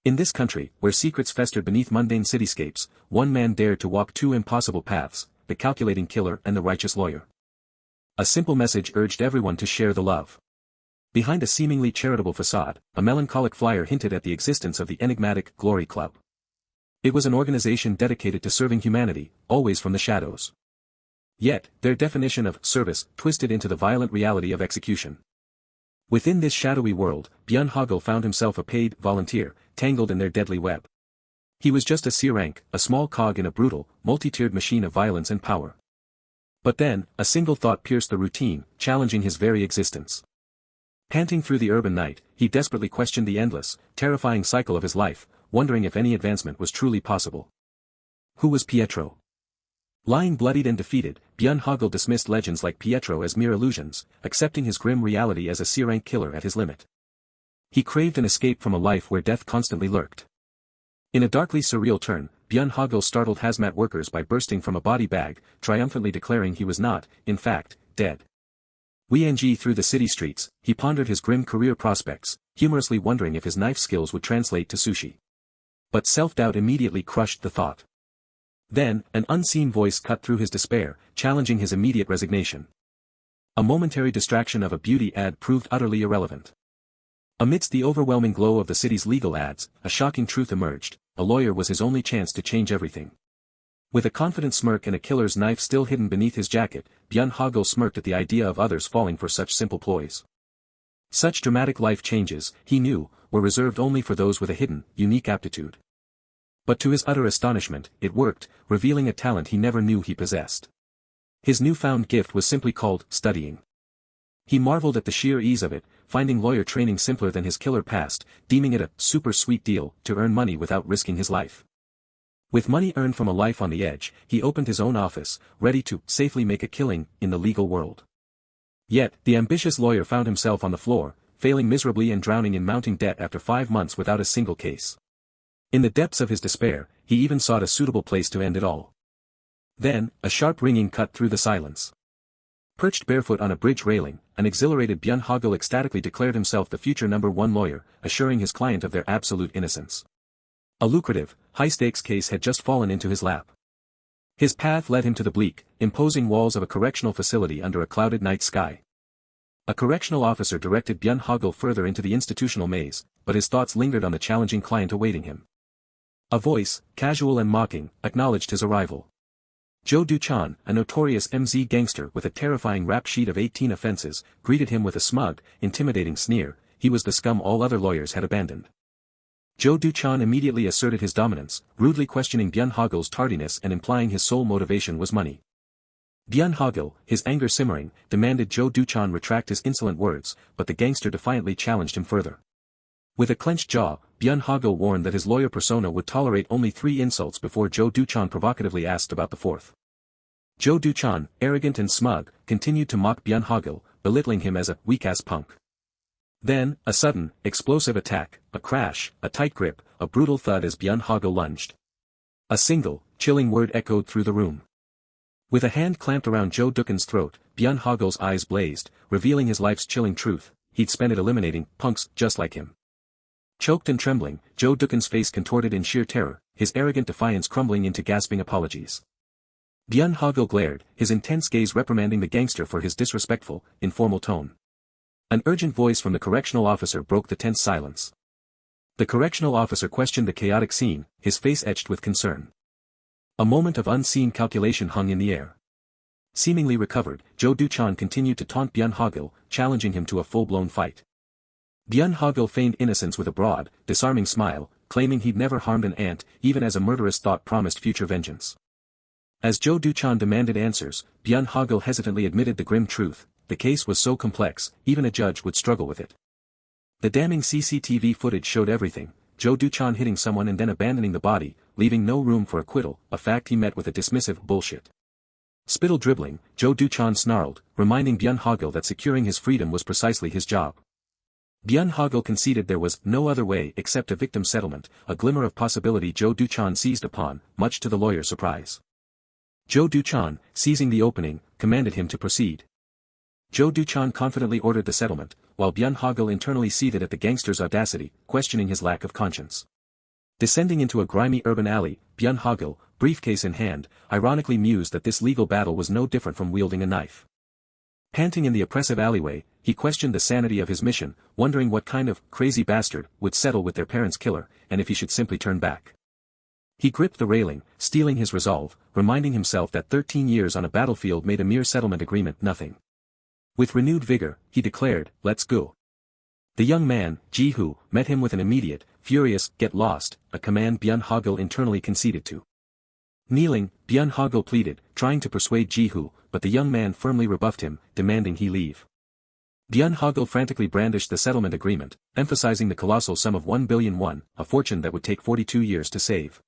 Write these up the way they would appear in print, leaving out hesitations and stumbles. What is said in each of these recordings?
In this country, where secrets festered beneath mundane cityscapes, one man dared to walk two impossible paths, the calculating killer and the righteous lawyer. A simple message urged everyone to share the love. Behind a seemingly charitable facade, a melancholic flyer hinted at the existence of the enigmatic Glory Club. It was an organization dedicated to serving humanity, always from the shadows. Yet, their definition of service twisted into the violent reality of execution. Within this shadowy world, Byun Hogil found himself a paid volunteer, tangled in their deadly web. He was just a C-rank, a small cog in a brutal, multi-tiered machine of violence and power. But then, a single thought pierced the routine, challenging his very existence. Panting through the urban night, he desperately questioned the endless, terrifying cycle of his life, wondering if any advancement was truly possible. Who was Pietro? Lying bloodied and defeated, Byun Hogil dismissed legends like Pietro as mere illusions, accepting his grim reality as a C-rank killer at his limit. He craved an escape from a life where death constantly lurked. In a darkly surreal turn, Byun Hogil startled hazmat workers by bursting from a body bag, triumphantly declaring he was not, in fact, dead. Wang through the city streets, he pondered his grim career prospects, humorously wondering if his knife skills would translate to sushi. But self-doubt immediately crushed the thought. Then, an unseen voice cut through his despair, challenging his immediate resignation. A momentary distraction of a beauty ad proved utterly irrelevant. Amidst the overwhelming glow of the city's legal ads, a shocking truth emerged: a lawyer was his only chance to change everything. With a confident smirk and a killer's knife still hidden beneath his jacket, Byun Hogil smirked at the idea of others falling for such simple ploys. Such dramatic life changes, he knew, were reserved only for those with a hidden, unique aptitude. But to his utter astonishment, it worked, revealing a talent he never knew he possessed. His newfound gift was simply called studying. He marveled at the sheer ease of it, finding lawyer training simpler than his killer past, deeming it a super sweet deal to earn money without risking his life. With money earned from a life on the edge, he opened his own office, ready to safely make a killing in the legal world. Yet, the ambitious lawyer found himself on the floor, failing miserably and drowning in mounting debt after 5 months without a single case. In the depths of his despair, he even sought a suitable place to end it all. Then, a sharp ringing cut through the silence. Perched barefoot on a bridge railing, an exhilarated Byun Hogil ecstatically declared himself the future #1 lawyer, assuring his client of their absolute innocence. A lucrative, high-stakes case had just fallen into his lap. His path led him to the bleak, imposing walls of a correctional facility under a clouded night sky. A correctional officer directed Byun Hogil further into the institutional maze, but his thoughts lingered on the challenging client awaiting him. A voice, casual and mocking, acknowledged his arrival. Jo Du-chan, a notorious MZ gangster with a terrifying rap sheet of 18 offenses, greeted him with a smug, intimidating sneer. He was the scum all other lawyers had abandoned. Jo Du-chan immediately asserted his dominance, rudely questioning Byun Hogil's tardiness and implying his sole motivation was money. Byun Hogil, his anger simmering, demanded Jo Du-chan retract his insolent words, but the gangster defiantly challenged him further. With a clenched jaw, Byun Hogil warned that his lawyer persona would tolerate only 3 insults before Jo Du-chan provocatively asked about the 4th. Jo Du-chan, arrogant and smug, continued to mock Byun Hogil, belittling him as a weak-ass punk. Then, a sudden, explosive attack, a crash, a tight grip, a brutal thud as Byun Hogil lunged. A single, chilling word echoed through the room. With a hand clamped around Jo Du-can's throat, Byun Hogil's eyes blazed, revealing his life's chilling truth: he'd spent it eliminating punks just like him. Choked and trembling, Jo Du-can's face contorted in sheer terror, his arrogant defiance crumbling into gasping apologies. Byun Hogil glared, his intense gaze reprimanding the gangster for his disrespectful, informal tone. An urgent voice from the correctional officer broke the tense silence. The correctional officer questioned the chaotic scene, his face etched with concern. A moment of unseen calculation hung in the air. Seemingly recovered, Jo Du-chan continued to taunt Byun Hogil, challenging him to a full-blown fight. Byun Hogil feigned innocence with a broad, disarming smile, claiming he'd never harmed an ant, even as a murderous thought promised future vengeance. As Jo Du-chan demanded answers, Byun Hogil hesitantly admitted the grim truth: the case was so complex, even a judge would struggle with it. The damning CCTV footage showed everything: Jo Du-chan hitting someone and then abandoning the body, leaving no room for acquittal, a fact he met with a dismissive bullshit. Spittle dribbling, Jo Du-chan snarled, reminding Byun Hogil that securing his freedom was precisely his job. Byun Hogil conceded there was no other way except a victim settlement, a glimmer of possibility Jo Du-chan seized upon, much to the lawyer's surprise. Jo Du-chan, seizing the opening, commanded him to proceed. Jo Du-chan confidently ordered the settlement, while Byun Hogil internally seethed at the gangster's audacity, questioning his lack of conscience. Descending into a grimy urban alley, Byun Hogil, briefcase in hand, ironically mused that this legal battle was no different from wielding a knife. Panting in the oppressive alleyway, he questioned the sanity of his mission, wondering what kind of crazy bastard would settle with their parents' killer, and if he should simply turn back. He gripped the railing, steeling his resolve, reminding himself that 13 years on a battlefield made a mere settlement agreement nothing. With renewed vigor, he declared, "Let's go." The young man, Ji-hoo, met him with an immediate, furious, "Get lost," a command Byun Hogil internally conceded to. Kneeling, Byun Hogil pleaded, trying to persuade Ji-hoo, but the young man firmly rebuffed him, demanding he leave. Byun Hogil frantically brandished the settlement agreement, emphasizing the colossal sum of 1 billion won, a fortune that would take 42 years to save.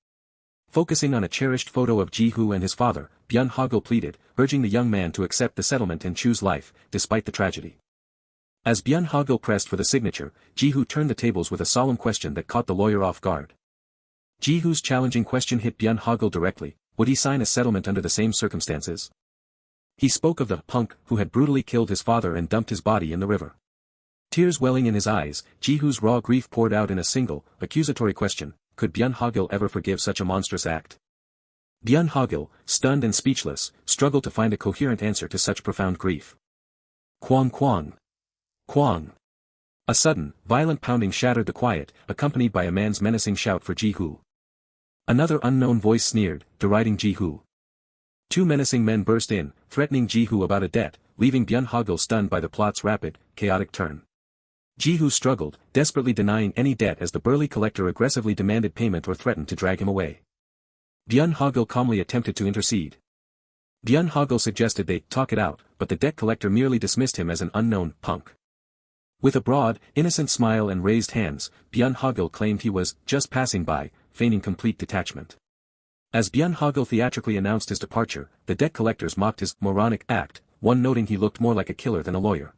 Focusing on a cherished photo of Ji-hoo and his father, Byun Hogil pleaded, urging the young man to accept the settlement and choose life, despite the tragedy. As Byun Hogil pressed for the signature, Ji-hoo turned the tables with a solemn question that caught the lawyer off guard. Ji-hoo's challenging question hit Byun Hogil directly: would he sign a settlement under the same circumstances? He spoke of the punk who had brutally killed his father and dumped his body in the river. Tears welling in his eyes, Ji-hoo's raw grief poured out in a single, accusatory question: could Byun Hogil ever forgive such a monstrous act? Byun Hogil, stunned and speechless, struggled to find a coherent answer to such profound grief. Kwang kwang. Kwang. A sudden, violent pounding shattered the quiet, accompanied by a man's menacing shout for Ji-hoo. Another unknown voice sneered, deriding Ji-hoo. Two menacing men burst in, threatening Ji-hoo about a debt, leaving Byun Hogil stunned by the plot's rapid, chaotic turn. Ji-hoo struggled, desperately denying any debt as the burly collector aggressively demanded payment or threatened to drag him away. Byun Hogil calmly attempted to intercede. Byun Hogil suggested they talk it out, but the debt collector merely dismissed him as an unknown punk. With a broad, innocent smile and raised hands, Byun Hogil claimed he was just passing by, feigning complete detachment. As Byun Hogil theatrically announced his departure, the debt collectors mocked his moronic act, one noting he looked more like a killer than a lawyer.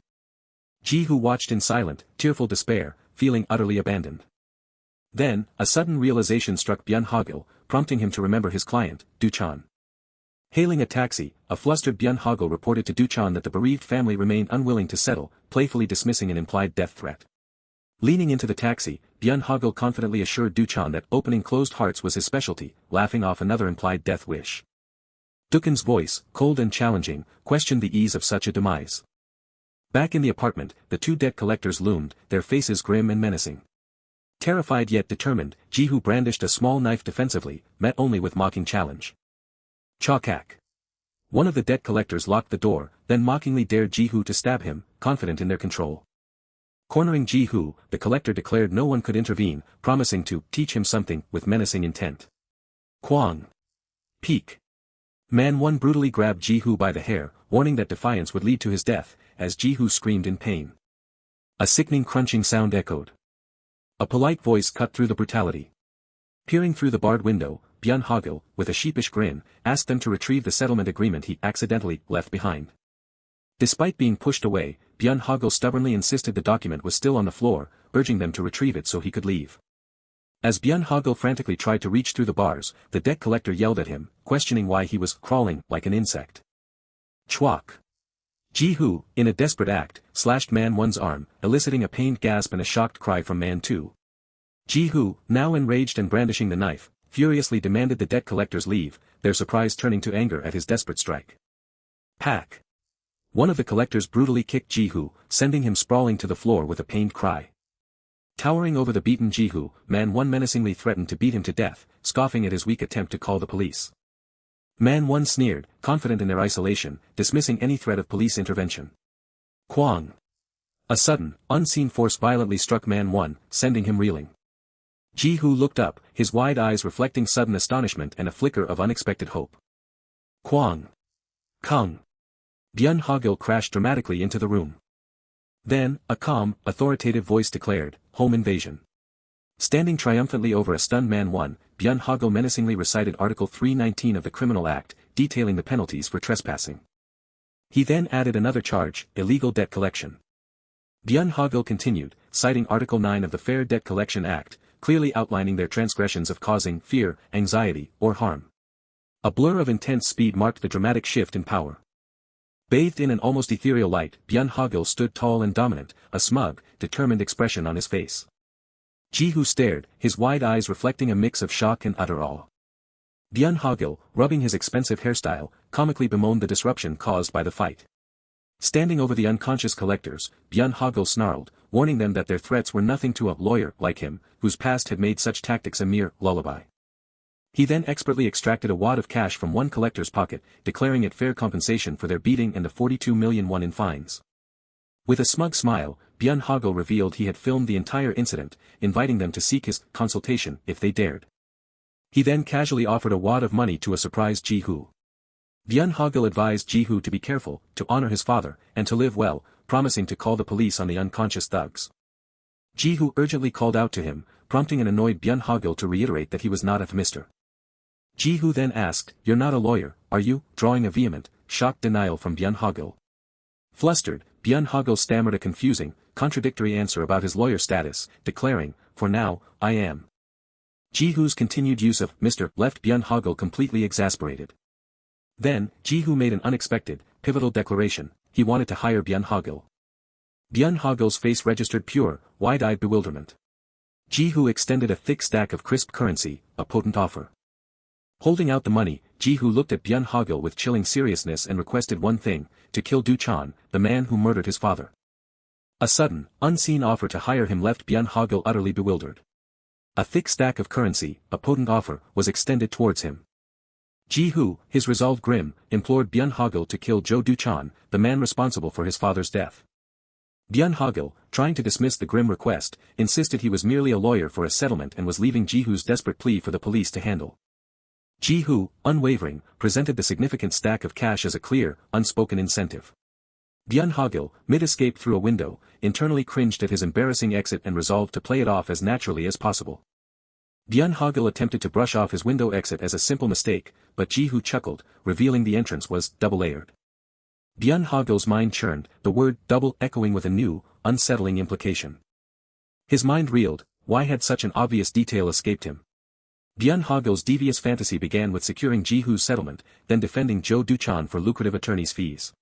Ji-hoo watched in silent, tearful despair, feeling utterly abandoned. Then, a sudden realization struck Byun Hogil, prompting him to remember his client, Do-chan. Hailing a taxi, a flustered Byun Hogil reported to Do-chan that the bereaved family remained unwilling to settle, playfully dismissing an implied death threat. Leaning into the taxi, Byun Hogil confidently assured Do-chan that opening closed hearts was his specialty, laughing off another implied death wish. Do-chan's voice, cold and challenging, questioned the ease of such a demise. Back in the apartment, the two debt collectors loomed, their faces grim and menacing. Terrified yet determined, Ji-hoo brandished a small knife defensively, met only with mocking challenge. Chawkak. One of the debt collectors locked the door, then mockingly dared Ji-hoo to stab him, confident in their control. Cornering Ji-hoo, the collector declared no one could intervene, promising to teach him something with menacing intent. Kwang. Peek. Man 1 brutally grabbed Ji-hoo by the hair, warning that defiance would lead to his death, as Ji-hoo screamed in pain. A sickening crunching sound echoed. A polite voice cut through the brutality. Peering through the barred window, Byun Hogil, with a sheepish grin, asked them to retrieve the settlement agreement he accidentally left behind. Despite being pushed away, Byun Hogil stubbornly insisted the document was still on the floor, urging them to retrieve it so he could leave. As Byun Hogil frantically tried to reach through the bars, the debt collector yelled at him, questioning why he was crawling like an insect. Chwak. Ji-hoo, in a desperate act, slashed Man 1's arm, eliciting a pained gasp and a shocked cry from Man 2. Ji-hoo, now enraged and brandishing the knife, furiously demanded the debt collectors leave, their surprise turning to anger at his desperate strike. Pack. One of the collectors brutally kicked Ji-hoo, sending him sprawling to the floor with a pained cry. Towering over the beaten Ji-hoo, Man 1 menacingly threatened to beat him to death, scoffing at his weak attempt to call the police. Man 1 sneered, confident in their isolation, dismissing any threat of police intervention. Kwang. A sudden, unseen force violently struck Man 1, sending him reeling. Ji-hoo looked up, his wide eyes reflecting sudden astonishment and a flicker of unexpected hope. Kwang. Kung. Byun Hogil crashed dramatically into the room. Then, a calm, authoritative voice declared, "Home invasion." Standing triumphantly over a stunned Man 1, Byun Hogil menacingly recited Article 319 of the Criminal Act, detailing the penalties for trespassing. He then added another charge, illegal debt collection. Byun Hogil continued, citing Article 9 of the Fair Debt Collection Act, clearly outlining their transgressions of causing fear, anxiety, or harm. A blur of intense speed marked the dramatic shift in power. Bathed in an almost ethereal light, Byun Hogil stood tall and dominant, a smug, determined expression on his face. Ji-hoo stared, his wide eyes reflecting a mix of shock and utter awe. Byun Hogil, rubbing his expensive hairstyle, comically bemoaned the disruption caused by the fight. Standing over the unconscious collectors, Byun Hogil snarled, warning them that their threats were nothing to a lawyer like him, whose past had made such tactics a mere lullaby. He then expertly extracted a wad of cash from one collector's pocket, declaring it fair compensation for their beating and the 42 million won in fines. With a smug smile, Byun Hogil revealed he had filmed the entire incident, inviting them to seek his consultation if they dared. He then casually offered a wad of money to a surprised Ji-hoo. Byun Hogil advised Ji-hoo to be careful, to honor his father, and to live well, promising to call the police on the unconscious thugs. Ji-hoo urgently called out to him, prompting an annoyed Byun Hogil to reiterate that he was not a Mr. Ji-hoo then asked, "You're not a lawyer, are you?" drawing a vehement, shocked denial from Byun Hogil. Flustered, Byun Hogil stammered a confusing, contradictory answer about his lawyer status, declaring, "For now, I am." Ji-hoo's continued use of Mr. left Byun Hogil completely exasperated. Then, Ji-hoo made an unexpected, pivotal declaration: he wanted to hire Byun Hogil. Byun Hogil's face registered pure, wide-eyed bewilderment. Ji-hoo extended a thick stack of crisp currency, a potent offer. Holding out the money, Ji-hoo looked at Byun Hogil with chilling seriousness and requested one thing: to kill Do-chan, the man who murdered his father. A sudden, unseen offer to hire him left Byun Hogil utterly bewildered. A thick stack of currency, a potent offer, was extended towards him. Ji-hoo, his resolve grim, implored Byun Hogil to kill Jo Do-chan, the man responsible for his father's death. Byun Hogil, trying to dismiss the grim request, insisted he was merely a lawyer for a settlement and was leaving Ji-hoo's desperate plea for the police to handle. Ji-hoo, unwavering, presented the significant stack of cash as a clear, unspoken incentive. Byun Hogil, mid-escape through a window, internally cringed at his embarrassing exit and resolved to play it off as naturally as possible. Byun Hogil attempted to brush off his window exit as a simple mistake, but Ji-hoo chuckled, revealing the entrance was double-layered. Byun Hogil's mind churned, the word double echoing with a new, unsettling implication. His mind reeled, why had such an obvious detail escaped him? Byun Hogil's devious fantasy began with securing Ji-hoo's settlement, then defending Jo Do-chan for lucrative attorney's fees.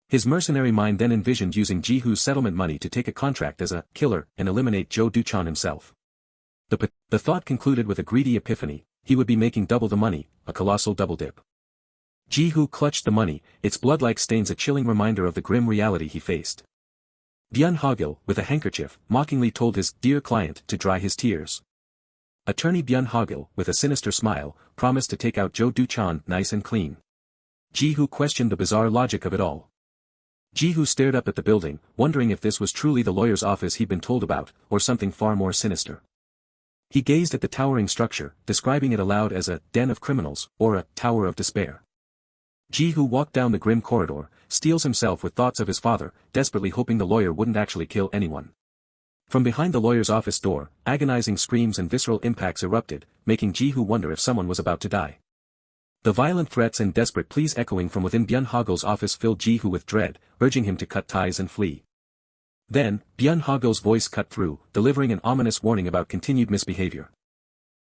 His mercenary mind then envisioned using Ji-hoo's settlement money to take a contract as a killer and eliminate Jo Do-chan himself. The thought concluded with a greedy epiphany: he would be making double the money, a colossal double dip. Ji-hoo clutched the money, its blood-like stains a chilling reminder of the grim reality he faced. Byun Hogil, with a handkerchief, mockingly told his dear client to dry his tears. Attorney Byun Hogil, with a sinister smile, promised to take out Jo Do-chan nice and clean. Ji-hoo questioned the bizarre logic of it all. Ji-hoo stared up at the building, wondering if this was truly the lawyer's office he'd been told about, or something far more sinister. He gazed at the towering structure, describing it aloud as a den of criminals, or a tower of despair. Ji-hoo walked down the grim corridor, steels himself with thoughts of his father, desperately hoping the lawyer wouldn't actually kill anyone. From behind the lawyer's office door, agonizing screams and visceral impacts erupted, making Ji-hoo wonder if someone was about to die. The violent threats and desperate pleas echoing from within Byun Hogil's office filled Ji-hoo with dread, urging him to cut ties and flee. Then, Byun Hogil's voice cut through, delivering an ominous warning about continued misbehavior.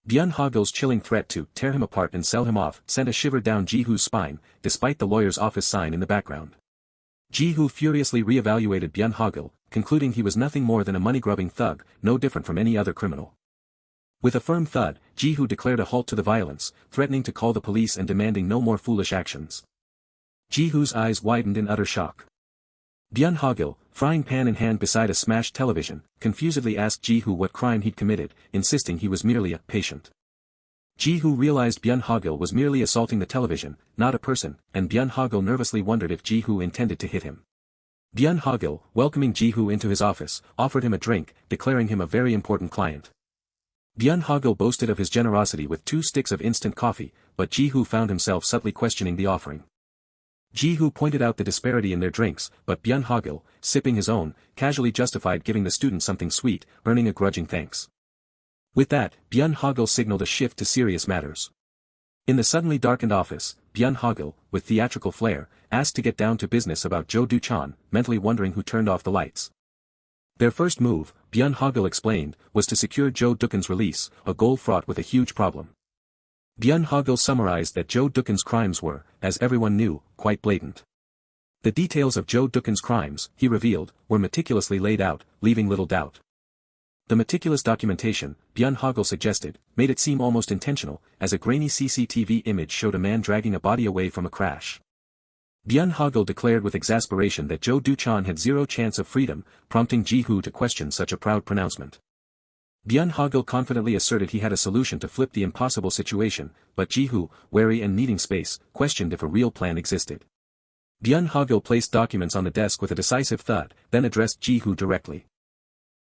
Byun Hogil's chilling threat to tear him apart and sell him off sent a shiver down Ji-hoo's spine, despite the lawyer's office sign in the background. Ji-hoo furiously re-evaluated Byun Hogil, concluding he was nothing more than a money-grubbing thug, no different from any other criminal. With a firm thud, Ji-hoo declared a halt to the violence, threatening to call the police and demanding no more foolish actions. Ji-hoo's eyes widened in utter shock. Byun Hogil, frying pan in hand beside a smashed television, confusedly asked Ji-hoo what crime he'd committed, insisting he was merely a patient. Ji-hoo realized Byun Hogil was merely assaulting the television, not a person, and Byun Hogil nervously wondered if Ji-hoo intended to hit him. Byun Hogil, welcoming Ji-hoo into his office, offered him a drink, declaring him a very important client. Byun Hogil boasted of his generosity with 2 sticks of instant coffee, but Ji-hoo found himself subtly questioning the offering. Ji-hoo pointed out the disparity in their drinks, but Byun Hogil, sipping his own, casually justified giving the student something sweet, earning a grudging thanks. With that, Byun Hogil signaled a shift to serious matters. In the suddenly darkened office, Byun Hogil, with theatrical flair, asked to get down to business about Jo Do-chan, mentally wondering who turned off the lights. Their first move, Byun Hogil explained, was to secure Jo Do-chan's release, a goal fraught with a huge problem. Byun Hogil summarized that Jo Do-chan's crimes were, as everyone knew, quite blatant. The details of Jo Do-chan's crimes, he revealed, were meticulously laid out, leaving little doubt. The meticulous documentation, Byun Hogil suggested, made it seem almost intentional, as a grainy CCTV image showed a man dragging a body away from a crash. Byun Hogil declared with exasperation that Jo Du-chan had zero chance of freedom, prompting Ji-hoo to question such a proud pronouncement. Byun Hogil confidently asserted he had a solution to flip the impossible situation, but Ji-hoo, wary and needing space, questioned if a real plan existed. Byun Hogil placed documents on the desk with a decisive thud, then addressed Ji-hoo directly.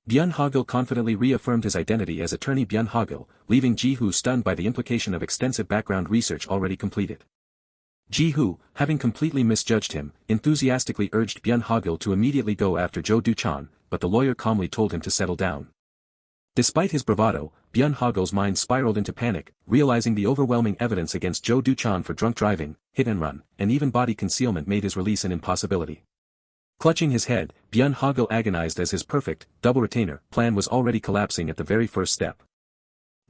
Byun Hogil confidently reaffirmed his identity as attorney Byun Hogil, leaving Ji-hoo stunned by the implication of extensive background research already completed. Ji-hoo, having completely misjudged him, enthusiastically urged Byun Hogil to immediately go after Jo Du-chan, but the lawyer calmly told him to settle down. Despite his bravado, Byun Hogil's mind spiraled into panic, realizing the overwhelming evidence against Jo Du-chan for drunk driving, hit and run, and even body concealment made his release an impossibility. Clutching his head, Byun Hogil agonized as his perfect, double retainer, plan was already collapsing at the very first step.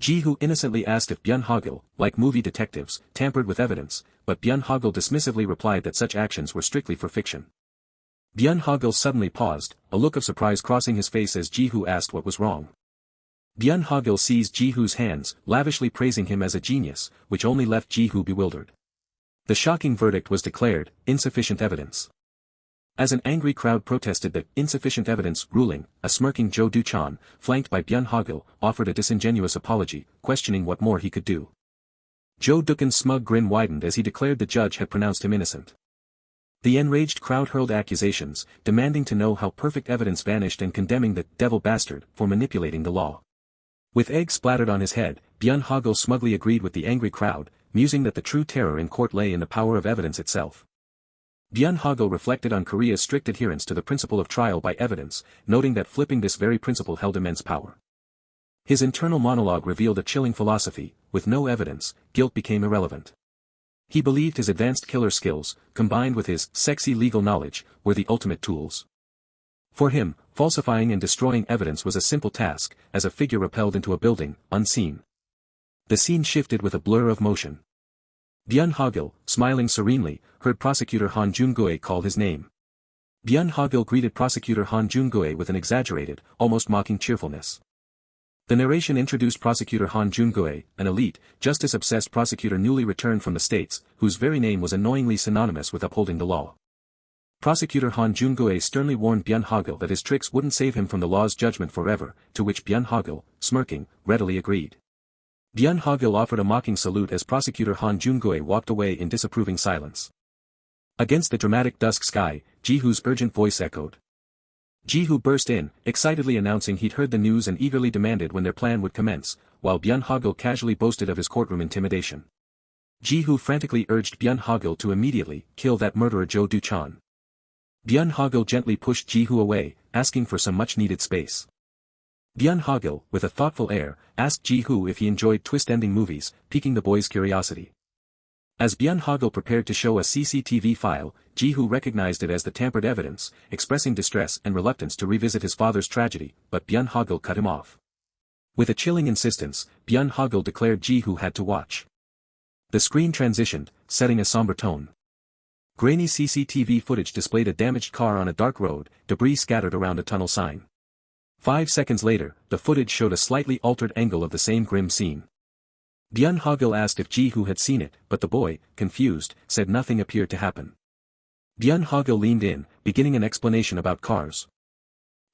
Ji-hoo innocently asked if Byun Hogil, like movie detectives, tampered with evidence, but Byun Hogil dismissively replied that such actions were strictly for fiction. Byun Hogil suddenly paused, a look of surprise crossing his face as Ji-hoo asked what was wrong. Byun Hogil seized Ji-hoo's hands, lavishly praising him as a genius, which only left Ji-hoo bewildered. The shocking verdict was declared, insufficient evidence. As an angry crowd protested the insufficient evidence ruling, a smirking Jo Du-chan, flanked by Byun Hogil, offered a disingenuous apology, questioning what more he could do. Jo Du-chan's smug grin widened as he declared the judge had pronounced him innocent. The enraged crowd hurled accusations, demanding to know how perfect evidence vanished and condemning the devil bastard for manipulating the law. With egg splattered on his head, Byun Hogil smugly agreed with the angry crowd, musing that the true terror in court lay in the power of evidence itself. Byun Hogil reflected on Korea's strict adherence to the principle of trial by evidence, noting that flipping this very principle held immense power. His internal monologue revealed a chilling philosophy: with no evidence, guilt became irrelevant. He believed his advanced killer skills, combined with his sexy legal knowledge, were the ultimate tools. For him, falsifying and destroying evidence was a simple task, as a figure rappelled into a building, unseen. The scene shifted with a blur of motion. Byun Hogil, smiling serenely, heard Prosecutor Han Jung-gue call his name. Byun Hogil greeted Prosecutor Han Jung-gue with an exaggerated, almost mocking cheerfulness. The narration introduced Prosecutor Han Jung-gue, an elite, justice-obsessed prosecutor newly returned from the States, whose very name was annoyingly synonymous with upholding the law. Prosecutor Han Jung-gue sternly warned Byun Hogil that his tricks wouldn't save him from the law's judgment forever, to which Byun Hogil, smirking, readily agreed. Byun Hogil offered a mocking salute as Prosecutor Han Jung-gue walked away in disapproving silence. Against the dramatic dusk sky, Ji-hoo's urgent voice echoed. Ji-hoo burst in, excitedly announcing he'd heard the news and eagerly demanded when their plan would commence, while Byun Hogil casually boasted of his courtroom intimidation. Ji-hoo frantically urged Byun Hogil to immediately kill that murderer Jo Du-chan. Byun Hogil gently pushed Ji-hoo away, asking for some much-needed space. Byun Hogil, with a thoughtful air, asked Ji-hoo if he enjoyed twist-ending movies, piquing the boy's curiosity. As Byun Hogil prepared to show a CCTV file, Ji-hoo recognized it as the tampered evidence, expressing distress and reluctance to revisit his father's tragedy, but Byun Hogil cut him off. With a chilling insistence, Byun Hogil declared Ji-hoo had to watch. The screen transitioned, setting a somber tone. Grainy CCTV footage displayed a damaged car on a dark road, debris scattered around a tunnel sign. 5 seconds later, the footage showed a slightly altered angle of the same grim scene. Byun Hogil asked if Ji-hoo had seen it, but the boy, confused, said nothing appeared to happen. Byun Hogil leaned in, beginning an explanation about cars.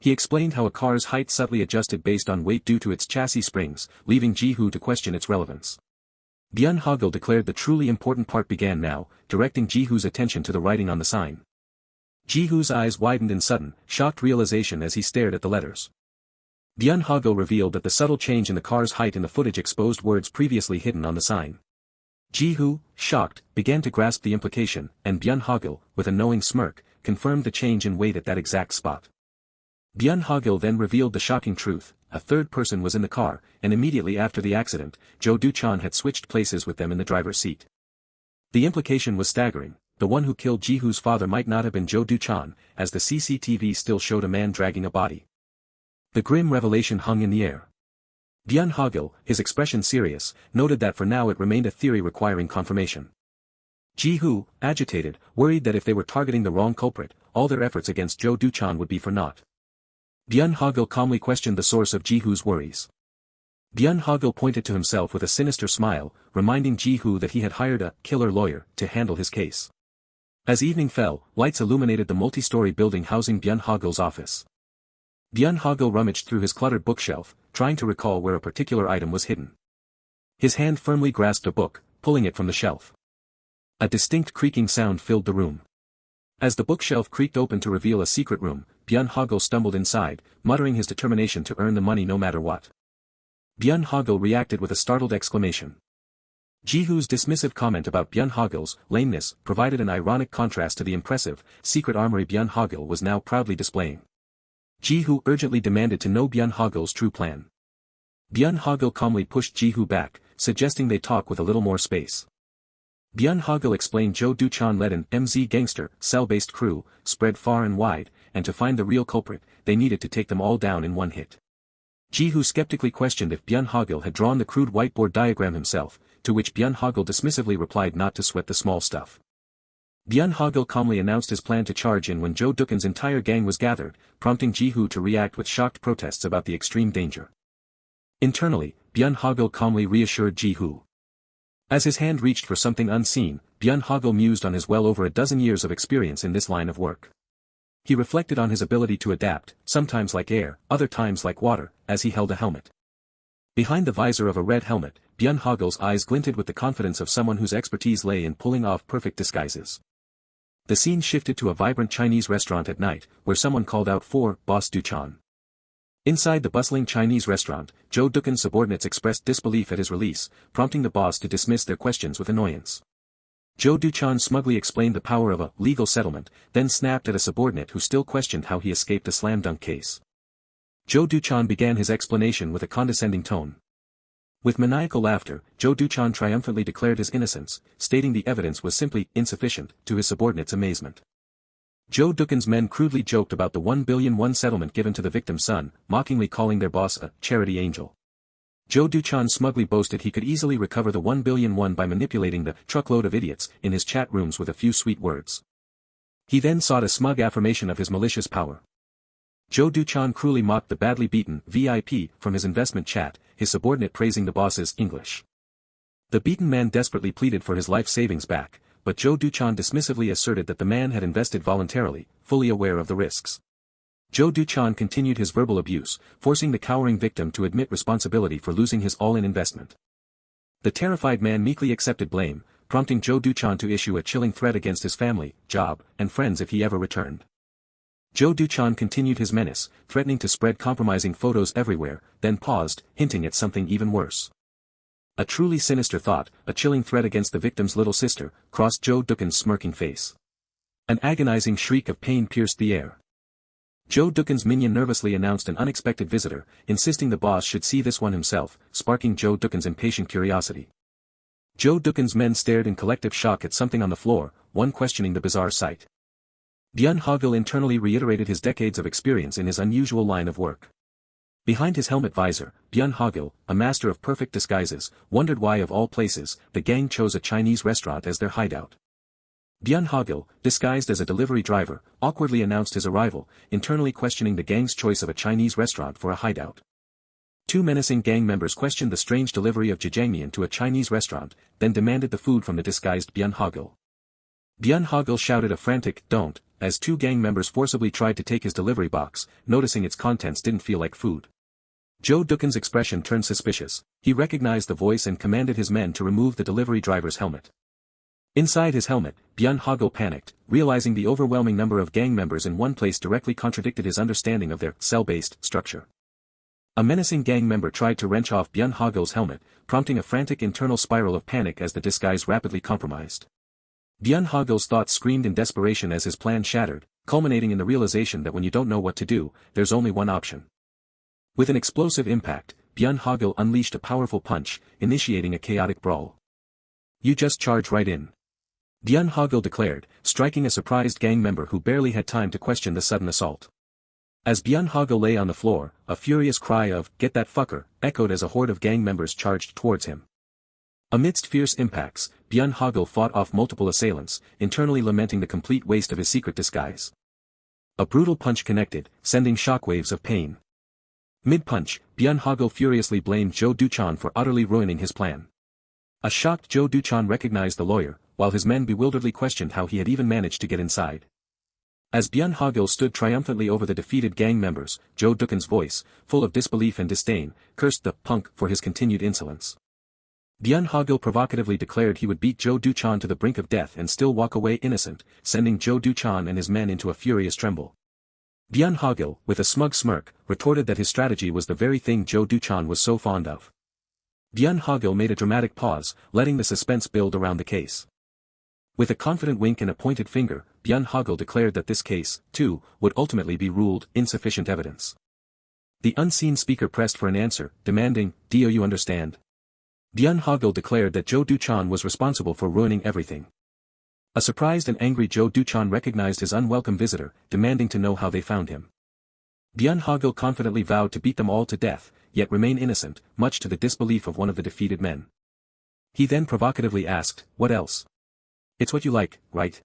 He explained how a car's height subtly adjusted based on weight due to its chassis springs, leaving Ji-hoo to question its relevance. Byun Hogil declared the truly important part began now, directing Ji-hoo's attention to the writing on the sign. Ji-hoo's eyes widened in sudden, shocked realization as he stared at the letters. Byun Hogil revealed that the subtle change in the car's height in the footage exposed words previously hidden on the sign. Ji-hoo, shocked, began to grasp the implication, and Byun Hogil, with a knowing smirk, confirmed the change in weight at that exact spot. Byun Hogil then revealed the shocking truth: a third person was in the car, and immediately after the accident, Jo Du-chan had switched places with them in the driver's seat. The implication was staggering. The one who killed Ji-hoo's father might not have been Jo Du-chan, as the CCTV still showed a man dragging a body. The grim revelation hung in the air. Byun Hogil, his expression serious, noted that for now it remained a theory requiring confirmation. Ji-hoo, agitated, worried that if they were targeting the wrong culprit, all their efforts against Jo Du-chan would be for naught. Byun Hogil calmly questioned the source of Ji-hoo's worries. Byun Hogil pointed to himself with a sinister smile, reminding Ji-hoo that he had hired a killer lawyer to handle his case. As evening fell, lights illuminated the multi-story building housing Byun Hogil's office. Byun Hogil rummaged through his cluttered bookshelf, trying to recall where a particular item was hidden. His hand firmly grasped a book, pulling it from the shelf. A distinct creaking sound filled the room. As the bookshelf creaked open to reveal a secret room, Byun Hogil stumbled inside, muttering his determination to earn the money no matter what. Byun Hogil reacted with a startled exclamation. Ji-hoo's dismissive comment about Byun Hogil's lameness provided an ironic contrast to the impressive, secret armory Byun Hogil was now proudly displaying. Ji-hoo urgently demanded to know Byun Hogil's true plan. Byun Hogil calmly pushed Ji-hoo back, suggesting they talk with a little more space. Byun Hogil explained Jo Do-chan led an MZ gangster, cell-based crew, spread far and wide, and to find the real culprit, they needed to take them all down in one hit. Ji-hoo skeptically questioned if Byun Hogil had drawn the crude whiteboard diagram himself, to which Byun Hogil dismissively replied not to sweat the small stuff. Byun Hogil calmly announced his plan to charge in when Jo Do-can's entire gang was gathered, prompting Ji-hoo to react with shocked protests about the extreme danger. Internally, Byun Hogil calmly reassured Ji-hoo. As his hand reached for something unseen, Byun Hogil mused on his well over a dozen years of experience in this line of work. He reflected on his ability to adapt, sometimes like air, other times like water, as he held a helmet. Behind the visor of a red helmet, Byun Hogil's eyes glinted with the confidence of someone whose expertise lay in pulling off perfect disguises. The scene shifted to a vibrant Chinese restaurant at night, where someone called out for Boss Do-chan. Inside the bustling Chinese restaurant, Jo Do-can's subordinates expressed disbelief at his release, prompting the boss to dismiss their questions with annoyance. Jo Do-chan smugly explained the power of a legal settlement, then snapped at a subordinate who still questioned how he escaped a slam-dunk case. Jo Do-chan began his explanation with a condescending tone. With maniacal laughter, Jo Do-chan triumphantly declared his innocence, stating the evidence was simply insufficient, to his subordinates' amazement. Jo Do-can's men crudely joked about the 1 billion won settlement given to the victim's son, mockingly calling their boss a charity angel. Jo Do-chan smugly boasted he could easily recover the 1 billion won by manipulating the truckload of idiots in his chat rooms with a few sweet words. He then sought a smug affirmation of his malicious power. Jo Do-chan cruelly mocked the badly beaten VIP from his investment chat, his subordinate praising the boss's English. The beaten man desperately pleaded for his life savings back, but Jo Do-chan dismissively asserted that the man had invested voluntarily, fully aware of the risks. Jo Do-chan continued his verbal abuse, forcing the cowering victim to admit responsibility for losing his all-in investment. The terrified man meekly accepted blame, prompting Jo Do-chan to issue a chilling threat against his family, job, and friends if he ever returned. Jo Do-chan continued his menace, threatening to spread compromising photos everywhere, then paused, hinting at something even worse. A truly sinister thought, a chilling threat against the victim's little sister, crossed Jo Do-can's smirking face. An agonizing shriek of pain pierced the air. Jo Do-can's minion nervously announced an unexpected visitor, insisting the boss should see this one himself, sparking Jo Do-can's impatient curiosity. Jo Do-can's men stared in collective shock at something on the floor, one questioning the bizarre sight. Byun Hogil internally reiterated his decades of experience in his unusual line of work. Behind his helmet visor, Byun Hogil, a master of perfect disguises, wondered why of all places, the gang chose a Chinese restaurant as their hideout. Byun Hogil, disguised as a delivery driver, awkwardly announced his arrival, internally questioning the gang's choice of a Chinese restaurant for a hideout. Two menacing gang members questioned the strange delivery of jjajangmyeon to a Chinese restaurant, then demanded the food from the disguised Byun Hogil. Byun Hogil shouted a frantic, "Don't," as two gang members forcibly tried to take his delivery box, noticing its contents didn't feel like food. Jo Do-can's expression turned suspicious. He recognized the voice and commanded his men to remove the delivery driver's helmet. Inside his helmet, Byun Hogil panicked, realizing the overwhelming number of gang members in one place directly contradicted his understanding of their cell-based structure. A menacing gang member tried to wrench off Byun Hogil's helmet, prompting a frantic internal spiral of panic as the disguise rapidly compromised. Byun Hogil's thoughts screamed in desperation as his plan shattered, culminating in the realization that when you don't know what to do, there's only one option. With an explosive impact, Byun Hogil unleashed a powerful punch, initiating a chaotic brawl. "You just charge right in," Byun Hogil declared, striking a surprised gang member who barely had time to question the sudden assault. As Byun Hogil lay on the floor, a furious cry of, "Get that fucker," echoed as a horde of gang members charged towards him. Amidst fierce impacts, Byun Hogil fought off multiple assailants, internally lamenting the complete waste of his secret disguise. A brutal punch connected, sending shockwaves of pain. Mid-punch, Byun Hogil furiously blamed Jo Duchan for utterly ruining his plan. A shocked Jo Duchan recognized the lawyer, while his men bewilderedly questioned how he had even managed to get inside. As Byun Hogil stood triumphantly over the defeated gang members, Jo Duchan's voice, full of disbelief and disdain, cursed the punk for his continued insolence. Byun Hogil provocatively declared he would beat Jo Duchan to the brink of death and still walk away innocent, sending Jo Duchan and his men into a furious tremble. Byun Hogil, with a smug smirk, retorted that his strategy was the very thing Jo Duchan was so fond of. Byun Hogil made a dramatic pause, letting the suspense build around the case. With a confident wink and a pointed finger, Byun Hogil declared that this case, too, would ultimately be ruled insufficient evidence. The unseen speaker pressed for an answer, demanding, "Do you understand?" Byun Hogil declared that Jo Duchan was responsible for ruining everything. A surprised and angry Jo Duchan recognized his unwelcome visitor, demanding to know how they found him. Byun Hogil confidently vowed to beat them all to death, yet remain innocent, much to the disbelief of one of the defeated men. He then provocatively asked, "What else?" "It's what you like, right?"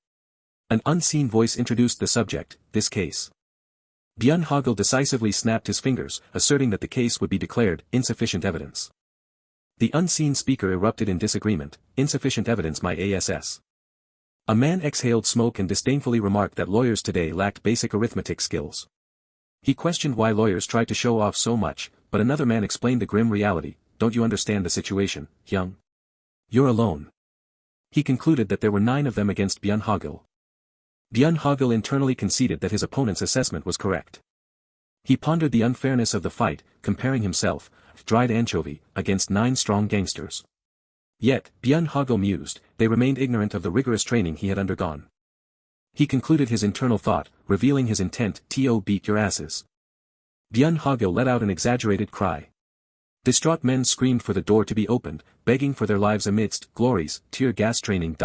An unseen voice introduced the subject, "This case." Byun Hogil decisively snapped his fingers, asserting that the case would be declared insufficient evidence. The unseen speaker erupted in disagreement, "Insufficient evidence my ass." A man exhaled smoke and disdainfully remarked that lawyers today lacked basic arithmetic skills. He questioned why lawyers tried to show off so much, but another man explained the grim reality, "Don't you understand the situation, Hyung? You're alone." He concluded that there were 9 of them against Byun Hogil. Byun Hogil internally conceded that his opponent's assessment was correct. He pondered the unfairness of the fight, comparing himself, dried anchovy, against 9 strong gangsters. Yet, Byun Hogil mused, they remained ignorant of the rigorous training he had undergone. He concluded his internal thought, revealing his intent, "To beat your asses." Byun Hogil let out an exaggerated cry. Distraught men screamed for the door to be opened, begging for their lives amidst glories, tear gas training.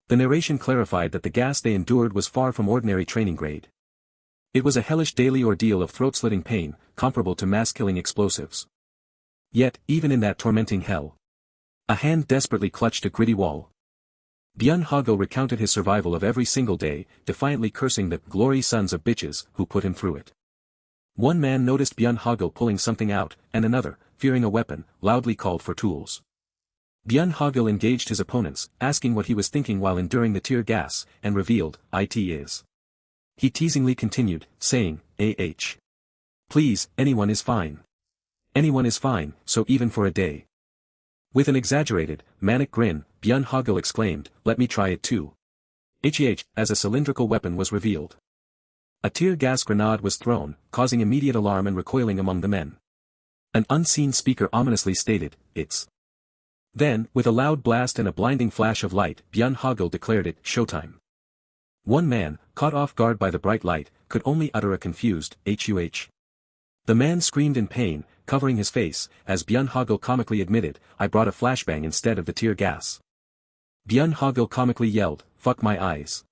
The narration clarified that the gas they endured was far from ordinary training grade. It was a hellish daily ordeal of throat-slitting pain, comparable to mass-killing explosives. Yet, even in that tormenting hell, a hand desperately clutched a gritty wall. Byun Hogil recounted his survival of every single day, defiantly cursing the glory sons of bitches who put him through it. One man noticed Byun Hogil pulling something out, and another, fearing a weapon, loudly called for tools. Byun Hogil engaged his opponents, asking what he was thinking while enduring the tear gas, and revealed, "It is." He teasingly continued, saying, Please, anyone is fine. Anyone is fine, so even for a day." With an exaggerated, manic grin, Byun Hogil exclaimed, "Let me try it too." As a cylindrical weapon was revealed. A tear gas grenade was thrown, causing immediate alarm and recoiling among the men. An unseen speaker ominously stated, "It's." Then, with a loud blast and a blinding flash of light, Byun Hogil declared it, "Showtime." One man, caught off guard by the bright light, could only utter a confused, "Huh." The man screamed in pain, covering his face, as Byun Hogil comically admitted, "I brought a flashbang instead of the tear gas." Byun Hogil comically yelled, "Fuck my eyes."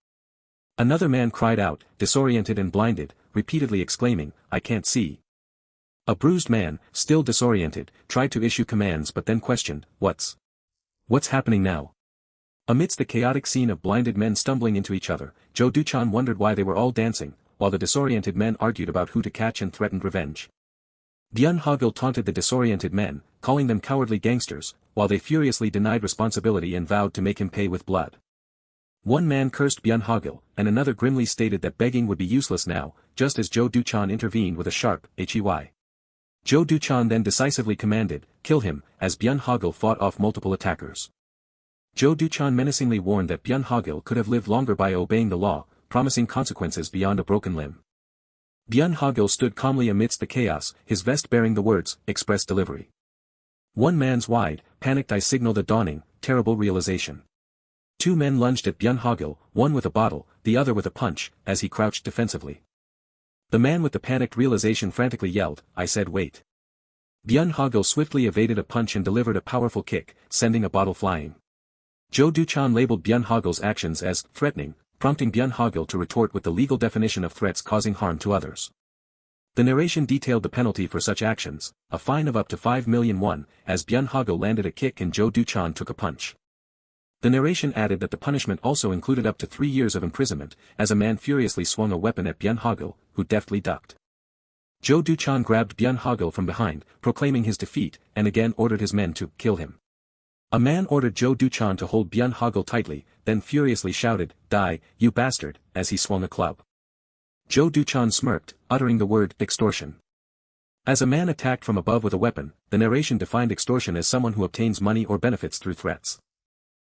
Another man cried out, disoriented and blinded, repeatedly exclaiming, "I can't see." A bruised man, still disoriented, tried to issue commands but then questioned, What's happening now?" Amidst the chaotic scene of blinded men stumbling into each other, Jo Duchan wondered why they were all dancing, while the disoriented men argued about who to catch and threatened revenge. Byun Hogil taunted the disoriented men, calling them cowardly gangsters, while they furiously denied responsibility and vowed to make him pay with blood. One man cursed Byun Hogil, and another grimly stated that begging would be useless now, just as Jo Duchan intervened with a sharp, "Hey." Jo Duchan then decisively commanded, "Kill him," as Byun Hogil fought off multiple attackers. Jo Duchan menacingly warned that Byun Hogil could have lived longer by obeying the law, promising consequences beyond a broken limb. Byun Hogil stood calmly amidst the chaos, his vest bearing the words, "Express delivery." One man's wide, panicked eye signaled a dawning, terrible realization. 2 men lunged at Byun Hogil, one with a bottle, the other with a punch, as he crouched defensively. The man with the panicked realization frantically yelled, "I said wait." Byun Hogil swiftly evaded a punch and delivered a powerful kick, sending a bottle flying. Jo Duchan labeled Byun Hogil's actions as threatening, prompting Byun Hogil to retort with the legal definition of threats causing harm to others. The narration detailed the penalty for such actions, a fine of up to 5 million won, as Byun Hogil landed a kick and Jo Duchan took a punch. The narration added that the punishment also included up to 3 years of imprisonment, as a man furiously swung a weapon at Byun Hogil, who deftly ducked. Jo Du-chan grabbed Byun Hogil from behind, proclaiming his defeat, and again ordered his men to kill him. A man ordered Jo Du-chan to hold Byun Hogil tightly, then furiously shouted, "Die, you bastard," as he swung a club. Jo Du-chan smirked, uttering the word extortion. As a man attacked from above with a weapon, the narration defined extortion as someone who obtains money or benefits through threats.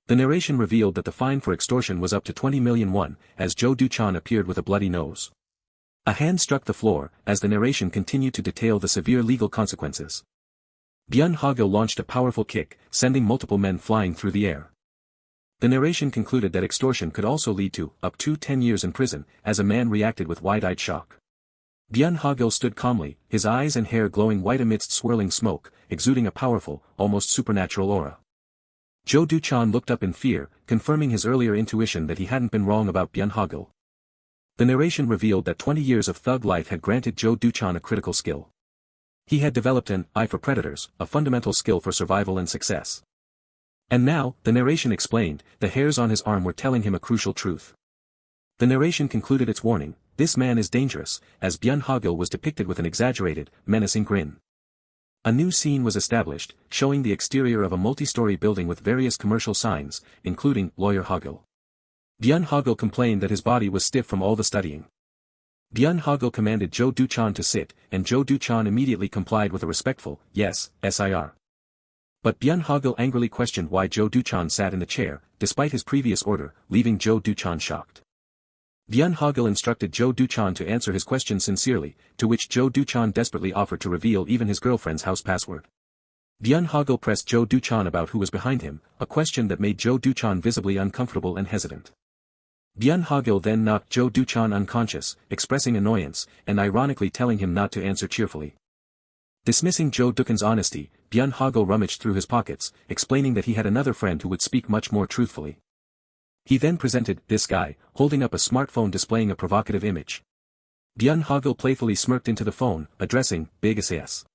The narration revealed that the fine for extortion was up to 20 million won, as Jo Du-chan appeared with a bloody nose. A hand struck the floor, as the narration continued to detail the severe legal consequences. Byun Hogil launched a powerful kick, sending multiple men flying through the air. The narration concluded that extortion could also lead to up to 10 years in prison, as a man reacted with wide-eyed shock. Byun Hogil stood calmly, his eyes and hair glowing white amidst swirling smoke, exuding a powerful, almost supernatural aura. Jo Du-chan looked up in fear, confirming his earlier intuition that he hadn't been wrong about Byun Hogil. The narration revealed that 20 years of thug life had granted Jo Du-chan a critical skill. He had developed an eye for predators, a fundamental skill for survival and success. And now, the narration explained, the hairs on his arm were telling him a crucial truth. The narration concluded its warning, this man is dangerous, as Byun Hogil was depicted with an exaggerated, menacing grin. A new scene was established, showing the exterior of a multi-story building with various commercial signs, including Lawyer Hogil. Byun Hogil complained that his body was stiff from all the studying. Byun Hogil commanded Jo Du-chan to sit, and Jo Du-chan immediately complied with a respectful, "Yes, sir." But Byun Hogil angrily questioned why Jo Du-chan sat in the chair, despite his previous order, leaving Jo Du-chan shocked. Byun Hogil instructed Jo Du-chan to answer his question sincerely, to which Jo Du-chan desperately offered to reveal even his girlfriend's house password. Byun Hogil pressed Jo Du-chan about who was behind him, a question that made Jo Du-chan visibly uncomfortable and hesitant. Byun Hogil then knocked Jo Du-chan unconscious, expressing annoyance, and ironically telling him not to answer cheerfully. Dismissing Jo Du-chan's honesty, Byun Hogil rummaged through his pockets, explaining that he had another friend who would speak much more truthfully. He then presented this guy, holding up a smartphone displaying a provocative image. Byun Hogil playfully smirked into the phone, addressing Big Sis.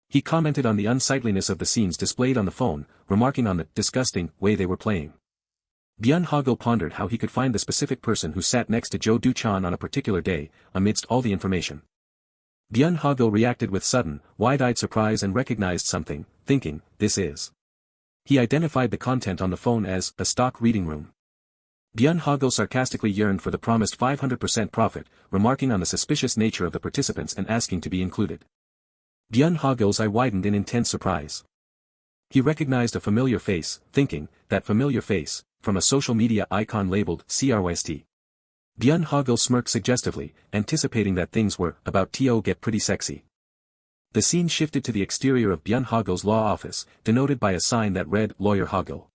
He commented on the unsightliness of the scenes displayed on the phone, remarking on the disgusting way they were playing. Byun Hogil pondered how he could find the specific person who sat next to Jo Du-chan on a particular day, amidst all the information. Byun Hogil reacted with sudden, wide-eyed surprise and recognized something, thinking, this is. He identified the content on the phone as a stock reading room. Byun Hogil sarcastically yearned for the promised 500% profit, remarking on the suspicious nature of the participants and asking to be included. Byun Hogil's eye widened in intense surprise. He recognized a familiar face, thinking, that familiar face, from a social media icon labeled CRYST. Byun Hogil smirked suggestively, anticipating that things were about to get pretty sexy. The scene shifted to the exterior of Byun Hogil's law office, denoted by a sign that read Lawyer Hogil.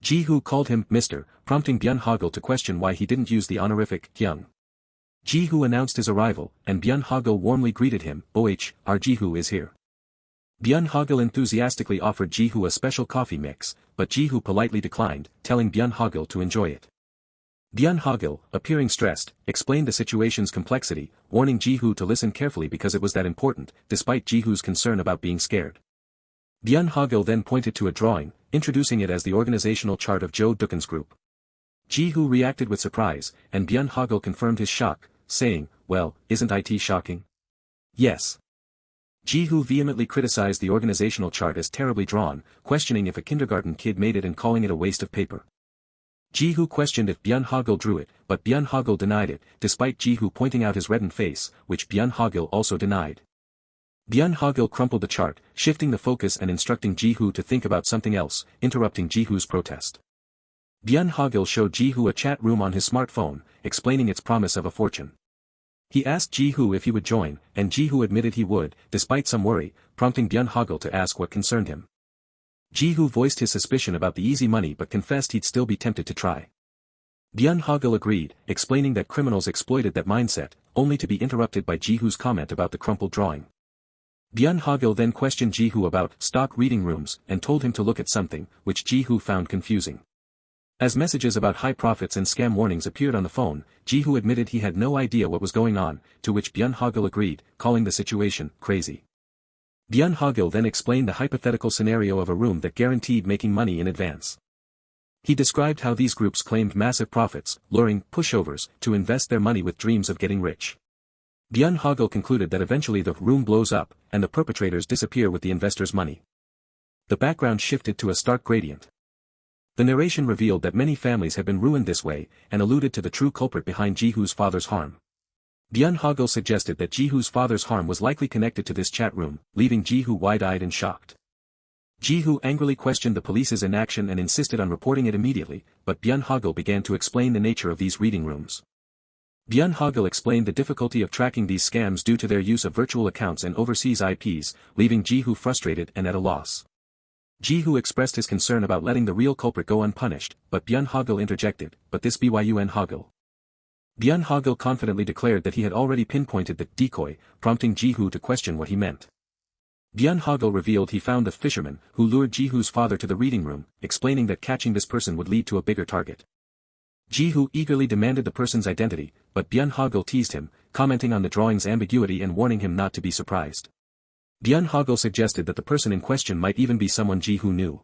Ji-hoo called him Mr., prompting Byun Hogil to question why he didn't use the honorific Hyung. Ji-hoo announced his arrival, and Byun Hogil warmly greeted him, our Ji-hoo is here. Byun Hogil enthusiastically offered Ji-hoo a special coffee mix, but Ji-hoo politely declined, telling Byun Hogil to enjoy it. Byun Hogil, appearing stressed, explained the situation's complexity, warning Ji-hoo to listen carefully because it was that important, despite Ji-hoo's concern about being scared. Byun Hogil then pointed to a drawing, introducing it as the organizational chart of Jo Du-chan's group. Ji-hoo reacted with surprise, and Byun Hogil confirmed his shock, saying, well, isn't it shocking? Yes. Ji-hoo vehemently criticized the organizational chart as terribly drawn, questioning if a kindergarten kid made it and calling it a waste of paper. Ji-hoo questioned if Byun Hogil drew it, but Byun Hogil denied it, despite Ji-hoo pointing out his reddened face, which Byun Hogil also denied. Byun Hogil crumpled the chart, shifting the focus and instructing Ji-hoo to think about something else, interrupting Ji-hoo's protest. Byun Hogil showed Ji-hoo a chat room on his smartphone, explaining its promise of a fortune. He asked Ji-hoo if he would join, and Ji-hoo admitted he would, despite some worry, prompting Byun Hogil to ask what concerned him. Ji-hoo voiced his suspicion about the easy money but confessed he'd still be tempted to try. Byun Hogil agreed, explaining that criminals exploited that mindset, only to be interrupted by Ji-hoo's comment about the crumpled drawing. Byun Hogil then questioned Ji-hoo about stock reading rooms and told him to look at something, which Ji-hoo found confusing. As messages about high profits and scam warnings appeared on the phone, Ji-hoo admitted he had no idea what was going on, to which Byun Hogil agreed, calling the situation crazy. Byun Hogil then explained the hypothetical scenario of a room that guaranteed making money in advance. He described how these groups claimed massive profits, luring pushovers to invest their money with dreams of getting rich. Byun Hogil concluded that eventually the room blows up, and the perpetrators disappear with the investors' money. The background shifted to a stark gradient. The narration revealed that many families had been ruined this way, and alluded to the true culprit behind Ji-Hoo's father's harm. Byun Hogil suggested that Ji-Hoo's father's harm was likely connected to this chat room, leaving Ji-Hoo wide-eyed and shocked. Ji-Hoo angrily questioned the police's inaction and insisted on reporting it immediately, but Byun Hogil began to explain the nature of these reading rooms. Byun Hogil explained the difficulty of tracking these scams due to their use of virtual accounts and overseas IPs, leaving Ji-Hoo frustrated and at a loss. Ji-Hoo expressed his concern about letting the real culprit go unpunished, but Byun Hogil interjected, "But this Byun Hogil." Byun Hogil confidently declared that he had already pinpointed the decoy, prompting Ji-Hoo to question what he meant. Byun Hogil revealed he found the fisherman who lured Ji-Hoo's father to the reading room, explaining that catching this person would lead to a bigger target. Ji-Hoo eagerly demanded the person's identity, but Byun Hogil teased him, commenting on the drawing's ambiguity and warning him not to be surprised. Byun Hogil suggested that the person in question might even be someone Ji-Hoo knew.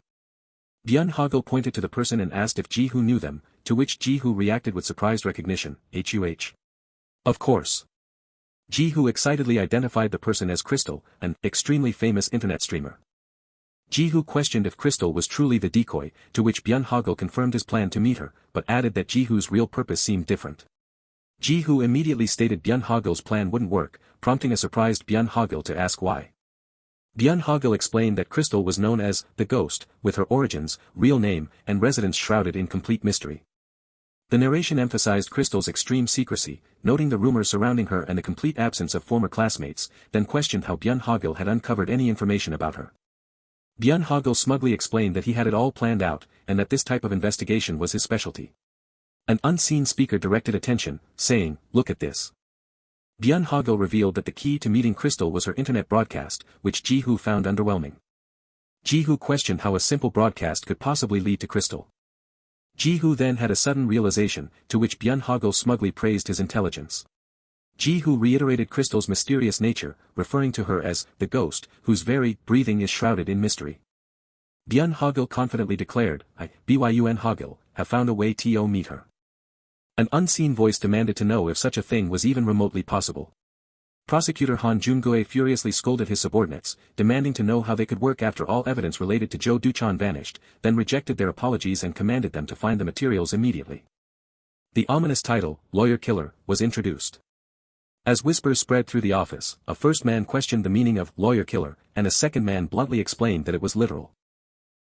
Byun Hogil pointed to the person and asked if Ji-Hoo knew them, to which Ji-Hoo reacted with surprised recognition, "Huh. Of course." Ji-Hoo excitedly identified the person as Crystal, an extremely famous internet streamer. Ji-Hoo questioned if Crystal was truly the decoy, to which Byun Hogil confirmed his plan to meet her, but added that Ji-Hoo's real purpose seemed different. Ji-Hoo immediately stated Byun Hogil's plan wouldn't work, prompting a surprised Byun Hogil to ask why. Byun Hogil explained that Crystal was known as the Ghost, with her origins, real name, and residence shrouded in complete mystery. The narration emphasized Crystal's extreme secrecy, noting the rumors surrounding her and the complete absence of former classmates, then questioned how Byun Hogil had uncovered any information about her. Byun Hogil smugly explained that he had it all planned out, and that this type of investigation was his specialty. An unseen speaker directed attention, saying, "Look at this." Byun Hogil revealed that the key to meeting Crystal was her internet broadcast, which Ji-Hoo found underwhelming. Ji-Hoo questioned how a simple broadcast could possibly lead to Crystal. Ji-Hoo then had a sudden realization, to which Byun Hogil smugly praised his intelligence. Ji-Hoo reiterated Crystal's mysterious nature, referring to her as the Ghost, whose very breathing is shrouded in mystery. Byun Hogil confidently declared, "Byun Hogil, have found a way to meet her." An unseen voice demanded to know if such a thing was even remotely possible. Prosecutor Han Jun-gue furiously scolded his subordinates, demanding to know how they could work after all evidence related to Jo Duchan vanished, then rejected their apologies and commanded them to find the materials immediately. The ominous title, Lawyer Killer, was introduced. As whispers spread through the office, a first man questioned the meaning of Lawyer Killer, and a second man bluntly explained that it was literal.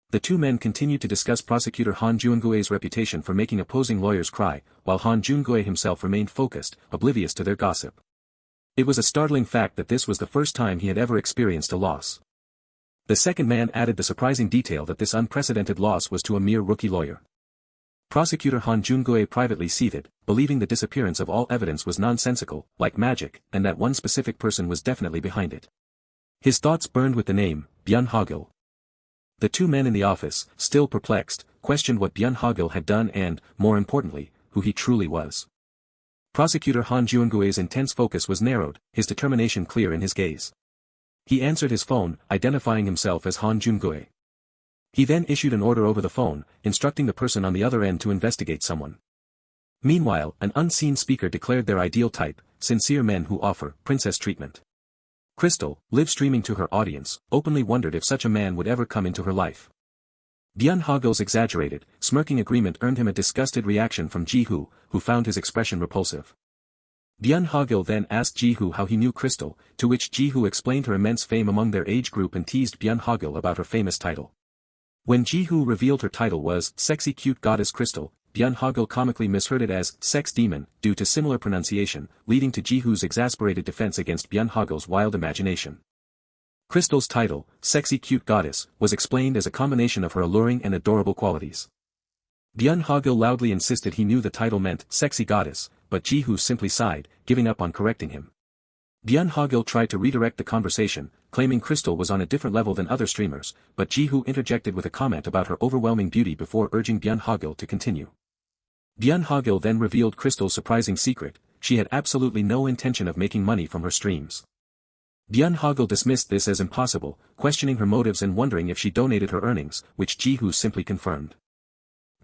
The two men continued to discuss Prosecutor Han Jun-gue's reputation for making opposing lawyers cry, while Han Jun-gue himself remained focused, oblivious to their gossip. It was a startling fact that this was the first time he had ever experienced a loss. The second man added the surprising detail that this unprecedented loss was to a mere rookie lawyer. Prosecutor Han Jun-gue privately seethed, believing the disappearance of all evidence was nonsensical, like magic, and that one specific person was definitely behind it. His thoughts burned with the name, Byun Hogil. The two men in the office, still perplexed, questioned what Byun Hogil had done and, more importantly, who he truly was. Prosecutor Han Jun-gue's intense focus was narrowed, his determination clear in his gaze. He answered his phone, identifying himself as Han Jun-gue. He then issued an order over the phone, instructing the person on the other end to investigate someone. Meanwhile, an unseen speaker declared their ideal type, sincere men who offer princess treatment. Crystal, live streaming to her audience, openly wondered if such a man would ever come into her life. Byun Hogil's exaggerated, smirking agreement earned him a disgusted reaction from Ji-Hoo, who found his expression repulsive. Byun Hogil then asked Ji-Hoo how he knew Crystal, to which Ji-Hoo explained her immense fame among their age group and teased Byun Hogil about her famous title. When Ji-Hoo revealed her title was Sexy Cute Goddess Crystal, Byun Hogil comically misheard it as Sex Demon, due to similar pronunciation, leading to Ji-Hoo's exasperated defense against Byun Hogil's wild imagination. Crystal's title, Sexy Cute Goddess, was explained as a combination of her alluring and adorable qualities. Byun Hogil loudly insisted he knew the title meant Sexy Goddess, but Ji-Hoo simply sighed, giving up on correcting him. Byun Hogil tried to redirect the conversation, claiming Crystal was on a different level than other streamers, but Ji-Hoo interjected with a comment about her overwhelming beauty before urging Byun Hogil to continue. Byun Hogil then revealed Crystal's surprising secret: she had absolutely no intention of making money from her streams. Byun Hogil dismissed this as impossible, questioning her motives and wondering if she donated her earnings, which Ji-Hoo simply confirmed.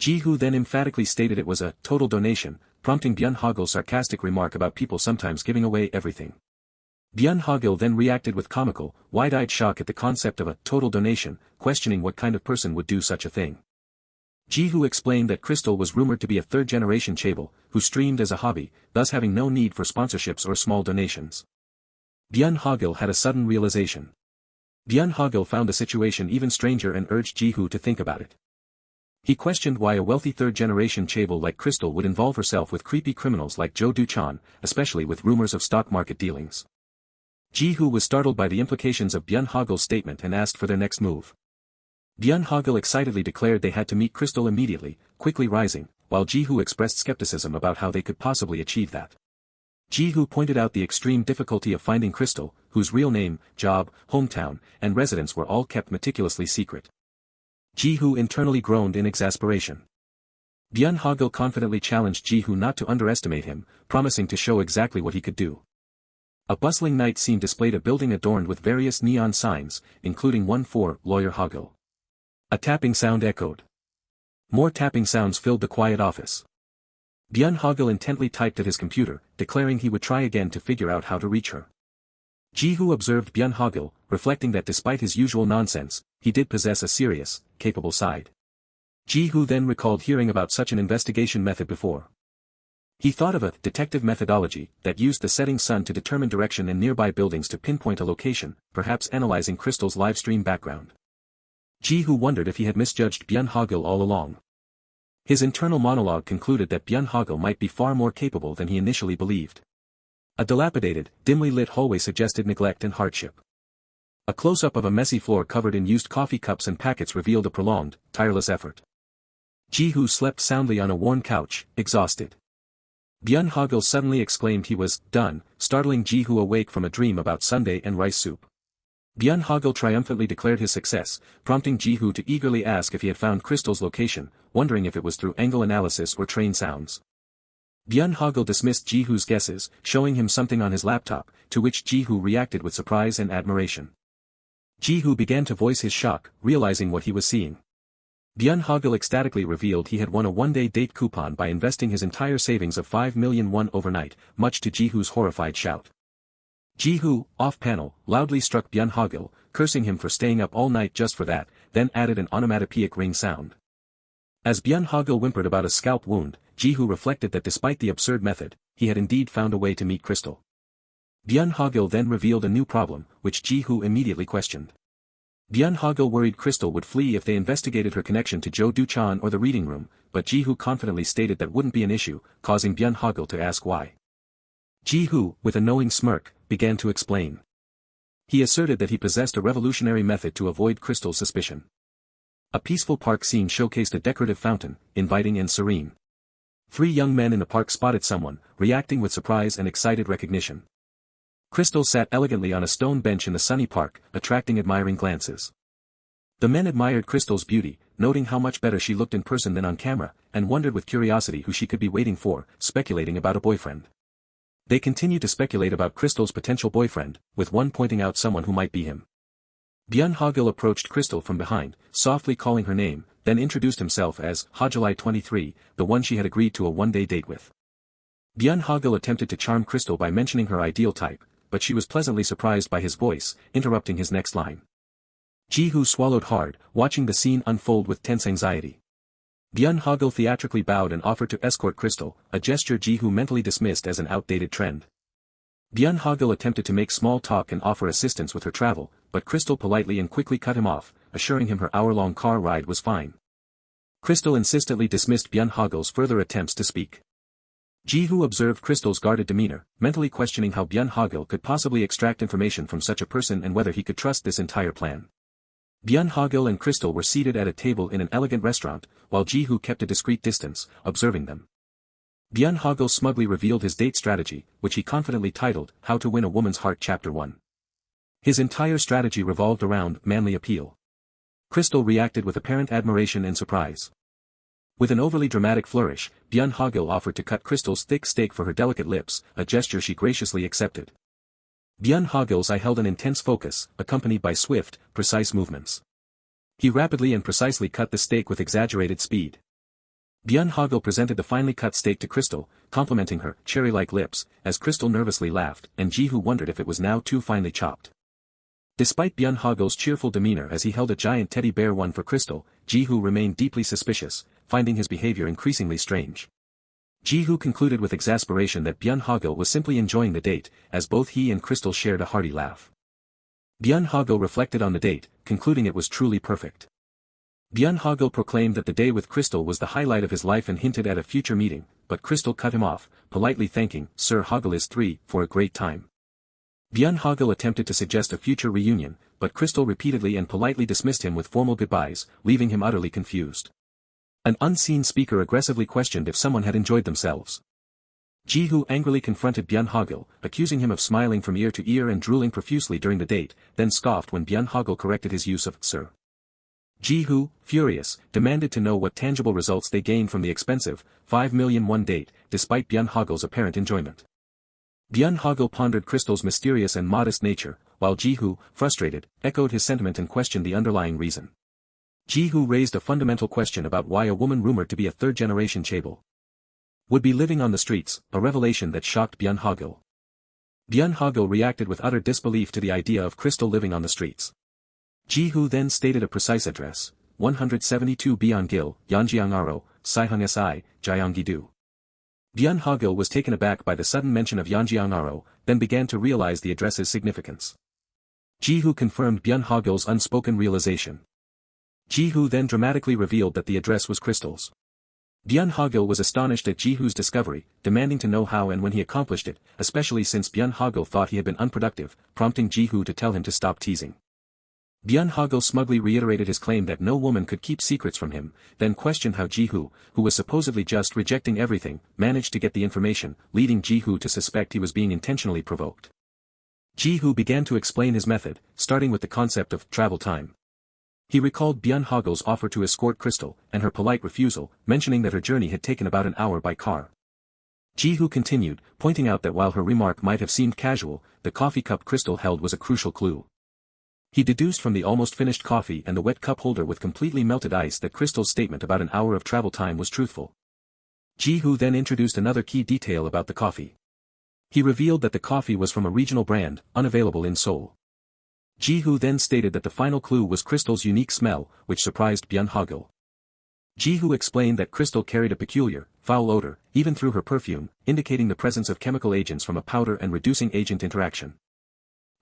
Ji-hoo then emphatically stated it was a total donation, prompting Byun Hogil's sarcastic remark about people sometimes giving away everything. Byun Hogil then reacted with comical, wide-eyed shock at the concept of a total donation, questioning what kind of person would do such a thing. Ji-hoo explained that Crystal was rumored to be a third-generation chaebol, who streamed as a hobby, thus having no need for sponsorships or small donations. Byun Hogil had a sudden realization. Byun Hogil found the situation even stranger and urged Ji-hoo to think about it. He questioned why a wealthy third-generation chaebol like Crystal would involve herself with creepy criminals like Jo Do-chan, especially with rumors of stock market dealings. Ji-hoo was startled by the implications of Byun Hogil's statement and asked for their next move. Byun Hogil excitedly declared they had to meet Crystal immediately, quickly rising, while Ji-hoo expressed skepticism about how they could possibly achieve that. Ji-hoo pointed out the extreme difficulty of finding Crystal, whose real name, job, hometown, and residence were all kept meticulously secret. Ji-hoo internally groaned in exasperation. Byun Hogil confidently challenged Ji-hoo not to underestimate him, promising to show exactly what he could do. A bustling night scene displayed a building adorned with various neon signs, including one for Lawyer Hogil. A tapping sound echoed. More tapping sounds filled the quiet office. Byun Hogil intently typed at his computer, declaring he would try again to figure out how to reach her. Ji-hoo observed Byun Hogil, reflecting that despite his usual nonsense, he did possess a serious, capable side. Ji-hoo then recalled hearing about such an investigation method before. He thought of a detective methodology that used the setting sun to determine direction in nearby buildings to pinpoint a location, perhaps analyzing Crystal's livestream background. Ji-hoo wondered if he had misjudged Byun Hogil all along. His internal monologue concluded that Byun Hogil might be far more capable than he initially believed. A dilapidated, dimly lit hallway suggested neglect and hardship. A close-up of a messy floor covered in used coffee cups and packets revealed a prolonged, tireless effort. Ji-hoo slept soundly on a worn couch, exhausted. Byun Hogil suddenly exclaimed he was done, startling Ji-hoo awake from a dream about sundae and rice soup. Byun Hogil triumphantly declared his success, prompting Ji-hoo to eagerly ask if he had found Crystal's location, wondering if it was through angle analysis or train sounds. Byun Hogil dismissed Ji-hoo's guesses, showing him something on his laptop, to which Ji-hoo reacted with surprise and admiration. Ji-hoo began to voice his shock, realizing what he was seeing. Byun Hogil ecstatically revealed he had won a one-day date coupon by investing his entire savings of 5 million won overnight, much to Ji-hoo's horrified shout. Ji-hoo, off-panel, loudly struck Byun Hogil, cursing him for staying up all night just for that, then added an onomatopoeic ring sound. As Byun Hogil whimpered about a scalp wound, Ji-hoo reflected that despite the absurd method, he had indeed found a way to meet Crystal. Byun Hogil then revealed a new problem, which Ji-hoo immediately questioned. Byun Hogil worried Crystal would flee if they investigated her connection to Jo Do-chan or the reading room, but Ji-hoo confidently stated that wouldn't be an issue, causing Byun Hogil to ask why. Ji-hoo, with a knowing smirk, began to explain. He asserted that he possessed a revolutionary method to avoid Crystal's suspicion. A peaceful park scene showcased a decorative fountain, inviting and serene. 3 young men in the park spotted someone, reacting with surprise and excited recognition. Crystal sat elegantly on a stone bench in the sunny park, attracting admiring glances. The men admired Crystal's beauty, noting how much better she looked in person than on camera, and wondered with curiosity who she could be waiting for, speculating about a boyfriend. They continued to speculate about Crystal's potential boyfriend, with one pointing out someone who might be him. Byun Hogil approached Crystal from behind, softly calling her name, then introduced himself as Hogilai 23, the one she had agreed to a one-day date with. Byun Hogil attempted to charm Crystal by mentioning her ideal type, but she was pleasantly surprised by his voice, interrupting his next line. Ji-hoo swallowed hard, watching the scene unfold with tense anxiety. Byun Hogil theatrically bowed and offered to escort Crystal, a gesture Ji-hoo mentally dismissed as an outdated trend. Byun Hogil attempted to make small talk and offer assistance with her travel, but Crystal politely and quickly cut him off, assuring him her hour-long car ride was fine. Crystal insistently dismissed Byun Hogil's further attempts to speak. Ji-hoo observed Crystal's guarded demeanor, mentally questioning how Byun Hogil could possibly extract information from such a person and whether he could trust this entire plan. Byun Hogil and Crystal were seated at a table in an elegant restaurant, while Ji-hoo kept a discreet distance, observing them. Byun Hogil smugly revealed his date strategy, which he confidently titled, How to Win a Woman's Heart Chapter 1. His entire strategy revolved around manly appeal. Crystal reacted with apparent admiration and surprise. With an overly dramatic flourish, Byun Hogil offered to cut Crystal's thick steak for her delicate lips, a gesture she graciously accepted. Byun Hogil's eye held an intense focus, accompanied by swift, precise movements. He rapidly and precisely cut the steak with exaggerated speed. Byun Hogil presented the finely cut steak to Crystal, complimenting her cherry-like lips, as Crystal nervously laughed, and Ji-hoo wondered if it was now too finely chopped. Despite Byun Hogil's cheerful demeanor as he held a giant teddy bear one for Crystal, Ji-hoo remained deeply suspicious, finding his behavior increasingly strange. Ji-hoo concluded with exasperation that Byun Hogil was simply enjoying the date, as both he and Crystal shared a hearty laugh. Byun Hogil reflected on the date, concluding it was truly perfect. Byun Hogil proclaimed that the day with Crystal was the highlight of his life and hinted at a future meeting, but Crystal cut him off, politely thanking Sir Hogil is 3 for a great time. Byun Hogil attempted to suggest a future reunion, but Crystal repeatedly and politely dismissed him with formal goodbyes, leaving him utterly confused. An unseen speaker aggressively questioned if someone had enjoyed themselves. Ji-hoo angrily confronted Byun Hogil, accusing him of smiling from ear to ear and drooling profusely during the date, then scoffed when Byun Hogil corrected his use of Sir. Ji-hoo, furious, demanded to know what tangible results they gained from the expensive 5 million won date, despite Byun Hogil's apparent enjoyment. Byun Hogil pondered Crystal's mysterious and modest nature, while Ji-hoo, frustrated, echoed his sentiment and questioned the underlying reason. Ji-hoo raised a fundamental question about why a woman rumored to be a third-generation chaebol would be living on the streets, a revelation that shocked Byun Hogil. Byun Hogil reacted with utter disbelief to the idea of Crystal living on the streets. Ji-hoo then stated a precise address, 172 Byun-gil, Yeonjiang-aro, Saihung-si, Gyeonggi-do. Byun Hogil was taken aback by the sudden mention of Yeonjiang-aro, then began to realize the address's significance. Ji-hoo confirmed Byun Hogil's unspoken realization. Ji-hoo then dramatically revealed that the address was Crystal's. Byun Hogil was astonished at Ji-hoo's discovery, demanding to know how and when he accomplished it, especially since Byun Hogil thought he had been unproductive, prompting Ji-hoo to tell him to stop teasing. Byun Hogil smugly reiterated his claim that no woman could keep secrets from him, then questioned how Ji-hoo, who was supposedly just rejecting everything, managed to get the information, leading Ji-hoo to suspect he was being intentionally provoked. Ji-hoo began to explain his method, starting with the concept of travel time. He recalled Byun Hogil's offer to escort Crystal, and her polite refusal, mentioning that her journey had taken about an hour by car. Ji-hoo continued, pointing out that while her remark might have seemed casual, the coffee cup Crystal held was a crucial clue. He deduced from the almost finished coffee and the wet cup holder with completely melted ice that Crystal's statement about an hour of travel time was truthful. Ji-hoo then introduced another key detail about the coffee. He revealed that the coffee was from a regional brand, unavailable in Seoul. Ji-hoo then stated that the final clue was Crystal's unique smell, which surprised Byun Hogil. Ji-hoo explained that Crystal carried a peculiar, foul odor, even through her perfume, indicating the presence of chemical agents from a powder and reducing agent interaction.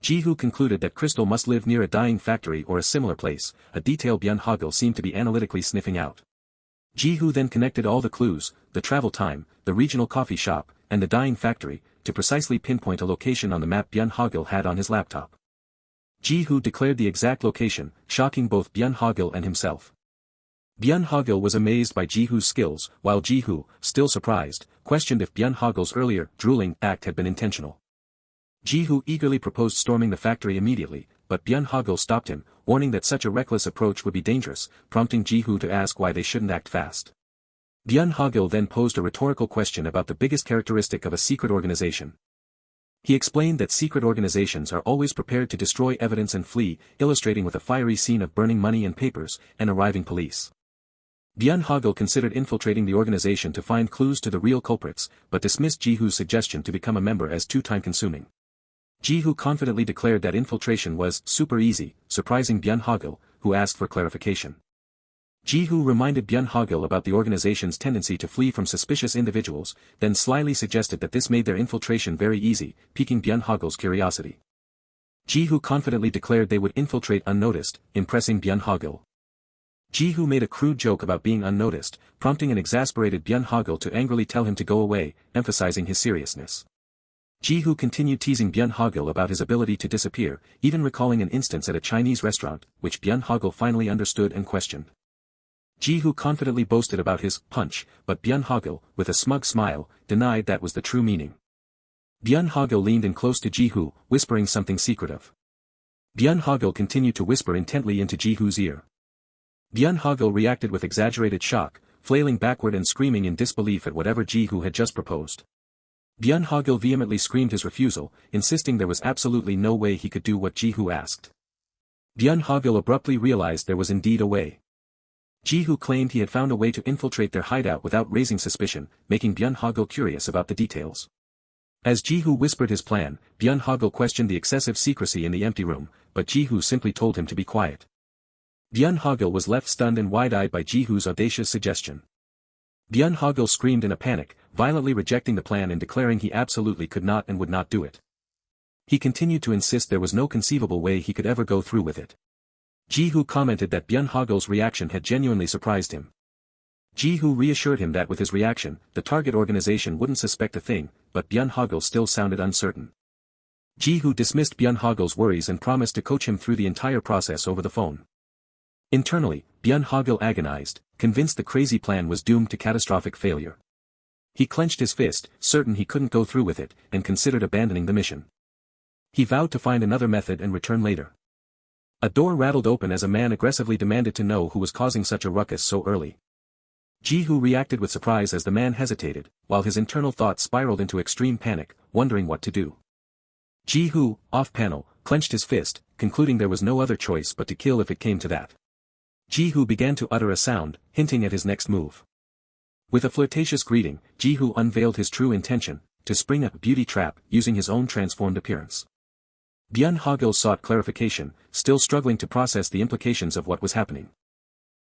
Ji-hoo concluded that Crystal must live near a dyeing factory or a similar place, a detail Byun Hogil seemed to be analytically sniffing out. Ji-hoo then connected all the clues, the travel time, the regional coffee shop, and the dyeing factory, to precisely pinpoint a location on the map Byun Hogil had on his laptop. Ji-hoo declared the exact location, shocking both Byun Hogil and himself. Byun Hogil was amazed by Ji-hoo's skills, while Ji-hoo, still surprised, questioned if Byun Hogil's earlier, drooling, act had been intentional. Ji-hoo eagerly proposed storming the factory immediately, but Byun Hogil stopped him, warning that such a reckless approach would be dangerous, prompting Ji-hoo to ask why they shouldn't act fast. Byun Hogil then posed a rhetorical question about the biggest characteristic of a secret organization. He explained that secret organizations are always prepared to destroy evidence and flee, illustrating with a fiery scene of burning money and papers, and arriving police. Byun Hogil considered infiltrating the organization to find clues to the real culprits, but dismissed Ji-hoo's suggestion to become a member as too time-consuming. Ji-hoo confidently declared that infiltration was super easy, surprising Byun Hogil, who asked for clarification. Ji-hoo reminded Byun Hogil about the organization's tendency to flee from suspicious individuals, then slyly suggested that this made their infiltration very easy, piquing Byun Hogil's curiosity. Ji-hoo confidently declared they would infiltrate unnoticed, impressing Byun Hogil. Ji-hoo made a crude joke about being unnoticed, prompting an exasperated Byun Hogil to angrily tell him to go away, emphasizing his seriousness. Ji-hoo continued teasing Byun Hogil about his ability to disappear, even recalling an instance at a Chinese restaurant, which Byun Hogil finally understood and questioned. Ji-hoo confidently boasted about his punch, but Byun Hogil, with a smug smile, denied that was the true meaning. Byun Hogil leaned in close to Ji-hoo, whispering something secretive. Byun Hogil continued to whisper intently into Ji-hoo's ear. Byun Hogil reacted with exaggerated shock, flailing backward and screaming in disbelief at whatever Ji-hoo had just proposed. Byun Hogil vehemently screamed his refusal, insisting there was absolutely no way he could do what Ji-hoo asked. Byun Hogil abruptly realized there was indeed a way. Ji-hoo claimed he had found a way to infiltrate their hideout without raising suspicion, making Byun Hogil curious about the details. As Ji-hoo whispered his plan, Byun Hogil questioned the excessive secrecy in the empty room, but Ji-hoo simply told him to be quiet. Byun Hogil was left stunned and wide-eyed by Ji-hoo's audacious suggestion. Byun Hogil screamed in a panic, violently rejecting the plan and declaring he absolutely could not and would not do it. He continued to insist there was no conceivable way he could ever go through with it. Ji-hoo commented that Byun Hogil's reaction had genuinely surprised him. Ji-hoo reassured him that with his reaction, the target organization wouldn't suspect a thing, but Byun Hogil still sounded uncertain. Ji-hoo dismissed Byun Hogil's worries and promised to coach him through the entire process over the phone. Internally, Byun Hogil agonized, convinced the crazy plan was doomed to catastrophic failure. He clenched his fist, certain he couldn't go through with it, and considered abandoning the mission. He vowed to find another method and return later. A door rattled open as a man aggressively demanded to know who was causing such a ruckus so early. Ji-hoo reacted with surprise as the man hesitated, while his internal thoughts spiraled into extreme panic, wondering what to do. Ji-hoo, off-panel, clenched his fist, concluding there was no other choice but to kill if it came to that. Ji-hoo began to utter a sound, hinting at his next move. With a flirtatious greeting, Ji-hoo unveiled his true intention, to spring a beauty trap using his own transformed appearance. Byun Hogil sought clarification, still struggling to process the implications of what was happening.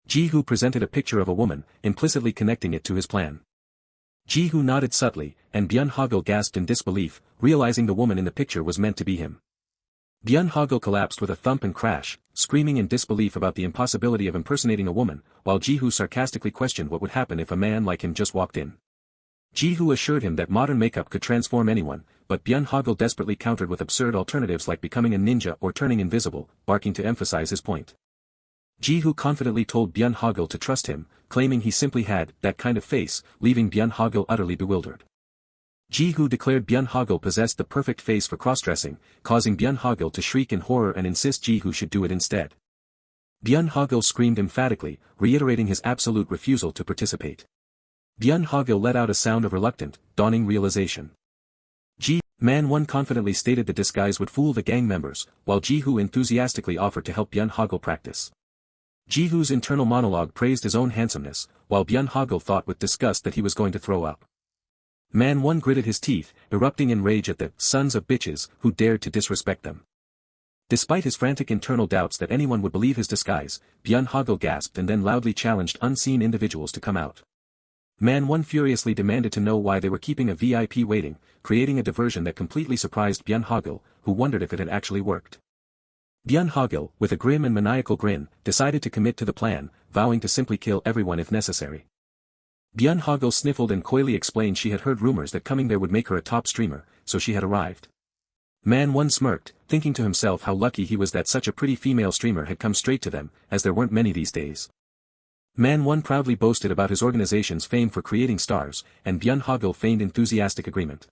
Ji-hoo presented a picture of a woman, implicitly connecting it to his plan. Ji-hoo nodded subtly, and Byun Hogil gasped in disbelief, realizing the woman in the picture was meant to be him. Byun Hogil collapsed with a thump and crash, screaming in disbelief about the impossibility of impersonating a woman, while Ji-hoo sarcastically questioned what would happen if a man like him just walked in. Ji-hoo assured him that modern makeup could transform anyone, but Byun Hogil desperately countered with absurd alternatives like becoming a ninja or turning invisible, barking to emphasize his point. Ji-hoo confidently told Byun Hogil to trust him, claiming he simply had that kind of face, leaving Byun Hogil utterly bewildered. Ji-hoo declared Byun Hogil possessed the perfect face for cross-dressing, causing Byun Hogil to shriek in horror and insist Ji-hoo should do it instead. Byun Hogil screamed emphatically, reiterating his absolute refusal to participate. Byun Hogil let out a sound of reluctant, dawning realization. Man 1 confidently stated the disguise would fool the gang members, while Ji-hoo enthusiastically offered to help Byun Hogil practice. Ji-hoo's internal monologue praised his own handsomeness, while Byun Hogil thought with disgust that he was going to throw up. Man 1 gritted his teeth, erupting in rage at the sons of bitches who dared to disrespect them. Despite his frantic internal doubts that anyone would believe his disguise, Byun Hogil gasped and then loudly challenged unseen individuals to come out. Man 1 furiously demanded to know why they were keeping a VIP waiting, creating a diversion that completely surprised Byun Hogil, who wondered if it had actually worked. Byun Hogil, with a grim and maniacal grin, decided to commit to the plan, vowing to simply kill everyone if necessary. Byun Hogil sniffled and coyly explained she had heard rumors that coming there would make her a top streamer, so she had arrived. Man 1 smirked, thinking to himself how lucky he was that such a pretty female streamer had come straight to them, as there weren't many these days. Man 1 proudly boasted about his organization's fame for creating stars, and Byun Hogil feigned enthusiastic agreement.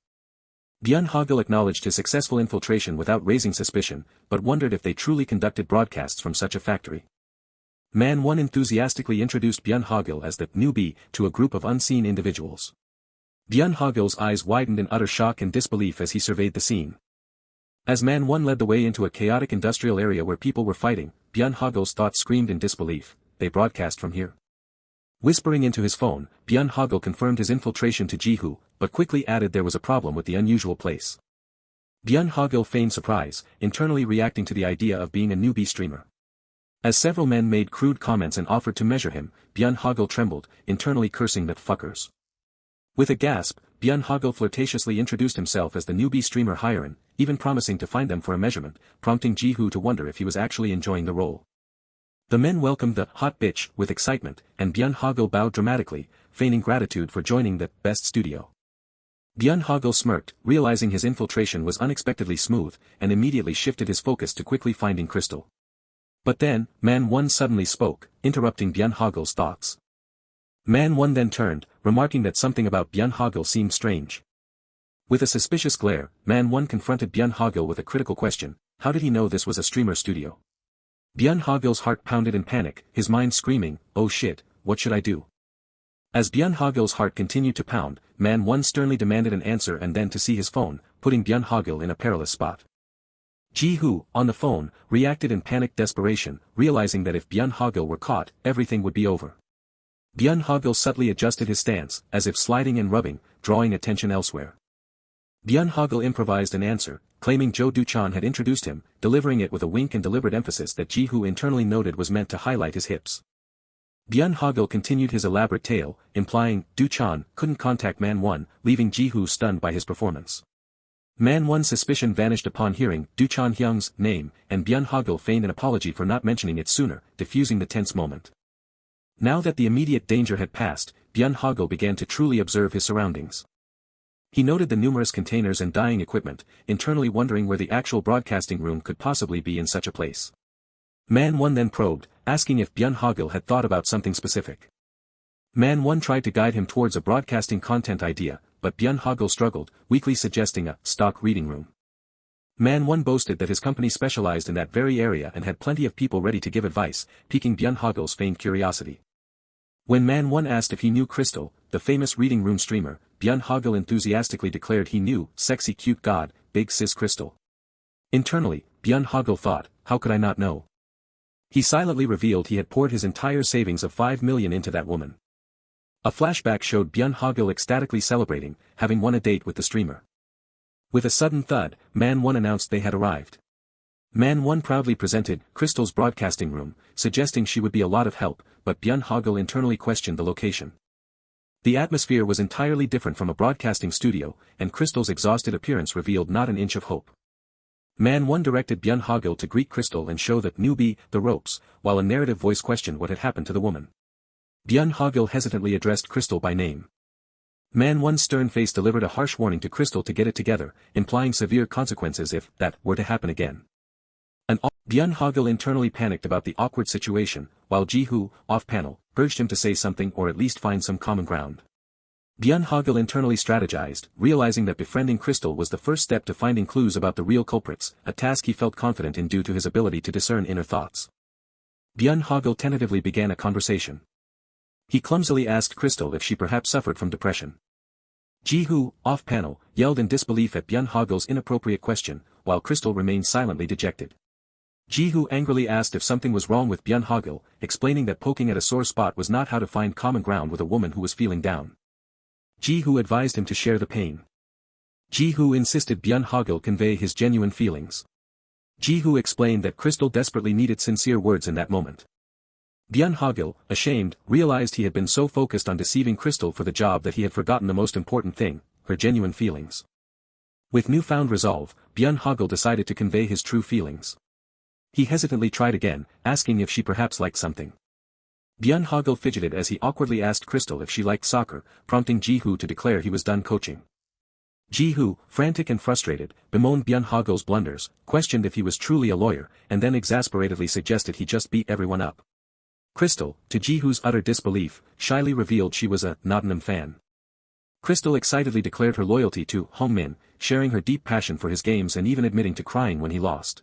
Byun Hogil acknowledged his successful infiltration without raising suspicion, but wondered if they truly conducted broadcasts from such a factory. Man 1 enthusiastically introduced Byun Hogil as the newbie to a group of unseen individuals. Byun Hogil's eyes widened in utter shock and disbelief as he surveyed the scene. As Man 1 led the way into a chaotic industrial area where people were fighting, Byun Hogil's thoughts screamed in disbelief. They broadcast from here. Whispering into his phone, Byun Hogil confirmed his infiltration to Ji-hoo, but quickly added there was a problem with the unusual place. Byun Hogil feigned surprise, internally reacting to the idea of being a newbie streamer. As several men made crude comments and offered to measure him, Byun Hogil trembled, internally cursing the fuckers. With a gasp, Byun Hogil flirtatiously introduced himself as the newbie streamer Hiren, even promising to find them for a measurement, prompting Ji-hoo to wonder if he was actually enjoying the role. The men welcomed the hot bitch with excitement, and Byun Hogil bowed dramatically, feigning gratitude for joining the best studio. Byun Hogil smirked, realizing his infiltration was unexpectedly smooth, and immediately shifted his focus to quickly finding Crystal. But then, Man 1 suddenly spoke, interrupting Byun Hogil's thoughts. Man 1 then turned, remarking that something about Byun Hogil seemed strange. With a suspicious glare, Man 1 confronted Byun Hogil with a critical question: how did he know this was a streamer studio? Byun Hogil's heart pounded in panic, his mind screaming, oh shit, what should I do? As Byun Hogil's heart continued to pound, Man 1 sternly demanded an answer and then to see his phone, putting Byun Hogil in a perilous spot. Ji-hoo, on the phone, reacted in panicked desperation, realizing that if Byun Hogil were caught, everything would be over. Byun Hogil subtly adjusted his stance, as if sliding and rubbing, drawing attention elsewhere. Byun Hogil improvised an answer, claiming Jo Du-chan had introduced him, delivering it with a wink and deliberate emphasis that Ji-hoo internally noted was meant to highlight his hips. Byun Hogil continued his elaborate tale, implying Du-chan couldn't contact Man-1, leaving Ji-hoo stunned by his performance. Man-1's suspicion vanished upon hearing Du-chan Hyung's name, and Byun Hogil feigned an apology for not mentioning it sooner, diffusing the tense moment. Now that the immediate danger had passed, Byun Hogil began to truly observe his surroundings. He noted the numerous containers and dyeing equipment, internally wondering where the actual broadcasting room could possibly be in such a place. Man-1 then probed, asking if Byun Hogil had thought about something specific. Man-1 tried to guide him towards a broadcasting content idea, but Byun Hogil struggled, weakly suggesting a stock reading room. Man-1 boasted that his company specialized in that very area and had plenty of people ready to give advice, piquing Byun Hogil's feigned curiosity. When Man-1 asked if he knew Crystal, the famous reading room streamer, Byun Hogil enthusiastically declared he knew, sexy cute god, big sis Crystal. Internally, Byun Hogil thought, how could I not know? He silently revealed he had poured his entire savings of 5 million into that woman. A flashback showed Byun Hogil ecstatically celebrating, having won a date with the streamer. With a sudden thud, Man-1 announced they had arrived. Man-1 proudly presented Crystal's broadcasting room, suggesting she would be a lot of help, but Byun Hogil internally questioned the location. The atmosphere was entirely different from a broadcasting studio, and Crystal's exhausted appearance revealed not an inch of hope. Man-1 directed Byun Hogil to greet Crystal and show the newbie the ropes, while a narrative voice questioned what had happened to the woman. Byun Hogil hesitantly addressed Crystal by name. Man-1's stern face delivered a harsh warning to Crystal to get it together, implying severe consequences if that were to happen again. Byun Hogil internally panicked about the awkward situation, while Ji-hoo, off-panel, urged him to say something or at least find some common ground. Byun Hogil internally strategized, realizing that befriending Crystal was the first step to finding clues about the real culprits, a task he felt confident in due to his ability to discern inner thoughts. Byun Hogil tentatively began a conversation. He clumsily asked Crystal if she perhaps suffered from depression. Ji-hoo, off-panel, yelled in disbelief at Byun Hogil's inappropriate question, while Crystal remained silently dejected. Ji-hoo angrily asked if something was wrong with Byun Hogil, explaining that poking at a sore spot was not how to find common ground with a woman who was feeling down. Ji-hoo advised him to share the pain. Ji-hoo insisted Byun Hogil convey his genuine feelings. Ji-hoo explained that Crystal desperately needed sincere words in that moment. Byun Hogil, ashamed, realized he had been so focused on deceiving Crystal for the job that he had forgotten the most important thing, her genuine feelings. With newfound resolve, Byun Hogil decided to convey his true feelings. He hesitantly tried again, asking if she perhaps liked something. Byun Hogil fidgeted as he awkwardly asked Crystal if she liked soccer, prompting Ji-hoo to declare he was done coaching. Ji-hoo, frantic and frustrated, bemoaned Byun Hogil's blunders, questioned if he was truly a lawyer, and then exasperatedly suggested he just beat everyone up. Crystal, to Ji-hoo's utter disbelief, shyly revealed she was a Nottingham fan. Crystal excitedly declared her loyalty to Hong-min, sharing her deep passion for his games and even admitting to crying when he lost.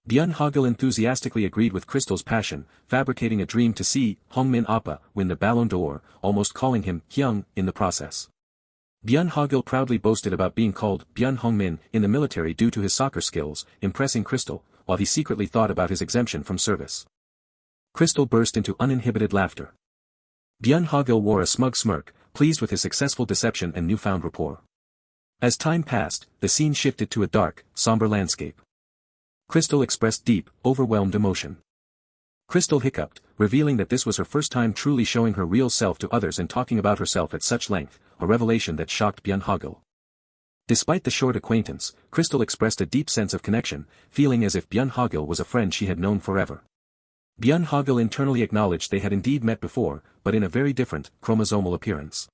Byun Hogil enthusiastically agreed with Crystal's passion, fabricating a dream to see Hong-min Appa win the Ballon d'Or, almost calling him Hyung in the process. Byun Hogil proudly boasted about being called Byun Hong-min in the military due to his soccer skills, impressing Crystal, while he secretly thought about his exemption from service. Crystal burst into uninhibited laughter. Byun Hogil wore a smug smirk, pleased with his successful deception and newfound rapport. As time passed, the scene shifted to a dark, somber landscape. Crystal expressed deep, overwhelmed emotion. Crystal hiccuped, revealing that this was her first time truly showing her real self to others and talking about herself at such length, a revelation that shocked Byun Hogil. Despite the short acquaintance, Crystal expressed a deep sense of connection, feeling as if Byun Hogil was a friend she had known forever. Byun Hogil internally acknowledged they had indeed met before, but in a very different, chromosomal appearance.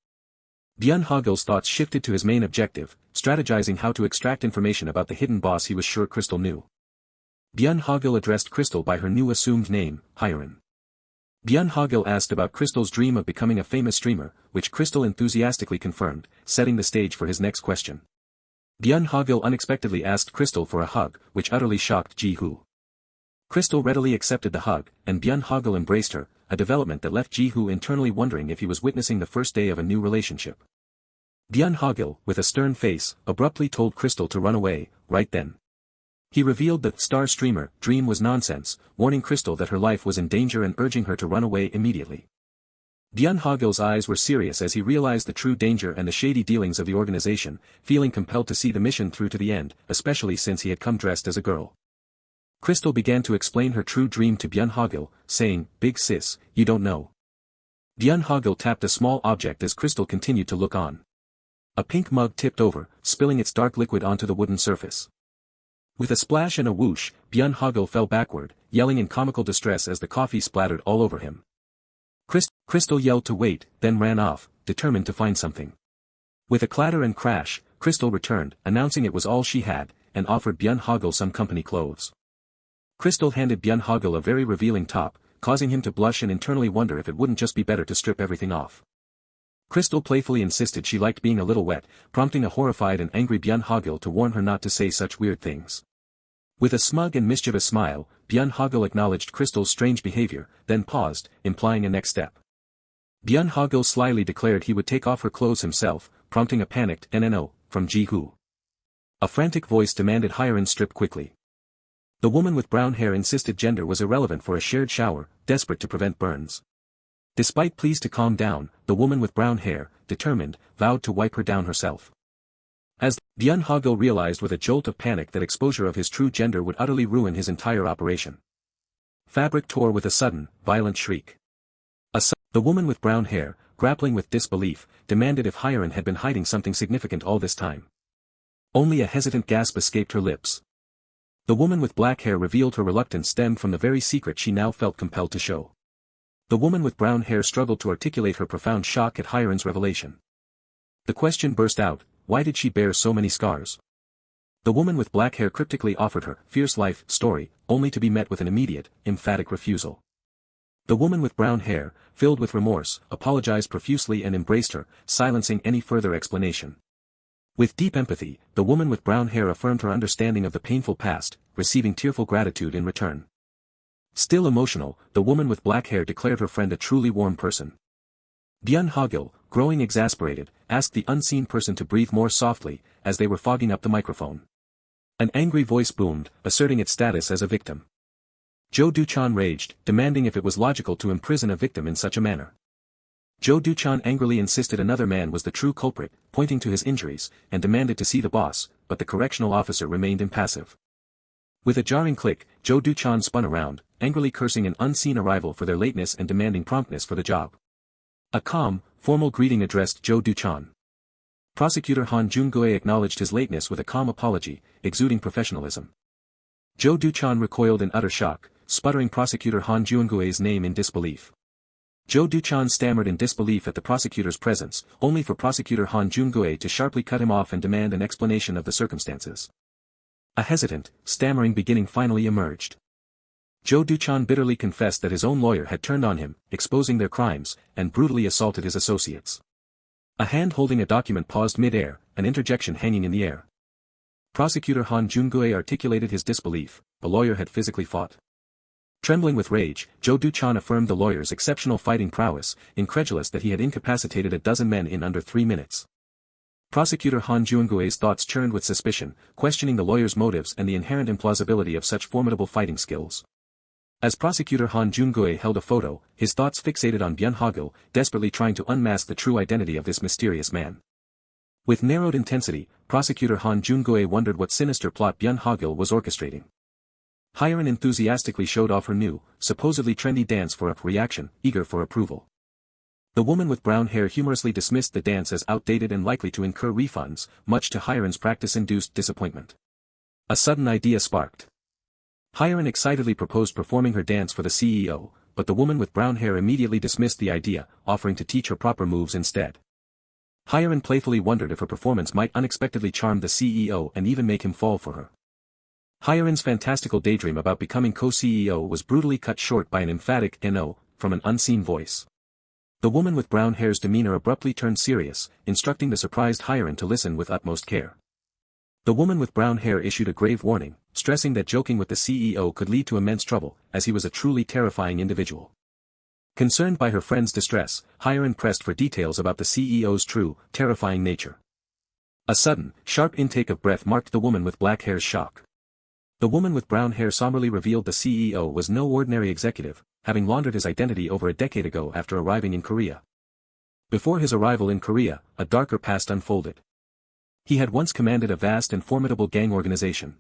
Byun Hogil's thoughts shifted to his main objective, strategizing how to extract information about the hidden boss he was sure Crystal knew. Byun Hogil addressed Crystal by her new assumed name, Hyerin. Byun Hogil asked about Crystal's dream of becoming a famous streamer, which Crystal enthusiastically confirmed, setting the stage for his next question. Byun Hogil unexpectedly asked Crystal for a hug, which utterly shocked Ji-hoo. Crystal readily accepted the hug, and Byun Hogil embraced her, a development that left Ji-hoo internally wondering if he was witnessing the first day of a new relationship. Byun Hogil, with a stern face, abruptly told Crystal to run away, right then. He revealed that Star Streamer dream was nonsense, warning Crystal that her life was in danger and urging her to run away immediately. Byun Hogil's eyes were serious as he realized the true danger and the shady dealings of the organization, feeling compelled to see the mission through to the end, especially since he had come dressed as a girl. Crystal began to explain her true dream to Byun Hogil, saying, "Big sis, you don't know." Byun Hogil tapped a small object as Crystal continued to look on. A pink mug tipped over, spilling its dark liquid onto the wooden surface. With a splash and a whoosh, Byun Hogil fell backward, yelling in comical distress as the coffee splattered all over him. Crystal yelled to wait, then ran off, determined to find something. With a clatter and crash, Crystal returned, announcing it was all she had, and offered Byun Hogil some company clothes. Crystal handed Byun Hogil a very revealing top, causing him to blush and internally wonder if it wouldn't just be better to strip everything off. Crystal playfully insisted she liked being a little wet, prompting a horrified and angry Byun Hogil to warn her not to say such weird things. With a smug and mischievous smile, Byun Hogil acknowledged Crystal's strange behavior, then paused, implying a next step. Byun Hogil slyly declared he would take off her clothes himself, prompting a panicked "No" from Ji-hoo. A frantic voice demanded Hyerin strip quickly. The woman with brown hair insisted gender was irrelevant for a shared shower, desperate to prevent burns. Despite pleas to calm down, the woman with brown hair, determined, vowed to wipe her down herself. As Byun Hogil realized with a jolt of panic that exposure of his true gender would utterly ruin his entire operation. Fabric tore with a sudden, violent shriek. The woman with brown hair, grappling with disbelief, demanded if Hyerin had been hiding something significant all this time. Only a hesitant gasp escaped her lips. The woman with black hair revealed her reluctance stemmed from the very secret she now felt compelled to show. The woman with brown hair struggled to articulate her profound shock at Hyerin's revelation. The question burst out, why did she bear so many scars? The woman with black hair cryptically offered her fierce life story, only to be met with an immediate, emphatic refusal. The woman with brown hair, filled with remorse, apologized profusely and embraced her, silencing any further explanation. With deep empathy, the woman with brown hair affirmed her understanding of the painful past, receiving tearful gratitude in return. Still emotional, the woman with black hair declared her friend a truly warm person. Byun Hogil, growing exasperated, asked the unseen person to breathe more softly, as they were fogging up the microphone. An angry voice boomed, asserting its status as a victim. Jo Du-chan raged, demanding if it was logical to imprison a victim in such a manner. Jo Du-chan angrily insisted another man was the true culprit, pointing to his injuries, and demanded to see the boss, but the correctional officer remained impassive. With a jarring click, Jo Du-chan spun around, angrily cursing an unseen arrival for their lateness and demanding promptness for the job. A calm, formal greeting addressed Jo Du-chan. Prosecutor Han Jun-goe acknowledged his lateness with a calm apology, exuding professionalism. Jo Du-chan recoiled in utter shock, sputtering Prosecutor Han Jun-goe's name in disbelief. Jo Du-chan stammered in disbelief at the prosecutor's presence, only for Prosecutor Han Jun-goe to sharply cut him off and demand an explanation of the circumstances. A hesitant, stammering beginning finally emerged. Jo Du-chan bitterly confessed that his own lawyer had turned on him, exposing their crimes, and brutally assaulted his associates. A hand holding a document paused mid-air, an interjection hanging in the air. Prosecutor Han Jun-goe articulated his disbelief, the lawyer had physically fought. Trembling with rage, Jo Du-chan affirmed the lawyer's exceptional fighting prowess, incredulous that he had incapacitated a dozen men in under 3 minutes. Prosecutor Han Jun-goe's thoughts churned with suspicion, questioning the lawyer's motives and the inherent implausibility of such formidable fighting skills. As Prosecutor Han Jun-goe held a photo, his thoughts fixated on Byun Hogil, desperately trying to unmask the true identity of this mysterious man. With narrowed intensity, Prosecutor Han Jun-goe wondered what sinister plot Byun Hogil was orchestrating. Hyerin enthusiastically showed off her new, supposedly trendy dance for a reaction, eager for approval. The woman with brown hair humorously dismissed the dance as outdated and likely to incur refunds, much to Hyerin's practice-induced disappointment. A sudden idea sparked. Hyerin excitedly proposed performing her dance for the CEO, but the woman with brown hair immediately dismissed the idea, offering to teach her proper moves instead. Hyerin playfully wondered if her performance might unexpectedly charm the CEO and even make him fall for her. Hyerin's fantastical daydream about becoming co-CEO was brutally cut short by an emphatic "No" from an unseen voice. The woman with brown hair's demeanor abruptly turned serious, instructing the surprised Hyerin to listen with utmost care. The woman with brown hair issued a grave warning, stressing that joking with the CEO could lead to immense trouble, as he was a truly terrifying individual. Concerned by her friend's distress, Hyerin pressed for details about the CEO's true, terrifying nature. A sudden, sharp intake of breath marked the woman with black hair's shock. The woman with brown hair somberly revealed the CEO was no ordinary executive, having laundered his identity over a decade ago after arriving in Korea. Before his arrival in Korea, a darker past unfolded. He had once commanded a vast and formidable gang organization.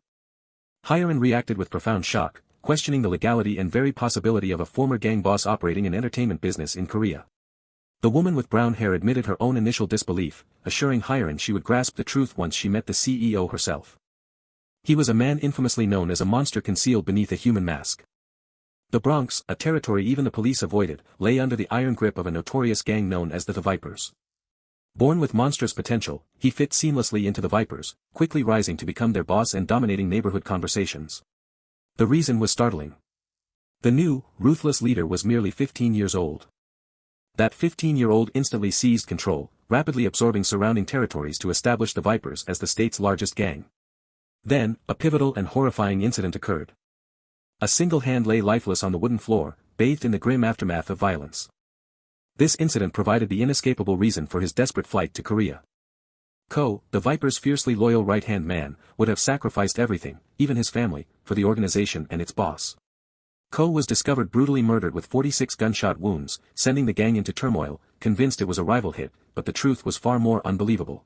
Hyerin reacted with profound shock, questioning the legality and very possibility of a former gang boss operating an entertainment business in Korea. The woman with brown hair admitted her own initial disbelief, assuring Hyerin she would grasp the truth once she met the CEO herself. He was a man infamously known as a monster concealed beneath a human mask. The Bronx, a territory even the police avoided, lay under the iron grip of a notorious gang known as the Vipers. Born with monstrous potential, he fit seamlessly into the Vipers, quickly rising to become their boss and dominating neighborhood conversations. The reason was startling. The new, ruthless leader was merely 15 years old. That 15-year-old instantly seized control, rapidly absorbing surrounding territories to establish the Vipers as the state's largest gang. Then, a pivotal and horrifying incident occurred. A single hand lay lifeless on the wooden floor, bathed in the grim aftermath of violence. This incident provided the inescapable reason for his desperate flight to Korea. Ko, the Viper's fiercely loyal right-hand man, would have sacrificed everything, even his family, for the organization and its boss. Ko was discovered brutally murdered with 46 gunshot wounds, sending the gang into turmoil, convinced it was a rival hit, but the truth was far more unbelievable.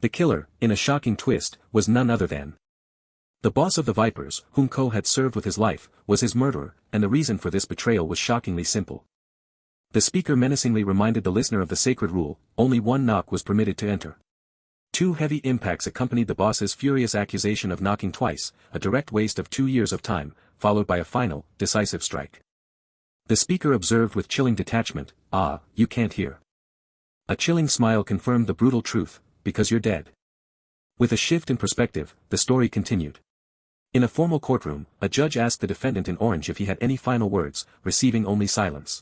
The killer, in a shocking twist, was none other than the boss of the Vipers, whom Ko had served with his life, was his murderer, and the reason for this betrayal was shockingly simple. The speaker menacingly reminded the listener of the sacred rule: only one knock was permitted to enter. 2 heavy impacts accompanied the boss's furious accusation of knocking twice, a direct waste of 2 years of time, followed by a final, decisive strike. The speaker observed with chilling detachment, "Ah, you can't hear." A chilling smile confirmed the brutal truth: because you're dead. With a shift in perspective, the story continued. In a formal courtroom, a judge asked the defendant in orange if he had any final words, receiving only silence.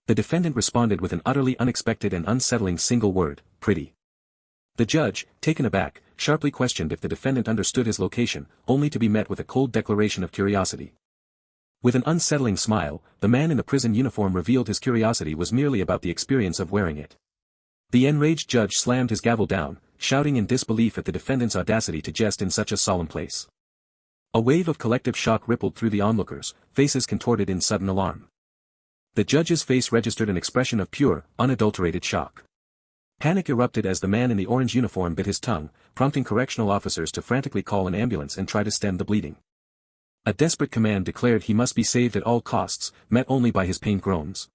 The defendant responded with an utterly unexpected and unsettling single word: pretty. The judge, taken aback, sharply questioned if the defendant understood his location, only to be met with a cold declaration of curiosity. With an unsettling smile, the man in the prison uniform revealed his curiosity was merely about the experience of wearing it. The enraged judge slammed his gavel down, shouting in disbelief at the defendant's audacity to jest in such a solemn place. A wave of collective shock rippled through the onlookers, faces contorted in sudden alarm. The judge's face registered an expression of pure, unadulterated shock. Panic erupted as the man in the orange uniform bit his tongue, prompting correctional officers to frantically call an ambulance and try to stem the bleeding. A desperate command declared he must be saved at all costs, met only by his pained groans.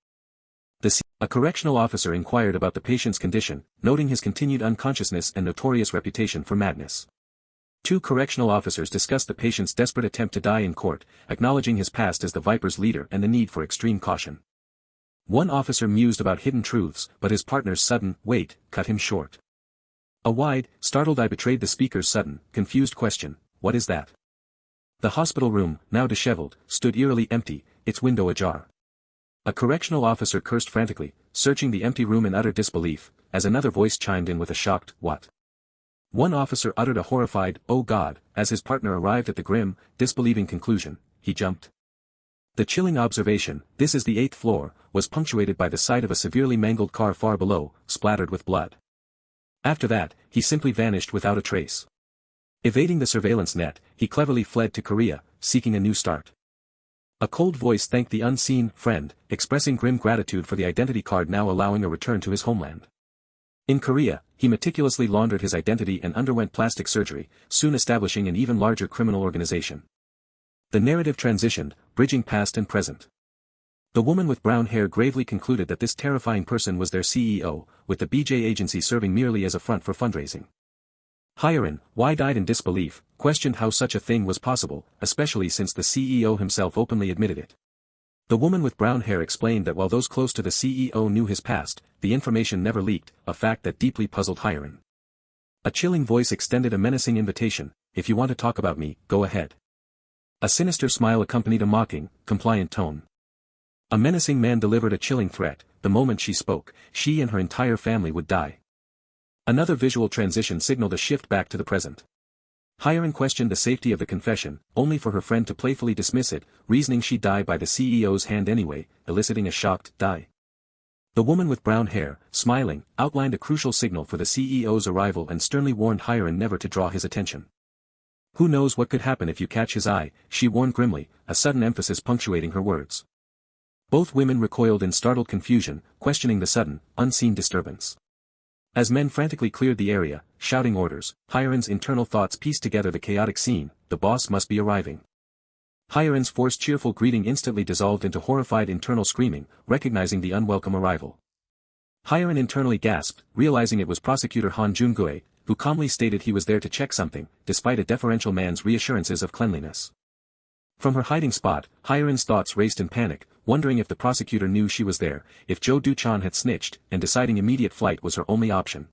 A correctional officer inquired about the patient's condition, noting his continued unconsciousness and notorious reputation for madness. 2 correctional officers discussed the patient's desperate attempt to die in court, acknowledging his past as the Viper's leader and the need for extreme caution. One officer mused about hidden truths, but his partner's sudden "wait" cut him short. A wide, startled eye betrayed the speaker's sudden, confused question: "What is that?" The hospital room, now disheveled, stood eerily empty, its window ajar. A correctional officer cursed frantically, searching the empty room in utter disbelief, as another voice chimed in with a shocked "what?" One officer uttered a horrified "oh God," as his partner arrived at the grim, disbelieving conclusion: he jumped. The chilling observation, "this is the 8th floor," was punctuated by the sight of a severely mangled car far below, splattered with blood. After that, he simply vanished without a trace. Evading the surveillance net, he cleverly fled to Korea, seeking a new start. A cold voice thanked the unseen friend, expressing grim gratitude for the identity card now allowing a return to his homeland. In Korea, he meticulously laundered his identity and underwent plastic surgery, soon establishing an even larger criminal organization. The narrative transitioned, bridging past and present. The woman with brown hair gravely concluded that this terrifying person was their CEO, with the BJ agency serving merely as a front for fundraising. Hyerin, wide-eyed in disbelief, questioned how such a thing was possible, especially since the CEO himself openly admitted it. The woman with brown hair explained that while those close to the CEO knew his past, the information never leaked, a fact that deeply puzzled Hyerin. A chilling voice extended a menacing invitation: "If you want to talk about me, go ahead." A sinister smile accompanied a mocking, compliant tone. A menacing man delivered a chilling threat: the moment she spoke, she and her entire family would die. Another visual transition signaled a shift back to the present. Hyerin questioned the safety of the confession, only for her friend to playfully dismiss it, reasoning she'd die by the CEO's hand anyway, eliciting a shocked "die." The woman with brown hair, smiling, outlined a crucial signal for the CEO's arrival and sternly warned Hyerin never to draw his attention. Who knows what could happen if you catch his eye, she warned grimly, a sudden emphasis punctuating her words. Both women recoiled in startled confusion, questioning the sudden, unseen disturbance. As men frantically cleared the area, shouting orders, Hyeon's internal thoughts pieced together the chaotic scene. The boss must be arriving. Hyeon's forced cheerful greeting instantly dissolved into horrified internal screaming, recognizing the unwelcome arrival. Hyeon internally gasped, realizing it was Prosecutor Han Jun-goe, who calmly stated he was there to check something, despite a deferential man's reassurances of cleanliness. From her hiding spot, Hyeon's thoughts raced in panic, wondering if the prosecutor knew she was there, if Jo Du-chan had snitched, and deciding immediate flight was her only option.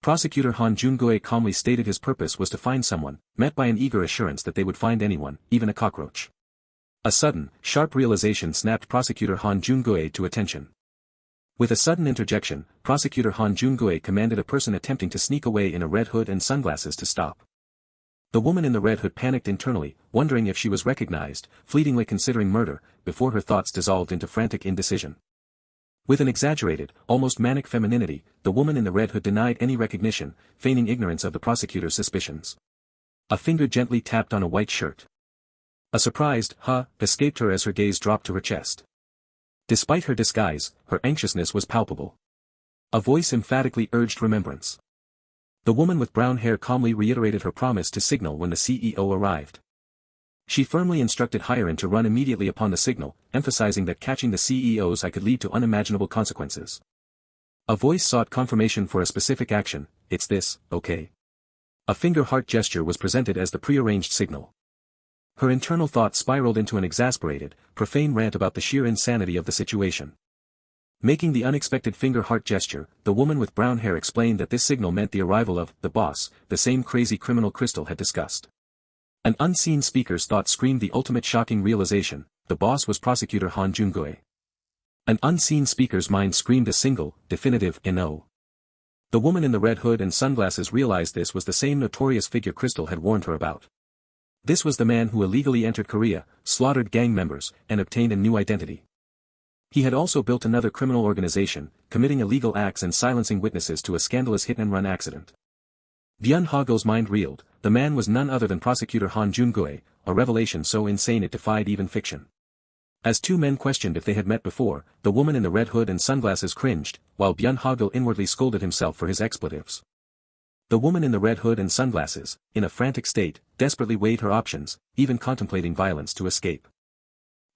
Prosecutor Han Jun-goe calmly stated his purpose was to find someone, met by an eager assurance that they would find anyone, even a cockroach. A sudden, sharp realization snapped Prosecutor Han Jun-goe to attention. With a sudden interjection, Prosecutor Han Jun-goe commanded a person attempting to sneak away in a red hood and sunglasses to stop. The woman in the red hood panicked internally, wondering if she was recognized, fleetingly considering murder, before her thoughts dissolved into frantic indecision. With an exaggerated, almost manic femininity, the woman in the red hood denied any recognition, feigning ignorance of the prosecutor's suspicions. A finger gently tapped on a white shirt. A surprised "huh" escaped her as her gaze dropped to her chest. Despite her disguise, her anxiousness was palpable. A voice emphatically urged remembrance. The woman with brown hair calmly reiterated her promise to signal when the CEO arrived. She firmly instructed Hyeon to run immediately upon the signal, emphasizing that catching the CEO's eye could lead to unimaginable consequences. A voice sought confirmation for a specific action. It's this, okay? A finger heart gesture was presented as the prearranged signal. Her internal thoughts spiraled into an exasperated, profane rant about the sheer insanity of the situation. Making the unexpected finger heart gesture, the woman with brown hair explained that this signal meant the arrival of the boss, the same crazy criminal Crystal had discussed. An unseen speaker's thought screamed the ultimate shocking realization: the boss was Prosecutor Han Jun-goe. An unseen speaker's mind screamed a single, definitive "no." The woman in the red hood and sunglasses realized this was the same notorious figure Crystal had warned her about. This was the man who illegally entered Korea, slaughtered gang members, and obtained a new identity. He had also built another criminal organization, committing illegal acts and silencing witnesses to a scandalous hit-and-run accident. Byun Hogil's mind reeled. The man was none other than Prosecutor Han Jun-goe, a revelation so insane it defied even fiction. As two men questioned if they had met before, the woman in the red hood and sunglasses cringed, while Byun Hogil inwardly scolded himself for his expletives. The woman in the red hood and sunglasses, in a frantic state, desperately weighed her options, even contemplating violence to escape.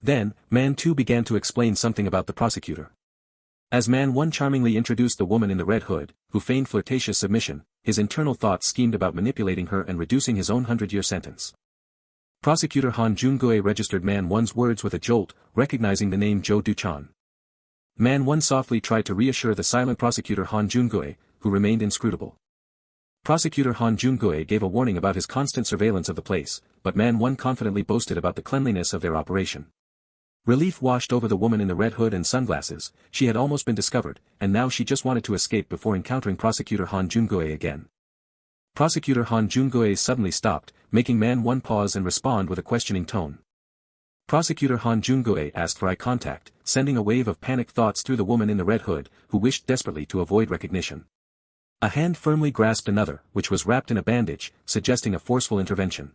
Then, Man 2 began to explain something about the prosecutor. As Man 1 charmingly introduced the woman in the red hood, who feigned flirtatious submission, his internal thoughts schemed about manipulating her and reducing his own 100-year sentence. Prosecutor Han Jun-goe registered Man 1's words with a jolt, recognizing the name Jo Du-chan. Man 1 softly tried to reassure the silent Prosecutor Han Jun-goe, who remained inscrutable. Prosecutor Han Jun-goe gave a warning about his constant surveillance of the place, but Man 1 confidently boasted about the cleanliness of their operation. Relief washed over the woman in the red hood and sunglasses. She had almost been discovered, and now she just wanted to escape before encountering Prosecutor Han Jun-goe again. Prosecutor Han Jun-goe suddenly stopped, making Man 1 pause and respond with a questioning tone. Prosecutor Han Jun-goe asked for eye contact, sending a wave of panicked thoughts through the woman in the red hood, who wished desperately to avoid recognition. A hand firmly grasped another, which was wrapped in a bandage, suggesting a forceful intervention.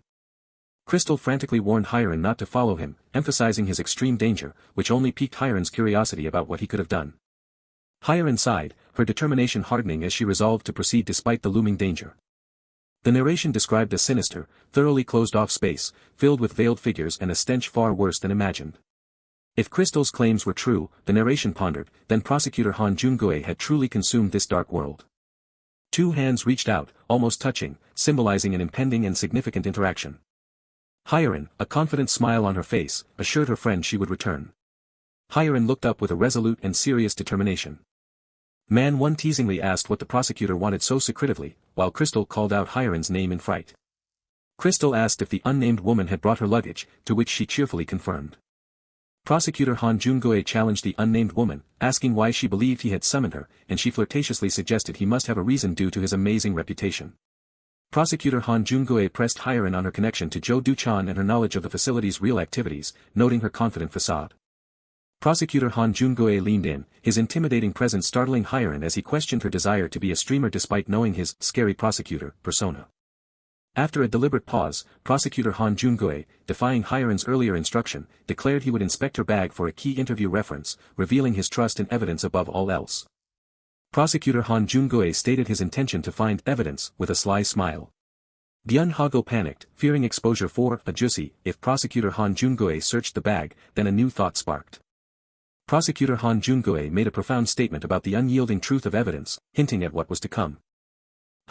Crystal frantically warned Hyeon not to follow him, emphasizing his extreme danger, which only piqued Hyeon's curiosity about what he could have done. Hyeon sighed, her determination hardening as she resolved to proceed despite the looming danger. The narration described a sinister, thoroughly closed-off space, filled with veiled figures and a stench far worse than imagined. If Crystal's claims were true, the narration pondered, then Prosecutor Han Jun-goe had truly consumed this dark world. Two hands reached out, almost touching, symbolizing an impending and significant interaction. Hyeon, a confident smile on her face, assured her friend she would return. Hyeon looked up with a resolute and serious determination. Man 1 teasingly asked what the prosecutor wanted so secretively, while Crystal called out Hyeon's name in fright. Crystal asked if the unnamed woman had brought her luggage, to which she cheerfully confirmed. Prosecutor Han Jun-goe challenged the unnamed woman, asking why she believed he had summoned her, and she flirtatiously suggested he must have a reason due to his amazing reputation. Prosecutor Han Jun-goe pressed Hyeon on her connection to Jo Du-chan and her knowledge of the facility's real activities, noting her confident facade. Prosecutor Han Jun-goe leaned in, his intimidating presence startling Hyeon as he questioned her desire to be a streamer despite knowing his scary prosecutor persona. After a deliberate pause, Prosecutor Han Jun-goe, defying Hyeon's earlier instruction, declared he would inspect her bag for a key interview reference, revealing his trust in evidence above all else. Prosecutor Han Jun-goe stated his intention to find evidence with a sly smile. Byun Hogil panicked, fearing exposure for a juicy. If Prosecutor Han Jun-goe searched the bag, then a new thought sparked. Prosecutor Han Jun-goe made a profound statement about the unyielding truth of evidence, hinting at what was to come.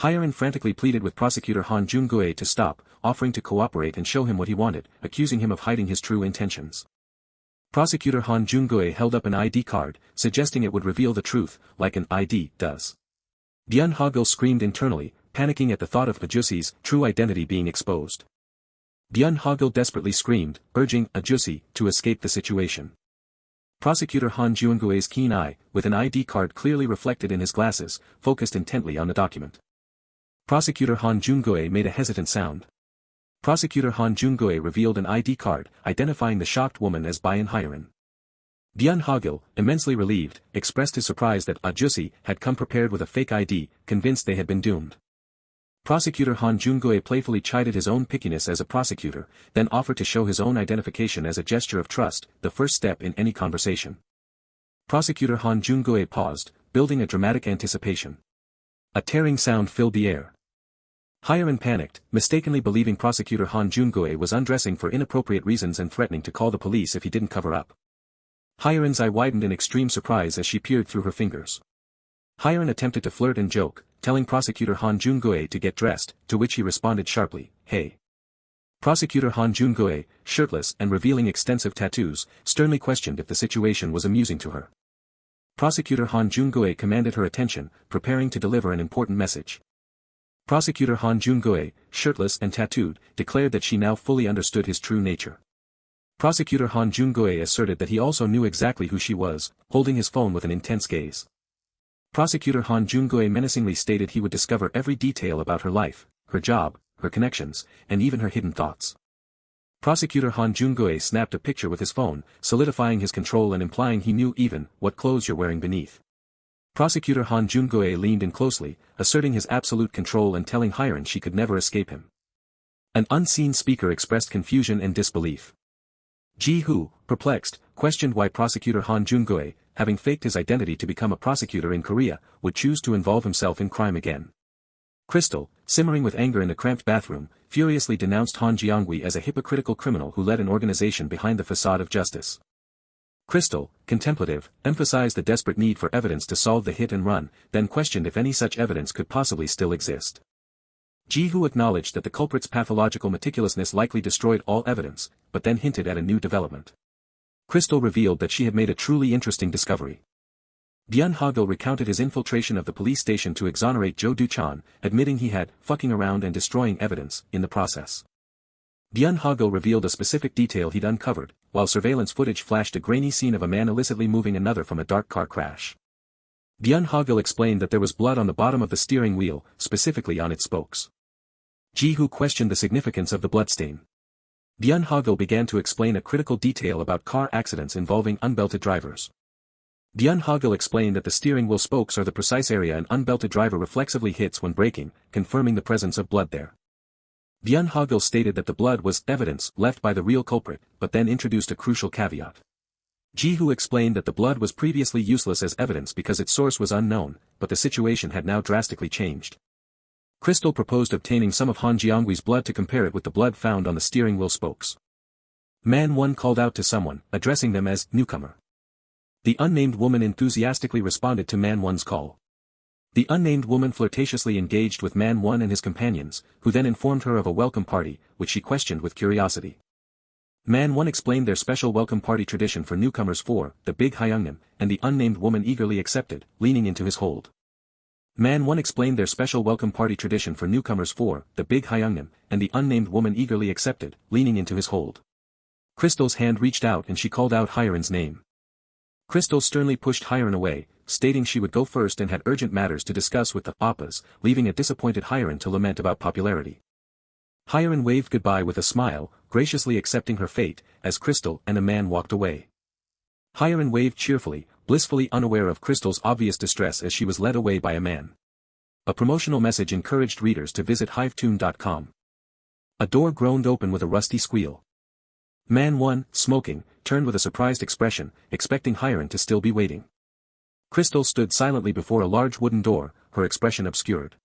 Hyeon frantically pleaded with Prosecutor Han Jun-goe to stop, offering to cooperate and show him what he wanted, accusing him of hiding his true intentions. Prosecutor Han Jun-goe held up an ID card, suggesting it would reveal the truth, like an ID does. Byun Hogil screamed internally, panicking at the thought of Ajusi's true identity being exposed. Byun Hogil desperately screamed, urging Ajusi to escape the situation. Prosecutor Han Jun-goe's keen eye, with an ID card clearly reflected in his glasses, focused intently on the document. Prosecutor Han Jun-goe made a hesitant sound. Prosecutor Han Jun-goe revealed an ID card, identifying the shocked woman as Byun Hyeon. Byun Hogil, immensely relieved, expressed his surprise that Ajusi had come prepared with a fake ID, convinced they had been doomed. Prosecutor Han Jun-goe playfully chided his own pickiness as a prosecutor, then offered to show his own identification as a gesture of trust, the first step in any conversation. Prosecutor Han Jun-goe paused, building a dramatic anticipation. A tearing sound filled the air. Hyeon panicked, mistakenly believing Prosecutor Han Jun-goe was undressing for inappropriate reasons and threatening to call the police if he didn't cover up. Hyeon's eye widened in extreme surprise as she peered through her fingers. Hyeon attempted to flirt and joke, telling Prosecutor Han Jun-goe to get dressed, to which he responded sharply, "Hey." Prosecutor Han Jun-goe, shirtless and revealing extensive tattoos, sternly questioned if the situation was amusing to her. Prosecutor Han Jun-goe commanded her attention, preparing to deliver an important message. Prosecutor Han Jun-goe, shirtless and tattooed, declared that she now fully understood his true nature. Prosecutor Han Jun-goe asserted that he also knew exactly who she was, holding his phone with an intense gaze. Prosecutor Han Jun-goe menacingly stated he would discover every detail about her life, her job, her connections, and even her hidden thoughts. Prosecutor Han Jun-goe snapped a picture with his phone, solidifying his control and implying he knew even what clothes you're wearing beneath. Prosecutor Han Jun-goe leaned in closely, asserting his absolute control and telling Hyeon she could never escape him. An unseen speaker expressed confusion and disbelief. Ji-hoo, perplexed, questioned why Prosecutor Han Jun-goe, having faked his identity to become a prosecutor in Korea, would choose to involve himself in crime again. Crystal, simmering with anger in the cramped bathroom, furiously denounced Han Jeongwi as a hypocritical criminal who led an organization behind the facade of justice. Crystal, contemplative, emphasized the desperate need for evidence to solve the hit and run, then questioned if any such evidence could possibly still exist. Ji-hoo acknowledged that the culprit's pathological meticulousness likely destroyed all evidence, but then hinted at a new development. Crystal revealed that she had made a truly interesting discovery. Byun Hogil recounted his infiltration of the police station to exonerate Jo Du-chan, admitting he had fucking around and destroying evidence in the process. Byun Hogil revealed a specific detail he'd uncovered, while surveillance footage flashed a grainy scene of a man illicitly moving another from a dark car crash. Byun Hogil explained that there was blood on the bottom of the steering wheel, specifically on its spokes. Ji-hoo questioned the significance of the bloodstain. Byun Hogil began to explain a critical detail about car accidents involving unbelted drivers. Byun Hogil explained that the steering wheel spokes are the precise area an unbelted driver reflexively hits when braking, confirming the presence of blood there. Byun Hogil stated that the blood was evidence left by the real culprit, but then introduced a crucial caveat. Ji-hoo explained that the blood was previously useless as evidence because its source was unknown, but the situation had now drastically changed. Crystal proposed obtaining some of Han Jeongwi's blood to compare it with the blood found on the steering wheel spokes. Man 1 called out to someone, addressing them as newcomer. The unnamed woman enthusiastically responded to Man 1's call. The unnamed woman flirtatiously engaged with Man 1 and his companions, who then informed her of a welcome party, which she questioned with curiosity. Man 1 explained their special welcome party tradition for newcomers for the Big Hyeongnam, and the unnamed woman eagerly accepted, leaning into his hold. Man 1 explained their special welcome party tradition for newcomers for the Big Hyeongnam, and the unnamed woman eagerly accepted, leaning into his hold. Crystal's hand reached out and she called out Hyeon's name. Crystal sternly pushed Hyeon away, stating she would go first and had urgent matters to discuss with the oppas, leaving a disappointed Hyeon to lament about popularity. Hyeon waved goodbye with a smile, graciously accepting her fate, as Crystal and a man walked away. Hyeon waved cheerfully, blissfully unaware of Crystal's obvious distress as she was led away by a man. A promotional message encouraged readers to visit hivetune.com. A door groaned open with a rusty squeal. Man 1, smoking, turned with a surprised expression, expecting Hyran to still be waiting. Crystal stood silently before a large wooden door, her expression obscured.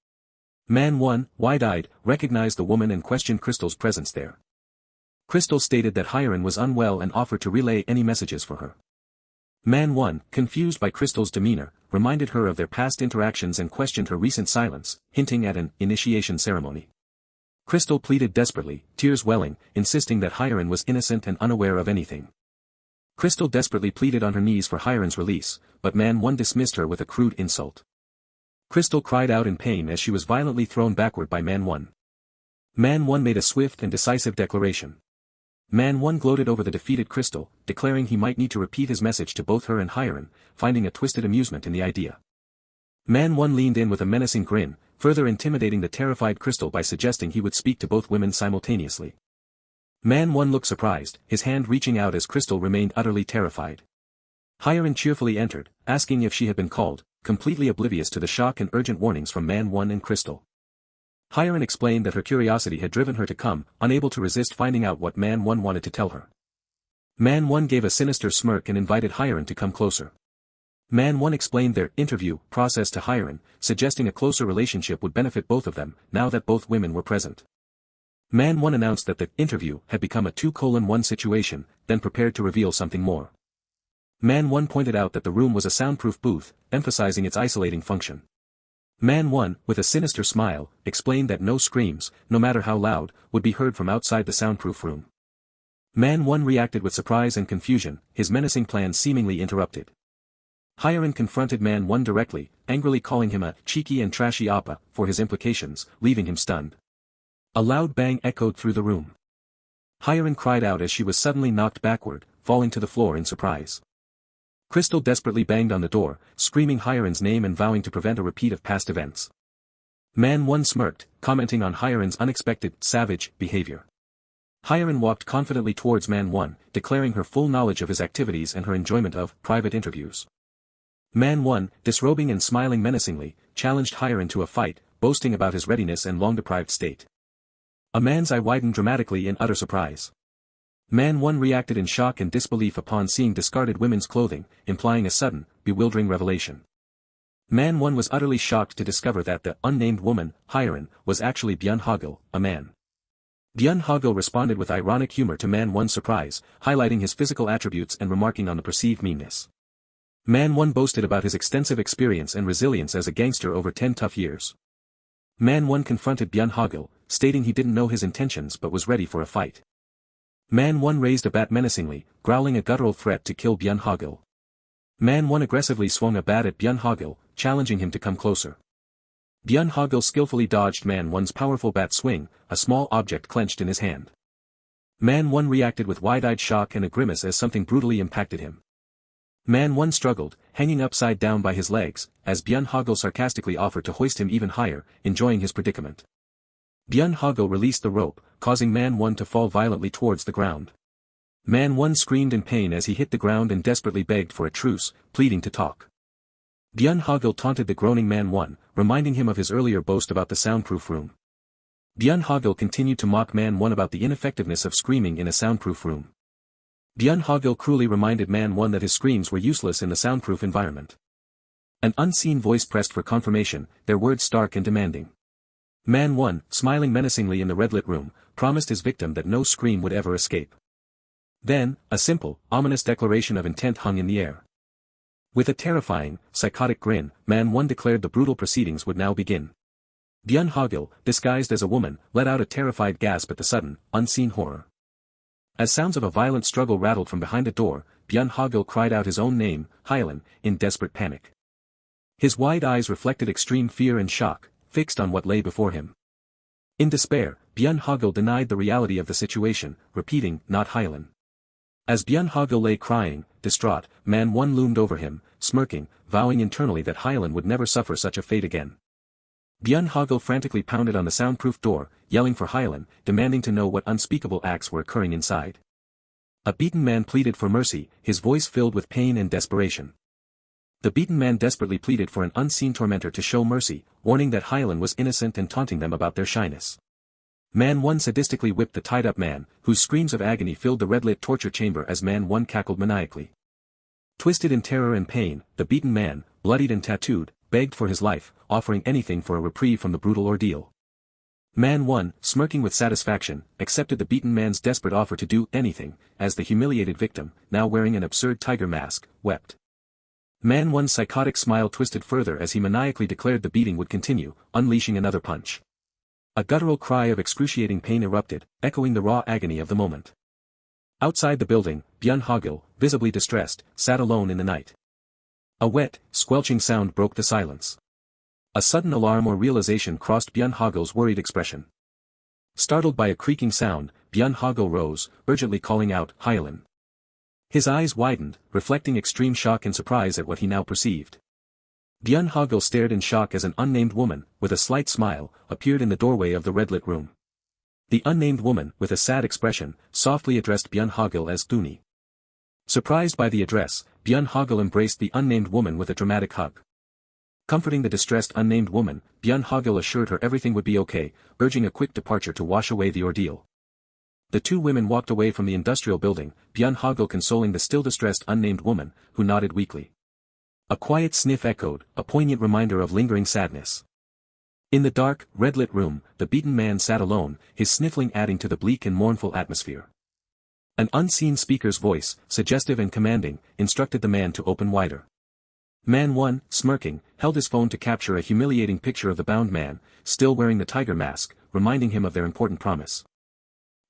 Man 1, wide-eyed, recognized the woman and questioned Crystal's presence there. Crystal stated that Hyran was unwell and offered to relay any messages for her. Man 1, confused by Crystal's demeanor, reminded her of their past interactions and questioned her recent silence, hinting at an initiation ceremony. Crystal pleaded desperately, tears welling, insisting that Hyran was innocent and unaware of anything. Crystal desperately pleaded on her knees for Hyran's release, but Man 1 dismissed her with a crude insult. Crystal cried out in pain as she was violently thrown backward by Man 1. Man 1 made a swift and decisive declaration. Man 1 gloated over the defeated Crystal, declaring he might need to repeat his message to both her and Hyran, finding a twisted amusement in the idea. Man 1 leaned in with a menacing grin, further intimidating the terrified Crystal by suggesting he would speak to both women simultaneously. Man 1 looked surprised, his hand reaching out as Crystal remained utterly terrified. Hyran cheerfully entered, asking if she had been called, completely oblivious to the shock and urgent warnings from Man 1 and Crystal. Hyran explained that her curiosity had driven her to come, unable to resist finding out what Man 1 wanted to tell her. Man 1 gave a sinister smirk and invited Hyran to come closer. Man 1 explained their interview process to Hyran, suggesting a closer relationship would benefit both of them, now that both women were present. Man 1 announced that the interview had become a 2:1 situation, then prepared to reveal something more. Man 1 pointed out that the room was a soundproof booth, emphasizing its isolating function. Man 1, with a sinister smile, explained that no screams, no matter how loud, would be heard from outside the soundproof room. Man 1 reacted with surprise and confusion, his menacing plan seemingly interrupted. Hyran confronted Man 1 directly, angrily calling him a cheeky and trashy appa for his implications, leaving him stunned. A loud bang echoed through the room. Hyran cried out as she was suddenly knocked backward, falling to the floor in surprise. Crystal desperately banged on the door, screaming Hyran's name and vowing to prevent a repeat of past events. Man 1 smirked, commenting on Hyran's unexpected, savage, behavior. Hyran walked confidently towards Man 1, declaring her full knowledge of his activities and her enjoyment of private interviews. Man 1, disrobing and smiling menacingly, challenged Hyran to a fight, boasting about his readiness and long-deprived state. A man's eye widened dramatically in utter surprise. Man 1 reacted in shock and disbelief upon seeing discarded women's clothing, implying a sudden, bewildering revelation. Man 1 was utterly shocked to discover that the unnamed woman, Hyran, was actually Byun Hogil, a man. Byun Hogil responded with ironic humor to Man 1's surprise, highlighting his physical attributes and remarking on the perceived meanness. Man 1 boasted about his extensive experience and resilience as a gangster over 10 tough years. Man 1 confronted Byun Hogil, stating he didn't know his intentions but was ready for a fight. Man 1 raised a bat menacingly, growling a guttural threat to kill Byun Hogil. Man 1 aggressively swung a bat at Byun Hogil, challenging him to come closer. Byun Hogil skillfully dodged Man 1's powerful bat swing, a small object clenched in his hand. Man 1 reacted with wide-eyed shock and a grimace as something brutally impacted him. Man 1 struggled, hanging upside down by his legs, as Byun Hogil sarcastically offered to hoist him even higher, enjoying his predicament. Byun Hogil released the rope, causing Man 1 to fall violently towards the ground. Man 1 screamed in pain as he hit the ground and desperately begged for a truce, pleading to talk. Byun Hogil taunted the groaning Man 1, reminding him of his earlier boast about the soundproof room. Byun Hogil continued to mock Man 1 about the ineffectiveness of screaming in a soundproof room. Byun Hogil cruelly reminded Man 1 that his screams were useless in the soundproof environment. An unseen voice pressed for confirmation, their words stark and demanding. Man 1, smiling menacingly in the red-lit room, promised his victim that no scream would ever escape. Then, a simple, ominous declaration of intent hung in the air. With a terrifying, psychotic grin, Man 1 declared the brutal proceedings would now begin. Byun Hogil, disguised as a woman, let out a terrified gasp at the sudden, unseen horror. As sounds of a violent struggle rattled from behind a door, Byun Hogil cried out his own name, Hylan, in desperate panic. His wide eyes reflected extreme fear and shock, fixed on what lay before him. In despair, Byun Hogil denied the reality of the situation, repeating, "Not Hylan." As Byun Hogil lay crying, distraught, Man 1 loomed over him, smirking, vowing internally that Hylan would never suffer such a fate again. Byun Hogil frantically pounded on the soundproof door, yelling for Hylan, demanding to know what unspeakable acts were occurring inside. A beaten man pleaded for mercy, his voice filled with pain and desperation. The beaten man desperately pleaded for an unseen tormentor to show mercy, warning that Hylan was innocent and taunting them about their shyness. Man 1 sadistically whipped the tied-up man, whose screams of agony filled the red-lit torture chamber as Man 1 cackled maniacally. Twisted in terror and pain, the beaten man, bloodied and tattooed, begged for his life, offering anything for a reprieve from the brutal ordeal. Man 1, smirking with satisfaction, accepted the beaten man's desperate offer to do anything, as the humiliated victim, now wearing an absurd tiger mask, wept. Man 1's psychotic smile twisted further as he maniacally declared the beating would continue, unleashing another punch. A guttural cry of excruciating pain erupted, echoing the raw agony of the moment. Outside the building, Byun Hogil, visibly distressed, sat alone in the night. A wet, squelching sound broke the silence. A sudden alarm or realization crossed Byun Hogil's worried expression. Startled by a creaking sound, Byun Hogil rose, urgently calling out, "Hyalin." His eyes widened, reflecting extreme shock and surprise at what he now perceived. Byun Hogil stared in shock as an unnamed woman, with a slight smile, appeared in the doorway of the red-lit room. The unnamed woman, with a sad expression, softly addressed Byun Hogil as Thuni. Surprised by the address, Byun Hogil embraced the unnamed woman with a dramatic hug. Comforting the distressed unnamed woman, Byun Hogil assured her everything would be okay, urging a quick departure to wash away the ordeal. The two women walked away from the industrial building, Byun Hogil consoling the still distressed unnamed woman, who nodded weakly. A quiet sniff echoed, a poignant reminder of lingering sadness. In the dark, red-lit room, the beaten man sat alone, his sniffling adding to the bleak and mournful atmosphere. An unseen speaker's voice, suggestive and commanding, instructed the man to open wider. Man 1, smirking, held his phone to capture a humiliating picture of the bound man, still wearing the tiger mask, reminding him of their important promise.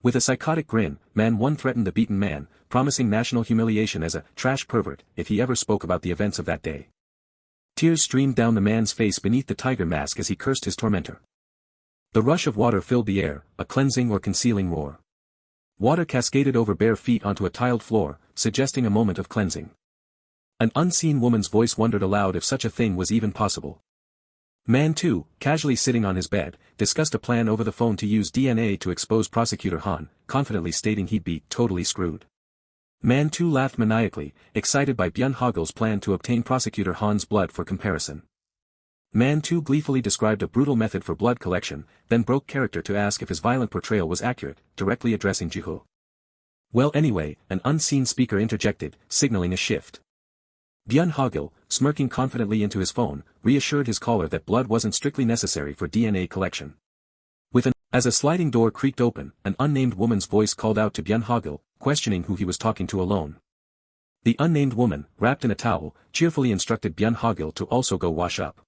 With a psychotic grin, Man 1 threatened the beaten man, promising national humiliation as a trash pervert if he ever spoke about the events of that day. Tears streamed down the man's face beneath the tiger mask as he cursed his tormentor. The rush of water filled the air, a cleansing or concealing roar. Water cascaded over bare feet onto a tiled floor, suggesting a moment of cleansing. An unseen woman's voice wondered aloud if such a thing was even possible. Man 2, casually sitting on his bed, discussed a plan over the phone to use DNA to expose Prosecutor Han, confidently stating he'd be totally screwed. Man 2 laughed maniacally, excited by Byun Hogil's plan to obtain Prosecutor Han's blood for comparison. Man 2 gleefully described a brutal method for blood collection, then broke character to ask if his violent portrayal was accurate, directly addressing Jiho. Well anyway, an unseen speaker interjected, signaling a shift. Byun Hogil, smirking confidently into his phone, reassured his caller that blood wasn't strictly necessary for DNA collection. As a sliding door creaked open, an unnamed woman's voice called out to Byun Hogil, questioning who he was talking to alone. The unnamed woman, wrapped in a towel, cheerfully instructed Byun Hogil to also go wash up.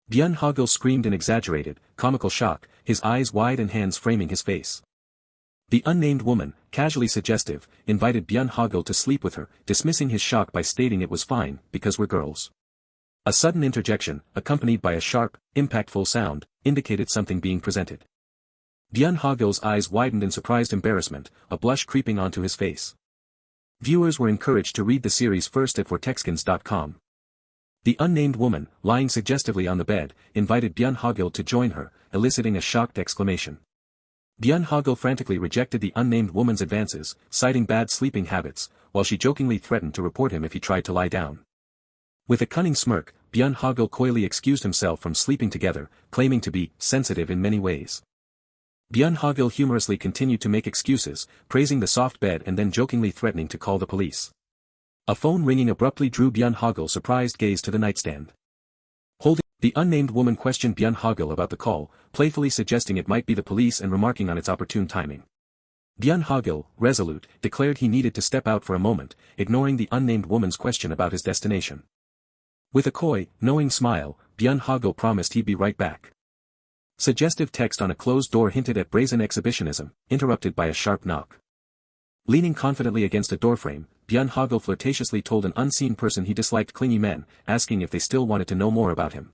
Byun Hogil screamed in exaggerated, comical shock, his eyes wide and hands framing his face. The unnamed woman, casually suggestive, invited Byun Hogil to sleep with her, dismissing his shock by stating it was fine, because we're girls. A sudden interjection, accompanied by a sharp, impactful sound, indicated something being presented. Byun Hogil's eyes widened in surprised embarrassment, a blush creeping onto his face. Viewers were encouraged to read the series first at vortexkins.com. The unnamed woman, lying suggestively on the bed, invited Byun Hogil to join her, eliciting a shocked exclamation. Byun Hogil frantically rejected the unnamed woman's advances, citing bad sleeping habits, while she jokingly threatened to report him if he tried to lie down. With a cunning smirk, Byun Hogil coyly excused himself from sleeping together, claiming to be sensitive in many ways. Byun Hogil humorously continued to make excuses, praising the soft bed and then jokingly threatening to call the police. A phone ringing abruptly drew Byun Hogil's surprised gaze to the nightstand. The unnamed woman questioned Byun Hogil about the call, playfully suggesting it might be the police and remarking on its opportune timing. Byun Hogil, resolute, declared he needed to step out for a moment, ignoring the unnamed woman's question about his destination. With a coy, knowing smile, Byun Hogil promised he'd be right back. Suggestive text on a closed door hinted at brazen exhibitionism, interrupted by a sharp knock. Leaning confidently against a doorframe, Byun Hogil flirtatiously told an unseen person he disliked clingy men, asking if they still wanted to know more about him.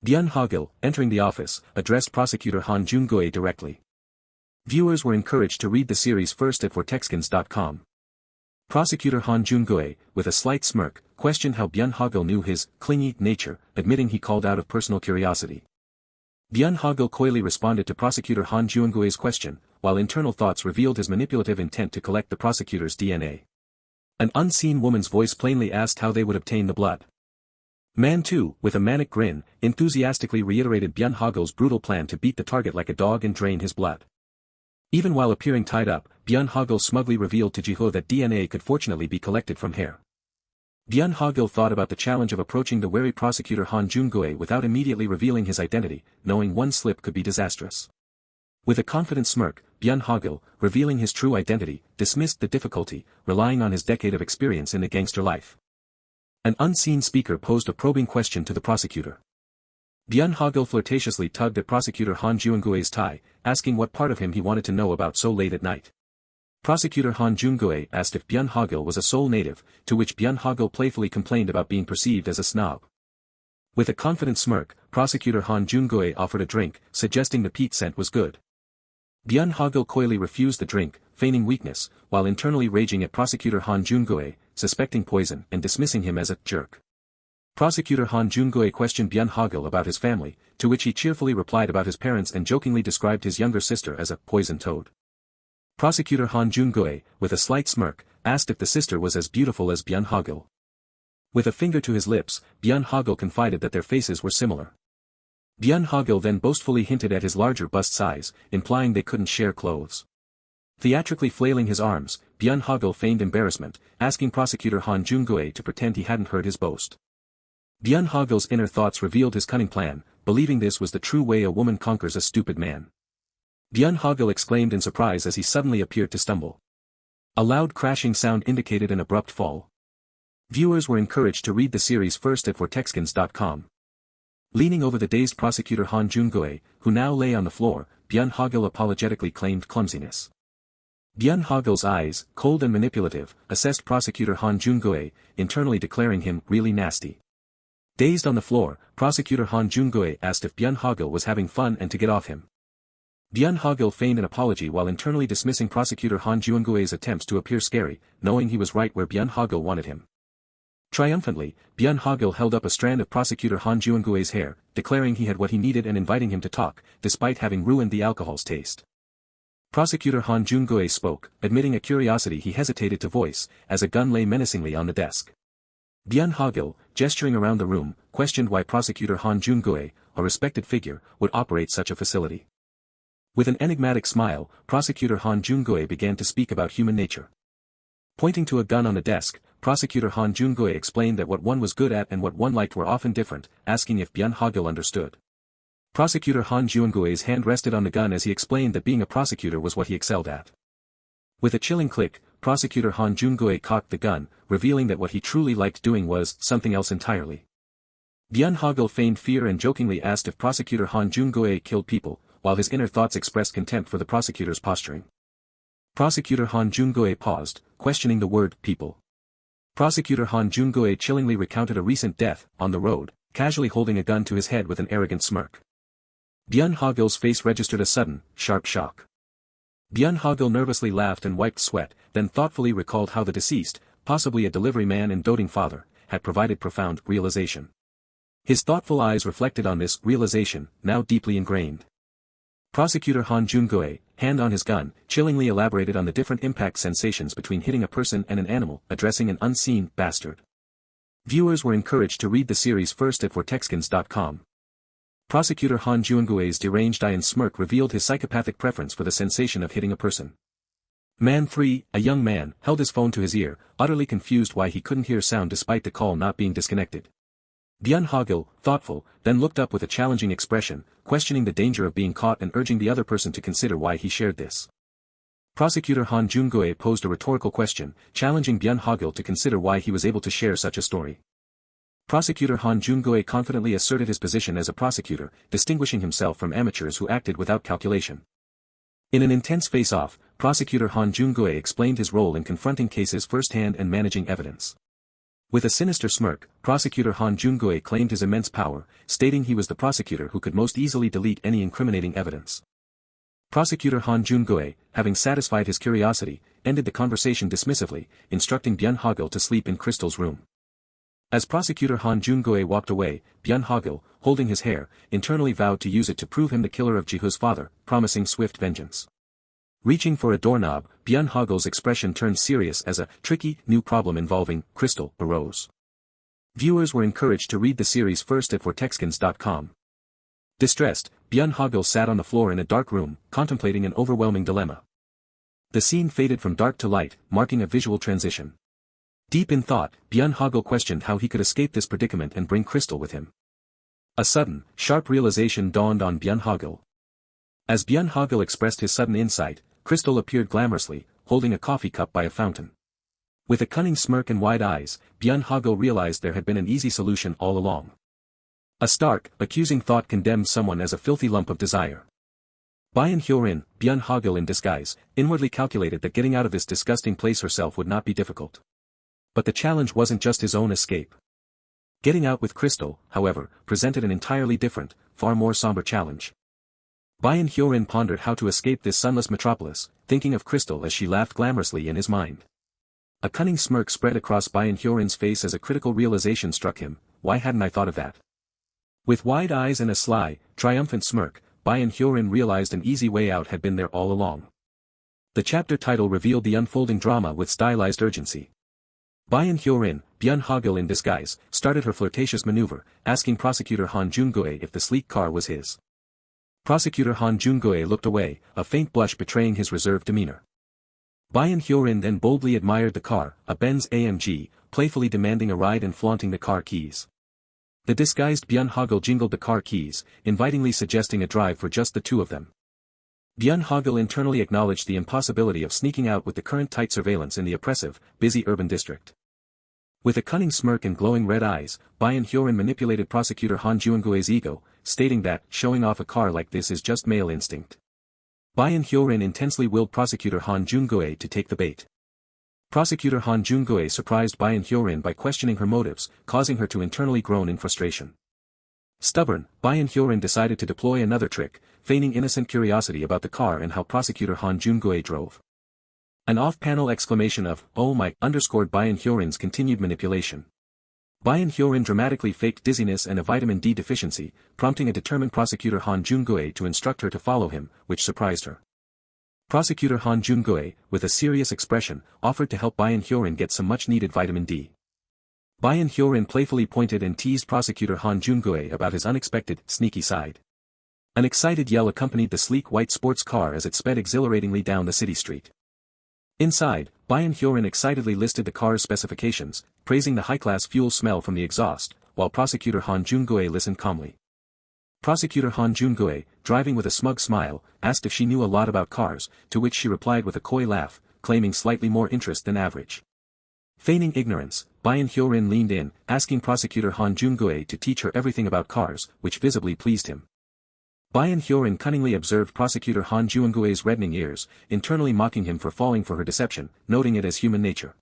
Byun Hogil, entering the office, addressed Prosecutor Han Jun-gue directly. Viewers were encouraged to read the series first at vortexkins.com. Prosecutor Han Jun-gue, with a slight smirk, questioned how Byun Hogil knew his clingy nature, admitting he called out of personal curiosity. Byun Hogil coyly responded to Prosecutor Han Jun-gue's question, while internal thoughts revealed his manipulative intent to collect the prosecutor's DNA. An unseen woman's voice plainly asked how they would obtain the blood. Man 2, with a manic grin, enthusiastically reiterated Byun Hogil's brutal plan to beat the target like a dog and drain his blood. Even while appearing tied up, Byun Hogil smugly revealed to Jiho that DNA could fortunately be collected from hair. Byun Hogil thought about the challenge of approaching the wary prosecutor Han Jun-gue without immediately revealing his identity, knowing one slip could be disastrous. With a confident smirk, Byun Hogil, revealing his true identity, dismissed the difficulty, relying on his decade of experience in the gangster life. An unseen speaker posed a probing question to the prosecutor. Byun Hogil flirtatiously tugged at prosecutor Han Jun-gue's tie, asking what part of him he wanted to know about so late at night. Prosecutor Han Jun-gue asked if Byun Hogil was a Seoul native, to which Byun Hogil playfully complained about being perceived as a snob. With a confident smirk, prosecutor Han Jun-gue offered a drink, suggesting the peat scent was good. Byun Hogil coyly refused the drink, feigning weakness, while internally raging at prosecutor Han Jun-gue, suspecting poison and dismissing him as a jerk. Prosecutor Han Jun-gue questioned Byun Hogil about his family, to which he cheerfully replied about his parents and jokingly described his younger sister as a poison toad. Prosecutor Han Jun-gue, with a slight smirk, asked if the sister was as beautiful as Byun Hogil. With a finger to his lips, Byun Hogil confided that their faces were similar. Byun Hogil then boastfully hinted at his larger bust size, implying they couldn't share clothes. Theatrically flailing his arms, Byun Hogil feigned embarrassment, asking prosecutor Han Jun-gue to pretend he hadn't heard his boast. Byun Hogil's inner thoughts revealed his cunning plan, believing this was the true way a woman conquers a stupid man. Byun Hogil exclaimed in surprise as he suddenly appeared to stumble. A loud crashing sound indicated an abrupt fall. Viewers were encouraged to read the series first at vortexkins.com. Leaning over the dazed prosecutor Han Jun-gue, who now lay on the floor, Byun Hogil apologetically claimed clumsiness. Byun Hogil's eyes, cold and manipulative, assessed prosecutor Han Jun-gue, internally declaring him really nasty. Dazed on the floor, prosecutor Han Jun-gue asked if Byun Hogil was having fun and to get off him. Byun Hogil feigned an apology while internally dismissing prosecutor Han Jun-gue's attempts to appear scary, knowing he was right where Byun Hogil wanted him. Triumphantly, Byun Hogil held up a strand of prosecutor Han Jun-gue's hair, declaring he had what he needed and inviting him to talk, despite having ruined the alcohol's taste. Prosecutor Han Jun-gue spoke, admitting a curiosity he hesitated to voice, as a gun lay menacingly on the desk. Byun Hogil, gesturing around the room, questioned why prosecutor Han Jun-gue, a respected figure, would operate such a facility. With an enigmatic smile, prosecutor Han Jun-gue began to speak about human nature. Pointing to a gun on the desk, prosecutor Han Jun-gue explained that what one was good at and what one liked were often different, asking if Byun Hogil understood. Prosecutor Han Jun-gue's hand rested on the gun as he explained that being a prosecutor was what he excelled at. With a chilling click, prosecutor Han Jun-gue cocked the gun, revealing that what he truly liked doing was something else entirely. Byun Hogil feigned fear and jokingly asked if prosecutor Han Jun-gue killed people, while his inner thoughts expressed contempt for the prosecutor's posturing. Prosecutor Han Jun-gue paused, questioning the word people. Prosecutor Han Jun-gue chillingly recounted a recent death, on the road, casually holding a gun to his head with an arrogant smirk. Byun Hogil's face registered a sudden, sharp shock. Byun Hogil nervously laughed and wiped sweat, then thoughtfully recalled how the deceased, possibly a delivery man and doting father, had provided profound realization. His thoughtful eyes reflected on this realization, now deeply ingrained. Prosecutor Han Jun-gue, hand on his gun, chillingly elaborated on the different impact sensations between hitting a person and an animal, addressing an unseen bastard. Viewers were encouraged to read the series first at vortexkins.com. Prosecutor Han Jun-gue's deranged eye and smirk revealed his psychopathic preference for the sensation of hitting a person. Man 3, a young man, held his phone to his ear, utterly confused why he couldn't hear sound despite the call not being disconnected. Byun Hogil, thoughtful, then looked up with a challenging expression, questioning the danger of being caught and urging the other person to consider why he shared this. Prosecutor Han Jun-gue posed a rhetorical question, challenging Byun Hogil to consider why he was able to share such a story. Prosecutor Han Jun-gue confidently asserted his position as a prosecutor, distinguishing himself from amateurs who acted without calculation. In an intense face-off, Prosecutor Han Jun-gue explained his role in confronting cases firsthand and managing evidence. With a sinister smirk, Prosecutor Han Jun-gue claimed his immense power, stating he was the prosecutor who could most easily delete any incriminating evidence. Prosecutor Han Jun-gue, having satisfied his curiosity, ended the conversation dismissively, instructing Byun Hogil to sleep in Crystal's room. As Prosecutor Han Jun-gue walked away, Byun Hogil, holding his hair, internally vowed to use it to prove him the killer of Jiho's father, promising swift vengeance. Reaching for a doorknob, Byun Hogil's expression turned serious as a tricky, new problem involving Crystal arose. Viewers were encouraged to read the series first at vortexkins.com. Distressed, Byun Hogil sat on the floor in a dark room, contemplating an overwhelming dilemma. The scene faded from dark to light, marking a visual transition. Deep in thought, Byun Hogil questioned how he could escape this predicament and bring Crystal with him. A sudden, sharp realization dawned on Byun Hogil. As Byun Hogil expressed his sudden insight, Crystal appeared glamorously, holding a coffee cup by a fountain. With a cunning smirk and wide eyes, Byun Hogil realized there had been an easy solution all along. A stark, accusing thought condemned someone as a filthy lump of desire. Byun Hogil in disguise, inwardly calculated that getting out of this disgusting place herself would not be difficult. But the challenge wasn't just his own escape. Getting out with Crystal, however, presented an entirely different, far more somber challenge. Byun pondered how to escape this sunless metropolis, thinking of Crystal as she laughed glamorously in his mind. A cunning smirk spread across Byun face as a critical realization struck him. Why hadn't I thought of that? With wide eyes and a sly, triumphant smirk, Byun realized an easy way out had been there all along. The chapter title revealed the unfolding drama with stylized urgency. Byun Hogil in disguise, started her flirtatious maneuver, asking Prosecutor Han Jung-goe if the sleek car was his. Prosecutor Han Jung-goe looked away, a faint blush betraying his reserved demeanor. Byun then boldly admired the car, a Benz AMG, playfully demanding a ride and flaunting the car keys. The disguised Byun Hogil jingled the car keys, invitingly suggesting a drive for just the two of them. Byun Hogil internally acknowledged the impossibility of sneaking out with the current tight surveillance in the oppressive, busy urban district. With a cunning smirk and glowing red eyes, Byun manipulated Prosecutor Han Jung-goe's ego, stating that showing off a car like this is just male instinct. Byun intensely willed Prosecutor Han Jung-goe to take the bait. Prosecutor Han Jung-goe surprised Byun by questioning her motives, causing her to internally groan in frustration. Stubborn, Byun decided to deploy another trick, feigning innocent curiosity about the car and how Prosecutor Han Jung-goe drove. An off-panel exclamation of, "Oh my," underscored Byun continued manipulation. Byun dramatically faked dizziness and a vitamin D deficiency, prompting a determined Prosecutor Han Jung-goe to instruct her to follow him, which surprised her. Prosecutor Han Jung-goe, with a serious expression, offered to help Byun get some much-needed vitamin D. Byun playfully pointed and teased Prosecutor Han Jung-goe about his unexpected, sneaky side. An excited yell accompanied the sleek white sports car as it sped exhilaratingly down the city street. Inside, Byun excitedly listed the car's specifications, praising the high-class fuel smell from the exhaust, while Prosecutor Han Jung-goe listened calmly. Prosecutor Han Jung-goe, driving with a smug smile, asked if she knew a lot about cars, to which she replied with a coy laugh, claiming slightly more interest than average. Feigning ignorance, Byun leaned in, asking Prosecutor Han Jung-goe to teach her everything about cars, which visibly pleased him. Byun cunningly observed Prosecutor Han Jung-goe's reddening ears, internally mocking him for falling for her deception, noting it as human nature.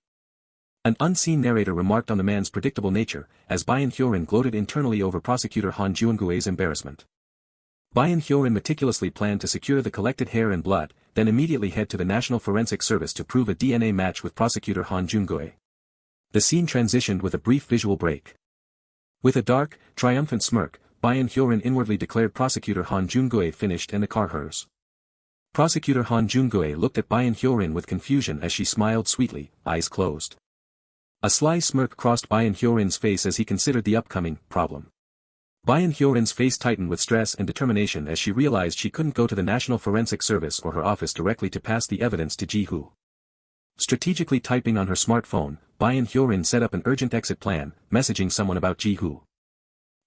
An unseen narrator remarked on the man's predictable nature, as Byun gloated internally over Prosecutor Han Jung-goe's embarrassment. Byun meticulously planned to secure the collected hair and blood, then immediately head to the National Forensic Service to prove a DNA match with Prosecutor Han Jung-goe. The scene transitioned with a brief visual break. With a dark, triumphant smirk, Byun inwardly declared Prosecutor Han Jung-goe finished and the car hers. Prosecutor Han Jung-goe looked at Byun with confusion as she smiled sweetly, eyes closed. A sly smirk crossed Byun face as he considered the upcoming problem. Byun face tightened with stress and determination as she realized she couldn't go to the National Forensic Service or her office directly to pass the evidence to Ji-hoo. Strategically typing on her smartphone, Byun set up an urgent exit plan, messaging someone about Ji-hoo.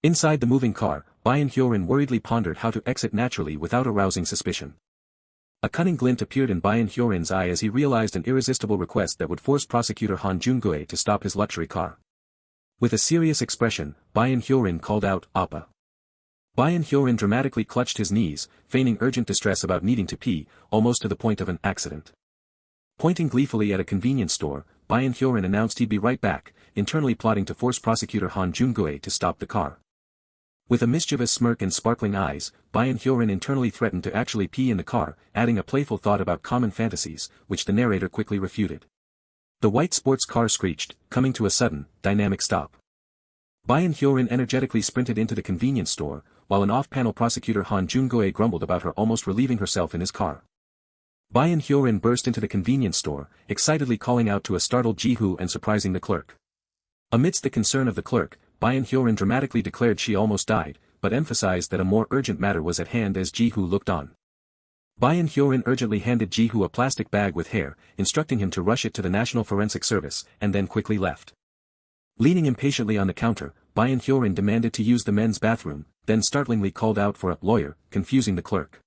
Inside the moving car, Byun worriedly pondered how to exit naturally without arousing suspicion. A cunning glint appeared in Byun eye as he realized an irresistible request that would force Prosecutor Han Jung-goe to stop his luxury car. With a serious expression, Byun called out, "Appa." Byun dramatically clutched his knees, feigning urgent distress about needing to pee, almost to the point of an accident. Pointing gleefully at a convenience store, Byun announced he'd be right back, internally plotting to force Prosecutor Han Jung-goe to stop the car. With a mischievous smirk and sparkling eyes, Byun internally threatened to actually pee in the car, adding a playful thought about common fantasies, which the narrator quickly refuted. The white sports car screeched, coming to a sudden, dynamic stop. Byun energetically sprinted into the convenience store, while an off-panel Prosecutor Han Jung-goe grumbled about her almost relieving herself in his car. Byun burst into the convenience store, excitedly calling out to a startled Ji-hoo and surprising the clerk. Amidst the concern of the clerk, Byun dramatically declared she almost died, but emphasized that a more urgent matter was at hand as Ji-hoo looked on. Byun Hogil urgently handed Ji-hoo a plastic bag with hair, instructing him to rush it to the National Forensic Service, and then quickly left. Leaning impatiently on the counter, Byun Hogil demanded to use the men's bathroom, then startlingly called out for a lawyer, confusing the clerk.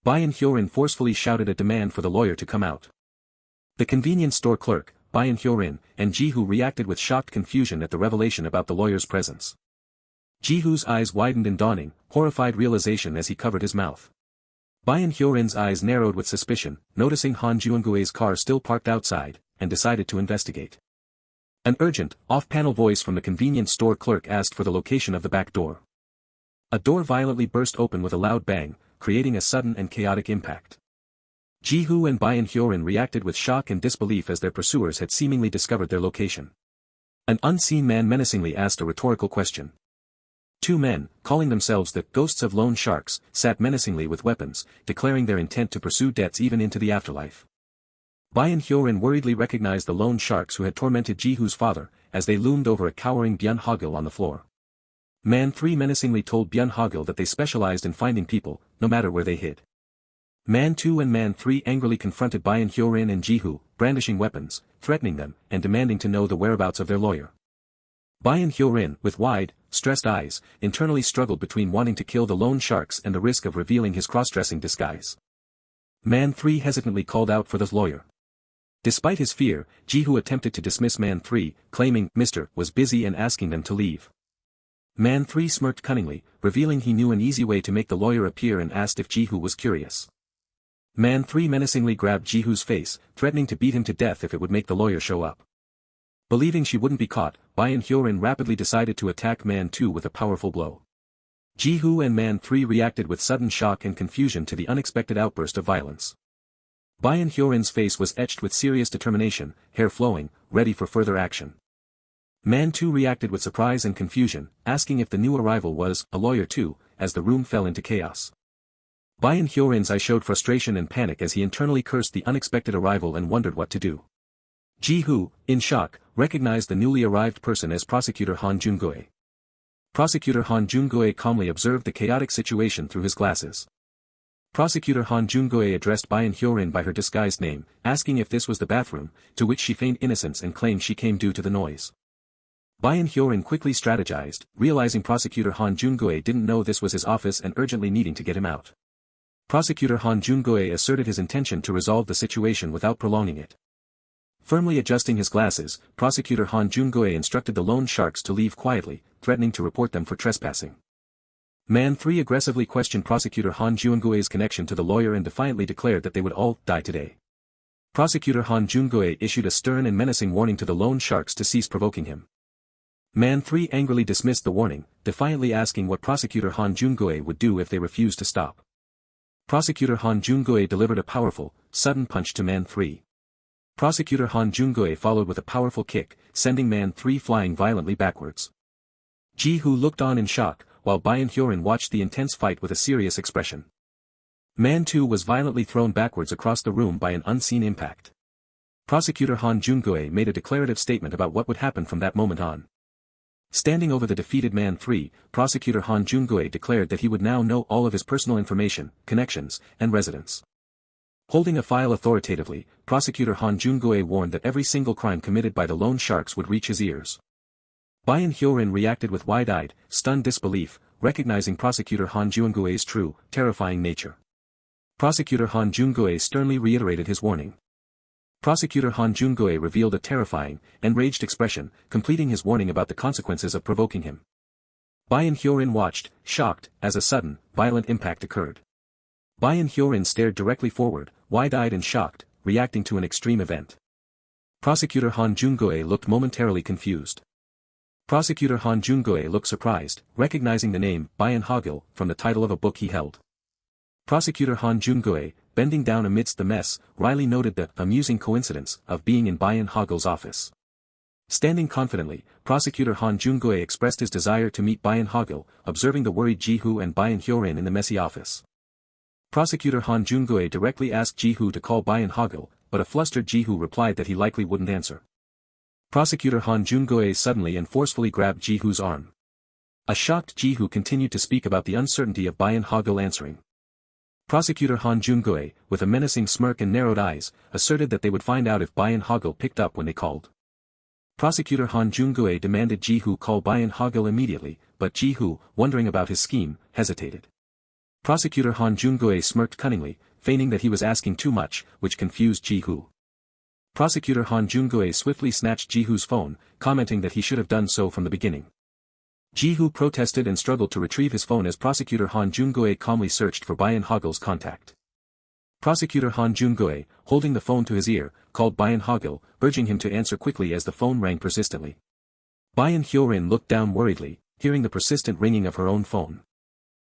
Byun Hogil forcefully shouted a demand for the lawyer to come out. The convenience store clerk, Byun Hogil, and Ji-hoo reacted with shocked confusion at the revelation about the lawyer's presence. Ji-hoo's eyes widened in dawning, horrified realization as he covered his mouth. Byun Hogil's eyes narrowed with suspicion, noticing Han Juungue's car still parked outside, and decided to investigate. An urgent, off-panel voice from the convenience store clerk asked for the location of the back door. A door violently burst open with a loud bang, creating a sudden and chaotic impact. Ji-hoo and Byun Hogil reacted with shock and disbelief as their pursuers had seemingly discovered their location. An unseen man menacingly asked a rhetorical question. Two men, calling themselves the ghosts of loan sharks, sat menacingly with weapons, declaring their intent to pursue debts even into the afterlife. Byun Hogil worriedly recognized the loan sharks who had tormented Ji-hoo's father, as they loomed over a cowering Byun Hogil on the floor. Man 3 menacingly told Byun Hogil that they specialized in finding people, no matter where they hid. Man 2 and Man 3 angrily confronted Byun Hogil and Ji-hoo, brandishing weapons, threatening them, and demanding to know the whereabouts of their lawyer. Byun Hogil, with wide, stressed eyes, internally struggled between wanting to kill the loan sharks and the risk of revealing his cross-dressing disguise. Man 3 hesitantly called out for the lawyer. Despite his fear, Ji-hoo attempted to dismiss Man 3, claiming Mr. was busy and asking them to leave. Man 3 smirked cunningly, revealing he knew an easy way to make the lawyer appear and asked if Ji-hoo was curious. Man 3 menacingly grabbed Ji-hoo's face, threatening to beat him to death if it would make the lawyer show up. Believing she wouldn't be caught, Byun Hogil rapidly decided to attack Man 2 with a powerful blow. Ji-hoo and Man 3 reacted with sudden shock and confusion to the unexpected outburst of violence. Byun Hogil's face was etched with serious determination, hair flowing, ready for further action. Man 2 reacted with surprise and confusion, asking if the new arrival was a lawyer too, as the room fell into chaos. Byun Hogil's eyes showed frustration and panic as he internally cursed the unexpected arrival and wondered what to do. Ji-hoo, in shock, recognized the newly arrived person as Prosecutor Han Juungue. Prosecutor Han Juungue calmly observed the chaotic situation through his glasses. Prosecutor Han Juungue addressed Byun Hogil by her disguised name, asking if this was the bathroom, to which she feigned innocence and claimed she came due to the noise. Byun Hogil quickly strategized, realizing Prosecutor Han Juungue didn't know this was his office and urgently needing to get him out. Prosecutor Han Juungue asserted his intention to resolve the situation without prolonging it. Firmly adjusting his glasses, Prosecutor Han Juungue instructed the loan sharks to leave quietly, threatening to report them for trespassing. Man 3 aggressively questioned Prosecutor Han Juungue's connection to the lawyer and defiantly declared that they would all die today. Prosecutor Han Juungue issued a stern and menacing warning to the loan sharks to cease provoking him. Man 3 angrily dismissed the warning, defiantly asking what Prosecutor Han Juungue would do if they refused to stop. Prosecutor Han Juungue delivered a powerful, sudden punch to Man 3. Prosecutor Han Juungue followed with a powerful kick, sending Man 3 flying violently backwards. Ji-hoo looked on in shock, while Byun Hogil watched the intense fight with a serious expression. Man 2 was violently thrown backwards across the room by an unseen impact. Prosecutor Han Juungue made a declarative statement about what would happen from that moment on. Standing over the defeated Man 3, Prosecutor Han Juungue declared that he would now know all of his personal information, connections, and residence. Holding a file authoritatively, Prosecutor Han Juungue warned that every single crime committed by the loan sharks would reach his ears. Byun Hogil reacted with wide-eyed, stunned disbelief, recognizing Prosecutor Han Juungue's true, terrifying nature. Prosecutor Han Juungue sternly reiterated his warning. Prosecutor Han Juungue revealed a terrifying, enraged expression, completing his warning about the consequences of provoking him. Byun Hogil watched, shocked, as a sudden, violent impact occurred. Byun Hogil stared directly forward, wide-eyed and shocked, reacting to an extreme event. Prosecutor Han Juungue looked momentarily confused. Prosecutor Han Juungue looked surprised, recognizing the name, Byun Hogil, from the title of a book he held. Prosecutor Han Juungue, bending down amidst the mess, wryly noted the amusing coincidence of being in Byun Hogil's office. Standing confidently, Prosecutor Han Juungue expressed his desire to meet Byun Hogil, observing the worried Ji-hoo and Byun Hogil in the messy office. Prosecutor Han Juungue directly asked Ji-hoo to call Byun Hogil, but a flustered Ji-hoo replied that he likely wouldn't answer. Prosecutor Han Juungue suddenly and forcefully grabbed Ji-hoo's arm. A shocked Ji-hoo continued to speak about the uncertainty of Byun Hogil answering. Prosecutor Han Jun-goe, with a menacing smirk and narrowed eyes, asserted that they would find out if Byun Hogil picked up when they called. Prosecutor Han Jun-goe demanded Ji-hoo call Byun Hogil immediately, but Ji-hoo, wondering about his scheme, hesitated. Prosecutor Han Jun-goe smirked cunningly, feigning that he was asking too much, which confused Ji-hoo. Prosecutor Han Jun-goe swiftly snatched Ji-hoo's phone, commenting that he should have done so from the beginning. Ji-hoo protested and struggled to retrieve his phone as Prosecutor Han Jun-goe calmly searched for Byun Hogil's contact. Prosecutor Han Jun-goe, holding the phone to his ear, called Byun Hogil, urging him to answer quickly as the phone rang persistently. Byun Hyo-rin looked down worriedly, hearing the persistent ringing of her own phone.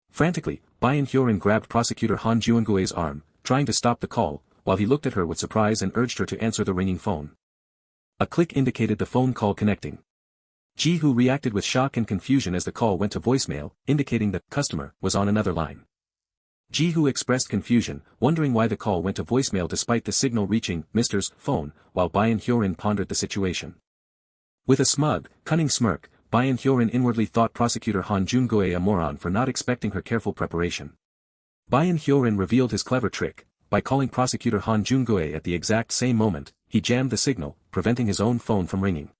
Frantically, Byun Hyo-rin grabbed Prosecutor Han Jun-goe's arm, trying to stop the call, while he looked at her with surprise and urged her to answer the ringing phone. A click indicated the phone call connecting. Ji-hoo reacted with shock and confusion as the call went to voicemail, indicating the customer was on another line. Ji-hoo expressed confusion, wondering why the call went to voicemail despite the signal reaching Mr.'s phone, while Byun Hyo-rin pondered the situation. With a smug, cunning smirk, Byun Hyo-rin inwardly thought Prosecutor Han Jun-goe a moron for not expecting her careful preparation. Byun Hyo-rin revealed his clever trick. By calling Prosecutor Han Jun-goe at the exact same moment, he jammed the signal, preventing his own phone from ringing.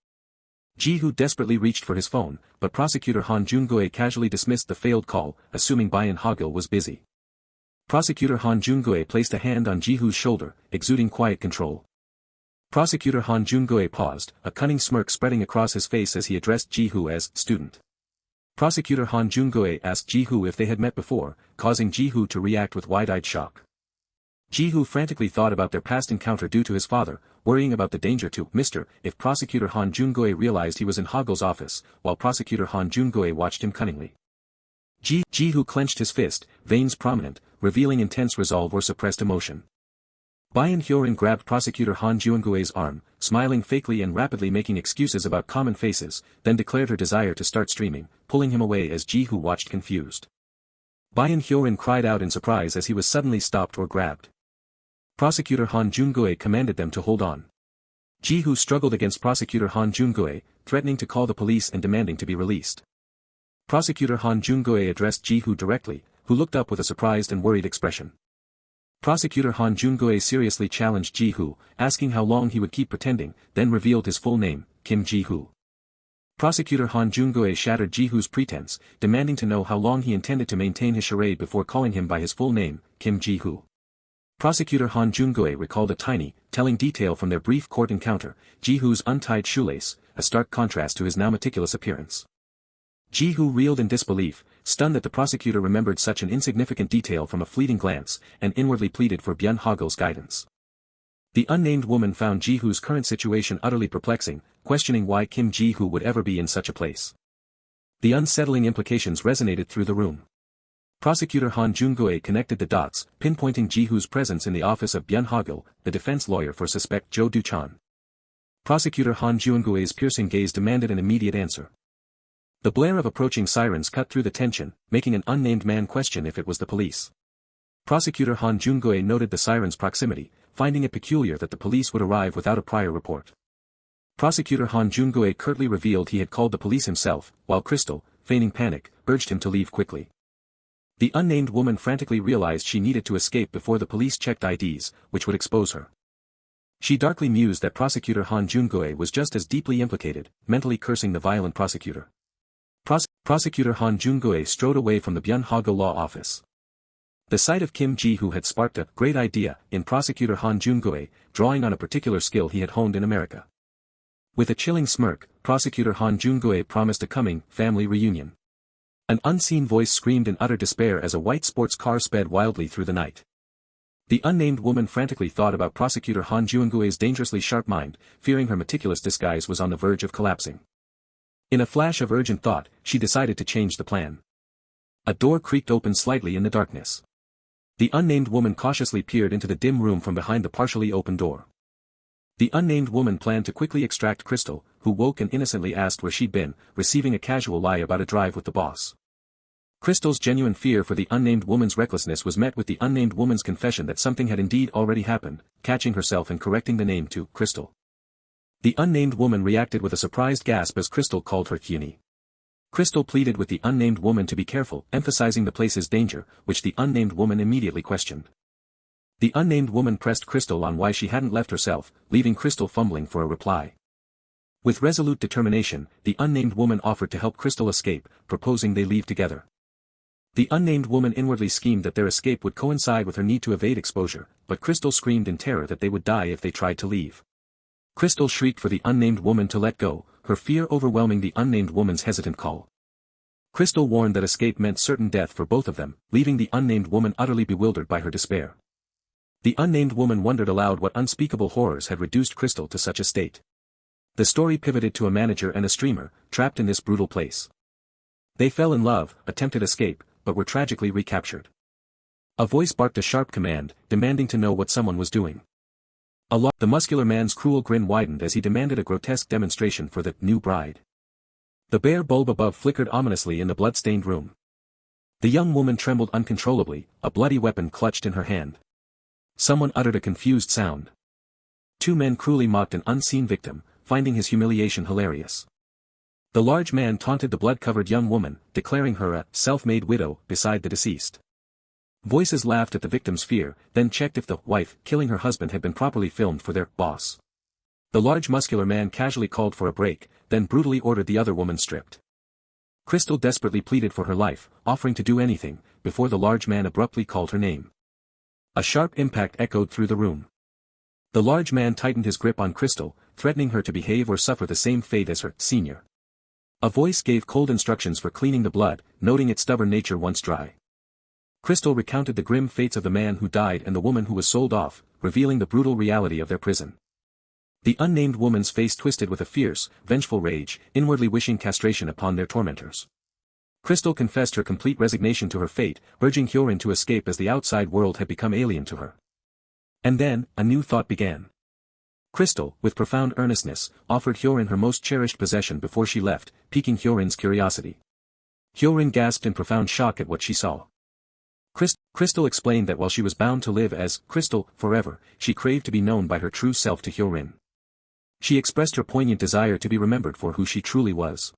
Ji-hoo desperately reached for his phone, but Prosecutor Han Jun-goe casually dismissed the failed call, assuming Byun Hogil was busy. Prosecutor Han Jun-goe placed a hand on Ji-hoo's shoulder, exuding quiet control. Prosecutor Han Jun-goe paused, a cunning smirk spreading across his face as he addressed Ji-hoo as student. Prosecutor Han Jun-goe asked Ji-hoo if they had met before, causing Ji-hoo to react with wide-eyed shock. Ji-hoo frantically thought about their past encounter due to his father, worrying about the danger to Mr. if Prosecutor Han Jun-goe realized he was in Hogil's office, while Prosecutor Han Jun-goe watched him cunningly. Ji-hoo clenched his fist, veins prominent, revealing intense resolve or suppressed emotion. Byun Hyo-rin grabbed Prosecutor Han Jun-goe's arm, smiling fakely and rapidly making excuses about common faces, then declared her desire to start streaming, pulling him away as Ji-hoo watched confused. Byun Hyo-rin cried out in surprise as he was suddenly stopped or grabbed. Prosecutor Han Jun-goe commanded them to hold on. Ji-hoo struggled against Prosecutor Han Jun-goe, threatening to call the police and demanding to be released. Prosecutor Han Jun-goe addressed Ji-hoo directly, who looked up with a surprised and worried expression. Prosecutor Han Jun-goe seriously challenged Ji-hoo, asking how long he would keep pretending, then revealed his full name, Kim Ji-hoo. Prosecutor Han Jun-goe shattered Ji-hoo's pretense, demanding to know how long he intended to maintain his charade before calling him by his full name, Kim Ji-hoo. Prosecutor Han Jun-goe recalled a tiny, telling detail from their brief court encounter, Ji-hoo's untied shoelace, a stark contrast to his now meticulous appearance. Ji-hoo reeled in disbelief, stunned that the prosecutor remembered such an insignificant detail from a fleeting glance, and inwardly pleaded for Byun Hogil's guidance. The unnamed woman found Ji-hoo's current situation utterly perplexing, questioning why Kim Ji-hoo would ever be in such a place. The unsettling implications resonated through the room. Prosecutor Han Jun-goe connected the dots, pinpointing Ji-hoo's presence in the office of Byun Hogil, the defense lawyer for suspect Jo Du-chan. Prosecutor Han Jun-goe's piercing gaze demanded an immediate answer. The blare of approaching sirens cut through the tension, making an unnamed man question if it was the police. Prosecutor Han Jun-goe noted the sirens' proximity, finding it peculiar that the police would arrive without a prior report. Prosecutor Han Jun-goe curtly revealed he had called the police himself, while Crystal, feigning panic, urged him to leave quickly. The unnamed woman frantically realized she needed to escape before the police checked IDs, which would expose her. She darkly mused that Prosecutor Han Jun-goe was just as deeply implicated, mentally cursing the violent prosecutor. Prosecutor Han Jun-goe strode away from the Byun Hogil law office. The sight of Kim Ji-hoo had sparked a great idea in Prosecutor Han Jun-goe, drawing on a particular skill he had honed in America. With a chilling smirk, Prosecutor Han Jun-goe promised a coming family reunion. An unseen voice screamed in utter despair as a white sports car sped wildly through the night. The unnamed woman frantically thought about Prosecutor Han Jun-goe's dangerously sharp mind, fearing her meticulous disguise was on the verge of collapsing. In a flash of urgent thought, she decided to change the plan. A door creaked open slightly in the darkness. The unnamed woman cautiously peered into the dim room from behind the partially open door. The unnamed woman planned to quickly extract Crystal, who woke and innocently asked where she'd been, receiving a casual lie about a drive with the boss. Crystal's genuine fear for the unnamed woman's recklessness was met with the unnamed woman's confession that something had indeed already happened, catching herself and correcting the name to Crystal. The unnamed woman reacted with a surprised gasp as Crystal called her Hyuni. Crystal pleaded with the unnamed woman to be careful, emphasizing the place's danger, which the unnamed woman immediately questioned. The unnamed woman pressed Crystal on why she hadn't left herself, leaving Crystal fumbling for a reply. With resolute determination, the unnamed woman offered to help Crystal escape, proposing they leave together. The unnamed woman inwardly schemed that their escape would coincide with her need to evade exposure, but Crystal screamed in terror that they would die if they tried to leave. Crystal shrieked for the unnamed woman to let go, her fear overwhelming the unnamed woman's hesitant call. Crystal warned that escape meant certain death for both of them, leaving the unnamed woman utterly bewildered by her despair. The unnamed woman wondered aloud what unspeakable horrors had reduced Crystal to such a state. The story pivoted to a manager and a streamer, trapped in this brutal place. They fell in love, attempted escape, but were tragically recaptured. A voice barked a sharp command, demanding to know what someone was doing. The muscular man's cruel grin widened as he demanded a grotesque demonstration for the new bride. The bare bulb above flickered ominously in the blood-stained room. The young woman trembled uncontrollably, a bloody weapon clutched in her hand. Someone uttered a confused sound. Two men cruelly mocked an unseen victim, finding his humiliation hilarious. The large man taunted the blood-covered young woman, declaring her a self-made widow beside the deceased. Voices laughed at the victim's fear, then checked if the wife killing her husband had been properly filmed for their boss. The large muscular man casually called for a break, then brutally ordered the other woman stripped. Crystal desperately pleaded for her life, offering to do anything, before the large man abruptly called her name. A sharp impact echoed through the room. The large man tightened his grip on Crystal, threatening her to behave or suffer the same fate as her senior. A voice gave cold instructions for cleaning the blood, noting its stubborn nature once dry. Crystal recounted the grim fates of the man who died and the woman who was sold off, revealing the brutal reality of their prison. The unnamed woman's face twisted with a fierce, vengeful rage, inwardly wishing castration upon their tormentors. Crystal confessed her complete resignation to her fate, urging Hyorin to escape as the outside world had become alien to her. And then, a new thought began. Crystal, with profound earnestness, offered Hyorin her most cherished possession before she left, piquing Hyorin's curiosity. Hyorin gasped in profound shock at what she saw. Crystal explained that while she was bound to live as Crystal forever, she craved to be known by her true self to Hyorin. She expressed her poignant desire to be remembered for who she truly was.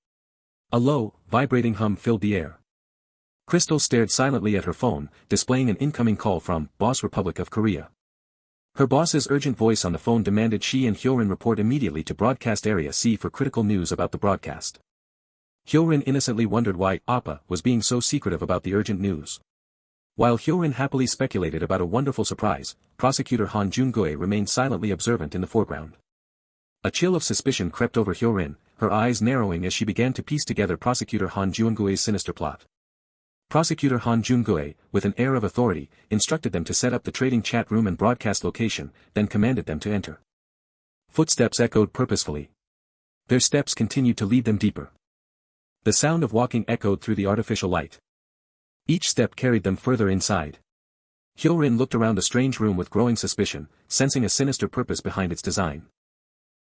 A low, vibrating hum filled the air. Crystal stared silently at her phone, displaying an incoming call from Boss Republic of Korea. Her boss's urgent voice on the phone demanded she and Hyorin report immediately to Broadcast Area C for critical news about the broadcast. Hyorin innocently wondered why Appa was being so secretive about the urgent news. While Hyorin happily speculated about a wonderful surprise, Prosecutor Han Jun-goe remained silently observant in the foreground. A chill of suspicion crept over Hyorin, her eyes narrowing as she began to piece together Prosecutor Han Jun-goe's sinister plot. Prosecutor Han Jun-goe, with an air of authority, instructed them to set up the trading chat room and broadcast location, then commanded them to enter. Footsteps echoed purposefully. Their steps continued to lead them deeper. The sound of walking echoed through the artificial light. Each step carried them further inside. Hyorin looked around the strange room with growing suspicion, sensing a sinister purpose behind its design.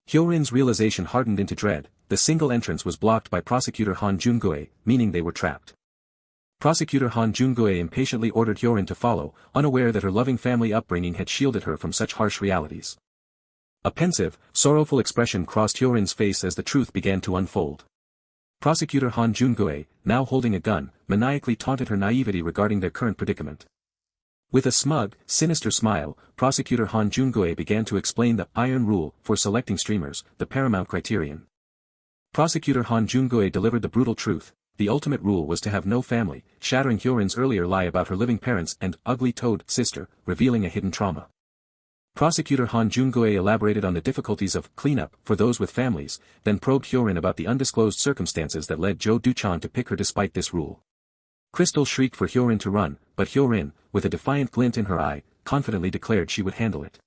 Hyorin's realization hardened into dread. The single entrance was blocked by Prosecutor Han Jun-goe, meaning they were trapped. Prosecutor Han Jun-goe impatiently ordered Hyorin to follow, unaware that her loving family upbringing had shielded her from such harsh realities. A pensive, sorrowful expression crossed Hyorin's face as the truth began to unfold. Prosecutor Han Jun-goe, now holding a gun, maniacally taunted her naivety regarding their current predicament. With a smug, sinister smile, Prosecutor Han Jun-goe began to explain the iron rule for selecting streamers, the paramount criterion. Prosecutor Han Jun-goe delivered the brutal truth. The ultimate rule was to have no family, shattering Hyorin's earlier lie about her living parents and ugly toad sister, revealing a hidden trauma. Prosecutor Han Jun-goe elaborated on the difficulties of cleanup for those with families, then probed Hyorin about the undisclosed circumstances that led Jo Du-chan to pick her despite this rule. Crystal shrieked for Hyorin to run, but Hyorin, with a defiant glint in her eye, confidently declared she would handle it.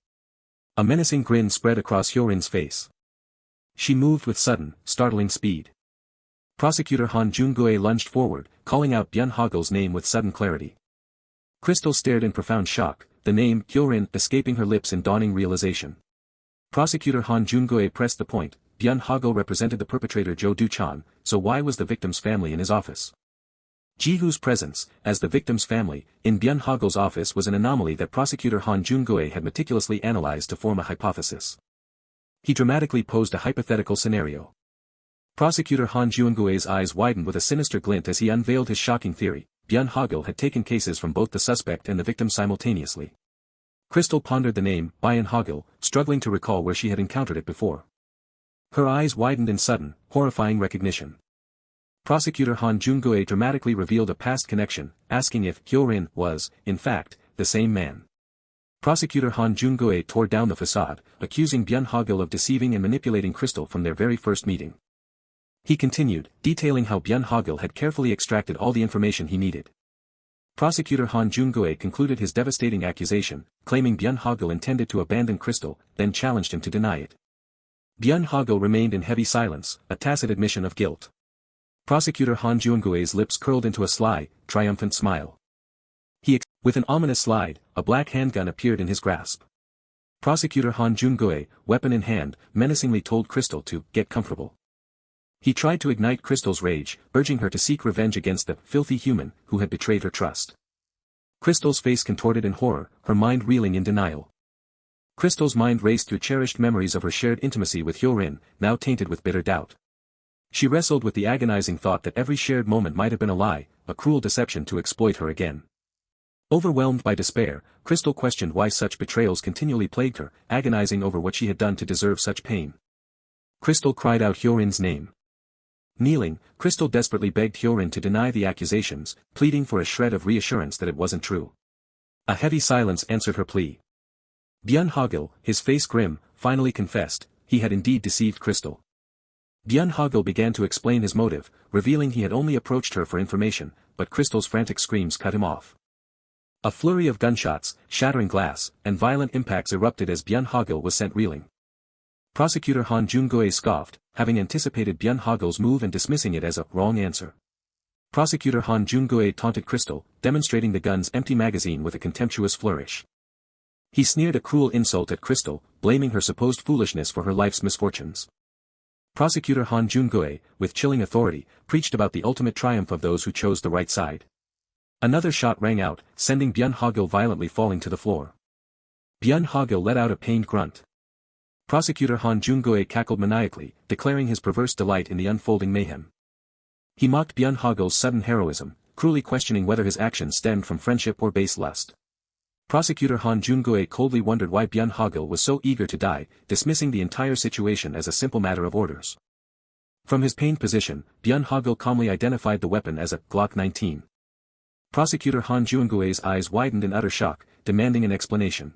A menacing grin spread across Hyorin's face. She moved with sudden, startling speed. Prosecutor Han Jun-goe lunged forward, calling out Byun Hogil's name with sudden clarity. Crystal stared in profound shock, the name Hyorin escaping her lips in dawning realization. Prosecutor Han Jun-goe pressed the point. Byun Hogil represented the perpetrator Jo Du-chan, so why was the victim's family in his office? Ji-hoo's presence, as the victim's family, in Byun Hogil's office was an anomaly that Prosecutor Han Jun-goe had meticulously analyzed to form a hypothesis. He dramatically posed a hypothetical scenario. Prosecutor Han Juingui's eyes widened with a sinister glint as he unveiled his shocking theory. Byun Hogil had taken cases from both the suspect and the victim simultaneously. Crystal pondered the name, Byun Hogil, struggling to recall where she had encountered it before. Her eyes widened in sudden, horrifying recognition. Prosecutor Han Jungui dramatically revealed a past connection, asking if Hyorin was, in fact, the same man. Prosecutor Han Jungui tore down the facade, accusing Byun Hogil of deceiving and manipulating Crystal from their very first meeting. He continued, detailing how Byun Hogil had carefully extracted all the information he needed. Prosecutor Han Jungui concluded his devastating accusation, claiming Byun Hogil intended to abandon Crystal, then challenged him to deny it. Byun Hogil remained in heavy silence, a tacit admission of guilt. Prosecutor Han Jungui's lips curled into a sly, triumphant smile. With an ominous slide, a black handgun appeared in his grasp. Prosecutor Han Jungui, weapon in hand, menacingly told Crystal to get comfortable. He tried to ignite Crystal's rage, urging her to seek revenge against the filthy human who had betrayed her trust. Crystal's face contorted in horror, her mind reeling in denial. Crystal's mind raced through cherished memories of her shared intimacy with Hyorin, now tainted with bitter doubt. She wrestled with the agonizing thought that every shared moment might have been a lie, a cruel deception to exploit her again. Overwhelmed by despair, Crystal questioned why such betrayals continually plagued her, agonizing over what she had done to deserve such pain. Crystal cried out Hyorin's name. Kneeling, Crystal desperately begged Hyorin to deny the accusations, pleading for a shred of reassurance that it wasn't true. A heavy silence answered her plea. Byun Hogil, his face grim, finally confessed, he had indeed deceived Crystal. Byun Hogil began to explain his motive, revealing he had only approached her for information, but Crystal's frantic screams cut him off. A flurry of gunshots, shattering glass, and violent impacts erupted as Byun Hogil was sent reeling. Prosecutor Han Jungui scoffed, having anticipated Byun Hogil's move and dismissing it as a wrong answer. Prosecutor Han Jungui taunted Crystal, demonstrating the gun's empty magazine with a contemptuous flourish. He sneered a cruel insult at Crystal, blaming her supposed foolishness for her life's misfortunes. Prosecutor Han Jungui, with chilling authority, preached about the ultimate triumph of those who chose the right side. Another shot rang out, sending Byun Hogil violently falling to the floor. Byun Hogil let out a pained grunt. Prosecutor Han Jungui cackled maniacally, declaring his perverse delight in the unfolding mayhem. He mocked Byun Hogil's sudden heroism, cruelly questioning whether his actions stemmed from friendship or base lust. Prosecutor Han Jungui coldly wondered why Byun Hogil was so eager to die, dismissing the entire situation as a simple matter of orders. From his pained position, Byun Hogil calmly identified the weapon as a Glock 19. Prosecutor Han Jungui's eyes widened in utter shock, demanding an explanation.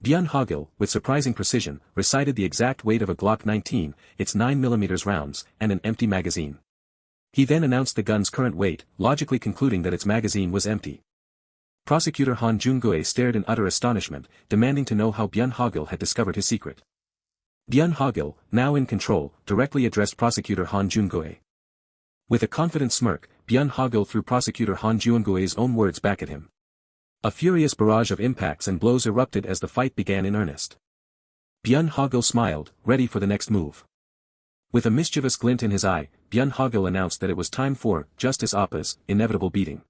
Byun Hogil, with surprising precision, recited the exact weight of a Glock 19, its 9mm rounds, and an empty magazine. He then announced the gun's current weight, logically concluding that its magazine was empty. Prosecutor Han Jungui stared in utter astonishment, demanding to know how Byun Hogil had discovered his secret. Byun Hogil, now in control, directly addressed Prosecutor Han Jungui. With a confident smirk, Byun Hogil threw Prosecutor Han Jungui's own words back at him. A furious barrage of impacts and blows erupted as the fight began in earnest. Byun Hogil smiled, ready for the next move. With a mischievous glint in his eye, Byun Hogil announced that it was time for Justice Appa's inevitable beating.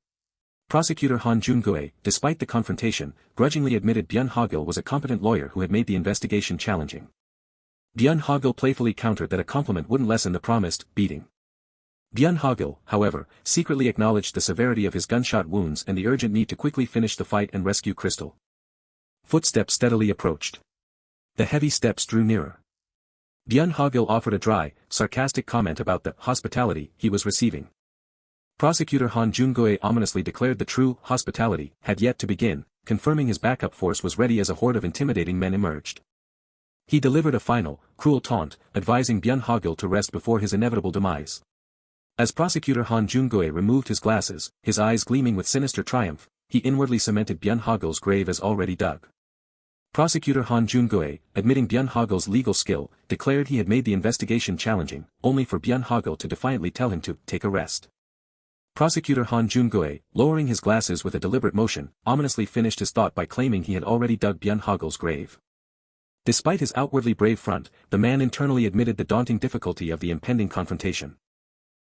Prosecutor Han Jungui, despite the confrontation, grudgingly admitted Byun Hogil was a competent lawyer who had made the investigation challenging. Byun Hogil playfully countered that a compliment wouldn't lessen the promised beating. Byun Hogil, however, secretly acknowledged the severity of his gunshot wounds and the urgent need to quickly finish the fight and rescue Crystal. Footsteps steadily approached. The heavy steps drew nearer. Byun Hogil offered a dry, sarcastic comment about the hospitality he was receiving. Prosecutor Han Jungui ominously declared the true hospitality had yet to begin, confirming his backup force was ready as a horde of intimidating men emerged. He delivered a final, cruel taunt, advising Byun Hogil to rest before his inevitable demise. As Prosecutor Han Jungui removed his glasses, his eyes gleaming with sinister triumph, he inwardly cemented Byun Hogil's grave as already dug. Prosecutor Han Jungui, admitting Byun Hogil's legal skill, declared he had made the investigation challenging, only for Byun Hogil to defiantly tell him to take a rest. Prosecutor Han Jungui, lowering his glasses with a deliberate motion, ominously finished his thought by claiming he had already dug Byun Hogil's grave. Despite his outwardly brave front, the man internally admitted the daunting difficulty of the impending confrontation.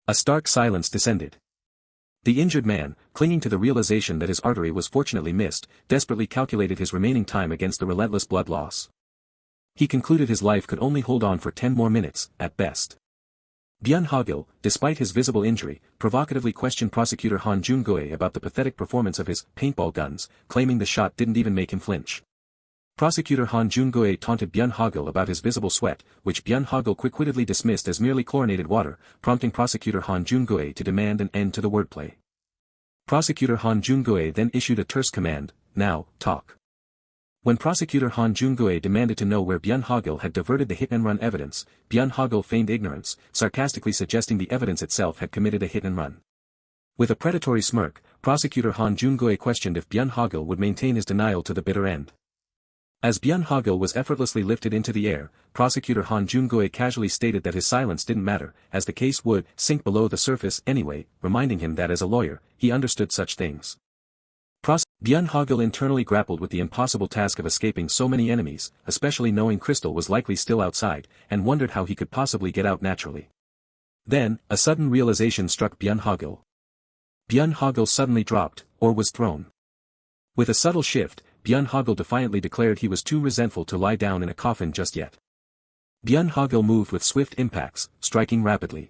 A stark silence descended. The injured man, clinging to the realization that his artery was fortunately missed, desperately calculated his remaining time against the relentless blood loss. He concluded his life could only hold on for 10 more minutes, at best. Byun Hogil, despite his visible injury, provocatively questioned prosecutor Han Jun-goe about the pathetic performance of his paintball guns, claiming the shot didn't even make him flinch. Prosecutor Han Jun-goe taunted Byun Hogil about his visible sweat, which Byun Hogil quick-wittedly dismissed as merely chlorinated water, prompting prosecutor Han Jun-goe to demand an end to the wordplay. Prosecutor Han Jun-goe then issued a terse command, "Now, talk." When prosecutor Han Jun-goe demanded to know where Byun Hogil had diverted the hit-and-run evidence, Byun Hogil feigned ignorance, sarcastically suggesting the evidence itself had committed a hit-and-run. With a predatory smirk, prosecutor Han Jun-goe questioned if Byun Hogil would maintain his denial to the bitter end. As Byun Hogil was effortlessly lifted into the air, prosecutor Han Jun-goe casually stated that his silence didn't matter, as the case would sink below the surface anyway, reminding him that as a lawyer, he understood such things. Byun Hogil internally grappled with the impossible task of escaping so many enemies, especially knowing Crystal was likely still outside, and wondered how he could possibly get out naturally. Then, a sudden realization struck Byun Hogil. Byun Hogil suddenly dropped, or was thrown. With a subtle shift, Byun Hogil defiantly declared he was too resentful to lie down in a coffin just yet. Byun Hogil moved with swift impacts, striking rapidly.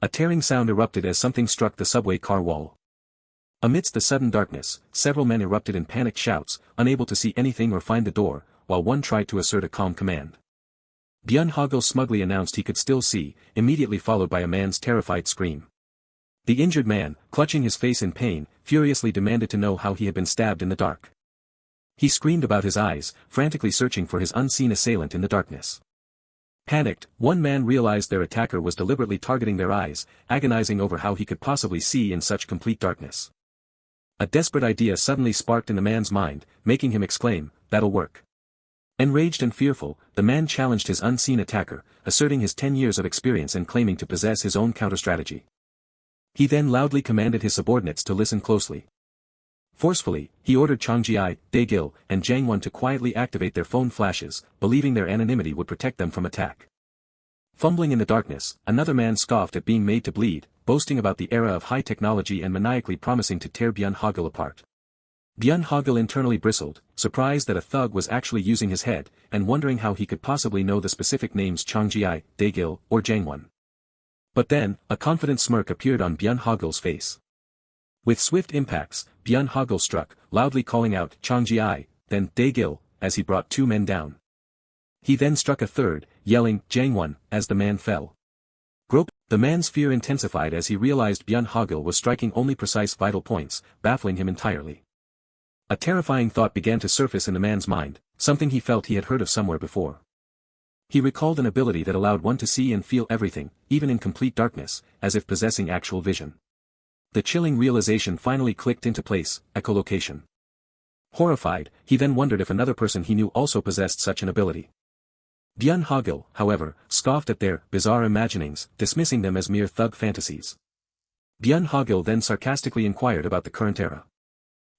A tearing sound erupted as something struck the subway car wall. Amidst the sudden darkness, several men erupted in panicked shouts, unable to see anything or find the door, while one tried to assert a calm command. Byun Hogil smugly announced he could still see, immediately followed by a man's terrified scream. The injured man, clutching his face in pain, furiously demanded to know how he had been stabbed in the dark. He screamed about his eyes, frantically searching for his unseen assailant in the darkness. Panicked, one man realized their attacker was deliberately targeting their eyes, agonizing over how he could possibly see in such complete darkness. A desperate idea suddenly sparked in the man's mind, making him exclaim, "That'll work." Enraged and fearful, the man challenged his unseen attacker, asserting his 10 years of experience and claiming to possess his own counter-strategy. He then loudly commanded his subordinates to listen closely. Forcefully, he ordered Chang Ji-ai, Dae-gil, and Jang Won to quietly activate their phone flashes, believing their anonymity would protect them from attack. Fumbling in the darkness, another man scoffed at being made to bleed, boasting about the era of high technology and maniacally promising to tear Byun Hogil apart. Byun Hogil internally bristled, surprised that a thug was actually using his head, and wondering how he could possibly know the specific names Chang Ji-ai, Dae-gil, or Jang Won. But then, a confident smirk appeared on Byun Hogil's face. With swift impacts, Byun Hogil struck, loudly calling out Chang Ji-ai, then Dae-gil, as he brought 2 men down. He then struck a third, yelling Jang Won, as the man fell. The man's fear intensified as he realized Byun Hogil was striking only precise vital points, baffling him entirely. A terrifying thought began to surface in the man's mind, something he felt he had heard of somewhere before. He recalled an ability that allowed one to see and feel everything, even in complete darkness, as if possessing actual vision. The chilling realization finally clicked into place, echolocation. Horrified, he then wondered if another person he knew also possessed such an ability. Byun Hogil, however, scoffed at their bizarre imaginings, dismissing them as mere thug fantasies. Byun Hogil then sarcastically inquired about the current era.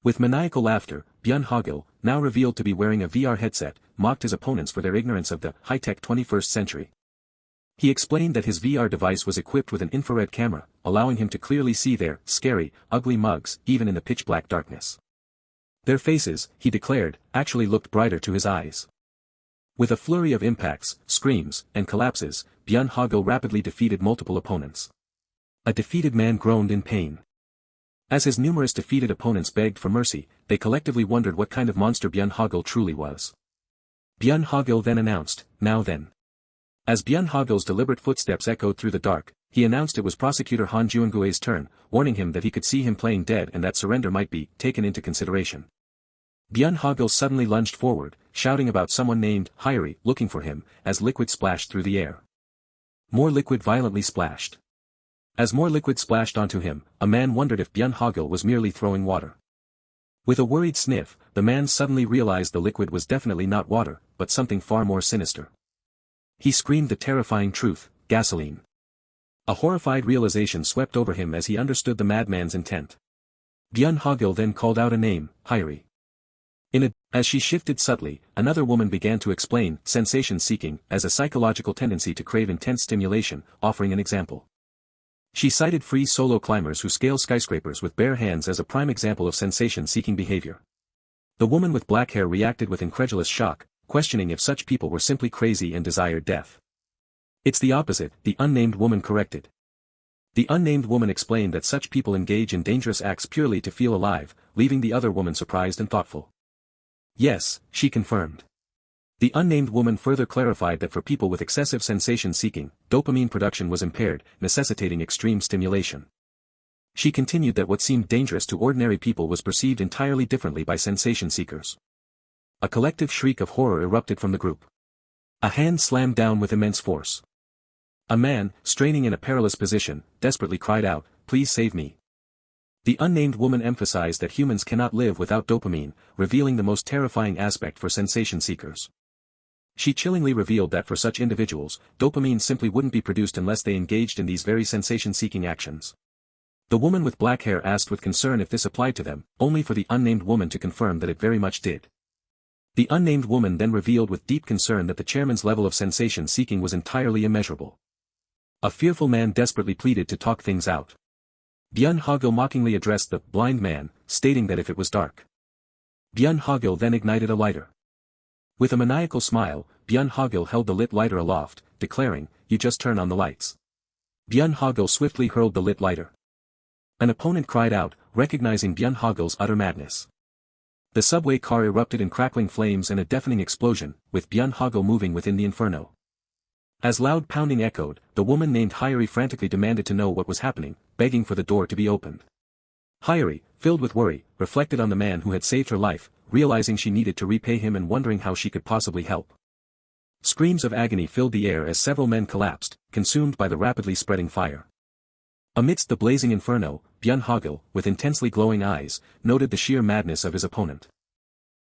With maniacal laughter, Byun Hogil, now revealed to be wearing a VR headset, mocked his opponents for their ignorance of the high-tech 21st century. He explained that his VR device was equipped with an infrared camera, allowing him to clearly see their scary, ugly mugs, even in the pitch-black darkness. Their faces, he declared, actually looked brighter to his eyes. With a flurry of impacts, screams, and collapses, Byun Hogil rapidly defeated multiple opponents. A defeated man groaned in pain. As his numerous defeated opponents begged for mercy, they collectively wondered what kind of monster Byun Hogil truly was. Byun Hogil then announced, "Now then." As Byun Hogil's deliberate footsteps echoed through the dark, he announced it was prosecutor Han Jun-goe's turn, warning him that he could see him playing dead and that surrender might be taken into consideration. Byun Hogil suddenly lunged forward, shouting about someone named Hyori looking for him, as liquid splashed through the air. More liquid violently splashed. As more liquid splashed onto him, a man wondered if Byun Hogil was merely throwing water. With a worried sniff, the man suddenly realized the liquid was definitely not water, but something far more sinister. He screamed the terrifying truth, gasoline. A horrified realization swept over him as he understood the madman's intent. Byun Hogil then called out a name, Hyori. As she shifted subtly, another woman began to explain sensation-seeking as a psychological tendency to crave intense stimulation, offering an example. She cited free solo climbers who scale skyscrapers with bare hands as a prime example of sensation-seeking behavior. The woman with black hair reacted with incredulous shock, questioning if such people were simply crazy and desired death. It's the opposite, the unnamed woman corrected. The unnamed woman explained that such people engage in dangerous acts purely to feel alive, leaving the other woman surprised and thoughtful. Yes, she confirmed. The unnamed woman further clarified that for people with excessive sensation-seeking, dopamine production was impaired, necessitating extreme stimulation. She continued that what seemed dangerous to ordinary people was perceived entirely differently by sensation-seekers. A collective shriek of horror erupted from the group. A hand slammed down with immense force. A man, straining in a perilous position, desperately cried out, "Please save me." The unnamed woman emphasized that humans cannot live without dopamine, revealing the most terrifying aspect for sensation seekers. She chillingly revealed that for such individuals, dopamine simply wouldn't be produced unless they engaged in these very sensation-seeking actions. The woman with black hair asked with concern if this applied to them, only for the unnamed woman to confirm that it very much did. The unnamed woman then revealed with deep concern that the chairman's level of sensation-seeking was entirely immeasurable. A fearful man desperately pleaded to talk things out. Byun Hogil mockingly addressed the blind man, stating that if it was dark. Byun Hogil then ignited a lighter. With a maniacal smile, Byun Hogil held the lit lighter aloft, declaring, "You just turn on the lights." Byun Hogil swiftly hurled the lit lighter. An opponent cried out, recognizing Byun Hogil's utter madness. The subway car erupted in crackling flames and a deafening explosion, with Byun Hogil moving within the inferno. As loud pounding echoed, the woman named Hyori frantically demanded to know what was happening, begging for the door to be opened. Hyori, filled with worry, reflected on the man who had saved her life, realizing she needed to repay him and wondering how she could possibly help. Screams of agony filled the air as several men collapsed, consumed by the rapidly spreading fire. Amidst the blazing inferno, Byun Hogil, with intensely glowing eyes, noted the sheer madness of his opponent.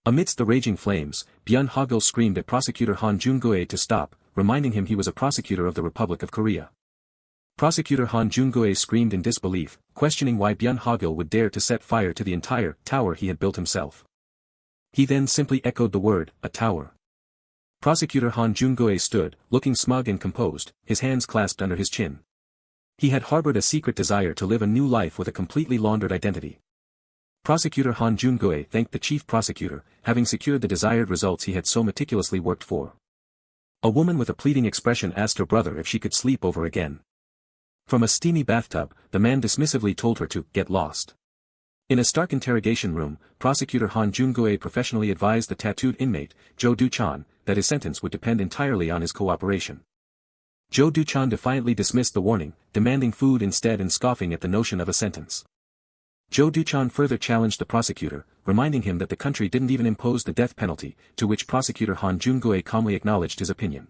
Amidst the raging flames, Byun Hogil screamed at Prosecutor Han Jun-goe to stop, reminding him he was a prosecutor of the Republic of Korea. Prosecutor Han Jun-goe screamed in disbelief, questioning why Byun Hogil would dare to set fire to the entire tower he had built himself. He then simply echoed the word, "a tower." Prosecutor Han Jun-goe stood, looking smug and composed, his hands clasped under his chin. He had harbored a secret desire to live a new life with a completely laundered identity. Prosecutor Han Jun-goe thanked the chief prosecutor, having secured the desired results he had so meticulously worked for. A woman with a pleading expression asked her brother if she could sleep over again. From a steamy bathtub, the man dismissively told her to get lost. In a stark interrogation room, Prosecutor Han Jun-goe professionally advised the tattooed inmate, Jo Du-chan, that his sentence would depend entirely on his cooperation. Jo Du-chan defiantly dismissed the warning, demanding food instead and scoffing at the notion of a sentence. Jo Du-chan further challenged the prosecutor, reminding him that the country didn't even impose the death penalty, to which Prosecutor Han Jun-goe calmly acknowledged his opinion.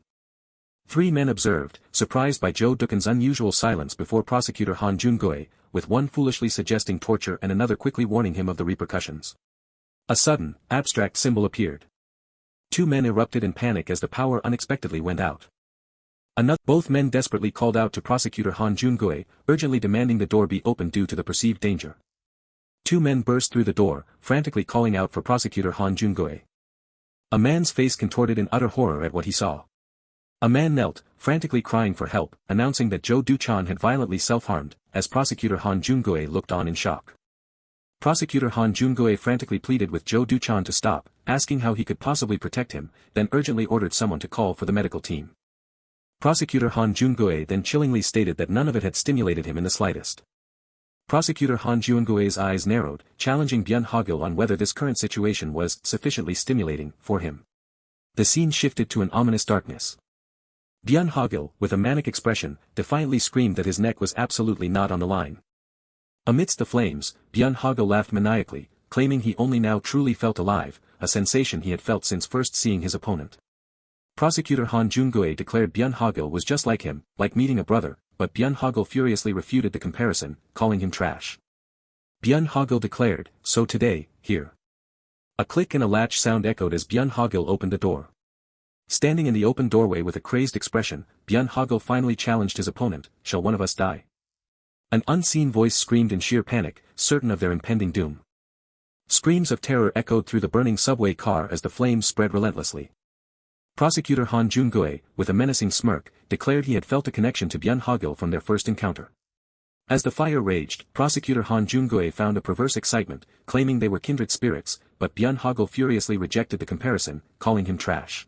Three men observed, surprised by Jo Du-chan's unusual silence before Prosecutor Han Jun-goe, with one foolishly suggesting torture and another quickly warning him of the repercussions. A sudden, abstract symbol appeared. Two men erupted in panic as the power unexpectedly went out. Both men desperately called out to Prosecutor Han Jun-goe, urgently demanding the door be opened due to the perceived danger. Two men burst through the door, frantically calling out for Prosecutor Han Jun-goe. A man's face contorted in utter horror at what he saw. A man knelt, frantically crying for help, announcing that Jo Du-chan had violently self-harmed, as Prosecutor Han Jun-goe looked on in shock. Prosecutor Han Jun-goe frantically pleaded with Jo Du-chan to stop, asking how he could possibly protect him, then urgently ordered someone to call for the medical team. Prosecutor Han Jun-goe then chillingly stated that none of it had stimulated him in the slightest. Prosecutor Han Jun-goe's eyes narrowed, challenging Byun Hogil on whether this current situation was sufficiently stimulating for him. The scene shifted to an ominous darkness. Byun Hogil, with a manic expression, defiantly screamed that his neck was absolutely not on the line. Amidst the flames, Byun Hogil laughed maniacally, claiming he only now truly felt alive, a sensation he had felt since first seeing his opponent. Prosecutor Han Jun-goe declared Byun Hogil was just like him, like meeting a brother, but Byun Hogil furiously refuted the comparison, calling him trash. Byun Hogil declared, "So today, here." A click and a latch sound echoed as Byun Hogil opened the door. Standing in the open doorway with a crazed expression, Byun Hogil finally challenged his opponent, "Shall one of us die?" An unseen voice screamed in sheer panic, certain of their impending doom. Screams of terror echoed through the burning subway car as the flames spread relentlessly. Prosecutor Han Jun-goe, with a menacing smirk, declared he had felt a connection to Byun Hogil from their first encounter. As the fire raged, Prosecutor Han Jun-goe found a perverse excitement, claiming they were kindred spirits, but Byun Hogil furiously rejected the comparison, calling him trash.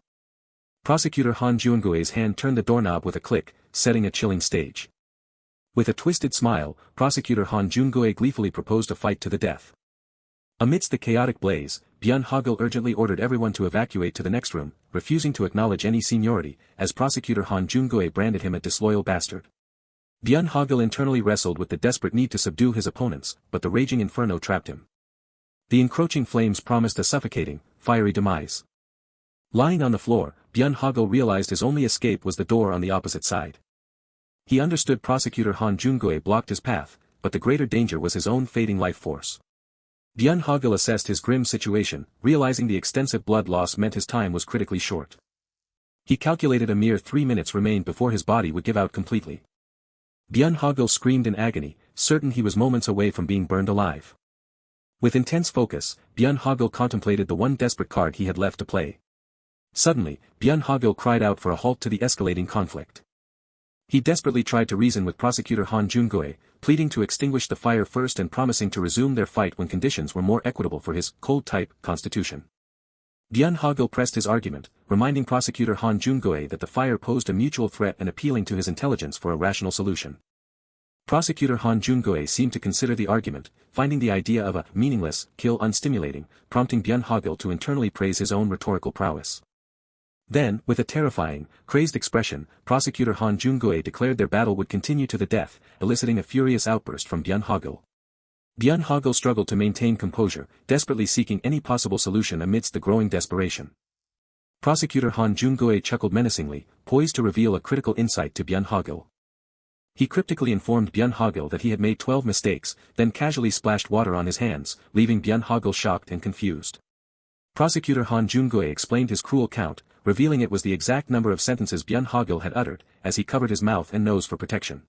Prosecutor Han Jun-goe's hand turned the doorknob with a click, setting a chilling stage. With a twisted smile, Prosecutor Han Jun-goe gleefully proposed a fight to the death. Amidst the chaotic blaze, Byun Hogil urgently ordered everyone to evacuate to the next room, refusing to acknowledge any seniority, as Prosecutor Han Jun-goe branded him a disloyal bastard. Byun Hogil internally wrestled with the desperate need to subdue his opponents, but the raging inferno trapped him. The encroaching flames promised a suffocating, fiery demise. Lying on the floor, Byun Hogil realized his only escape was the door on the opposite side. He understood Prosecutor Han Jun-goe blocked his path, but the greater danger was his own fading life force. Byun Hogil assessed his grim situation, realizing the extensive blood loss meant his time was critically short. He calculated a mere 3 minutes remained before his body would give out completely. Byun Hogil screamed in agony, certain he was moments away from being burned alive. With intense focus, Byun Hogil contemplated the one desperate card he had left to play. Suddenly, Byun Hogil cried out for a halt to the escalating conflict. He desperately tried to reason with Prosecutor Han Jun-goe, pleading to extinguish the fire first and promising to resume their fight when conditions were more equitable for his cold-type constitution. Byun Hogil pressed his argument, reminding Prosecutor Han Jun-goe that the fire posed a mutual threat and appealing to his intelligence for a rational solution. Prosecutor Han Jun-goe seemed to consider the argument, finding the idea of a meaningless kill unstimulating, prompting Byun Hogil to internally praise his own rhetorical prowess. Then, with a terrifying, crazed expression, Prosecutor Han Jun-goe declared their battle would continue to the death, eliciting a furious outburst from Byun Hogil. Byun Hogil struggled to maintain composure, desperately seeking any possible solution amidst the growing desperation. Prosecutor Han Jun-goe chuckled menacingly, poised to reveal a critical insight to Byun Hogil. He cryptically informed Byun Hogil that he had made 12 mistakes, then casually splashed water on his hands, leaving Byun Hogil shocked and confused. Prosecutor Han Jun-goe explained his cruel count, revealing it was the exact number of sentences Byun Hogil had uttered, as he covered his mouth and nose for protection.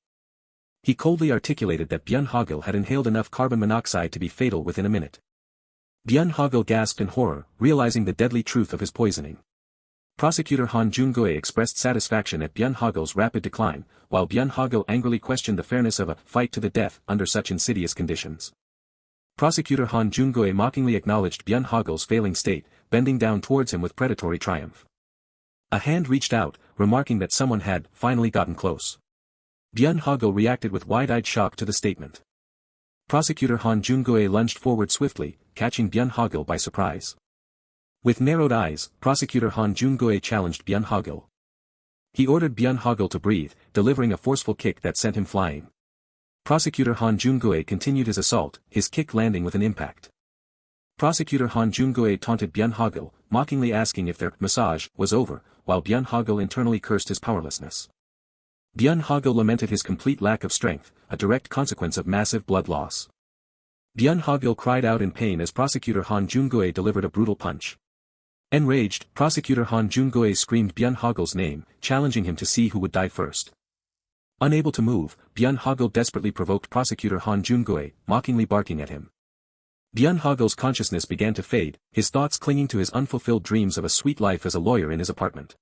He coldly articulated that Byun Hogil had inhaled enough carbon monoxide to be fatal within a minute. Byun Hogil gasped in horror, realizing the deadly truth of his poisoning. Prosecutor Han Jun-goe expressed satisfaction at Byun Hogil's rapid decline, while Byun Hogil angrily questioned the fairness of a fight to the death under such insidious conditions. Prosecutor Han Jun-goe mockingly acknowledged Byun Hogil's failing state, bending down towards him with predatory triumph. A hand reached out, remarking that someone had finally gotten close. Byun Hogil reacted with wide-eyed shock to the statement. Prosecutor Han Jun-goe lunged forward swiftly, catching Byun Hogil by surprise. With narrowed eyes, Prosecutor Han Jun-goe challenged Byun Hogil. He ordered Byun Hogil to breathe, delivering a forceful kick that sent him flying. Prosecutor Han Jun-goe continued his assault, his kick landing with an impact. Prosecutor Han Jun-goe taunted Byun Hogil, mockingly asking if their massage was over, while Byun Hogil internally cursed his powerlessness. Byun Hogil lamented his complete lack of strength, a direct consequence of massive blood loss. Byun Hogil cried out in pain as Prosecutor Han Jun-goe delivered a brutal punch. Enraged, Prosecutor Han Jun-goe screamed Byun Hogil's name, challenging him to see who would die first. Unable to move, Byun Hogil desperately provoked Prosecutor Han Jun-goe, mockingly barking at him. Byun Hogil's consciousness began to fade, his thoughts clinging to his unfulfilled dreams of a sweet life as a lawyer in his apartment.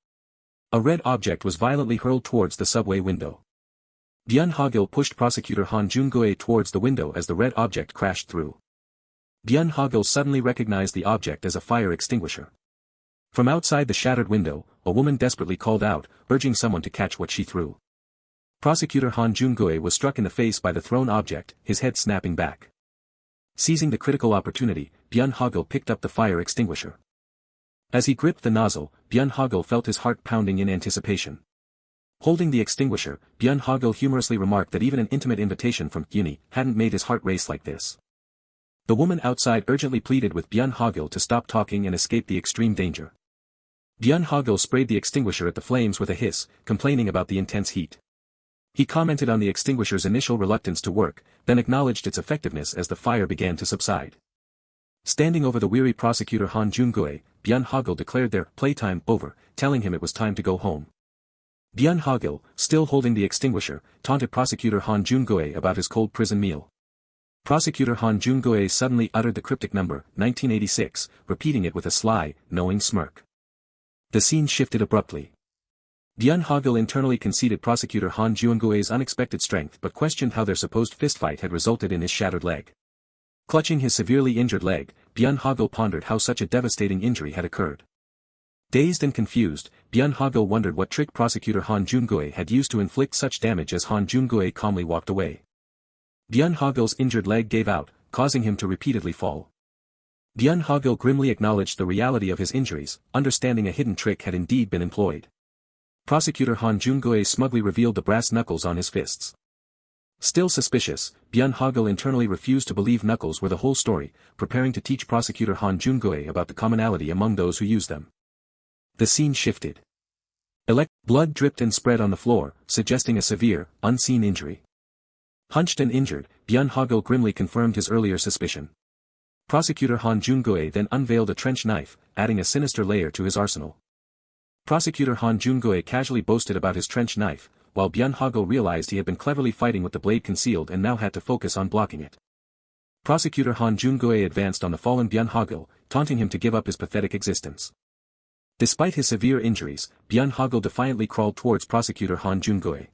A red object was violently hurled towards the subway window. Byun Hogil pushed Prosecutor Han Jun-goe towards the window as the red object crashed through. Byun Hogil suddenly recognized the object as a fire extinguisher. From outside the shattered window, a woman desperately called out, urging someone to catch what she threw. Prosecutor Han Jun-goe was struck in the face by the thrown object, his head snapping back. Seizing the critical opportunity, Byun Hogil picked up the fire extinguisher. As he gripped the nozzle, Byun Hogil felt his heart pounding in anticipation. Holding the extinguisher, Byun Hogil humorously remarked that even an intimate invitation from Yuni hadn't made his heart race like this. The woman outside urgently pleaded with Byun Hogil to stop talking and escape the extreme danger. Byun Hogil sprayed the extinguisher at the flames with a hiss, complaining about the intense heat. He commented on the extinguisher's initial reluctance to work, then acknowledged its effectiveness as the fire began to subside. Standing over the weary Prosecutor Han Jun-goe, Byun Hogil declared their playtime over, telling him it was time to go home. Byun Hogil, still holding the extinguisher, taunted Prosecutor Han Jun-goe about his cold prison meal. Prosecutor Han Jun-goe suddenly uttered the cryptic number, 1986, repeating it with a sly, knowing smirk. The scene shifted abruptly. Byun Hogil internally conceded Prosecutor Han Jun-goe's unexpected strength but questioned how their supposed fistfight had resulted in his shattered leg. Clutching his severely injured leg, Byun Hogil pondered how such a devastating injury had occurred. Dazed and confused, Byun Hogil wondered what trick prosecutor Han Jun-goe had used to inflict such damage as Han Jun-goe calmly walked away. Byun Hogil's injured leg gave out, causing him to repeatedly fall. Byun Hogil grimly acknowledged the reality of his injuries, understanding a hidden trick had indeed been employed. Prosecutor Han Jun-goe smugly revealed the brass knuckles on his fists. Still suspicious, Byun Hogil internally refused to believe knuckles were the whole story, preparing to teach prosecutor Han Jun-goe about the commonality among those who use them. The scene shifted. Blood dripped and spread on the floor, suggesting a severe, unseen injury. Hunched and injured, Byun Hogil grimly confirmed his earlier suspicion. Prosecutor Han Jun-goe then unveiled a trench knife, adding a sinister layer to his arsenal. Prosecutor Han Jun-goe casually boasted about his trench knife, while Byun Hogil realized he had been cleverly fighting with the blade concealed and now had to focus on blocking it. Prosecutor Han Jun-goe advanced on the fallen Byun Hogil, taunting him to give up his pathetic existence. Despite his severe injuries, Byun Hogil defiantly crawled towards Prosecutor Han Jun-goe.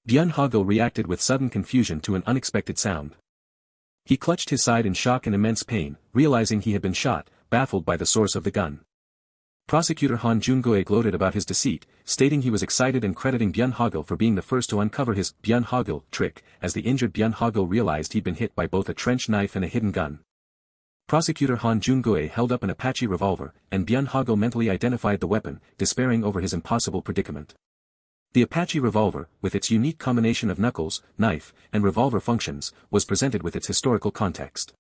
Byun Hogil reacted with sudden confusion to an unexpected sound. He clutched his side in shock and immense pain, realizing he had been shot, baffled by the source of the gun. Prosecutor Han Jun-goe gloated about his deceit, stating he was excited and crediting Byun Hogil for being the first to uncover his Byun Hogil trick, as the injured Byun Hogil realized he'd been hit by both a trench knife and a hidden gun. Prosecutor Han Jun-goe held up an Apache revolver, and Byun Hogil mentally identified the weapon, despairing over his impossible predicament. The Apache revolver, with its unique combination of knuckles, knife, and revolver functions, was presented with its historical context.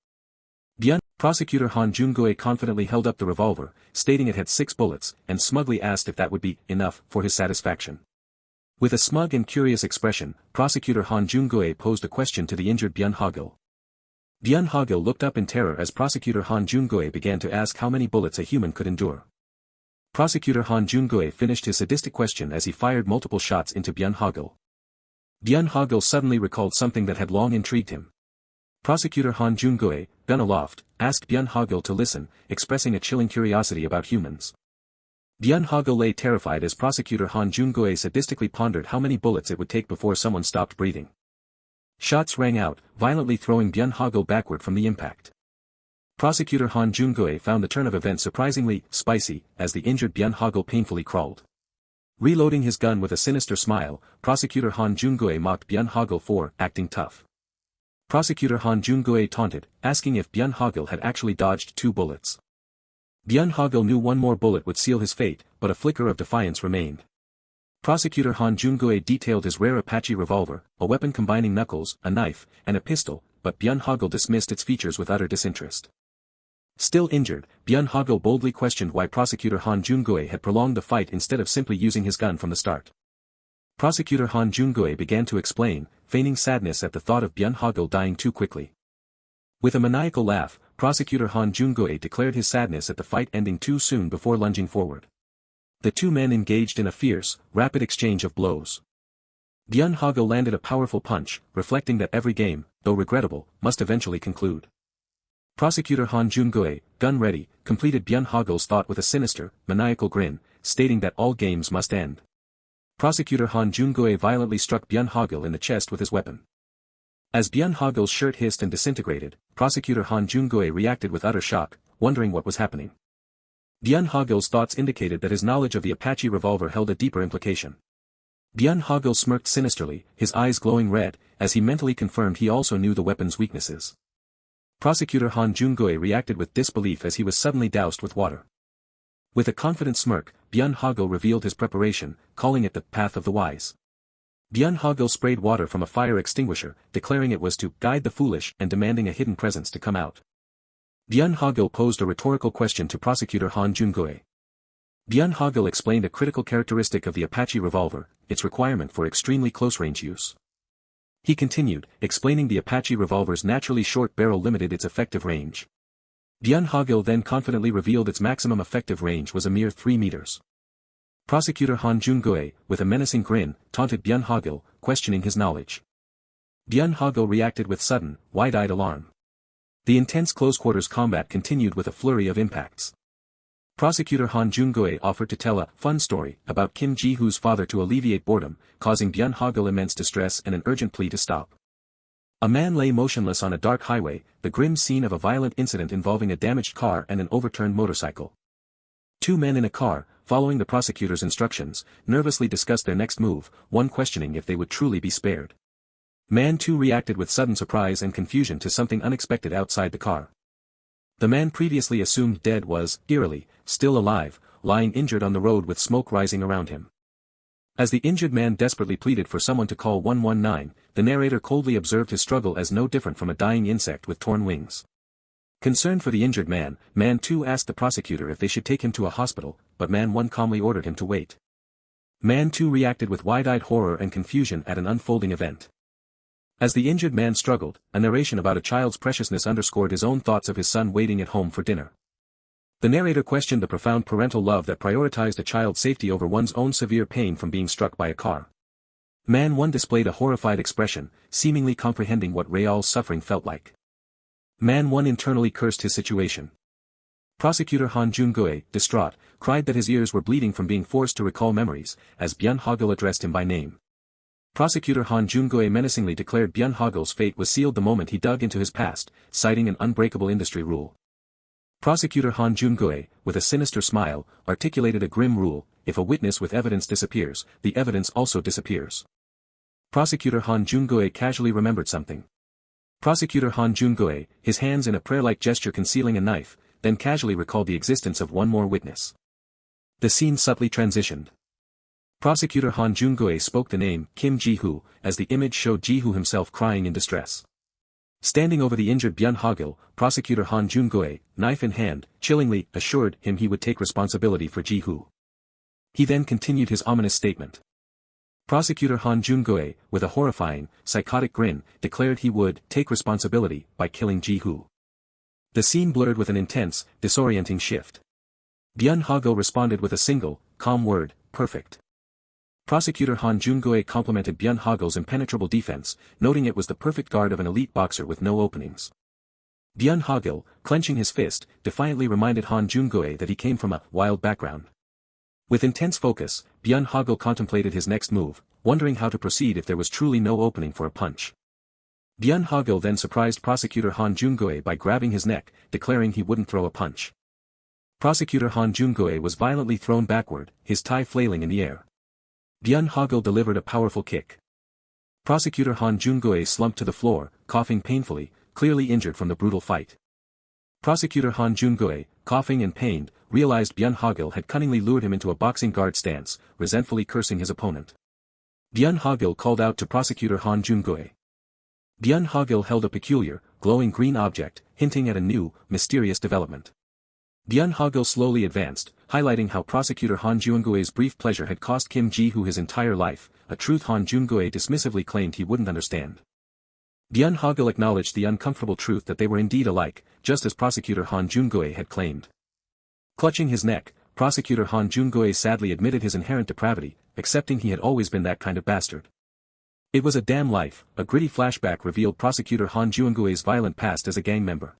Prosecutor Han Jun-goe confidently held up the revolver, stating it had 6 bullets, and smugly asked if that would be enough for his satisfaction. With a smug and curious expression, Prosecutor Han Jun-goe posed a question to the injured Byun Hogil. Byun Hogil looked up in terror as Prosecutor Han Jun-goe began to ask how many bullets a human could endure. Prosecutor Han Jun-goe finished his sadistic question as he fired multiple shots into Byun Hogil. Byun Hogil suddenly recalled something that had long intrigued him. Prosecutor Han Jun-goe, gun aloft, asked Byun Hogil to listen, expressing a chilling curiosity about humans. Byun Hogil lay terrified as Prosecutor Han Jun-goe sadistically pondered how many bullets it would take before someone stopped breathing. Shots rang out, violently throwing Byun Hogil backward from the impact. Prosecutor Han Jun-goe found the turn of events surprisingly spicy, as the injured Byun Hogil painfully crawled. Reloading his gun with a sinister smile, Prosecutor Han Jun-goe mocked Byun Hogil for acting tough. Prosecutor Han Jun-goe taunted, asking if Byun Hogil had actually dodged 2 bullets. Byun Hogil knew one more bullet would seal his fate, but a flicker of defiance remained. Prosecutor Han Jun-goe detailed his rare Apache revolver, a weapon combining knuckles, a knife, and a pistol, but Byun Hogil dismissed its features with utter disinterest. Still injured, Byun Hogil boldly questioned why Prosecutor Han Jun-goe had prolonged the fight instead of simply using his gun from the start. Prosecutor Han Jun-goe began to explain, feigning sadness at the thought of Byun Hogil dying too quickly. With a maniacal laugh, Prosecutor Han Jun-goe declared his sadness at the fight ending too soon before lunging forward. The two men engaged in a fierce, rapid exchange of blows. Byun Hogil landed a powerful punch, reflecting that every game, though regrettable, must eventually conclude. Prosecutor Han Jun-goe, gun ready, completed Byun Hogil's thought with a sinister, maniacal grin, stating that all games must end. Prosecutor Han Jun-goe violently struck Byun Hogil in the chest with his weapon. As Byun Hogil's shirt hissed and disintegrated, Prosecutor Han Jun-goe reacted with utter shock, wondering what was happening. Byun Hogil's thoughts indicated that his knowledge of the Apache revolver held a deeper implication. Byun Hogil smirked sinisterly, his eyes glowing red, as he mentally confirmed he also knew the weapon's weaknesses. Prosecutor Han Jun-goe reacted with disbelief as he was suddenly doused with water. With a confident smirk, Byun Hogil revealed his preparation, calling it the path of the wise. Byun Hogil sprayed water from a fire extinguisher, declaring it was to guide the foolish and demanding a hidden presence to come out. Byun Hogil posed a rhetorical question to Prosecutor Han Jun-goe. Byun Hogil explained a critical characteristic of the Apache revolver, its requirement for extremely close-range use. He continued, explaining the Apache revolver's naturally short barrel limited its effective range. Byun Hogil then confidently revealed its maximum effective range was a mere 3 meters. Prosecutor Han Jun-goe, with a menacing grin, taunted Byun Hogil, questioning his knowledge. Byun Hogil reacted with sudden, wide-eyed alarm. The intense close-quarters combat continued with a flurry of impacts. Prosecutor Han Jun-goe offered to tell a fun story about Kim Ji-hoo's father to alleviate boredom, causing Byun Hogil immense distress and an urgent plea to stop. A man lay motionless on a dark highway, the grim scene of a violent incident involving a damaged car and an overturned motorcycle. 2 men in a car, following the prosecutor's instructions, nervously discussed their next move, one questioning if they would truly be spared. Man 2 reacted with sudden surprise and confusion to something unexpected outside the car. The man previously assumed dead was, eerily, still alive, lying injured on the road with smoke rising around him. As the injured man desperately pleaded for someone to call 119, the narrator coldly observed his struggle as no different from a dying insect with torn wings. Concerned for the injured man, Man 2 asked the prosecutor if they should take him to a hospital, but Man 1 calmly ordered him to wait. Man 2 reacted with wide-eyed horror and confusion at an unfolding event. As the injured man struggled, a narration about a child's preciousness underscored his own thoughts of his son waiting at home for dinner. The narrator questioned the profound parental love that prioritized a child's safety over one's own severe pain from being struck by a car. Man 1 displayed a horrified expression, seemingly comprehending what Real's suffering felt like. Man 1 internally cursed his situation. Prosecutor Han Jun-goe, distraught, cried that his ears were bleeding from being forced to recall memories, as Byun Hogil addressed him by name. Prosecutor Han Jun-goe menacingly declared Byun Hogil's fate was sealed the moment he dug into his past, citing an unbreakable industry rule. Prosecutor Han Jun-goe, with a sinister smile, articulated a grim rule: if a witness with evidence disappears, the evidence also disappears. Prosecutor Han Jun-goe casually remembered something. Prosecutor Han Jun-goe, his hands in a prayer-like gesture concealing a knife, then casually recalled the existence of one more witness. The scene subtly transitioned. Prosecutor Han Jun-goe spoke the name Kim Ji-hoo, as the image showed Ji-hoo himself crying in distress. Standing over the injured Byun Hogil, Prosecutor Han Jun-goe, knife in hand, chillingly assured him he would take responsibility for Ji-hoo. He then continued his ominous statement. Prosecutor Han Jun-goe, with a horrifying, psychotic grin, declared he would take responsibility by killing Ji-hoo. The scene blurred with an intense, disorienting shift. Byun Hogil responded with a single, calm word: perfect. Prosecutor Han Jun-goe complimented Byun Hogil's impenetrable defense, noting it was the perfect guard of an elite boxer with no openings. Byun Hogil, clenching his fist, defiantly reminded Han Jun-goe that he came from a wild background. With intense focus, Byun Hogil contemplated his next move, wondering how to proceed if there was truly no opening for a punch. Byun Hogil then surprised Prosecutor Han Jun-goe by grabbing his neck, declaring he wouldn't throw a punch. Prosecutor Han Jun-goe was violently thrown backward, his tie flailing in the air. Byun Hogil delivered a powerful kick. Prosecutor Han Jun-goe slumped to the floor, coughing painfully, clearly injured from the brutal fight. Prosecutor Han Jun-goe, coughing and pained, realized Byun Hogil had cunningly lured him into a boxing guard stance, resentfully cursing his opponent. Byun Hogil called out to Prosecutor Han Jun-goe. Byun Hogil held a peculiar, glowing green object, hinting at a new, mysterious development. Byun Hogil slowly advanced, highlighting how Prosecutor Han Jun-goe's brief pleasure had cost Kim Ji-hoo his entire life, a truth Han Jun-goe dismissively claimed he wouldn't understand. Byun Hogil acknowledged the uncomfortable truth that they were indeed alike, just as Prosecutor Han Jun-goe had claimed. Clutching his neck, Prosecutor Han Jun-goe sadly admitted his inherent depravity, accepting he had always been that kind of bastard. It was a damn life. A gritty flashback revealed Prosecutor Han Jun-goe's violent past as a gang member.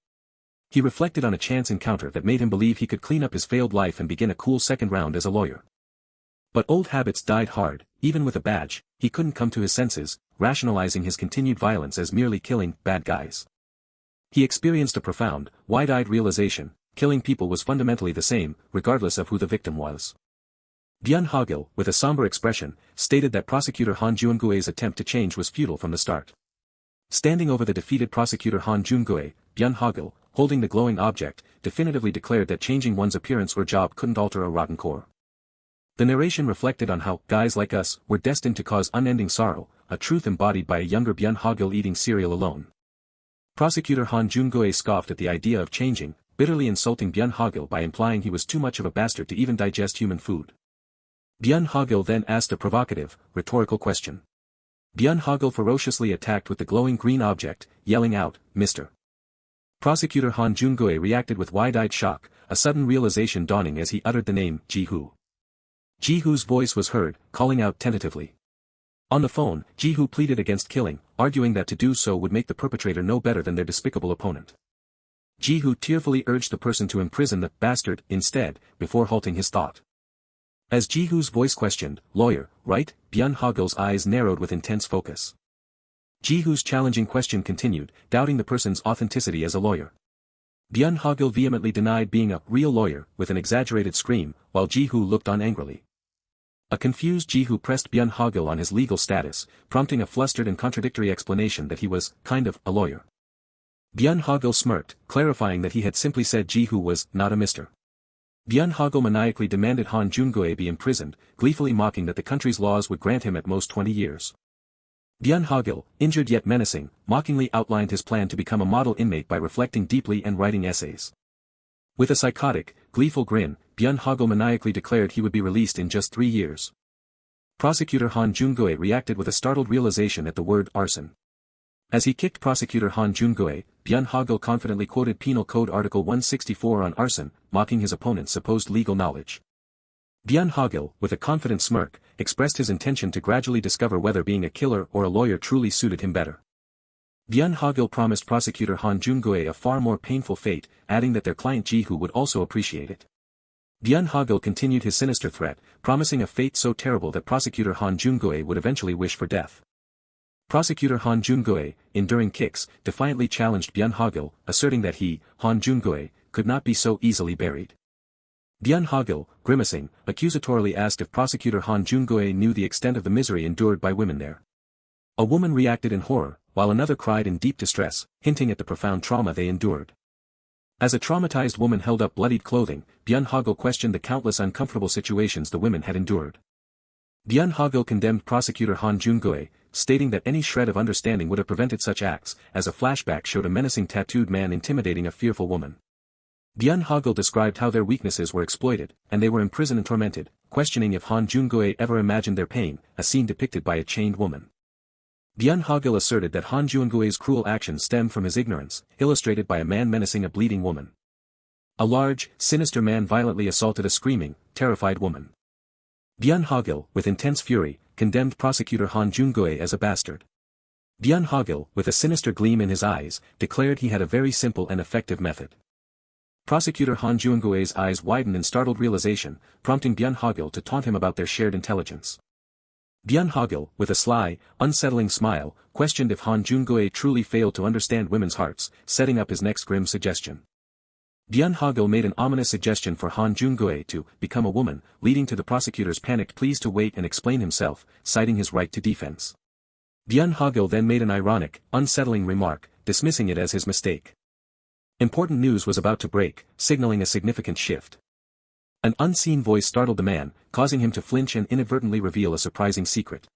He reflected on a chance encounter that made him believe he could clean up his failed life and begin a cool second round as a lawyer. But old habits died hard. Even with a badge, he couldn't come to his senses, rationalizing his continued violence as merely killing bad guys. He experienced a profound, wide-eyed realization: killing people was fundamentally the same, regardless of who the victim was. Byun Hogil, with a somber expression, stated that Prosecutor Han Jun-goe's attempt to change was futile from the start. Standing over the defeated Prosecutor Han Jun-goe, Byun Hogil, holding the glowing object, definitively declared that changing one's appearance or job couldn't alter a rotten core. The narration reflected on how guys like us were destined to cause unending sorrow, a truth embodied by a younger Byun Hogil eating cereal alone. Prosecutor Han Jun-goe scoffed at the idea of changing, bitterly insulting Byun Hogil by implying he was too much of a bastard to even digest human food. Byun Hogil then asked a provocative, rhetorical question. Byun Hogil ferociously attacked with the glowing green object, yelling out, "Mr." Prosecutor Han Jun-goe reacted with wide-eyed shock, a sudden realization dawning as he uttered the name Ji-hoo. Ji-hoo's voice was heard, calling out tentatively. On the phone, Ji-hoo pleaded against killing, arguing that to do so would make the perpetrator no better than their despicable opponent. Ji-hoo tearfully urged the person to imprison the bastard instead, before halting his thought. As Ji-hoo's voice questioned, "Lawyer, right?" Byun Hogil's eyes narrowed with intense focus. Ji-hoo's challenging question continued, doubting the person's authenticity as a lawyer. Byun Hogil vehemently denied being a real lawyer, with an exaggerated scream, while Ji-hoo looked on angrily. A confused Ji-hoo pressed Byun Hogil on his legal status, prompting a flustered and contradictory explanation that he was, kind of, a lawyer. Byun Hogil smirked, clarifying that he had simply said Ji-hoo was, not a Mr. Byun Hogil maniacally demanded Han Jun-goe be imprisoned, gleefully mocking that the country's laws would grant him at most 20 years. Byun Hogil, injured yet menacing, mockingly outlined his plan to become a model inmate by reflecting deeply and writing essays. With a psychotic, gleeful grin, Byun Hogil maniacally declared he would be released in just 3 years. Prosecutor Han Jun-goe reacted with a startled realization at the word arson. As he kicked Prosecutor Han Jun-goe, Byun Hogil confidently quoted Penal Code Article 164 on arson, mocking his opponent's supposed legal knowledge. Byun Hogil, with a confident smirk, expressed his intention to gradually discover whether being a killer or a lawyer truly suited him better. Byun Hogil promised Prosecutor Han Jun-goe a far more painful fate, adding that their client Ji-hoo would also appreciate it. Byun Hogil continued his sinister threat, promising a fate so terrible that Prosecutor Han Jun-goe would eventually wish for death. Prosecutor Han Jun-goe, enduring kicks, defiantly challenged Byun Hogil, asserting that he, Han Jun-goe, could not be so easily buried. Byun Hogil, grimacing, accusatorily asked if Prosecutor Han Jun-goe knew the extent of the misery endured by women there. A woman reacted in horror, while another cried in deep distress, hinting at the profound trauma they endured. As a traumatized woman held up bloodied clothing, Byun Hogil questioned the countless uncomfortable situations the women had endured. Byun Hogil condemned Prosecutor Han Jun-goe, stating that any shred of understanding would have prevented such acts, as a flashback showed a menacing tattooed man intimidating a fearful woman. Byun Hogil described how their weaknesses were exploited, and they were imprisoned and tormented, questioning if Han Jun-goe ever imagined their pain, a scene depicted by a chained woman. Byun Hogil asserted that Han Jun-goe's cruel actions stemmed from his ignorance, illustrated by a man menacing a bleeding woman. A large, sinister man violently assaulted a screaming, terrified woman. Byun Hogil, with intense fury, condemned Prosecutor Han Jun-goe as a bastard. Byun Hogil, with a sinister gleam in his eyes, declared he had a very simple and effective method. Prosecutor Han Jun-goe's eyes widened in startled realization, prompting Byun Hogil to taunt him about their shared intelligence. Byun Hogil, with a sly, unsettling smile, questioned if Han Jun-goe truly failed to understand women's hearts, setting up his next grim suggestion. Byun Hogil made an ominous suggestion for Han Jun-goe to become a woman, leading to the prosecutor's panicked pleas to wait and explain himself, citing his right to defense. Byun Hogil then made an ironic, unsettling remark, dismissing it as his mistake. Important news was about to break, signaling a significant shift. An unseen voice startled the man, causing him to flinch and inadvertently reveal a surprising secret.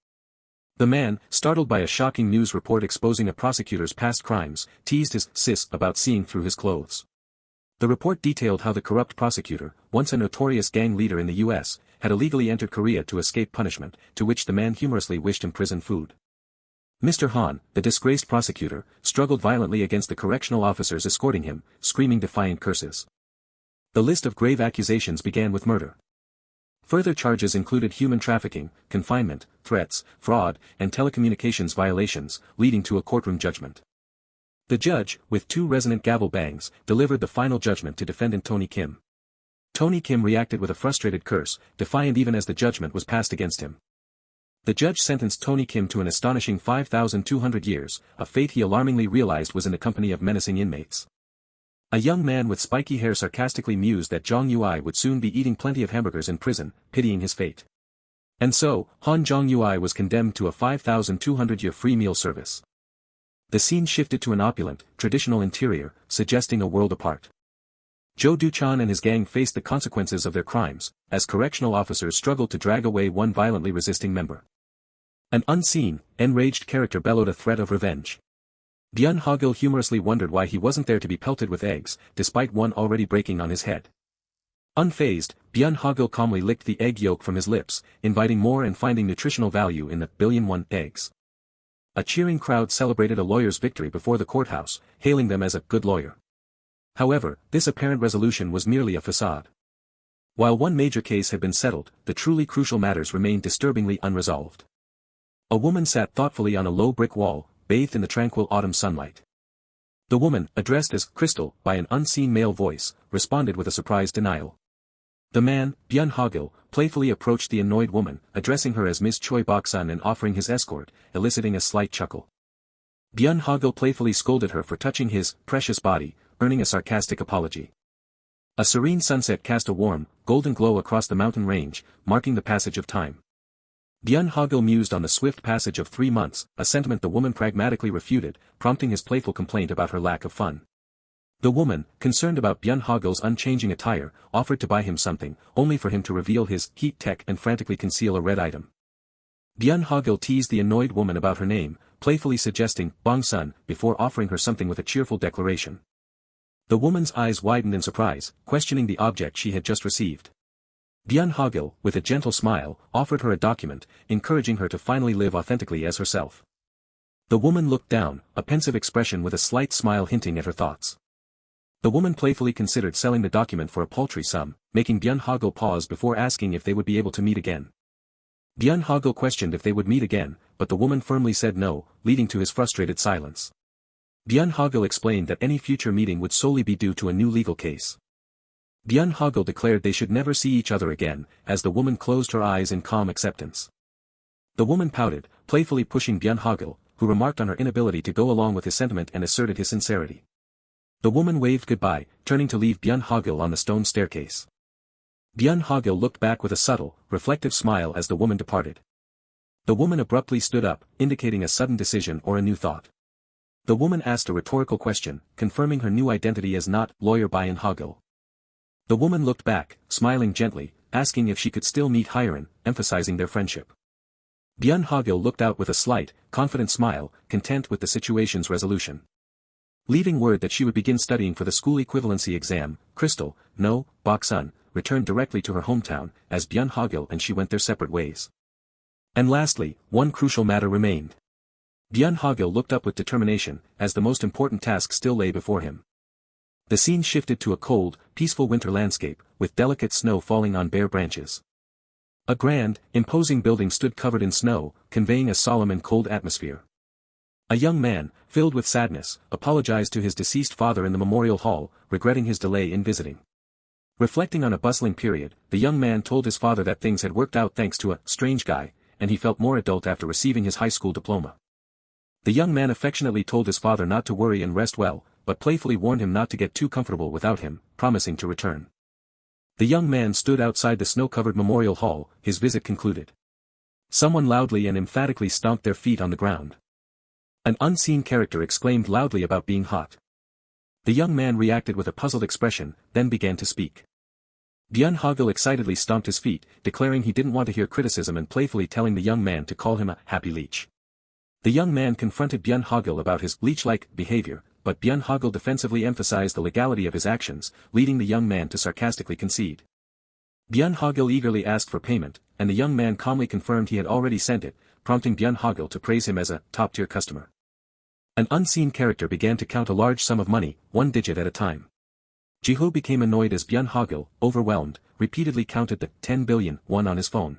The man, startled by a shocking news report exposing a prosecutor's past crimes, teased his sis about seeing through his clothes. The report detailed how the corrupt prosecutor, once a notorious gang leader in the U.S., had illegally entered Korea to escape punishment, to which the man humorously wished him prison food. Mr. Han, the disgraced prosecutor, struggled violently against the correctional officers escorting him, screaming defiant curses. The list of grave accusations began with murder. Further charges included human trafficking, confinement, threats, fraud, and telecommunications violations, leading to a courtroom judgment. The judge, with 2 resonant gavel bangs, delivered the final judgment to defendant Tony Kim. Tony Kim reacted with a frustrated curse, defiant even as the judgment was passed against him. The judge sentenced Tony Kim to an astonishing 5,200 years, a fate he alarmingly realized was in the company of menacing inmates. A young man with spiky hair sarcastically mused that Jong Ui would soon be eating plenty of hamburgers in prison, pitying his fate. And so, Han Jong Ui was condemned to a 5,200-year free meal service. The scene shifted to an opulent, traditional interior, suggesting a world apart. Jo Du-chan and his gang faced the consequences of their crimes, as correctional officers struggled to drag away one violently resisting member. An unseen, enraged character bellowed a threat of revenge. Byun Hogil humorously wondered why he wasn't there to be pelted with eggs, despite one already breaking on his head. Unfazed, Byun Hogil calmly licked the egg yolk from his lips, inviting more and finding nutritional value in the billion-1 eggs. A cheering crowd celebrated a lawyer's victory before the courthouse, hailing them as a good lawyer. However, this apparent resolution was merely a facade. While one major case had been settled, the truly crucial matters remained disturbingly unresolved. A woman sat thoughtfully on a low brick wall, bathed in the tranquil autumn sunlight. The woman, addressed as Crystal by an unseen male voice, responded with a surprised denial. The man, Byun Hogil, playfully approached the annoyed woman, addressing her as Ms. Choi Bok-sun and offering his escort, eliciting a slight chuckle. Byun Hogil playfully scolded her for touching his precious body, earning a sarcastic apology. A serene sunset cast a warm, golden glow across the mountain range, marking the passage of time. Byun Hogil mused on the swift passage of 3 months, a sentiment the woman pragmatically refuted, prompting his playful complaint about her lack of fun. The woman, concerned about Byun Hogil's unchanging attire, offered to buy him something, only for him to reveal his heat tech and frantically conceal a red item. Byun Hogil teased the annoyed woman about her name, playfully suggesting Bong-sun before offering her something with a cheerful declaration. The woman's eyes widened in surprise, questioning the object she had just received. Byun Hogil, with a gentle smile, offered her a document, encouraging her to finally live authentically as herself. The woman looked down, a pensive expression with a slight smile hinting at her thoughts. The woman playfully considered selling the document for a paltry sum, making Byun Hogil pause before asking if they would be able to meet again. Byun Hogil questioned if they would meet again, but the woman firmly said no, leading to his frustrated silence. Byun Hogil explained that any future meeting would solely be due to a new legal case. Byun Hogil declared they should never see each other again, as the woman closed her eyes in calm acceptance. The woman pouted, playfully pushing Byun Hogil, who remarked on her inability to go along with his sentiment and asserted his sincerity. The woman waved goodbye, turning to leave Byun Hogil on the stone staircase. Byun Hogil looked back with a subtle, reflective smile as the woman departed. The woman abruptly stood up, indicating a sudden decision or a new thought. The woman asked a rhetorical question, confirming her new identity as not lawyer Byun Hogil. The woman looked back, smiling gently, asking if she could still meet Hiren, emphasizing their friendship. Byun Hogil looked out with a slight, confident smile, content with the situation's resolution. Leaving word that she would begin studying for the school equivalency exam, Crystal, no, Bok-sun, returned directly to her hometown, as Byun Hogil and she went their separate ways. And lastly, one crucial matter remained. Byun Hogil looked up with determination, as the most important task still lay before him. The scene shifted to a cold, peaceful winter landscape, with delicate snow falling on bare branches. A grand, imposing building stood covered in snow, conveying a solemn and cold atmosphere. A young man, filled with sadness, apologized to his deceased father in the memorial hall, regretting his delay in visiting. Reflecting on a bustling period, the young man told his father that things had worked out thanks to a strange guy, and he felt more adult after receiving his high school diploma. The young man affectionately told his father not to worry and rest well, but playfully warned him not to get too comfortable without him, promising to return. The young man stood outside the snow-covered memorial hall, his visit concluded. Someone loudly and emphatically stomped their feet on the ground. An unseen character exclaimed loudly about being hot. The young man reacted with a puzzled expression, then began to speak. Byun Hogil excitedly stomped his feet, declaring he didn't want to hear criticism and playfully telling the young man to call him a happy leech. The young man confronted Byun Hogil about his leech-like behavior, but Byun Hogil defensively emphasized the legality of his actions, leading the young man to sarcastically concede. Byun Hogil eagerly asked for payment, and the young man calmly confirmed he had already sent it, prompting Byun Hogil to praise him as a top-tier customer. An unseen character began to count a large sum of money, one digit at a time. Jiho became annoyed as Byun Hogil, overwhelmed, repeatedly counted the 10 billion won on his phone.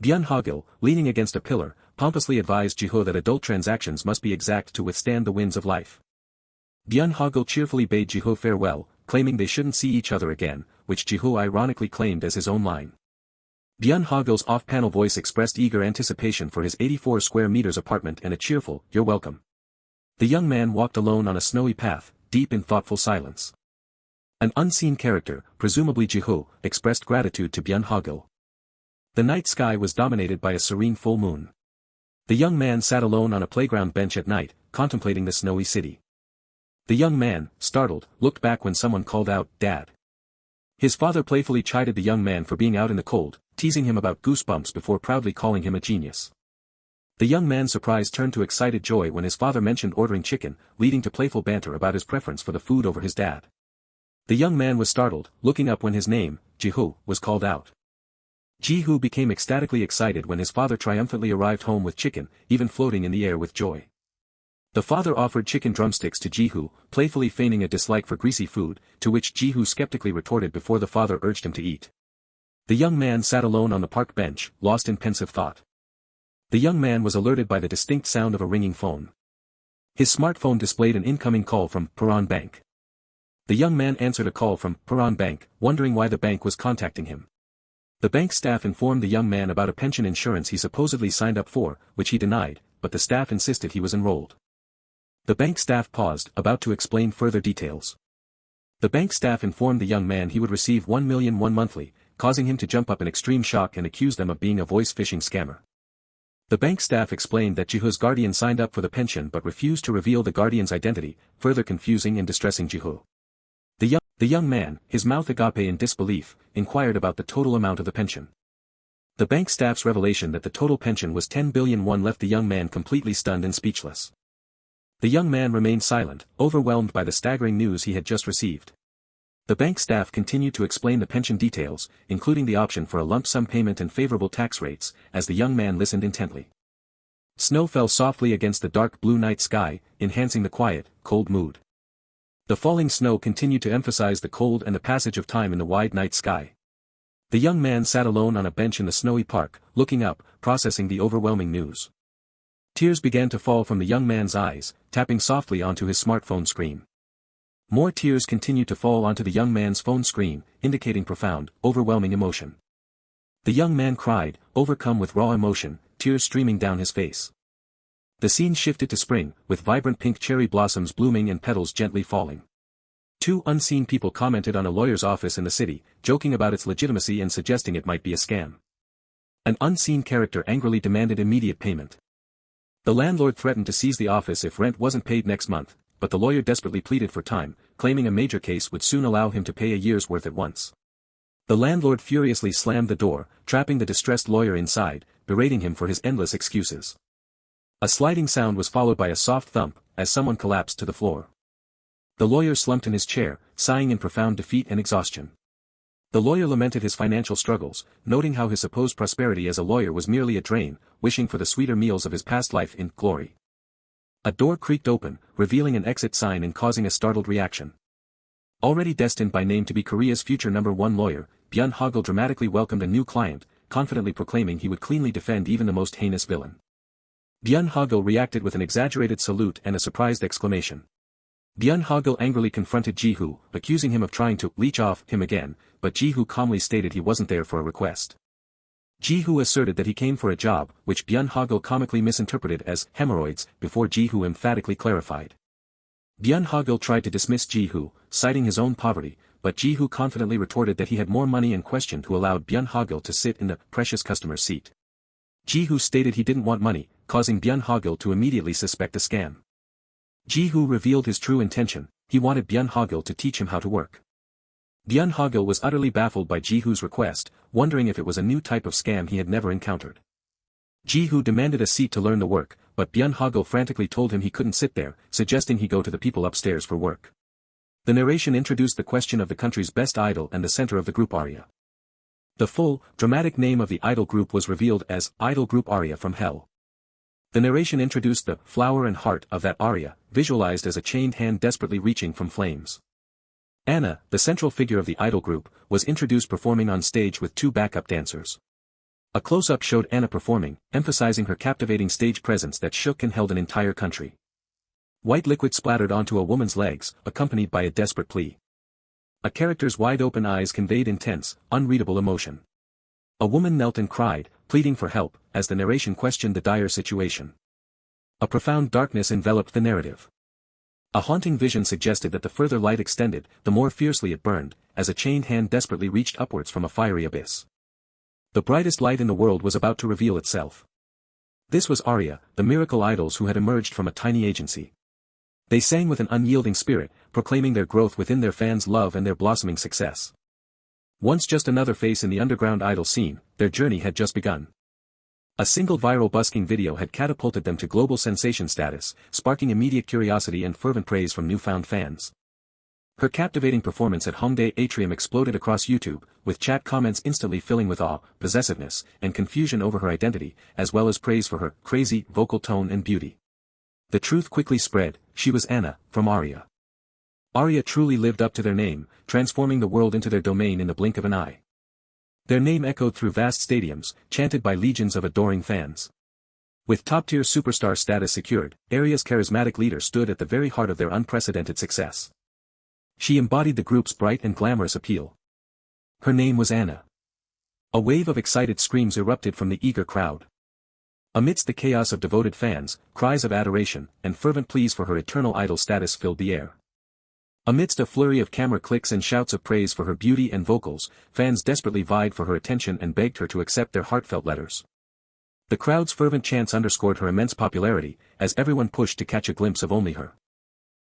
Byun Hogil, leaning against a pillar, pompously advised Jiho that adult transactions must be exact to withstand the winds of life. Byun Hogil cheerfully bade Jiho farewell, claiming they shouldn't see each other again, which Jiho ironically claimed as his own line. Byun Hogil's off-panel voice expressed eager anticipation for his 84 square meters apartment and a cheerful, "You're welcome." The young man walked alone on a snowy path, deep in thoughtful silence. An unseen character, presumably Jiho, expressed gratitude to Byun Hogil. The night sky was dominated by a serene full moon. The young man sat alone on a playground bench at night, contemplating the snowy city. The young man, startled, looked back when someone called out, "Dad." His father playfully chided the young man for being out in the cold, teasing him about goosebumps before proudly calling him a genius. The young man's surprise turned to excited joy when his father mentioned ordering chicken, leading to playful banter about his preference for the food over his dad. The young man was startled, looking up when his name, Jiho, was called out. Jiho became ecstatically excited when his father triumphantly arrived home with chicken, even floating in the air with joy. The father offered chicken drumsticks to Jiho, playfully feigning a dislike for greasy food, to which Jiho skeptically retorted before the father urged him to eat. The young man sat alone on the park bench, lost in pensive thought. The young man was alerted by the distinct sound of a ringing phone. His smartphone displayed an incoming call from Paran Bank. The young man answered a call from Paran Bank, wondering why the bank was contacting him. The bank staff informed the young man about a pension insurance he supposedly signed up for, which he denied, but the staff insisted he was enrolled. The bank staff paused, about to explain further details. The bank staff informed the young man he would receive 1,000,000 monthly, causing him to jump up in extreme shock and accuse them of being a voice-phishing scammer. The bank staff explained that Jiho's guardian signed up for the pension but refused to reveal the guardian's identity, further confusing and distressing Jiho. The young man, his mouth agape in disbelief, inquired about the total amount of the pension. The bank staff's revelation that the total pension was 10 billion won left the young man completely stunned and speechless. The young man remained silent, overwhelmed by the staggering news he had just received. The bank staff continued to explain the pension details, including the option for a lump sum payment and favorable tax rates, as the young man listened intently. Snow fell softly against the dark blue night sky, enhancing the quiet, cold mood. The falling snow continued to emphasize the cold and the passage of time in the wide night sky. The young man sat alone on a bench in the snowy park, looking up, processing the overwhelming news. Tears began to fall from the young man's eyes, tapping softly onto his smartphone screen. More tears continued to fall onto the young man's phone screen, indicating profound, overwhelming emotion. The young man cried, overcome with raw emotion, tears streaming down his face. The scene shifted to spring, with vibrant pink cherry blossoms blooming and petals gently falling. Two unseen people commented on a lawyer's office in the city, joking about its legitimacy and suggesting it might be a scam. An unseen character angrily demanded immediate payment. The landlord threatened to seize the office if rent wasn't paid next month, but the lawyer desperately pleaded for time, claiming a major case would soon allow him to pay a year's worth at once. The landlord furiously slammed the door, trapping the distressed lawyer inside, berating him for his endless excuses. A sliding sound was followed by a soft thump, as someone collapsed to the floor. The lawyer slumped in his chair, sighing in profound defeat and exhaustion. The lawyer lamented his financial struggles, noting how his supposed prosperity as a lawyer was merely a drain, wishing for the sweeter meals of his past life in glory. A door creaked open, revealing an exit sign and causing a startled reaction. Already destined by name to be Korea's future #1 lawyer, Byun Hogil dramatically welcomed a new client, confidently proclaiming he would cleanly defend even the most heinous villain. Byun Hogil reacted with an exaggerated salute and a surprised exclamation. Byun Hogil angrily confronted Jiho, accusing him of trying to leech off him again, but Jiho calmly stated he wasn't there for a request. Jiho asserted that he came for a job, which Byun Hogil comically misinterpreted as hemorrhoids, before Jiho emphatically clarified. Byun Hogil tried to dismiss Jiho, citing his own poverty, but Jiho confidently retorted that he had more money and questioned who allowed Byun Hogil to sit in the precious customer's seat. Jiho stated he didn't want money, causing Byun Hogil to immediately suspect a scam. Jiho revealed his true intention, he wanted Byun Hogil to teach him how to work. Byun Hogil was utterly baffled by Jiho's request, wondering if it was a new type of scam he had never encountered. Jiho demanded a seat to learn the work, but Byun Hogil frantically told him he couldn't sit there, suggesting he go to the people upstairs for work. The narration introduced the question of the country's best idol and the center of the group aria. The full, dramatic name of the idol group was revealed as Idol Group Aria from Hell. The narration introduced the flower and heart of that aria, visualized as a chained hand desperately reaching from flames. Anna, the central figure of the idol group, was introduced performing on stage with two backup dancers. A close-up showed Anna performing, emphasizing her captivating stage presence that shook and held an entire country. White liquid splattered onto a woman's legs, accompanied by a desperate plea. A character's wide-open eyes conveyed intense, unreadable emotion. A woman knelt and cried, pleading for help, as the narration questioned the dire situation. A profound darkness enveloped the narrative. A haunting vision suggested that the further light extended, the more fiercely it burned, as a chained hand desperately reached upwards from a fiery abyss. The brightest light in the world was about to reveal itself. This was Aria, the miracle idols who had emerged from a tiny agency. They sang with an unyielding spirit, proclaiming their growth within their fans' love and their blossoming success. Once just another face in the underground idol scene, their journey had just begun. A single viral busking video had catapulted them to global sensation status, sparking immediate curiosity and fervent praise from newfound fans. Her captivating performance at Hongdae Atrium exploded across YouTube, with chat comments instantly filling with awe, possessiveness, and confusion over her identity, as well as praise for her crazy vocal tone and beauty. The truth quickly spread, she was Anna, from Aria. Aria truly lived up to their name, transforming the world into their domain in the blink of an eye. Their name echoed through vast stadiums, chanted by legions of adoring fans. With top-tier superstar status secured, Aria's charismatic leader stood at the very heart of their unprecedented success. She embodied the group's bright and glamorous appeal. Her name was Anna. A wave of excited screams erupted from the eager crowd. Amidst the chaos of devoted fans, cries of adoration, and fervent pleas for her eternal idol status filled the air. Amidst a flurry of camera clicks and shouts of praise for her beauty and vocals, fans desperately vied for her attention and begged her to accept their heartfelt letters. The crowd's fervent chants underscored her immense popularity, as everyone pushed to catch a glimpse of only her.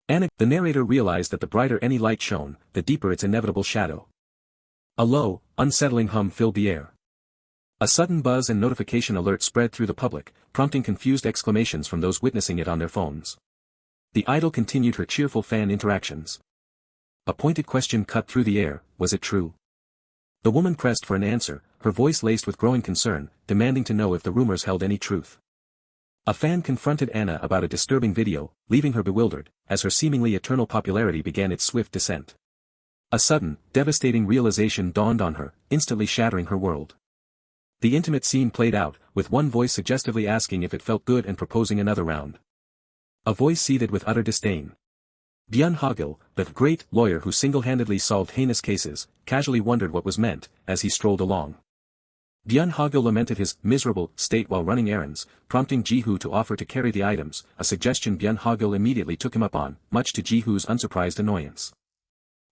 Anna, the narrator, realized that the brighter any light shone, the deeper its inevitable shadow. A low, unsettling hum filled the air. A sudden buzz and notification alert spread through the public, prompting confused exclamations from those witnessing it on their phones. The idol continued her cheerful fan interactions. A pointed question cut through the air: was it true? The woman pressed for an answer, her voice laced with growing concern, demanding to know if the rumors held any truth. A fan confronted Anna about a disturbing video, leaving her bewildered, as her seemingly eternal popularity began its swift descent. A sudden, devastating realization dawned on her, instantly shattering her world. The intimate scene played out, with one voice suggestively asking if it felt good and proposing another round. A voice seethed with utter disdain. Byun Hogil, the great lawyer who single-handedly solved heinous cases, casually wondered what was meant, as he strolled along. Byun Hogil lamented his miserable state while running errands, prompting Ji-hoo to offer to carry the items, a suggestion Byun Hogil immediately took him up on, much to Ji-hoo's unsurprised annoyance.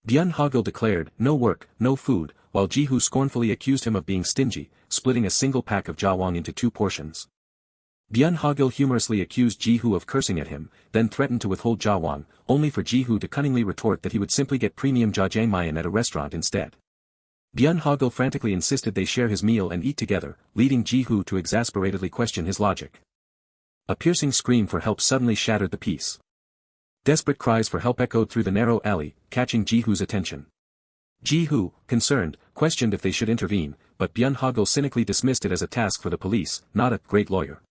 Byun Hogil declared, "No work, no food," while Ji-hoo scornfully accused him of being stingy, splitting a single pack of jawang into 2 portions. Byun Hogil humorously accused Ji-hoo of cursing at him, then threatened to withhold jawang, only for Ji-hoo to cunningly retort that he would simply get premium jjajangmyeon at a restaurant instead. Byun Hogil frantically insisted they share his meal and eat together, leading Ji-hoo to exasperatedly question his logic. A piercing scream for help suddenly shattered the peace. Desperate cries for help echoed through the narrow alley, catching Ji-hoo's attention. Ji-hoo, concerned, questioned if they should intervene, but Byun Hogil cynically dismissed it as a task for the police, not a great lawyer.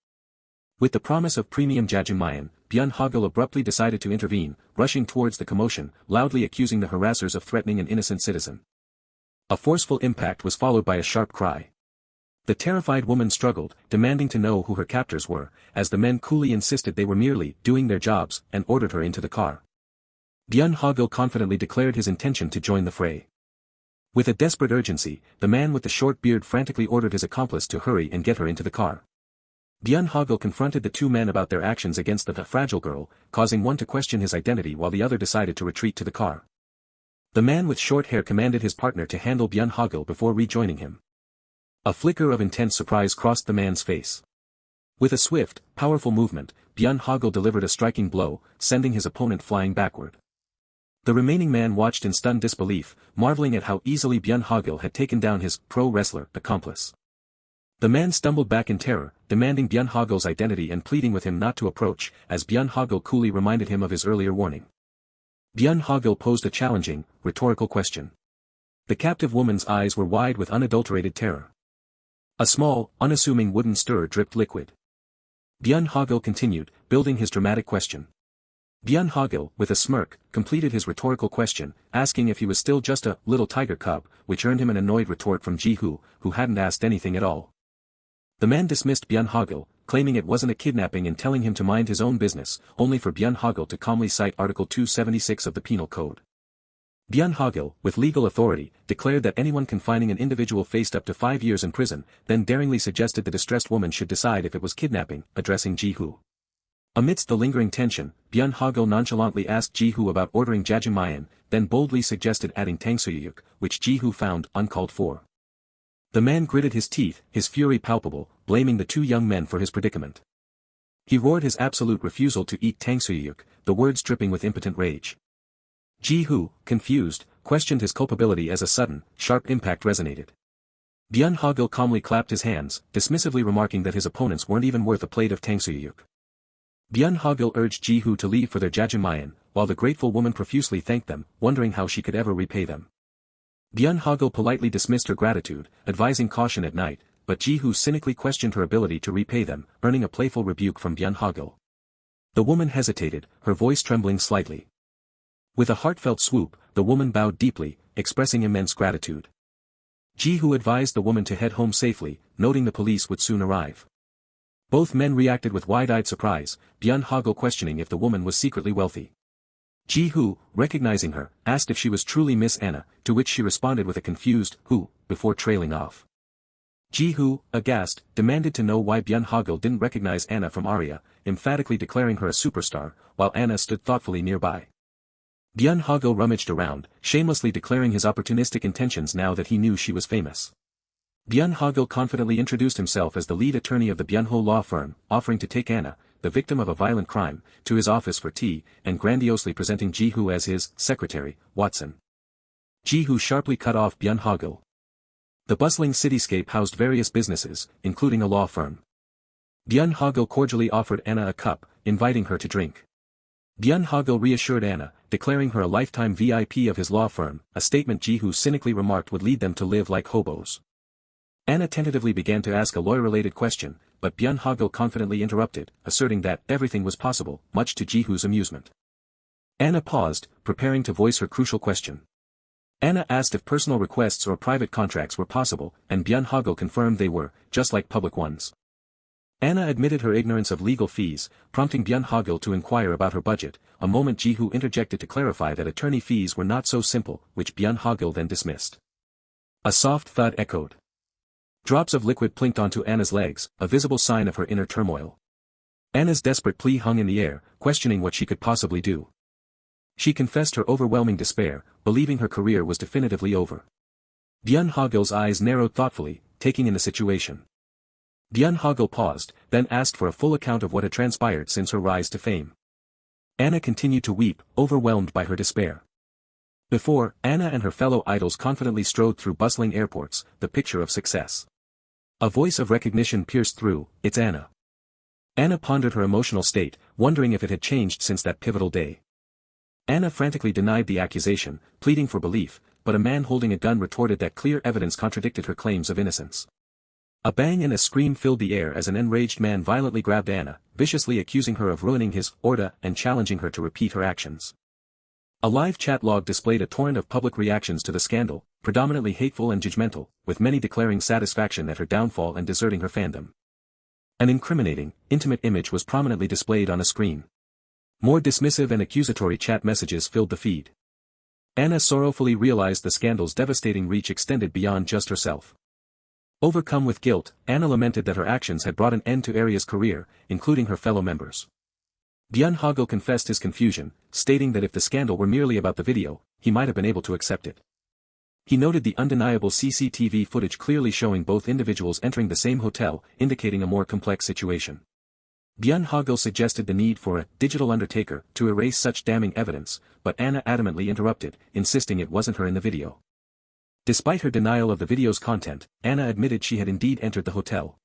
With the promise of premium jjajangmyeon, Byun Hogil abruptly decided to intervene, rushing towards the commotion, loudly accusing the harassers of threatening an innocent citizen. A forceful impact was followed by a sharp cry. The terrified woman struggled, demanding to know who her captors were, as the men coolly insisted they were merely doing their jobs, and ordered her into the car. Byun Hogil confidently declared his intention to join the fray. With a desperate urgency, the man with the short beard frantically ordered his accomplice to hurry and get her into the car. Byun Hogil confronted the 2 men about their actions against the fragile girl, causing one to question his identity while the other decided to retreat to the car. The man with short hair commanded his partner to handle Byun Hogil before rejoining him. A flicker of intense surprise crossed the man's face. With a swift, powerful movement, Byun Hogil delivered a striking blow, sending his opponent flying backward. The remaining man watched in stunned disbelief, marveling at how easily Byun Hogil had taken down his pro-wrestler accomplice. The man stumbled back in terror, demanding Byun Hogil's identity and pleading with him not to approach, as Byun Hogil coolly reminded him of his earlier warning. Byun Hogil posed a challenging, rhetorical question. The captive woman's eyes were wide with unadulterated terror. A small, unassuming wooden stirrer dripped liquid. Byun Hogil continued, building his dramatic question. Byun Hogil, with a smirk, completed his rhetorical question, asking if he was still just a little tiger cub, which earned him an annoyed retort from Ji-hoo, who hadn't asked anything at all. The man dismissed Byun Hogil, claiming it wasn't a kidnapping and telling him to mind his own business, only for Byun Hogil to calmly cite Article 276 of the Penal Code. Byun Hogil, with legal authority, declared that anyone confining an individual faced up to 5 years in prison, then daringly suggested the distressed woman should decide if it was kidnapping, addressing Ji-hoo. Amidst the lingering tension, Byun Hogil nonchalantly asked Ji-hoo about ordering jjajangmyeon, then boldly suggested adding tangsuyuk, which Ji-hoo found uncalled for. The man gritted his teeth, his fury palpable, blaming the 2 young men for his predicament. He roared his absolute refusal to eat tangsuyuk, the words dripping with impotent rage. Ji-hoo, confused, questioned his culpability as a sudden, sharp impact resonated. Byun Hogil calmly clapped his hands, dismissively remarking that his opponents weren't even worth a plate of tangsuyuk. Byun Hogil urged Ji-hoo to leave for their jjajangmyeon, while the grateful woman profusely thanked them, wondering how she could ever repay them. Byun Hogil politely dismissed her gratitude, advising caution at night, but Ji-hoo cynically questioned her ability to repay them, earning a playful rebuke from Byun Hogil. The woman hesitated, her voice trembling slightly. With a heartfelt swoop, the woman bowed deeply, expressing immense gratitude. Ji-hoo advised the woman to head home safely, noting the police would soon arrive. Both men reacted with wide-eyed surprise, Byun Hogil questioning if the woman was secretly wealthy. Ji-hoo, recognizing her, asked if she was truly Miss Anna, to which she responded with a confused "who," before trailing off. Ji-hoo, aghast, demanded to know why Byun Hogil didn't recognize Anna from Arya, emphatically declaring her a superstar, while Anna stood thoughtfully nearby. Byun Hogil rummaged around, shamelessly declaring his opportunistic intentions now that he knew she was famous. Byun Hogil confidently introduced himself as the lead attorney of the Byun-ho law firm, offering to take Anna, the victim of a violent crime, to his office for tea, and grandiosely presenting Ji-hoo as his secretary, Watson. Ji-hoo sharply cut off Byun Hogil. The bustling cityscape housed various businesses, including a law firm. Byun Hogil cordially offered Anna a cup, inviting her to drink. Byun Hogil reassured Anna, declaring her a lifetime VIP of his law firm, a statement Ji-hoo cynically remarked would lead them to live like hobos. Anna tentatively began to ask a lawyer-related question, but Byun Hogil confidently interrupted, asserting that everything was possible, much to Ji-hoo's amusement. Anna paused, preparing to voice her crucial question. Anna asked if personal requests or private contracts were possible, and Byun Hogil confirmed they were, just like public ones. Anna admitted her ignorance of legal fees, prompting Byun Hogil to inquire about her budget, a moment Ji-hoo interjected to clarify that attorney fees were not so simple, which Byun Hogil then dismissed. A soft thud echoed. Drops of liquid plinked onto Anna's legs, a visible sign of her inner turmoil. Anna's desperate plea hung in the air, questioning what she could possibly do. She confessed her overwhelming despair, believing her career was definitively over. Byun Hogil's eyes narrowed thoughtfully, taking in the situation. Byun Hogil paused, then asked for a full account of what had transpired since her rise to fame. Anna continued to weep, overwhelmed by her despair. Before, Anna and her fellow idols confidently strode through bustling airports, the picture of success. A voice of recognition pierced through, "It's Anna." Anna pondered her emotional state, wondering if it had changed since that pivotal day. Anna frantically denied the accusation, pleading for belief, but a man holding a gun retorted that clear evidence contradicted her claims of innocence. A bang and a scream filled the air as an enraged man violently grabbed Anna, viciously accusing her of ruining his order and challenging her to repeat her actions. A live chat log displayed a torrent of public reactions to the scandal, predominantly hateful and judgmental, with many declaring satisfaction at her downfall and deserting her fandom. An incriminating, intimate image was prominently displayed on a screen. More dismissive and accusatory chat messages filled the feed. Anna sorrowfully realized the scandal's devastating reach extended beyond just herself. Overcome with guilt, Anna lamented that her actions had brought an end to Aria's career, including her fellow members. Byun Hogil confessed his confusion, stating that if the scandal were merely about the video, he might have been able to accept it. He noted the undeniable CCTV footage clearly showing both individuals entering the same hotel, indicating a more complex situation. Byun Hogil suggested the need for a digital undertaker to erase such damning evidence, but Anna adamantly interrupted, insisting it wasn't her in the video. Despite her denial of the video's content, Anna admitted she had indeed entered the hotel.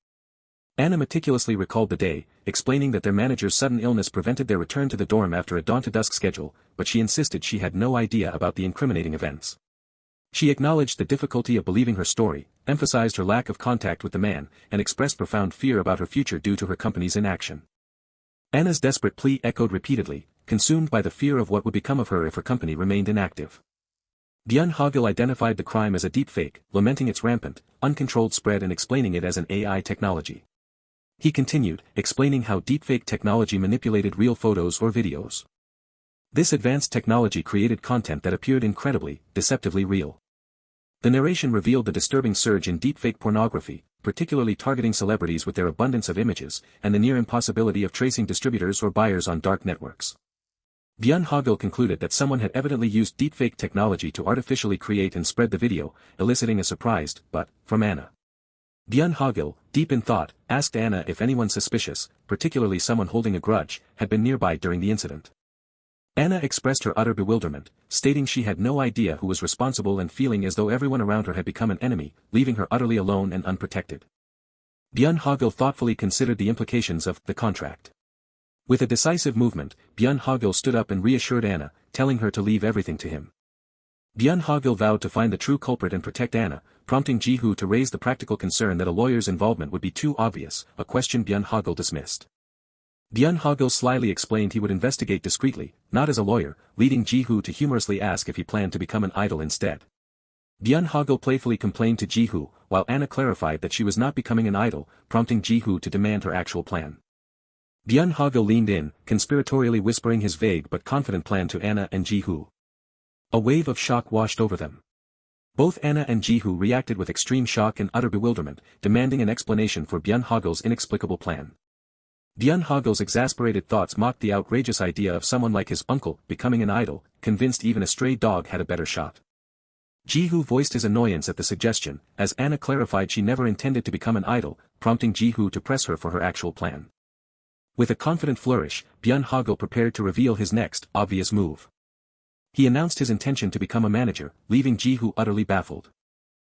Anna meticulously recalled the day, explaining that their manager's sudden illness prevented their return to the dorm after a dawn-to-dusk schedule, but she insisted she had no idea about the incriminating events. She acknowledged the difficulty of believing her story, emphasized her lack of contact with the man, and expressed profound fear about her future due to her company's inaction. Anna's desperate plea echoed repeatedly, consumed by the fear of what would become of her if her company remained inactive. Byun Hogil identified the crime as a deepfake, lamenting its rampant, uncontrolled spread and explaining it as an AI technology. He continued, explaining how deepfake technology manipulated real photos or videos. This advanced technology created content that appeared incredibly, deceptively real. The narration revealed the disturbing surge in deepfake pornography, particularly targeting celebrities with their abundance of images, and the near impossibility of tracing distributors or buyers on dark networks. Byun Hogil concluded that someone had evidently used deepfake technology to artificially create and spread the video, eliciting a surprised but from Anna. Byun Hogil, deep in thought, asked Anna if anyone suspicious, particularly someone holding a grudge, had been nearby during the incident. Anna expressed her utter bewilderment, stating she had no idea who was responsible and feeling as though everyone around her had become an enemy, leaving her utterly alone and unprotected. Byun Hogil thoughtfully considered the implications of the contract. With a decisive movement, Byun Hogil stood up and reassured Anna, telling her to leave everything to him. Byun Hogil vowed to find the true culprit and protect Anna, prompting Ji-hoo to raise the practical concern that a lawyer's involvement would be too obvious, a question Byun Hogil dismissed. Byun Hogil slyly explained he would investigate discreetly, not as a lawyer, leading Ji-hoo to humorously ask if he planned to become an idol instead. Byun Hogil playfully complained to Ji-hoo, while Anna clarified that she was not becoming an idol, prompting Ji-hoo to demand her actual plan. Byun Hogil leaned in, conspiratorially whispering his vague but confident plan to Anna and Ji-hoo. A wave of shock washed over them. Both Anna and Ji-hoo reacted with extreme shock and utter bewilderment, demanding an explanation for Byun Hogil's inexplicable plan. Byun Hogil's exasperated thoughts mocked the outrageous idea of someone like his uncle becoming an idol, convinced even a stray dog had a better shot. Ji-hoo voiced his annoyance at the suggestion, as Anna clarified she never intended to become an idol, prompting Ji-hoo to press her for her actual plan. With a confident flourish, Byun Hogil prepared to reveal his next, obvious move. He announced his intention to become a manager, leaving Ji-hoo utterly baffled.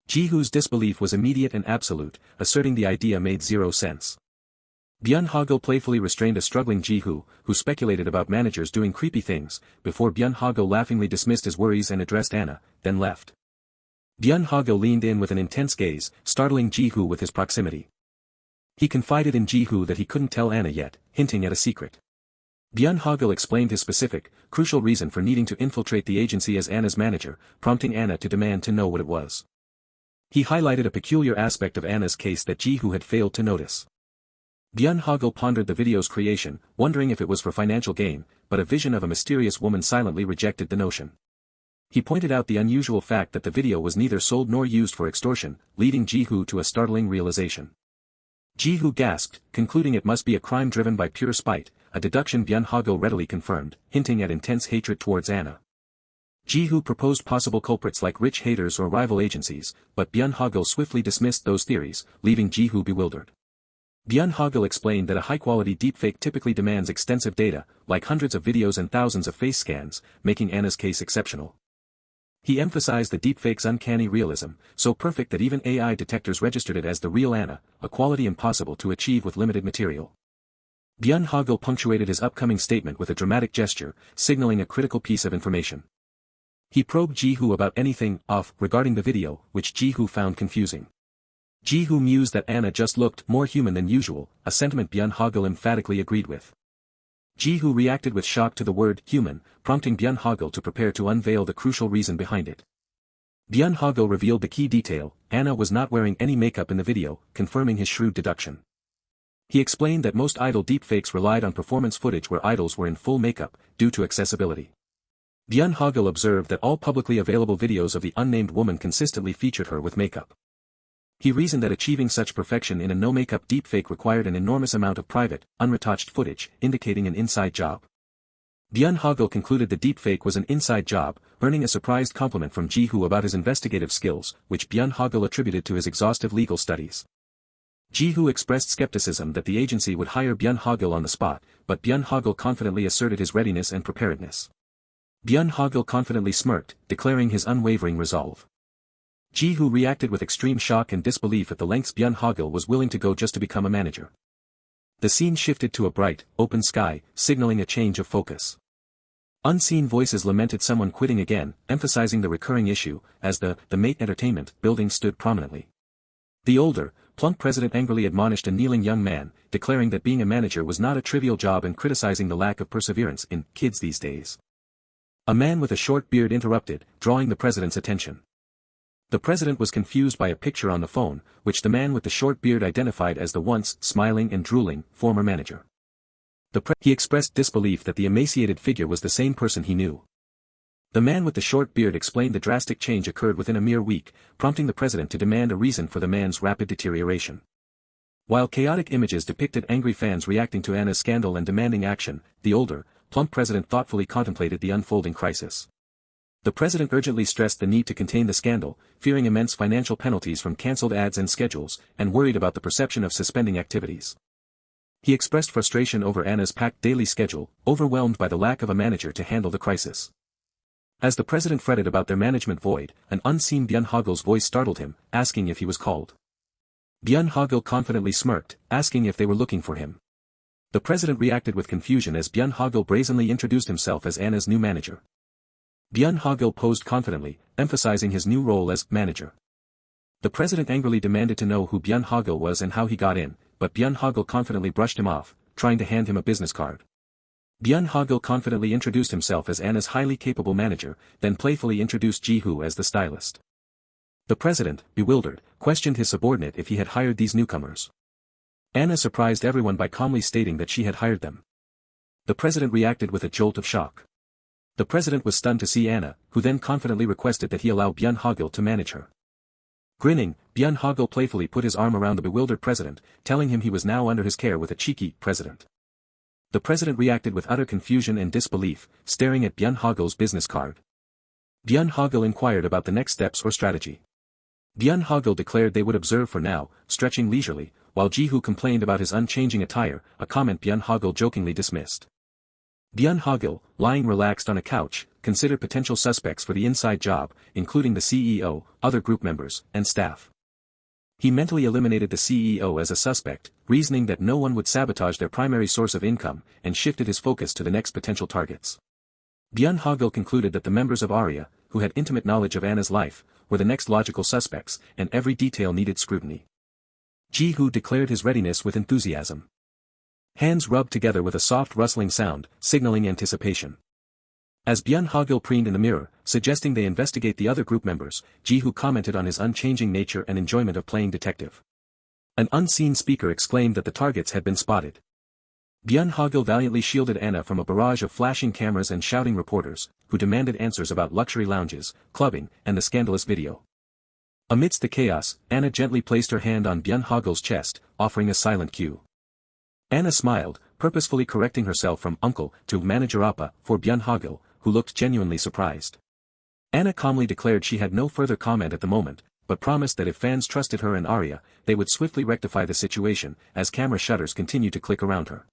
Ji-hoo's disbelief was immediate and absolute, asserting the idea made zero sense. Byun Hogil playfully restrained a struggling Ji-hoo, who speculated about managers doing creepy things, before Byun Hogil laughingly dismissed his worries and addressed Anna, then left. Byun Hogil leaned in with an intense gaze, startling Ji-hoo with his proximity. He confided in Ji-hoo that he couldn't tell Anna yet, hinting at a secret. Byun Hogil explained his specific, crucial reason for needing to infiltrate the agency as Anna's manager, prompting Anna to demand to know what it was. He highlighted a peculiar aspect of Anna's case that Ji-hoo had failed to notice. Byun Hogil pondered the video's creation, wondering if it was for financial gain, but a vision of a mysterious woman silently rejected the notion. He pointed out the unusual fact that the video was neither sold nor used for extortion, leading Ji-hoo to a startling realization. Ji-hoo gasped, concluding it must be a crime driven by pure spite, a deduction Byun Hogil readily confirmed, hinting at intense hatred towards Anna. Ji-hoo proposed possible culprits like rich haters or rival agencies, but Byun Hogil swiftly dismissed those theories, leaving Ji-hoo bewildered. Byun Hogil explained that a high-quality deepfake typically demands extensive data, like hundreds of videos and thousands of face scans, making Anna's case exceptional. He emphasized the deepfake's uncanny realism, so perfect that even AI detectors registered it as the real Anna, a quality impossible to achieve with limited material. Byun Hogil punctuated his upcoming statement with a dramatic gesture, signaling a critical piece of information. He probed Ji-hoo about anything off regarding the video, which Ji-hoo found confusing. Ji-hoo mused that Anna just looked more human than usual, a sentiment Byun Hogil emphatically agreed with. Ji-hoo reacted with shock to the word human, prompting Byun Hogil to prepare to unveil the crucial reason behind it. Byun Hogil revealed the key detail: Anna was not wearing any makeup in the video, confirming his shrewd deduction. He explained that most idol deepfakes relied on performance footage where idols were in full makeup, due to accessibility. Byun Hogil observed that all publicly available videos of the unnamed woman consistently featured her with makeup. He reasoned that achieving such perfection in a no-makeup deepfake required an enormous amount of private, unretouched footage, indicating an inside job. Byun Hogil concluded the deepfake was an inside job, earning a surprised compliment from Ji-hoo about his investigative skills, which Byun Hogil attributed to his exhaustive legal studies. Ji-hoo expressed skepticism that the agency would hire Byun Hogil on the spot, but Byun Hogil confidently asserted his readiness and preparedness. Byun Hogil confidently smirked, declaring his unwavering resolve. Ji-hoo reacted with extreme shock and disbelief at the lengths Byun Hogil was willing to go just to become a manager. The scene shifted to a bright, open sky, signaling a change of focus. Unseen voices lamented someone quitting again, emphasizing the recurring issue, as the Mate Entertainment building stood prominently. The older, plump president angrily admonished a kneeling young man, declaring that being a manager was not a trivial job and criticizing the lack of perseverance in kids these days. A man with a short beard interrupted, drawing the president's attention. The president was confused by a picture on the phone, which the man with the short beard identified as the once smiling and drooling former manager. He expressed disbelief that the emaciated figure was the same person he knew. The man with the short beard explained the drastic change occurred within a mere week, prompting the president to demand a reason for the man's rapid deterioration. While chaotic images depicted angry fans reacting to Anna's scandal and demanding action, the older, plump president thoughtfully contemplated the unfolding crisis. The president urgently stressed the need to contain the scandal, fearing immense financial penalties from cancelled ads and schedules, and worried about the perception of suspending activities. He expressed frustration over Anna's packed daily schedule, overwhelmed by the lack of a manager to handle the crisis. As the president fretted about their management void, an unseen Byun Hogil's voice startled him, asking if he was called. Byun Hogil confidently smirked, asking if they were looking for him. The president reacted with confusion as Byun Hogil brazenly introduced himself as Anna's new manager. Byun Hogil posed confidently, emphasizing his new role as manager. The president angrily demanded to know who Byun Hogil was and how he got in, but Byun Hogil confidently brushed him off, trying to hand him a business card. Byun Hogil confidently introduced himself as Anna's highly capable manager, then playfully introduced Ji-hoo as the stylist. The president, bewildered, questioned his subordinate if he had hired these newcomers. Anna surprised everyone by calmly stating that she had hired them. The president reacted with a jolt of shock. The president was stunned to see Anna, who then confidently requested that he allow Byun Hogil to manage her. Grinning, Byun Hogil playfully put his arm around the bewildered president, telling him he was now under his care with a cheeky president. The president reacted with utter confusion and disbelief, staring at Byun Hogil's business card. Byun Hogil inquired about the next steps or strategy. Byun Hogil declared they would observe for now, stretching leisurely, while Ji-hoo complained about his unchanging attire, a comment Byun Hogil jokingly dismissed. Byun Hogil, lying relaxed on a couch, considered potential suspects for the inside job, including the CEO, other group members, and staff. He mentally eliminated the CEO as a suspect, reasoning that no one would sabotage their primary source of income, and shifted his focus to the next potential targets. Byun Hogil concluded that the members of Arya, who had intimate knowledge of Anna's life, were the next logical suspects, and every detail needed scrutiny. Ji-hoo declared his readiness with enthusiasm. Hands rubbed together with a soft rustling sound, signaling anticipation. As Byun Hogil preened in the mirror, suggesting they investigate the other group members, Ji-hoo commented on his unchanging nature and enjoyment of playing detective. An unseen speaker exclaimed that the targets had been spotted. Byun Hogil valiantly shielded Anna from a barrage of flashing cameras and shouting reporters, who demanded answers about luxury lounges, clubbing, and the scandalous video. Amidst the chaos, Anna gently placed her hand on Byun Hogil's chest, offering a silent cue. Anna smiled, purposefully correcting herself from uncle to manager Appa for Byun Hogil, who looked genuinely surprised. Anna calmly declared she had no further comment at the moment, but promised that if fans trusted her and Arya, they would swiftly rectify the situation, as camera shutters continued to click around her.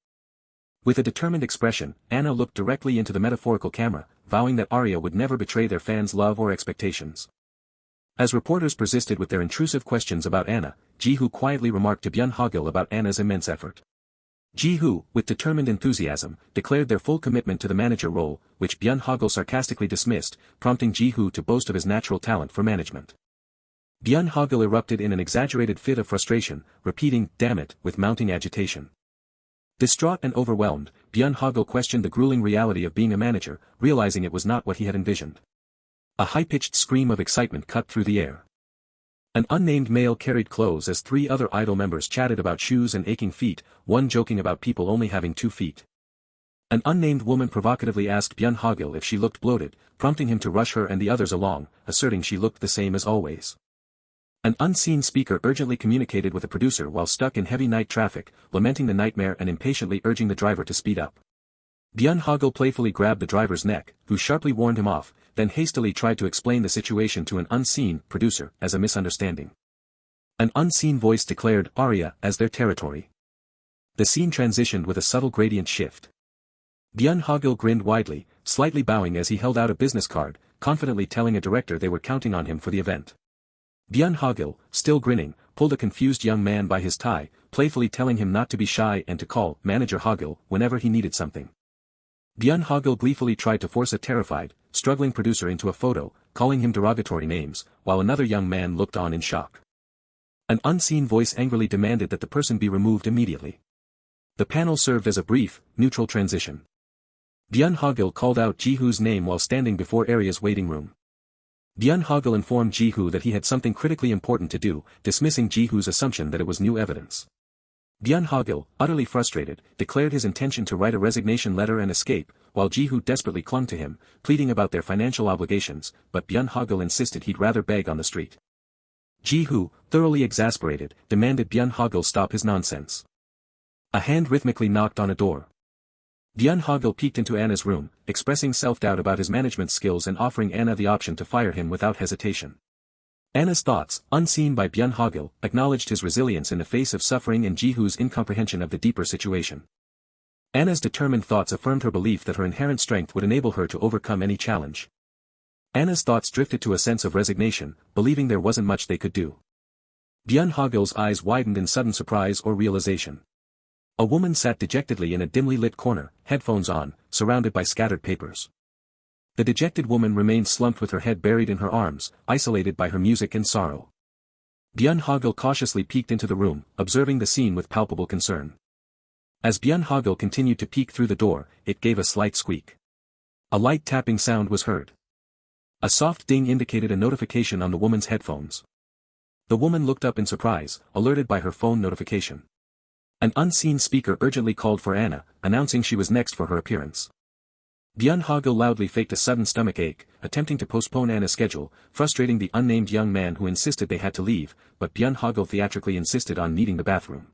With a determined expression, Anna looked directly into the metaphorical camera, vowing that Arya would never betray their fans' love or expectations. As reporters persisted with their intrusive questions about Anna, Ji-hoo quietly remarked to Byun Hogil about Anna's immense effort. Ji-hoo, with determined enthusiasm, declared their full commitment to the manager role, which Byun Hogil sarcastically dismissed, prompting Ji-hoo to boast of his natural talent for management. Byun Hogil erupted in an exaggerated fit of frustration, repeating, "Damn it," with mounting agitation. Distraught and overwhelmed, Byun Hogil questioned the grueling reality of being a manager, realizing it was not what he had envisioned. A high-pitched scream of excitement cut through the air. An unnamed male carried clothes as three other idol members chatted about shoes and aching feet, one joking about people only having 2 feet. An unnamed woman provocatively asked Byun Hogil if she looked bloated, prompting him to rush her and the others along, asserting she looked the same as always. An unseen speaker urgently communicated with a producer while stuck in heavy night traffic, lamenting the nightmare and impatiently urging the driver to speed up. Byun Hogil playfully grabbed the driver's neck, who sharply warned him off, then hastily tried to explain the situation to an unseen producer as a misunderstanding. An unseen voice declared Arya as their territory. The scene transitioned with a subtle gradient shift. Byun Hogil grinned widely, slightly bowing as he held out a business card, confidently telling a director they were counting on him for the event. Byun Hogil, still grinning, pulled a confused young man by his tie, playfully telling him not to be shy and to call Manager Hogil whenever he needed something. Byun Hogil gleefully tried to force a terrified, struggling producer into a photo, calling him derogatory names, while another young man looked on in shock. An unseen voice angrily demanded that the person be removed immediately. The panel served as a brief, neutral transition. Byun Hogil called out Ji-hoo's name while standing before Arya's waiting room. Byun Hogil informed Ji-hoo that he had something critically important to do, dismissing Ji-hoo's assumption that it was new evidence. Byun Hogil, utterly frustrated, declared his intention to write a resignation letter and escape, while Ji-hoo desperately clung to him, pleading about their financial obligations, but Byun Hogil insisted he'd rather beg on the street. Ji-hoo, thoroughly exasperated, demanded Byun Hogil stop his nonsense. A hand rhythmically knocked on a door. Byun Hogil peeked into Anna's room, expressing self-doubt about his management skills and offering Anna the option to fire him without hesitation. Anna's thoughts, unseen by Byun Hogil, acknowledged his resilience in the face of suffering and Ji-hoo's incomprehension of the deeper situation. Anna's determined thoughts affirmed her belief that her inherent strength would enable her to overcome any challenge. Anna's thoughts drifted to a sense of resignation, believing there wasn't much they could do. Byun Hogil's eyes widened in sudden surprise or realization. A woman sat dejectedly in a dimly lit corner, headphones on, surrounded by scattered papers. The dejected woman remained slumped with her head buried in her arms, isolated by her music and sorrow. Byun Hogil cautiously peeked into the room, observing the scene with palpable concern. As Byun Hogil continued to peek through the door, it gave a slight squeak. A light tapping sound was heard. A soft ding indicated a notification on the woman's headphones. The woman looked up in surprise, alerted by her phone notification. An unseen speaker urgently called for Anna, announcing she was next for her appearance. Byun Hogil loudly faked a sudden stomach ache, attempting to postpone Anna's schedule, frustrating the unnamed young man who insisted they had to leave, but Byun Hogil theatrically insisted on needing the bathroom.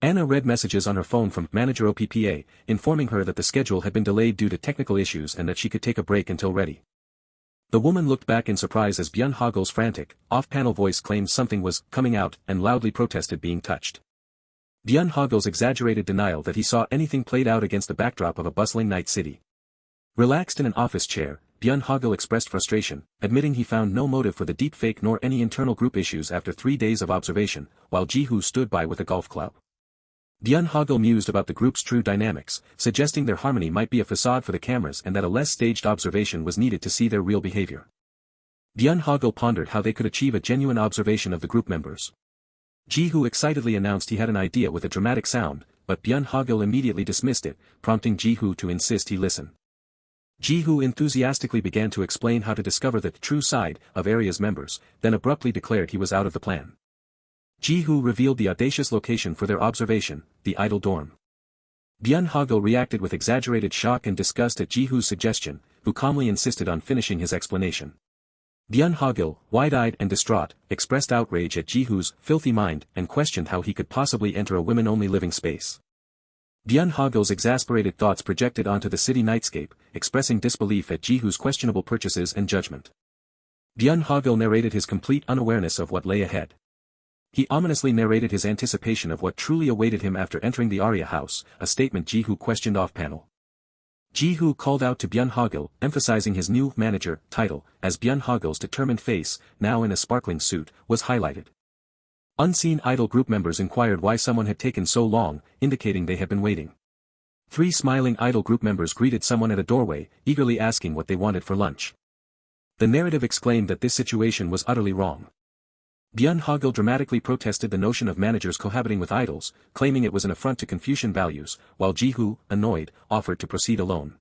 Anna read messages on her phone from manager OPPA, informing her that the schedule had been delayed due to technical issues and that she could take a break until ready. The woman looked back in surprise as Byun Hogil's frantic, off-panel voice claimed something was coming out and loudly protested being touched. Byun Hogil's exaggerated denial that he saw anything played out against the backdrop of a bustling night city. Relaxed in an office chair, Byun Hogil expressed frustration, admitting he found no motive for the deep fake nor any internal group issues after 3 days of observation, while Ji-hoo stood by with a golf club. Byun Hogil mused about the group's true dynamics, suggesting their harmony might be a facade for the cameras and that a less staged observation was needed to see their real behavior. Byun Hogil pondered how they could achieve a genuine observation of the group members. Ji-hoo excitedly announced he had an idea with a dramatic sound, but Byun Hogil immediately dismissed it, prompting Ji-hoo to insist he listen. Ji-hoo enthusiastically began to explain how to discover the true side of Area's members, then abruptly declared he was out of the plan. Ji-hoo revealed the audacious location for their observation, the idol dorm. Byun Hogil reacted with exaggerated shock and disgust at Ji-hoo's suggestion, who calmly insisted on finishing his explanation. Byun Hogil, wide-eyed and distraught, expressed outrage at Ji-hoo's filthy mind and questioned how he could possibly enter a women-only living space. Byun Hogil's exasperated thoughts projected onto the city nightscape, expressing disbelief at Ji-hoo's questionable purchases and judgment. Byun Hogil narrated his complete unawareness of what lay ahead. He ominously narrated his anticipation of what truly awaited him after entering the Arya house, a statement Ji-hoo questioned off-panel. Ji-hoo called out to Byun Hogil, emphasizing his new manager title, as Byun Hogil's determined face, now in a sparkling suit, was highlighted. Unseen idol group members inquired why someone had taken so long, indicating they had been waiting. 3 smiling idol group members greeted someone at a doorway, eagerly asking what they wanted for lunch. The narrative exclaimed that this situation was utterly wrong. Byun Hogil dramatically protested the notion of managers cohabiting with idols, claiming it was an affront to Confucian values, while Ji-hoo, annoyed, offered to proceed alone.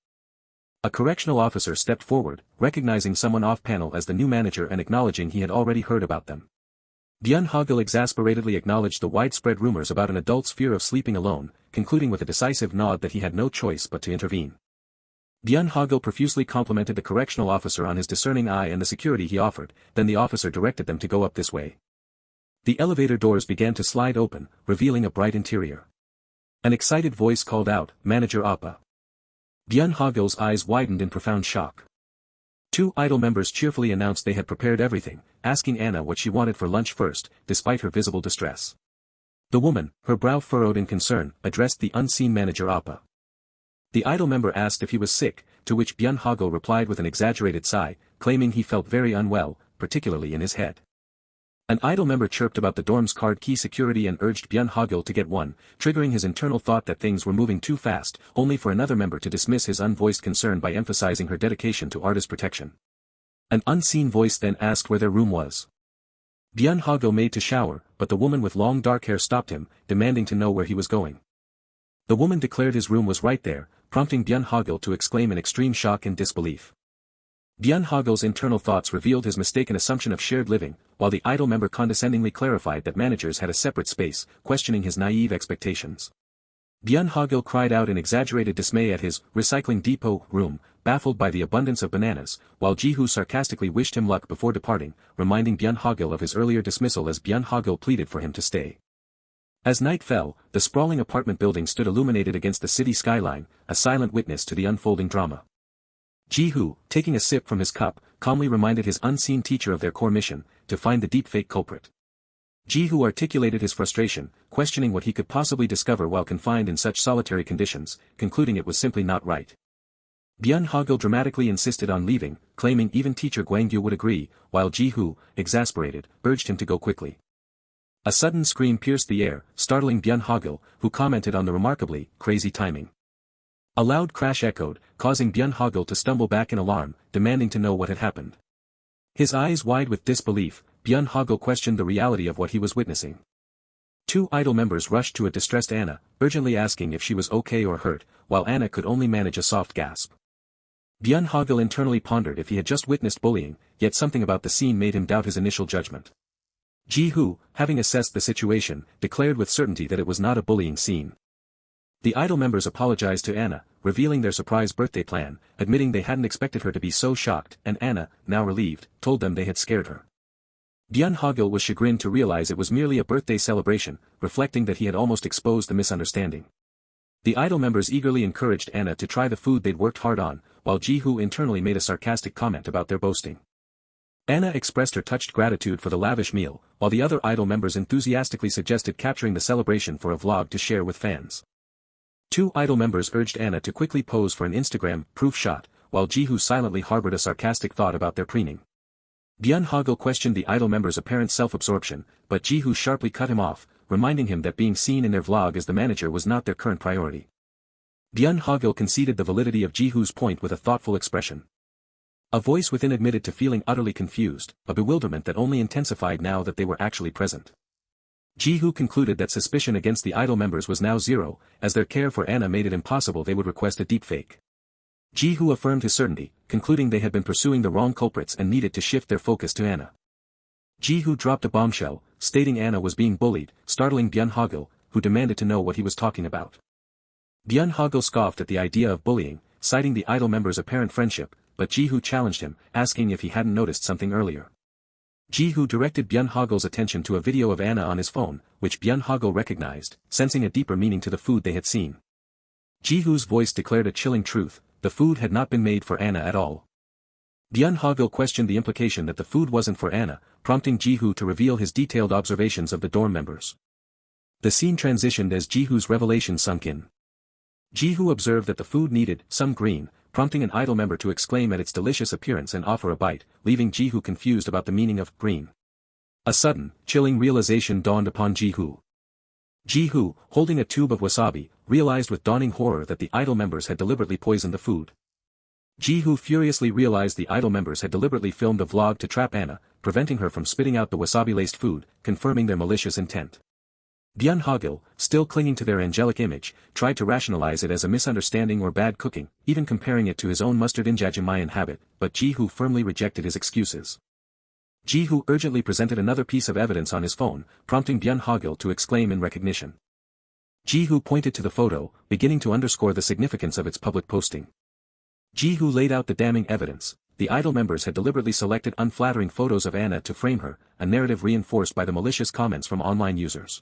A correctional officer stepped forward, recognizing someone off-panel as the new manager and acknowledging he had already heard about them. Byun Hogil exasperatedly acknowledged the widespread rumors about an adult's fear of sleeping alone, concluding with a decisive nod that he had no choice but to intervene. Byun Hogil profusely complimented the correctional officer on his discerning eye and the security he offered, then the officer directed them to go up this way. The elevator doors began to slide open, revealing a bright interior. An excited voice called out, "Manager Appa." Byun Hogil's eyes widened in profound shock. 2 idol members cheerfully announced they had prepared everything, asking Anna what she wanted for lunch first, despite her visible distress. The woman, her brow furrowed in concern, addressed the unseen manager Appa. The idol member asked if he was sick, to which Byun Hogil replied with an exaggerated sigh, claiming he felt very unwell, particularly in his head. An idol member chirped about the dorm's card key security and urged Byun Hogil to get one, triggering his internal thought that things were moving too fast, only for another member to dismiss his unvoiced concern by emphasizing her dedication to artist protection. An unseen voice then asked where their room was. Byun Hogil made to shower, but the woman with long dark hair stopped him, demanding to know where he was going. The woman declared his room was right there, prompting Byun Hogil to exclaim in extreme shock and disbelief. Byun Hogil's internal thoughts revealed his mistaken assumption of shared living, while the idol member condescendingly clarified that managers had a separate space, questioning his naive expectations. Byun Hogil cried out in exaggerated dismay at his recycling depot room, baffled by the abundance of bananas, while Ji-hoo sarcastically wished him luck before departing, reminding Byun Hogil of his earlier dismissal as Byun Hogil pleaded for him to stay. As night fell, the sprawling apartment building stood illuminated against the city skyline, a silent witness to the unfolding drama. Ji-hoo, taking a sip from his cup, calmly reminded his unseen teacher of their core mission, to find the deepfake culprit. Ji-hoo articulated his frustration, questioning what he could possibly discover while confined in such solitary conditions, concluding it was simply not right. Byun Hogil dramatically insisted on leaving, claiming even teacher Gwangyu would agree, while Ji-hoo, exasperated, urged him to go quickly. A sudden scream pierced the air, startling Byun Hogil, who commented on the remarkably crazy timing. A loud crash echoed, causing Byun Hogil to stumble back in alarm, demanding to know what had happened. His eyes wide with disbelief, Byun Hogil questioned the reality of what he was witnessing. 2 idol members rushed to a distressed Anna, urgently asking if she was okay or hurt, while Anna could only manage a soft gasp. Byun Hogil internally pondered if he had just witnessed bullying, yet something about the scene made him doubt his initial judgment. Ji-hoo, having assessed the situation, declared with certainty that it was not a bullying scene. The idol members apologized to Anna, revealing their surprise birthday plan, admitting they hadn't expected her to be so shocked, and Anna, now relieved, told them they had scared her. Byun Hogil was chagrined to realize it was merely a birthday celebration, reflecting that he had almost exposed the misunderstanding. The idol members eagerly encouraged Anna to try the food they'd worked hard on, while Ji-hoo internally made a sarcastic comment about their boasting. Anna expressed her touched gratitude for the lavish meal, while the other idol members enthusiastically suggested capturing the celebration for a vlog to share with fans. Two idol members urged Anna to quickly pose for an Instagram proof shot, while Ji-hoo silently harbored a sarcastic thought about their preening. Byun Hogil questioned the idol members' apparent self-absorption, but Ji-hoo sharply cut him off, reminding him that being seen in their vlog as the manager was not their current priority. Byun Hogil conceded the validity of Ji-hoo's point with a thoughtful expression. A voice within admitted to feeling utterly confused, a bewilderment that only intensified now that they were actually present. Ji-hoo concluded that suspicion against the idol members was now zero, as their care for Anna made it impossible they would request a deepfake. Ji-hoo affirmed his certainty, concluding they had been pursuing the wrong culprits and needed to shift their focus to Anna. Ji-hoo dropped a bombshell, stating Anna was being bullied, startling Byun Hogil, who demanded to know what he was talking about. Byun Hogil scoffed at the idea of bullying, citing the idol members' apparent friendship, but Ji-hoo challenged him, asking if he hadn't noticed something earlier. Ji-hoo directed Byun Hogil's attention to a video of Anna on his phone, which Byun Hogil recognized, sensing a deeper meaning to the food they had seen. Ji-hoo's voice declared a chilling truth: the food had not been made for Anna at all. Byun Hogil questioned the implication that the food wasn't for Anna, prompting Ji-hoo to reveal his detailed observations of the dorm members. The scene transitioned as Ji-hoo's revelation sunk in. Ji-hoo observed that the food needed some green, prompting an idol member to exclaim at its delicious appearance and offer a bite, leaving Ji-hoo confused about the meaning of green. A sudden, chilling realization dawned upon Ji-hoo. Ji-hoo, holding a tube of wasabi, realized with dawning horror that the idol members had deliberately poisoned the food. Ji-hoo furiously realized the idol members had deliberately filmed a vlog to trap Anna, preventing her from spitting out the wasabi-laced food, confirming their malicious intent. Byun Hogil, still clinging to their angelic image, tried to rationalize it as a misunderstanding or bad cooking, even comparing it to his own mustard injajimmayan habit, but Ji-hoo firmly rejected his excuses. Ji-hoo urgently presented another piece of evidence on his phone, prompting Byun Hogil to exclaim in recognition. Ji-hoo pointed to the photo, beginning to underscore the significance of its public posting. Ji-hoo laid out the damning evidence. The idol members had deliberately selected unflattering photos of Anna to frame her, a narrative reinforced by the malicious comments from online users.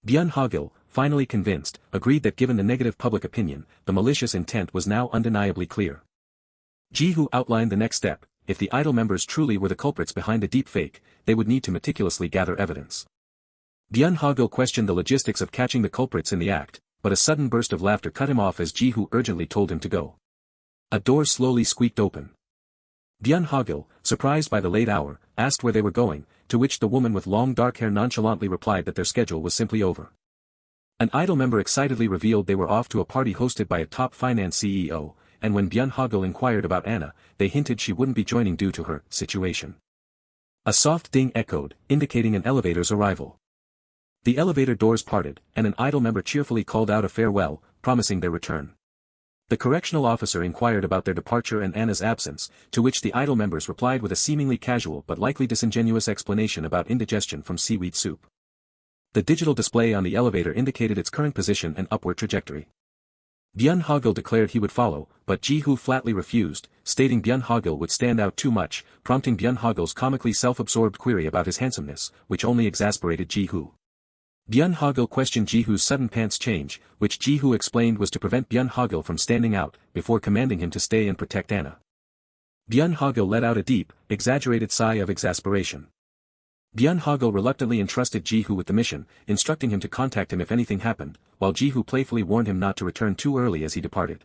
Byun Hogil, finally convinced, agreed that given the negative public opinion, the malicious intent was now undeniably clear. Ji-hoo outlined the next step: if the idol members truly were the culprits behind the deepfake, they would need to meticulously gather evidence. Byun Hogil questioned the logistics of catching the culprits in the act, but a sudden burst of laughter cut him off as Ji-hoo urgently told him to go. A door slowly squeaked open. Byun Hogil, surprised by the late hour, asked where they were going, to which the woman with long dark hair nonchalantly replied that their schedule was simply over. An idol member excitedly revealed they were off to a party hosted by a top finance CEO, and when Byun Hogil inquired about Anna, they hinted she wouldn't be joining due to her situation. A soft ding echoed, indicating an elevator's arrival. The elevator doors parted, and an idol member cheerfully called out a farewell, promising their return. The correctional officer inquired about their departure and Anna's absence, to which the idol members replied with a seemingly casual but likely disingenuous explanation about indigestion from seaweed soup. The digital display on the elevator indicated its current position and upward trajectory. Byun Hogil declared he would follow, but Ji-hoo flatly refused, stating Byun Hogil would stand out too much, prompting Byun Hogil's comically self-absorbed query about his handsomeness, which only exasperated Ji-hoo. Byun Hogil questioned Ji-hoo's sudden pants change, which Ji-hoo explained was to prevent Byun Hogil from standing out, before commanding him to stay and protect Anna. Byun Hogil let out a deep, exaggerated sigh of exasperation. Byun Hogil reluctantly entrusted Ji-hoo with the mission, instructing him to contact him if anything happened, while Ji-hoo playfully warned him not to return too early as he departed.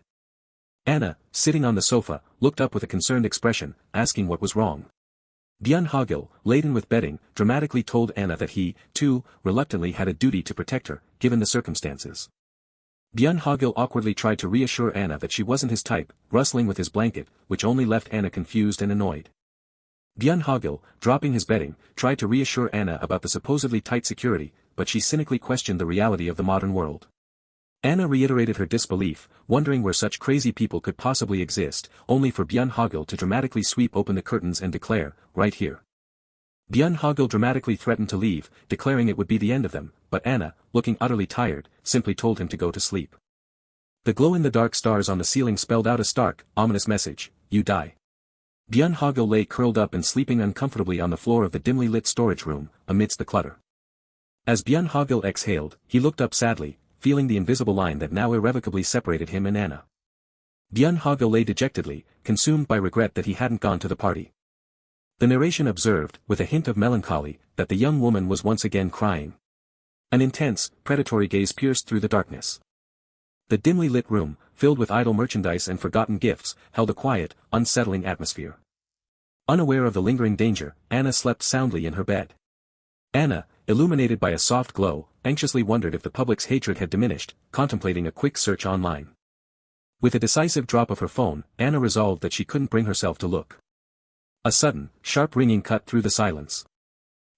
Anna, sitting on the sofa, looked up with a concerned expression, asking what was wrong. Byun Hogil, laden with bedding, dramatically told Anna that he, too, reluctantly had a duty to protect her, given the circumstances. Byun Hogil awkwardly tried to reassure Anna that she wasn't his type, rustling with his blanket, which only left Anna confused and annoyed. Byun Hogil, dropping his bedding, tried to reassure Anna about the supposedly tight security, but she cynically questioned the reality of the modern world. Anna reiterated her disbelief, wondering where such crazy people could possibly exist, only for Byun Hogil to dramatically sweep open the curtains and declare, "Right here." Byun Hogil dramatically threatened to leave, declaring it would be the end of them, but Anna, looking utterly tired, simply told him to go to sleep. The glow-in-the-dark stars on the ceiling spelled out a stark, ominous message: you die. Byun Hogil lay curled up and sleeping uncomfortably on the floor of the dimly lit storage room, amidst the clutter. As Byun Hogil exhaled, he looked up sadly, feeling the invisible line that now irrevocably separated him and Anna. Byun Hogil lay dejectedly, consumed by regret that he hadn't gone to the party. The narration observed, with a hint of melancholy, that the young woman was once again crying. An intense, predatory gaze pierced through the darkness. The dimly lit room, filled with idle merchandise and forgotten gifts, held a quiet, unsettling atmosphere. Unaware of the lingering danger, Anna slept soundly in her bed. Anna, illuminated by a soft glow, anxiously wondered if the public's hatred had diminished, contemplating a quick search online. With a decisive drop of her phone, Anna resolved that she couldn't bring herself to look. A sudden, sharp ringing cut through the silence.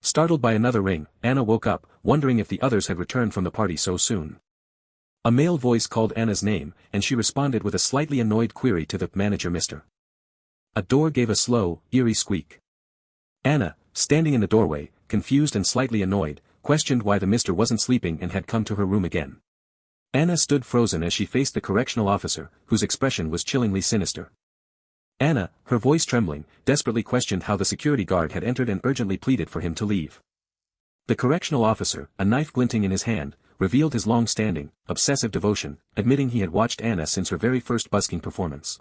Startled by another ring, Anna woke up, wondering if the others had returned from the party so soon. A male voice called Anna's name, and she responded with a slightly annoyed query to the manager, Mr. A door gave a slow, eerie squeak. Anna, standing in the doorway, confused and slightly annoyed, questioned why the Mr. wasn't sleeping and had come to her room again. Anna stood frozen as she faced the correctional officer, whose expression was chillingly sinister. Anna, her voice trembling, desperately questioned how the security guard had entered and urgently pleaded for him to leave. The correctional officer, a knife glinting in his hand, revealed his long-standing, obsessive devotion, admitting he had watched Anna since her very first busking performance.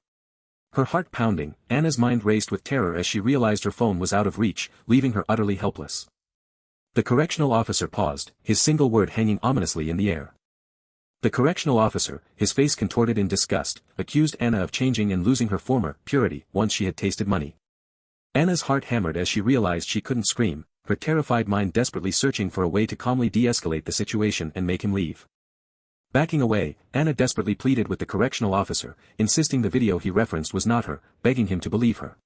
Her heart pounding, Anna's mind raced with terror as she realized her phone was out of reach, leaving her utterly helpless. The correctional officer paused, his single word hanging ominously in the air. The correctional officer, his face contorted in disgust, accused Anna of changing and losing her former purity once she had tasted money. Anna's heart hammered as she realized she couldn't scream, her terrified mind desperately searching for a way to calmly de-escalate the situation and make him leave. Backing away, Anna desperately pleaded with the correctional officer, insisting the video he referenced was not her, begging him to believe her.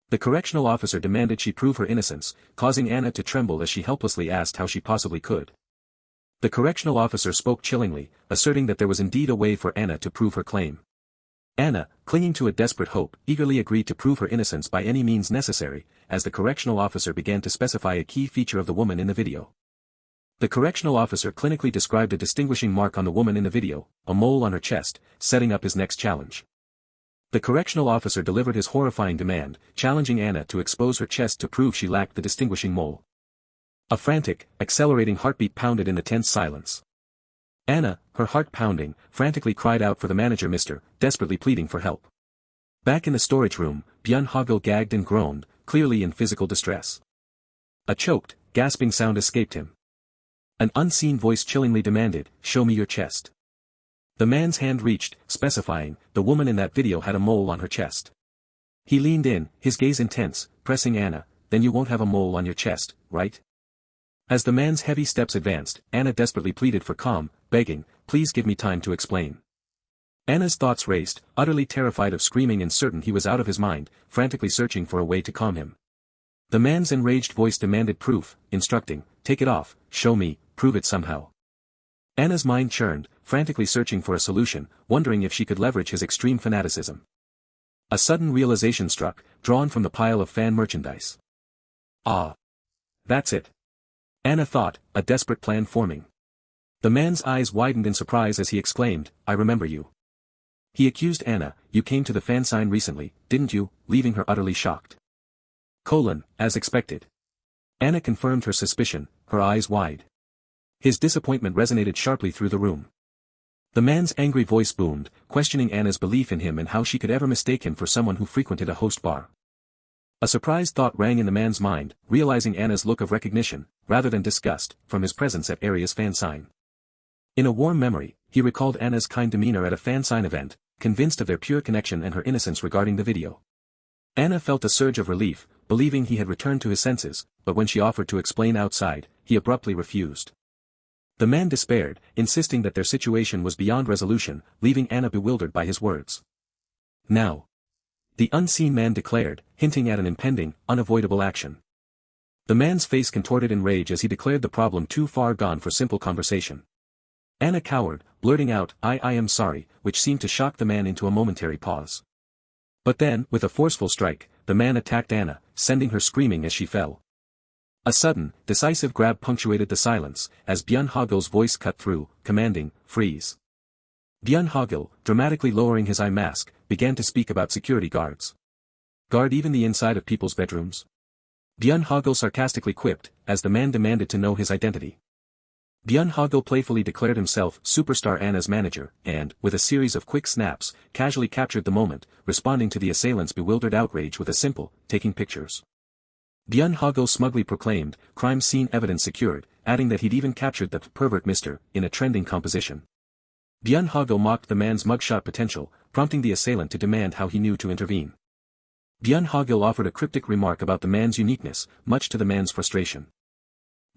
The correctional officer demanded she prove her innocence, causing Anna to tremble as she helplessly asked how she possibly could. The correctional officer spoke chillingly, asserting that there was indeed a way for Anna to prove her claim. Anna, clinging to a desperate hope, eagerly agreed to prove her innocence by any means necessary, as the correctional officer began to specify a key feature of the woman in the video. The correctional officer clinically described a distinguishing mark on the woman in the video, a mole on her chest, setting up his next challenge. The correctional officer delivered his horrifying demand, challenging Anna to expose her chest to prove she lacked the distinguishing mole. A frantic, accelerating heartbeat pounded in the tense silence. Anna, her heart pounding, frantically cried out for the manager, Mr., desperately pleading for help. Back in the storage room, Byun Hogil gagged and groaned, clearly in physical distress. A choked, gasping sound escaped him. An unseen voice chillingly demanded, "Show me your chest." The man's hand reached, specifying, the woman in that video had a mole on her chest. He leaned in, his gaze intense, pressing Anna, "Then you won't have a mole on your chest, right?" As the man's heavy steps advanced, Anna desperately pleaded for calm, begging, "Please give me time to explain." Anna's thoughts raced, utterly terrified of screaming and certain he was out of his mind, frantically searching for a way to calm him. The man's enraged voice demanded proof, instructing, "Take it off, show me, prove it somehow." Anna's mind churned, frantically searching for a solution, wondering if she could leverage his extreme fanaticism. A sudden realization struck, drawn from the pile of fan merchandise. Ah! That's it. Anna thought, a desperate plan forming. The man's eyes widened in surprise as he exclaimed, "I remember you." He accused Anna, "You came to the fan sign recently, didn't you?" leaving her utterly shocked. As expected. Anna confirmed her suspicion, her eyes wide. His disappointment resonated sharply through the room. The man's angry voice boomed, questioning Anna's belief in him and how she could ever mistake him for someone who frequented a host bar. A surprised thought rang in the man's mind, realizing Anna's look of recognition, rather than disgust, from his presence at Aria's fan sign. In a warm memory, he recalled Anna's kind demeanor at a fan sign event, convinced of their pure connection and her innocence regarding the video. Anna felt a surge of relief, believing he had returned to his senses, but when she offered to explain outside, he abruptly refused. The man despaired, insisting that their situation was beyond resolution, leaving Anna bewildered by his words. "Now," the unseen man declared, hinting at an impending, unavoidable action. The man's face contorted in rage as he declared the problem too far gone for simple conversation. Anna cowered, blurting out, I am sorry," which seemed to shock the man into a momentary pause. But then, with a forceful strike, the man attacked Anna, sending her screaming as she fell. A sudden, decisive grab punctuated the silence, as Byun Hogil's voice cut through, commanding, "Freeze." Byun Hogil, dramatically lowering his eye mask, began to speak about security guards. Guard even the inside of people's bedrooms? Byun Hogil sarcastically quipped, as the man demanded to know his identity. Byun Hogil playfully declared himself superstar Anna's manager, and, with a series of quick snaps, casually captured the moment, responding to the assailant's bewildered outrage with a simple, taking pictures. Byun Hogil smugly proclaimed, crime scene evidence secured, adding that he'd even captured the pervert mister, in a trending composition. Byun Hogil mocked the man's mugshot potential, prompting the assailant to demand how he knew to intervene. Byun Hogil offered a cryptic remark about the man's uniqueness, much to the man's frustration.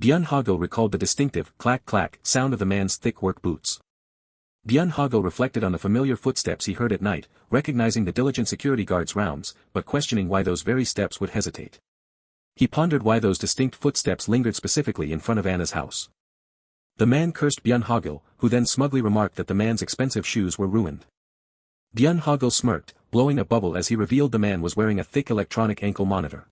Byun Hogil recalled the distinctive clack-clack sound of the man's thick work boots. Byun Hogil reflected on the familiar footsteps he heard at night, recognizing the diligent security guard's rounds, but questioning why those very steps would hesitate. He pondered why those distinct footsteps lingered specifically in front of Anna's house. The man cursed Byun Hogil, who then smugly remarked that the man's expensive shoes were ruined. Byun Hogil smirked, blowing a bubble as he revealed the man was wearing a thick electronic ankle monitor.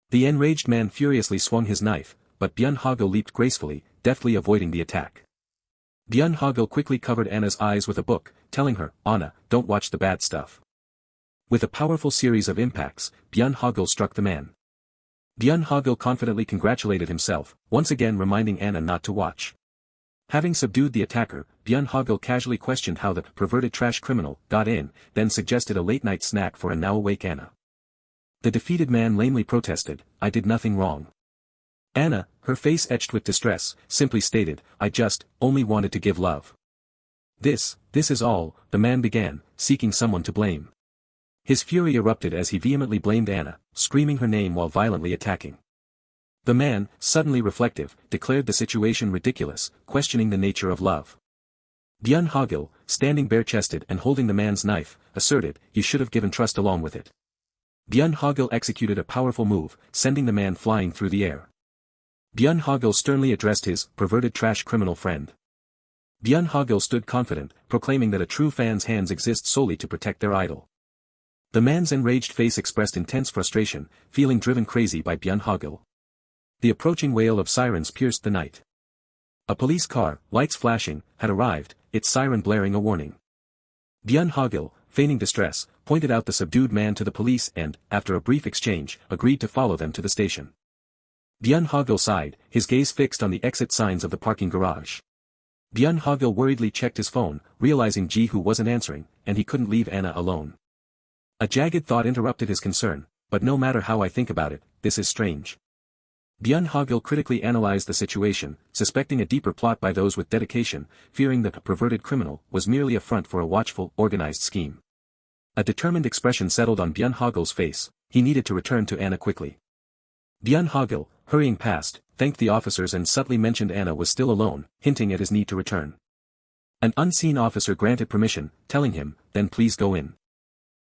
The enraged man furiously swung his knife, but Byun Hogil leaped gracefully, deftly avoiding the attack. Byun Hogil quickly covered Anna's eyes with a book, telling her, "Anna, don't watch the bad stuff." With a powerful series of impacts, Byun Hogil struck the man. Byun Hogil confidently congratulated himself, once again reminding Anna not to watch. Having subdued the attacker, Byun Hogil casually questioned how the perverted trash criminal got in, then suggested a late-night snack for a now-awake Anna. The defeated man lamely protested, "I did nothing wrong." Anna, her face etched with distress, simply stated, "I just, only wanted to give love." This is all," the man began, seeking someone to blame. His fury erupted as he vehemently blamed Anna, screaming her name while violently attacking. The man, suddenly reflective, declared the situation ridiculous, questioning the nature of love. Byun Hogil, standing bare-chested and holding the man's knife, asserted, "You should have given trust along with it." Byun Hogil executed a powerful move, sending the man flying through the air. Byun Hogil sternly addressed his perverted trash criminal friend. Byun Hogil stood confident, proclaiming that a true fan's hands exist solely to protect their idol. The man's enraged face expressed intense frustration, feeling driven crazy by Byun Hogil. The approaching wail of sirens pierced the night. A police car, lights flashing, had arrived, its siren blaring a warning. Byun Hogil, feigning distress, pointed out the subdued man to the police and, after a brief exchange, agreed to follow them to the station. Byun Hogil sighed, his gaze fixed on the exit signs of the parking garage. Byun Hogil worriedly checked his phone, realizing Ji-hoo wasn't answering, and he couldn't leave Anna alone. A jagged thought interrupted his concern, "But no matter how I think about it, this is strange." Byun Hogil critically analyzed the situation, suspecting a deeper plot by those with dedication, fearing that the perverted criminal was merely a front for a watchful, organized scheme. A determined expression settled on Byun Hogil's face, he needed to return to Anna quickly. Byun Hogil, hurrying past, thanked the officers and subtly mentioned Anna was still alone, hinting at his need to return. An unseen officer granted permission, telling him, "Then please go in."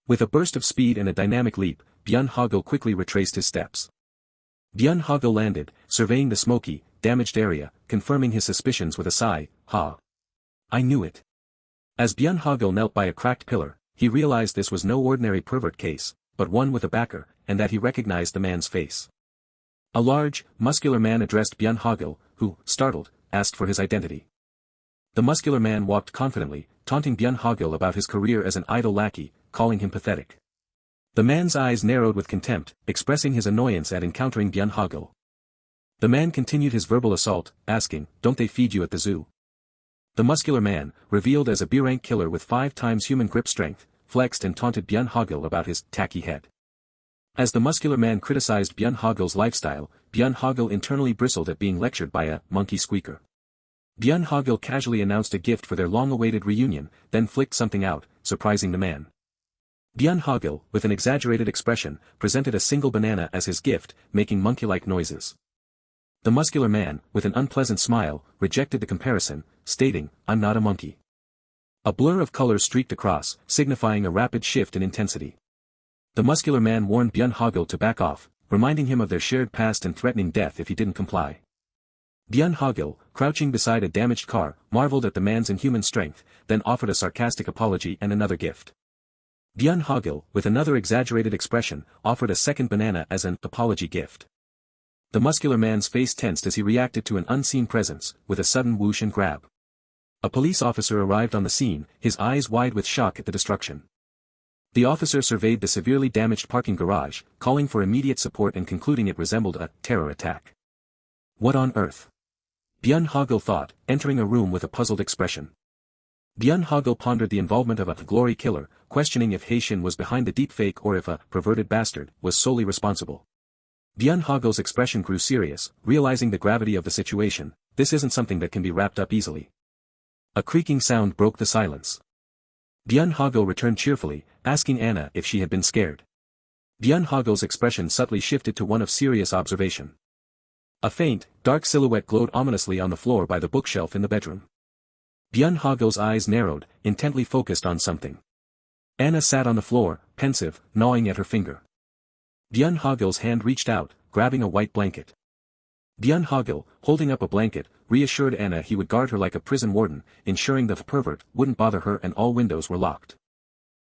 With a burst of speed and a dynamic leap, Byun Hogil quickly retraced his steps. Byun Hogil landed, surveying the smoky, damaged area, confirming his suspicions with a sigh, "Ha! I knew it." As Byun Hogil knelt by a cracked pillar, he realized this was no ordinary pervert case, but one with a backer, and that he recognized the man's face. A large, muscular man addressed Byun Hogil, who, startled, asked for his identity. The muscular man walked confidently, taunting Byun Hogil about his career as an idle lackey, calling him pathetic. The man's eyes narrowed with contempt, expressing his annoyance at encountering Byun Hogil. The man continued his verbal assault, asking, "Don't they feed you at the zoo?" The muscular man, revealed as a B-rank killer with 5 times human grip strength, flexed and taunted Byun Hogil about his tacky head. As the muscular man criticized Byun Hogil's lifestyle, Byun Hogil internally bristled at being lectured by a monkey squeaker. Byun Hogil casually announced a gift for their long-awaited reunion, then flicked something out, surprising the man. Byun Hogil, with an exaggerated expression, presented a single banana as his gift, making monkey-like noises. The muscular man, with an unpleasant smile, rejected the comparison, stating, "I'm not a monkey." A blur of colors streaked across, signifying a rapid shift in intensity. The muscular man warned Byun Hogil to back off, reminding him of their shared past and threatening death if he didn't comply. Byun Hogil, crouching beside a damaged car, marveled at the man's inhuman strength, then offered a sarcastic apology and another gift. Byun Hogil, with another exaggerated expression, offered a second banana as an apology gift. The muscular man's face tensed as he reacted to an unseen presence, with a sudden whoosh and grab. A police officer arrived on the scene, his eyes wide with shock at the destruction. The officer surveyed the severely damaged parking garage, calling for immediate support and concluding it resembled a terror attack. What on earth? Byun Hogil thought, entering a room with a puzzled expression. Byun Hogil pondered the involvement of a glory killer, questioning if Haitian was behind the deepfake or if a perverted bastard was solely responsible. Byun Hogil's expression grew serious, realizing the gravity of the situation. This isn't something that can be wrapped up easily. A creaking sound broke the silence. Byun Hogil returned cheerfully, asking Anna if she had been scared. Byun Hogil's expression subtly shifted to one of serious observation. A faint, dark silhouette glowed ominously on the floor by the bookshelf in the bedroom. Byun Hogil's eyes narrowed, intently focused on something. Anna sat on the floor, pensive, gnawing at her finger. Byun Hogil's hand reached out, grabbing a white blanket. Byun Hogil, holding up a blanket, reassured Anna he would guard her like a prison warden, ensuring the pervert wouldn't bother her and all windows were locked.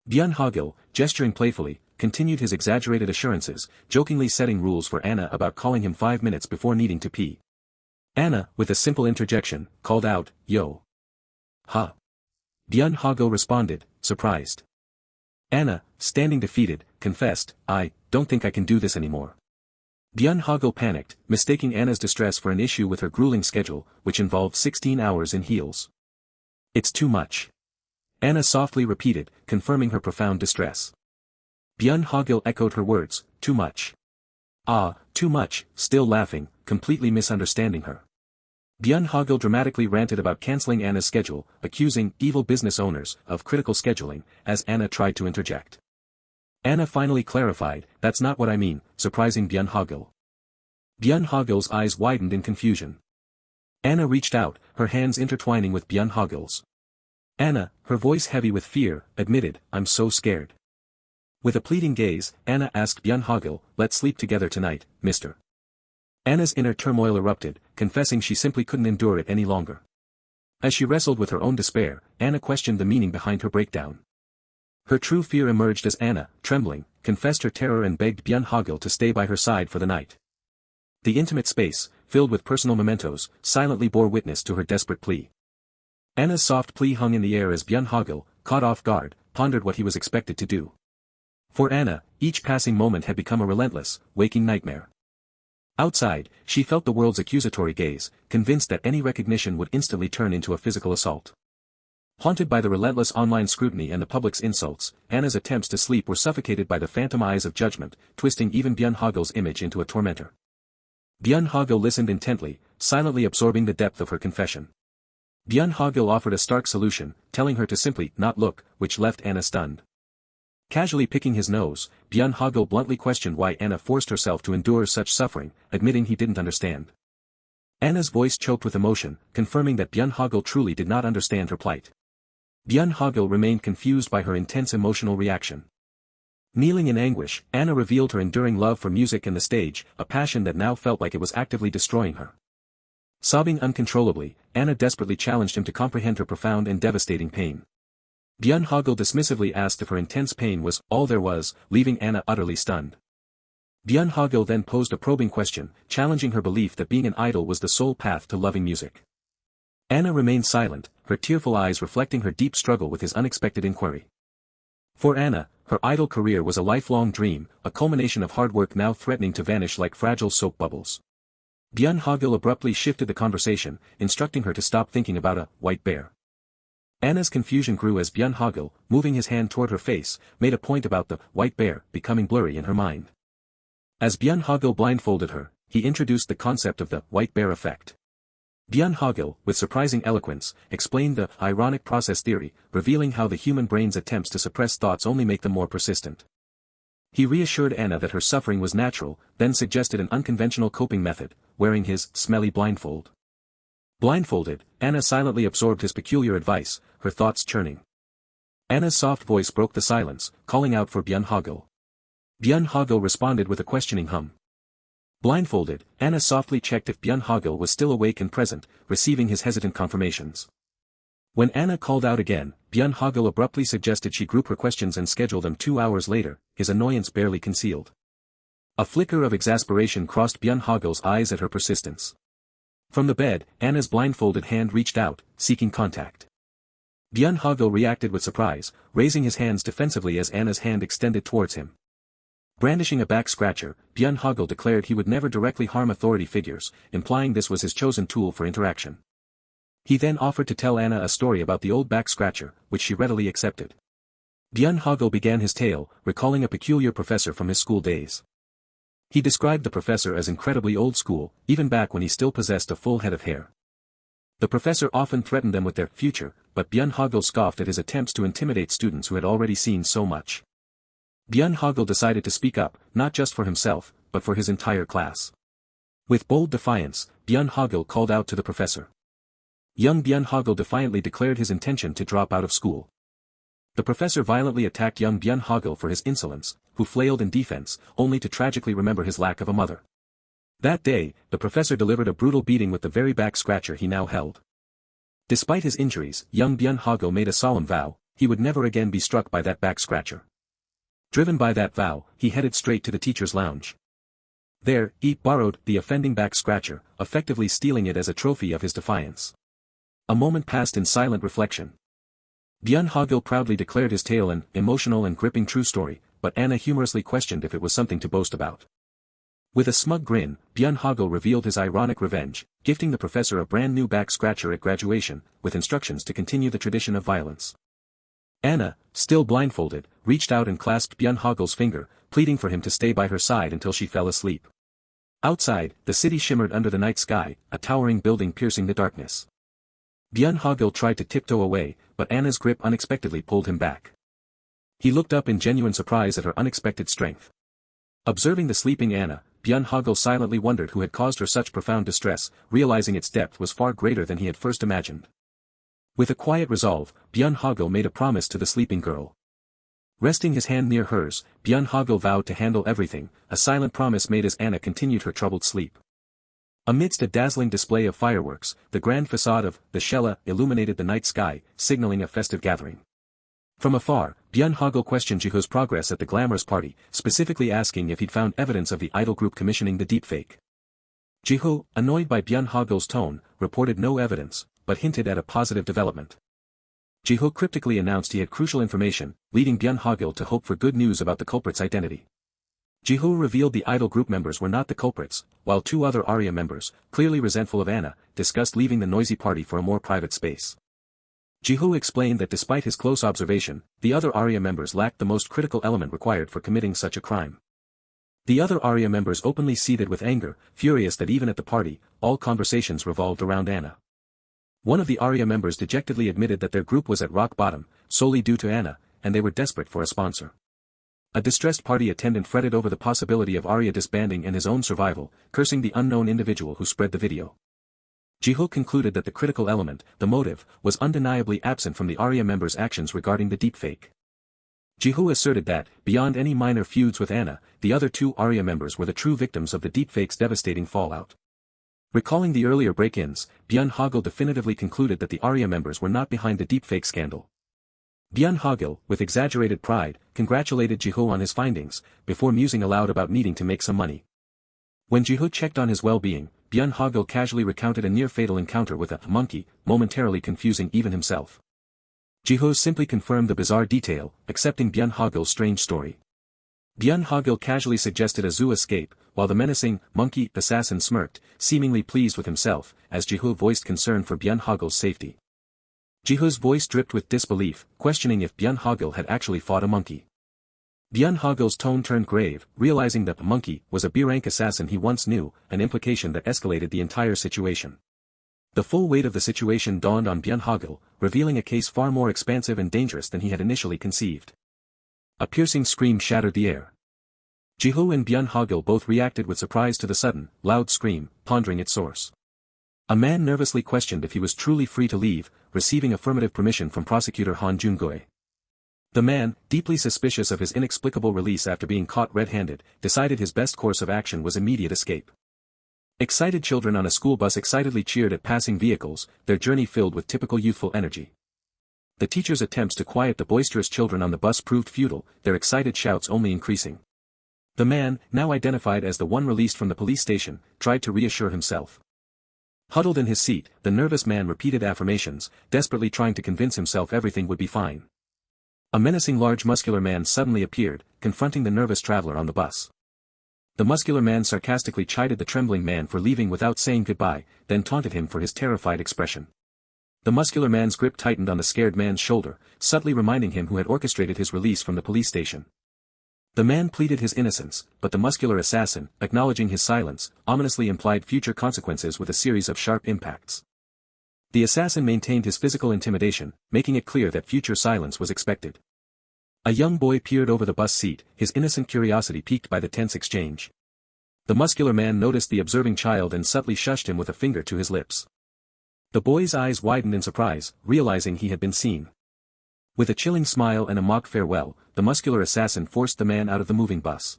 Byun Hogil, gesturing playfully, continued his exaggerated assurances, jokingly setting rules for Anna about calling him 5 minutes before needing to pee. Anna, with a simple interjection, called out, "Yo." "Huh?" Byun Hogil responded, surprised. Anna, standing defeated, confessed, "I don't think I can do this anymore." Byun Hogil panicked, mistaking Anna's distress for an issue with her grueling schedule, which involved 16 hours in heels. "It's too much." Anna softly repeated, confirming her profound distress. Byun Hogil echoed her words, "Too much." "Ah, too much," still laughing, completely misunderstanding her. Byun Hogil dramatically ranted about canceling Anna's schedule, accusing evil business owners of critical scheduling, as Anna tried to interject. Anna finally clarified, "That's not what I mean," surprising Byun Hogil. Byun Hogil's eyes widened in confusion. Anna reached out, her hands intertwining with Byun Hogil's. Anna, her voice heavy with fear, admitted, "I'm so scared." With a pleading gaze, Anna asked Byun Hogil, "Let's sleep together tonight, mister." Anna's inner turmoil erupted, confessing she simply couldn't endure it any longer. As she wrestled with her own despair, Anna questioned the meaning behind her breakdown. Her true fear emerged as Anna, trembling, confessed her terror and begged Byun Hogil to stay by her side for the night. The intimate space, filled with personal mementos, silently bore witness to her desperate plea. Anna's soft plea hung in the air as Byun Hogil, caught off guard, pondered what he was expected to do. For Anna, each passing moment had become a relentless, waking nightmare. Outside, she felt the world's accusatory gaze, convinced that any recognition would instantly turn into a physical assault. Haunted by the relentless online scrutiny and the public's insults, Anna's attempts to sleep were suffocated by the phantom eyes of judgment, twisting even Byun Hogil's image into a tormentor. Byun Hogil listened intently, silently absorbing the depth of her confession. Byun Hogil offered a stark solution, telling her to simply not look, which left Anna stunned. Casually picking his nose, Byun Hogil bluntly questioned why Anna forced herself to endure such suffering, admitting he didn't understand. Anna's voice choked with emotion, confirming that Byun Hogil truly did not understand her plight. Byun Hogil remained confused by her intense emotional reaction. Kneeling in anguish, Anna revealed her enduring love for music and the stage, a passion that now felt like it was actively destroying her. Sobbing uncontrollably, Anna desperately challenged him to comprehend her profound and devastating pain. Byun Hogil dismissively asked if her intense pain was all there was, leaving Anna utterly stunned. Byun Hogil then posed a probing question, challenging her belief that being an idol was the sole path to loving music. Anna remained silent, her tearful eyes reflecting her deep struggle with his unexpected inquiry. For Anna, her idol career was a lifelong dream, a culmination of hard work now threatening to vanish like fragile soap bubbles. Byun Hogil abruptly shifted the conversation, instructing her to stop thinking about a white bear. Anna's confusion grew as Byun Hogil, moving his hand toward her face, made a point about the white bear becoming blurry in her mind. As Byun Hogil blindfolded her, he introduced the concept of the white bear effect. Byun Hogil, with surprising eloquence, explained the ironic process theory, revealing how the human brain's attempts to suppress thoughts only make them more persistent. He reassured Anna that her suffering was natural, then suggested an unconventional coping method, wearing his smelly blindfold. Blindfolded, Anna silently absorbed his peculiar advice, her thoughts churning. Anna's soft voice broke the silence, calling out for Byun Hogil. Byun Hogil responded with a questioning hum. Blindfolded, Anna softly checked if Byun Hogil was still awake and present, receiving his hesitant confirmations. When Anna called out again, Byun Hogil abruptly suggested she group her questions and schedule them 2 hours later, his annoyance barely concealed. A flicker of exasperation crossed Byun Hogil's eyes at her persistence. From the bed, Anna's blindfolded hand reached out, seeking contact. Byun Hogil reacted with surprise, raising his hands defensively as Anna's hand extended towards him. Brandishing a back scratcher, Byun Hogil declared he would never directly harm authority figures, implying this was his chosen tool for interaction. He then offered to tell Anna a story about the old back scratcher, which she readily accepted. Byun Hogil began his tale, recalling a peculiar professor from his school days. He described the professor as incredibly old school, even back when he still possessed a full head of hair. The professor often threatened them with their future, but Byun Hogil scoffed at his attempts to intimidate students who had already seen so much. Byun Hogil decided to speak up, not just for himself, but for his entire class. With bold defiance, Byun Hogil called out to the professor. Young Byun Hogil defiantly declared his intention to drop out of school. The professor violently attacked young Byun Hogil for his insolence, who flailed in defense, only to tragically remember his lack of a mother. That day, the professor delivered a brutal beating with the very back scratcher he now held. Despite his injuries, young Byun Hogil made a solemn vow, he would never again be struck by that back scratcher. Driven by that vow, he headed straight to the teacher's lounge. There, he borrowed the offending back scratcher, effectively stealing it as a trophy of his defiance. A moment passed in silent reflection. Byun Hogil proudly declared his tale an emotional and gripping true story, but Anna humorously questioned if it was something to boast about. With a smug grin, Byun Hogil revealed his ironic revenge, gifting the professor a brand new back scratcher at graduation, with instructions to continue the tradition of violence. Anna, still blindfolded, reached out and clasped Byun Hogil's finger, pleading for him to stay by her side until she fell asleep. Outside, the city shimmered under the night sky, a towering building piercing the darkness. Byun Hogil tried to tiptoe away, but Anna's grip unexpectedly pulled him back. He looked up in genuine surprise at her unexpected strength. Observing the sleeping Anna, Byun Hogil silently wondered who had caused her such profound distress, realizing its depth was far greater than he had first imagined. With a quiet resolve, Byun Hogil made a promise to the sleeping girl. Resting his hand near hers, Byun Hogil vowed to handle everything, a silent promise made as Anna continued her troubled sleep. Amidst a dazzling display of fireworks, the grand facade of the Shella illuminated the night sky, signaling a festive gathering. From afar, Byun Hogil questioned Jiho's progress at the glamorous party, specifically asking if he'd found evidence of the idol group commissioning the deepfake. Jiho, annoyed by Byun Hogil's tone, reported no evidence, but hinted at a positive development. Jiho cryptically announced he had crucial information, leading Byun Hogil to hope for good news about the culprit's identity. Jiho revealed the idol group members were not the culprits, while two other Arya members, clearly resentful of Anna, discussed leaving the noisy party for a more private space. Jiho explained that despite his close observation, the other Arya members lacked the most critical element required for committing such a crime. The other Arya members openly seethed with anger, furious that even at the party, all conversations revolved around Anna. One of the Arya members dejectedly admitted that their group was at rock bottom, solely due to Anna, and they were desperate for a sponsor. A distressed party attendant fretted over the possibility of Arya disbanding and his own survival, cursing the unknown individual who spread the video. Jiho concluded that the critical element, the motive, was undeniably absent from the Arya members' actions regarding the deepfake. Jiho asserted that, beyond any minor feuds with Anna, the other two Arya members were the true victims of the deepfake's devastating fallout. Recalling the earlier break-ins, Byun Hogil definitively concluded that the Arya members were not behind the deepfake scandal. Byun Hogil, with exaggerated pride, congratulated Jiho on his findings, before musing aloud about needing to make some money. When Jiho checked on his well-being, Byun Hogil casually recounted a near-fatal encounter with a monkey, momentarily confusing even himself. Jiho simply confirmed the bizarre detail, accepting Byun Hogil's strange story. Byun Hogil casually suggested a zoo escape, while the menacing, monkey assassin smirked, seemingly pleased with himself, as Jiho voiced concern for Byun Hogil's safety. Jiho's voice dripped with disbelief, questioning if Byun Hogil had actually fought a monkey. Byun Hogil's tone turned grave, realizing that the monkey was a B-rank assassin he once knew, an implication that escalated the entire situation. The full weight of the situation dawned on Byun Hogil, revealing a case far more expansive and dangerous than he had initially conceived. A piercing scream shattered the air. Jiho and Byun Hogil both reacted with surprise to the sudden, loud scream, pondering its source. A man nervously questioned if he was truly free to leave, receiving affirmative permission from prosecutor Han Jung-goe. The man, deeply suspicious of his inexplicable release after being caught red-handed, decided his best course of action was immediate escape. Excited children on a school bus excitedly cheered at passing vehicles, their journey filled with typical youthful energy. The teacher's attempts to quiet the boisterous children on the bus proved futile, their excited shouts only increasing. The man, now identified as the one released from the police station, tried to reassure himself. Huddled in his seat, the nervous man repeated affirmations, desperately trying to convince himself everything would be fine. A menacing large muscular man suddenly appeared, confronting the nervous traveler on the bus. The muscular man sarcastically chided the trembling man for leaving without saying goodbye, then taunted him for his terrified expression. The muscular man's grip tightened on the scared man's shoulder, subtly reminding him who had orchestrated his release from the police station. The man pleaded his innocence, but the muscular assassin, acknowledging his silence, ominously implied future consequences with a series of sharp impacts. The assassin maintained his physical intimidation, making it clear that future silence was expected. A young boy peered over the bus seat, his innocent curiosity piqued by the tense exchange. The muscular man noticed the observing child and subtly shushed him with a finger to his lips. The boy's eyes widened in surprise, realizing he had been seen. With a chilling smile and a mock farewell, the muscular assassin forced the man out of the moving bus.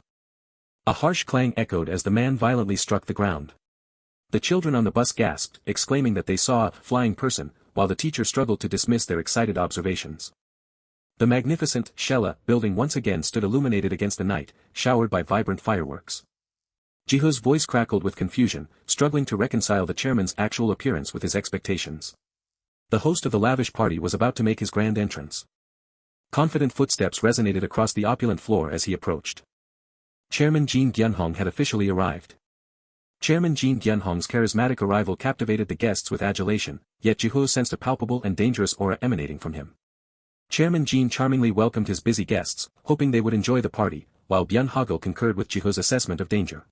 A harsh clang echoed as the man violently struck the ground. The children on the bus gasped, exclaiming that they saw a flying person, while the teacher struggled to dismiss their excited observations. The magnificent Shella building once again stood illuminated against the night, showered by vibrant fireworks. Jiho's voice crackled with confusion, struggling to reconcile the chairman's actual appearance with his expectations. The host of the lavish party was about to make his grand entrance. Confident footsteps resonated across the opulent floor as he approached. Chairman Jin Gyunhong had officially arrived. Chairman Jin Gyunhong's charismatic arrival captivated the guests with adulation, yet Jiho sensed a palpable and dangerous aura emanating from him. Chairman Jin charmingly welcomed his busy guests, hoping they would enjoy the party, while Byun Hogil concurred with Jiho's assessment of danger.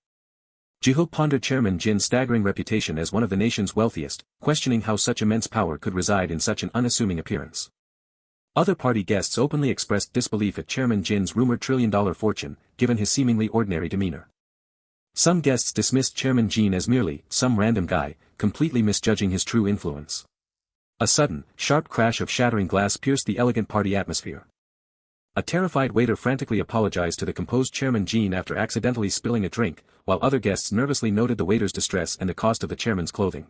Jiho pondered Chairman Jin's staggering reputation as one of the nation's wealthiest, questioning how such immense power could reside in such an unassuming appearance. Other party guests openly expressed disbelief at Chairman Jin's rumored trillion-dollar fortune, given his seemingly ordinary demeanor. Some guests dismissed Chairman Jin as merely some random guy, completely misjudging his true influence. A sudden, sharp crash of shattering glass pierced the elegant party atmosphere. A terrified waiter frantically apologized to the composed Chairman Jin after accidentally spilling a drink, while other guests nervously noted the waiter's distress and the cost of the chairman's clothing.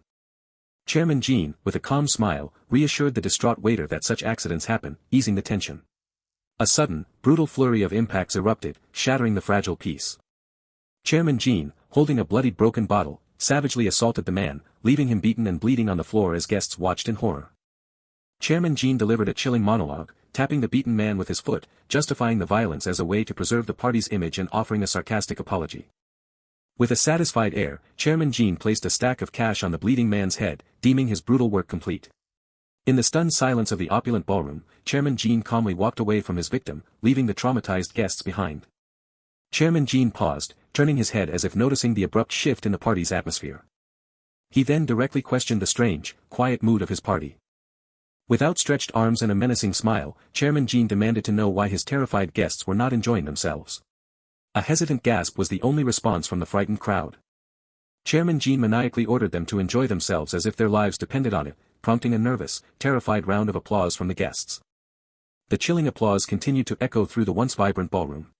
Chairman Jin, with a calm smile, reassured the distraught waiter that such accidents happen, easing the tension. A sudden, brutal flurry of impacts erupted, shattering the fragile peace. Chairman Jin, holding a bloodied broken bottle, savagely assaulted the man, leaving him beaten and bleeding on the floor as guests watched in horror. Chairman Jin delivered a chilling monologue, tapping the beaten man with his foot, justifying the violence as a way to preserve the party's image and offering a sarcastic apology. With a satisfied air, Chairman Jin placed a stack of cash on the bleeding man's head, deeming his brutal work complete. In the stunned silence of the opulent ballroom, Chairman Jin calmly walked away from his victim, leaving the traumatized guests behind. Chairman Jin paused, turning his head as if noticing the abrupt shift in the party's atmosphere. He then directly questioned the strange, quiet mood of his party. With outstretched arms and a menacing smile, Chairman Jin demanded to know why his terrified guests were not enjoying themselves. A hesitant gasp was the only response from the frightened crowd. Chairman Jin maniacally ordered them to enjoy themselves as if their lives depended on it, prompting a nervous, terrified round of applause from the guests. The chilling applause continued to echo through the once vibrant ballroom.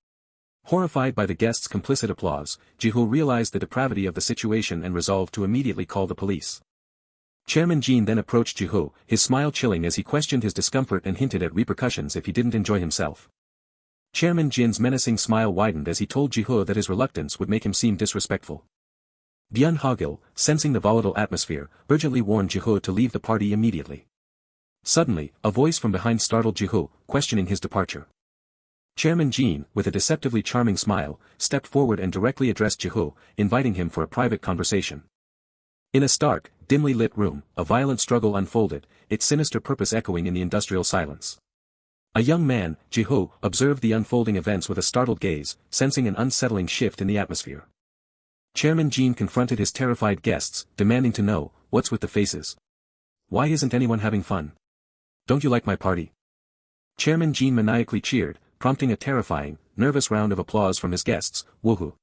Horrified by the guests' complicit applause, Jiho realized the depravity of the situation and resolved to immediately call the police. Chairman Jin then approached Jiho, his smile chilling as he questioned his discomfort and hinted at repercussions if he didn't enjoy himself. Chairman Jin's menacing smile widened as he told Jiho that his reluctance would make him seem disrespectful. Byun Hogil, sensing the volatile atmosphere, urgently warned Jiho to leave the party immediately. Suddenly, a voice from behind startled Jiho, questioning his departure. Chairman Jin, with a deceptively charming smile, stepped forward and directly addressed Jiho, inviting him for a private conversation. In a stark, dimly lit room, a violent struggle unfolded, its sinister purpose echoing in the industrial silence. A young man, Jiho, observed the unfolding events with a startled gaze, sensing an unsettling shift in the atmosphere. Chairman Jin confronted his terrified guests, demanding to know, what's with the faces? Why isn't anyone having fun? Don't you like my party? Chairman Jin maniacally cheered, prompting a terrifying, nervous round of applause from his guests, woohoo.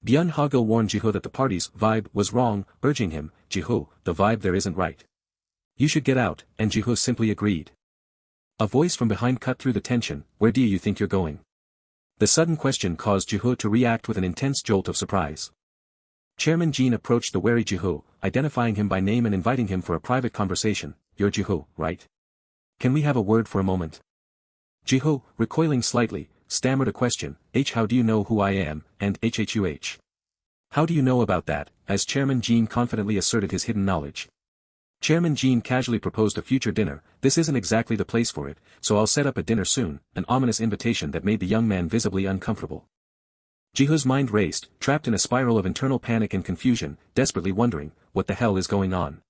Byun Hogil warned Jiho that the party's vibe was wrong, urging him, Jiho, the vibe there isn't right. You should get out, and Jiho simply agreed. A voice from behind cut through the tension, where do you think you're going? The sudden question caused Jiho to react with an intense jolt of surprise. Chairman Jin approached the wary Jiho, identifying him by name and inviting him for a private conversation. You're Jiho, right? Can we have a word for a moment? Jiho, recoiling slightly, stammered a question, how do you know who I am, and How do you know about that, as Chairman Jean confidently asserted his hidden knowledge. Chairman Jean casually proposed a future dinner. This isn't exactly the place for it, so I'll set up a dinner soon, an ominous invitation that made the young man visibly uncomfortable. Jiho's mind raced, trapped in a spiral of internal panic and confusion, desperately wondering, what the hell is going on?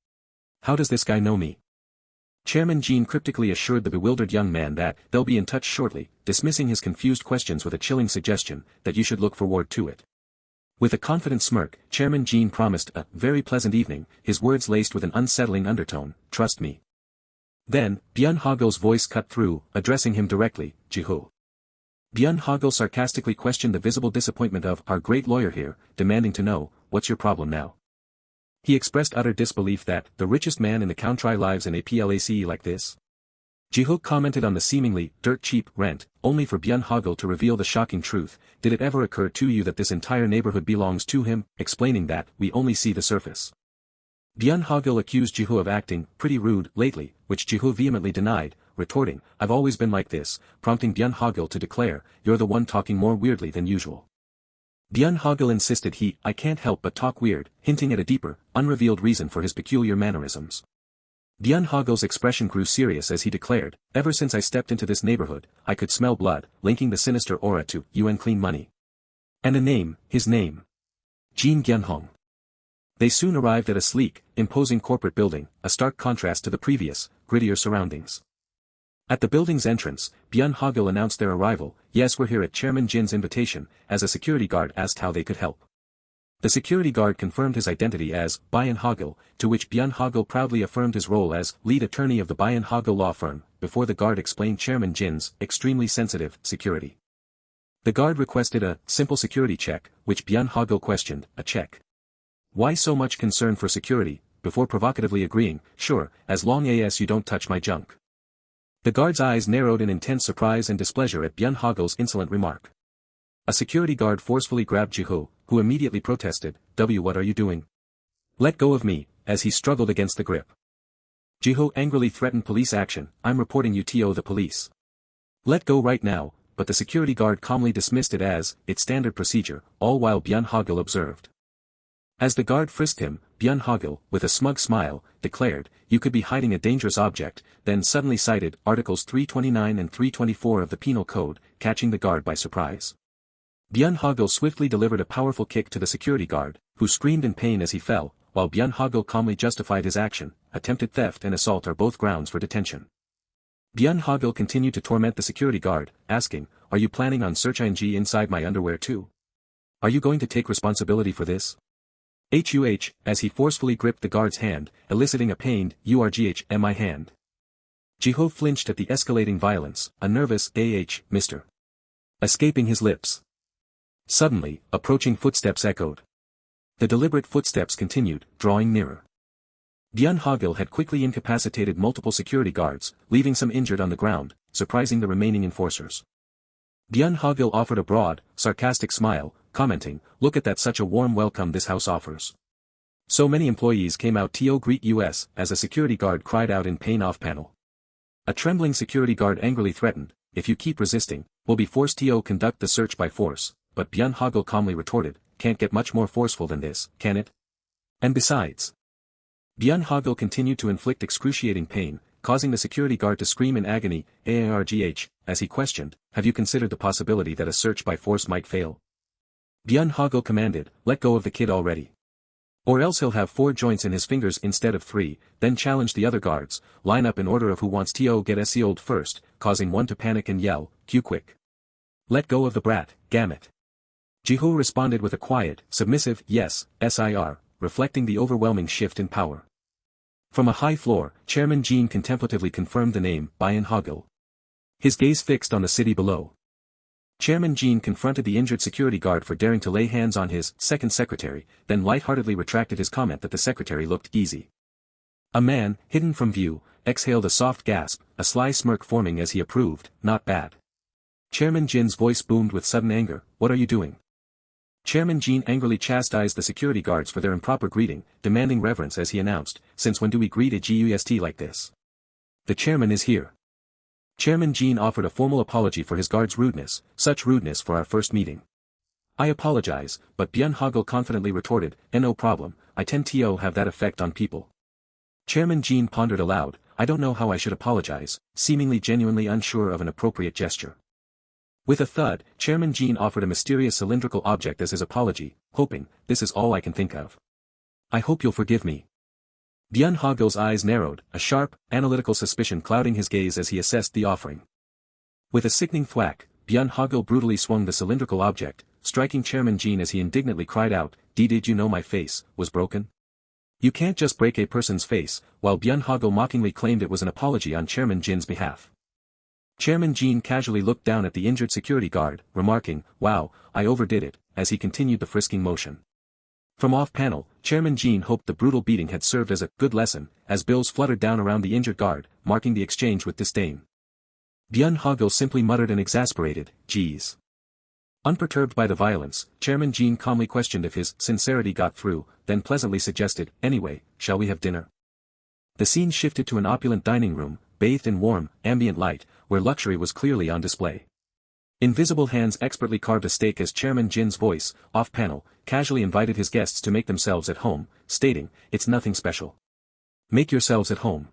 How does this guy know me? Chairman Jean cryptically assured the bewildered young man that they'll be in touch shortly, dismissing his confused questions with a chilling suggestion that you should look forward to it. With a confident smirk, Chairman Jean promised a very pleasant evening, his words laced with an unsettling undertone, trust me. Then, Byun Hogil's voice cut through, addressing him directly, Jiho. Byun Hogil sarcastically questioned the visible disappointment of our great lawyer here, demanding to know, what's your problem now? He expressed utter disbelief that the richest man in the country lives in a place like this. Jiho commented on the seemingly dirt-cheap rent, only for Byun Hogil to reveal the shocking truth. Did it ever occur to you that this entire neighborhood belongs to him, explaining that we only see the surface? Byun Hogil accused Jiho of acting pretty rude lately, which Jiho vehemently denied, retorting, I've always been like this, prompting Byun Hogil to declare, you're the one talking more weirdly than usual. Byun Hogil insisted I can't help but talk weird, hinting at a deeper, unrevealed reason for his peculiar mannerisms. Byun Hogil's expression grew serious as he declared, ever since I stepped into this neighborhood, I could smell blood, linking the sinister aura to UN clean money. And a name, his name. Jin Gyunhong. They soon arrived at a sleek, imposing corporate building, a stark contrast to the previous, grittier surroundings. At the building's entrance, Byun Hogil announced their arrival, yes we're here at Chairman Jin's invitation, as a security guard asked how they could help. The security guard confirmed his identity as Byun Hogil, to which Byun Hogil proudly affirmed his role as lead attorney of the Byun Hogil law firm, before the guard explained Chairman Jin's extremely sensitive security. The guard requested a simple security check, which Byun Hogil questioned, a check. Why so much concern for security, before provocatively agreeing, sure, as long as you don't touch my junk. The guard's eyes narrowed in intense surprise and displeasure at Byun Hogil's insolent remark. A security guard forcefully grabbed Jiho, who immediately protested, what are you doing? Let go of me, as he struggled against the grip. Jiho angrily threatened police action, I'm reporting you to the police. Let go right now, but the security guard calmly dismissed it as, its standard procedure, all while Byun Hogil observed. As the guard frisked him, Byun Hogil, with a smug smile, declared, you could be hiding a dangerous object, then suddenly cited Articles 329 and 324 of the Penal Code, catching the guard by surprise. Byun Hogil swiftly delivered a powerful kick to the security guard, who screamed in pain as he fell, while Byun Hogil calmly justified his action. Attempted theft and assault are both grounds for detention. Byun Hogil continued to torment the security guard, asking, are you planning on searching inside my underwear too? Are you going to take responsibility for this? As he forcefully gripped the guard's hand, eliciting a pained, my hand. Jiho flinched at the escalating violence, a nervous, Mr. escaping his lips. Suddenly, approaching footsteps echoed. The deliberate footsteps continued, drawing nearer. Byun Hogil had quickly incapacitated multiple security guards, leaving some injured on the ground, surprising the remaining enforcers. Byun Hogil offered a broad, sarcastic smile, commenting, look at that, such a warm welcome this house offers. So many employees came out to greet us, as a security guard cried out in pain off panel. A trembling security guard angrily threatened, if you keep resisting, we'll be forced to conduct the search by force, but Byun Hogil calmly retorted, can't get much more forceful than this, can it? And besides. Byun Hogil continued to inflict excruciating pain, causing the security guard to scream in agony, as he questioned, have you considered the possibility that a search by force might fail? Byun Hogil commanded, let go of the kid already. Or else he'll have 4 joints in his fingers instead of 3, then challenged the other guards, line up in order of who wants to get sealed first, causing one to panic and yell, cue quick. Let go of the brat, gamut. Jiho responded with a quiet, submissive, yes, sir, reflecting the overwhelming shift in power. From a high floor, Chairman Jean contemplatively confirmed the name, Byun Hogil. His gaze fixed on the city below. Chairman Jean confronted the injured security guard for daring to lay hands on his second secretary, then lightheartedly retracted his comment that the secretary looked easy. A man, hidden from view, exhaled a soft gasp, a sly smirk forming as he approved, not bad. Chairman Jin's voice boomed with sudden anger, what are you doing? Chairman Jean angrily chastised the security guards for their improper greeting, demanding reverence as he announced, since when do we greet a GUST like this? The chairman is here. Chairman Jean offered a formal apology for his guard's rudeness, such rudeness for our first meeting. I apologize, but Byun Hogil confidently retorted, no problem, I tend to have that effect on people. Chairman Jean pondered aloud, I don't know how I should apologize, seemingly genuinely unsure of an appropriate gesture. With a thud, Chairman Jean offered a mysterious cylindrical object as his apology, hoping, this is all I can think of. I hope you'll forgive me. Byun Hogil's eyes narrowed, a sharp, analytical suspicion clouding his gaze as he assessed the offering. With a sickening thwack, Byun Hogil brutally swung the cylindrical object, striking Chairman Jean as he indignantly cried out, Did you know my face was broken? You can't just break a person's face, while Byun Hogil mockingly claimed it was an apology on Chairman Jin's behalf. Chairman Jean casually looked down at the injured security guard, remarking, Wow, I overdid it, as he continued the frisking motion. From off-panel, Chairman Jean hoped the brutal beating had served as a good lesson, as bills fluttered down around the injured guard, marking the exchange with disdain. Byun Hogil simply muttered an exasperated, Geez. Unperturbed by the violence, Chairman Jean calmly questioned if his sincerity got through, then pleasantly suggested, Anyway, shall we have dinner? The scene shifted to an opulent dining room, bathed in warm, ambient light, where luxury was clearly on display. Invisible hands expertly carved a steak as Chairman Jin's voice, off-panel, casually invited his guests to make themselves at home, stating, It's nothing special. Make yourselves at home.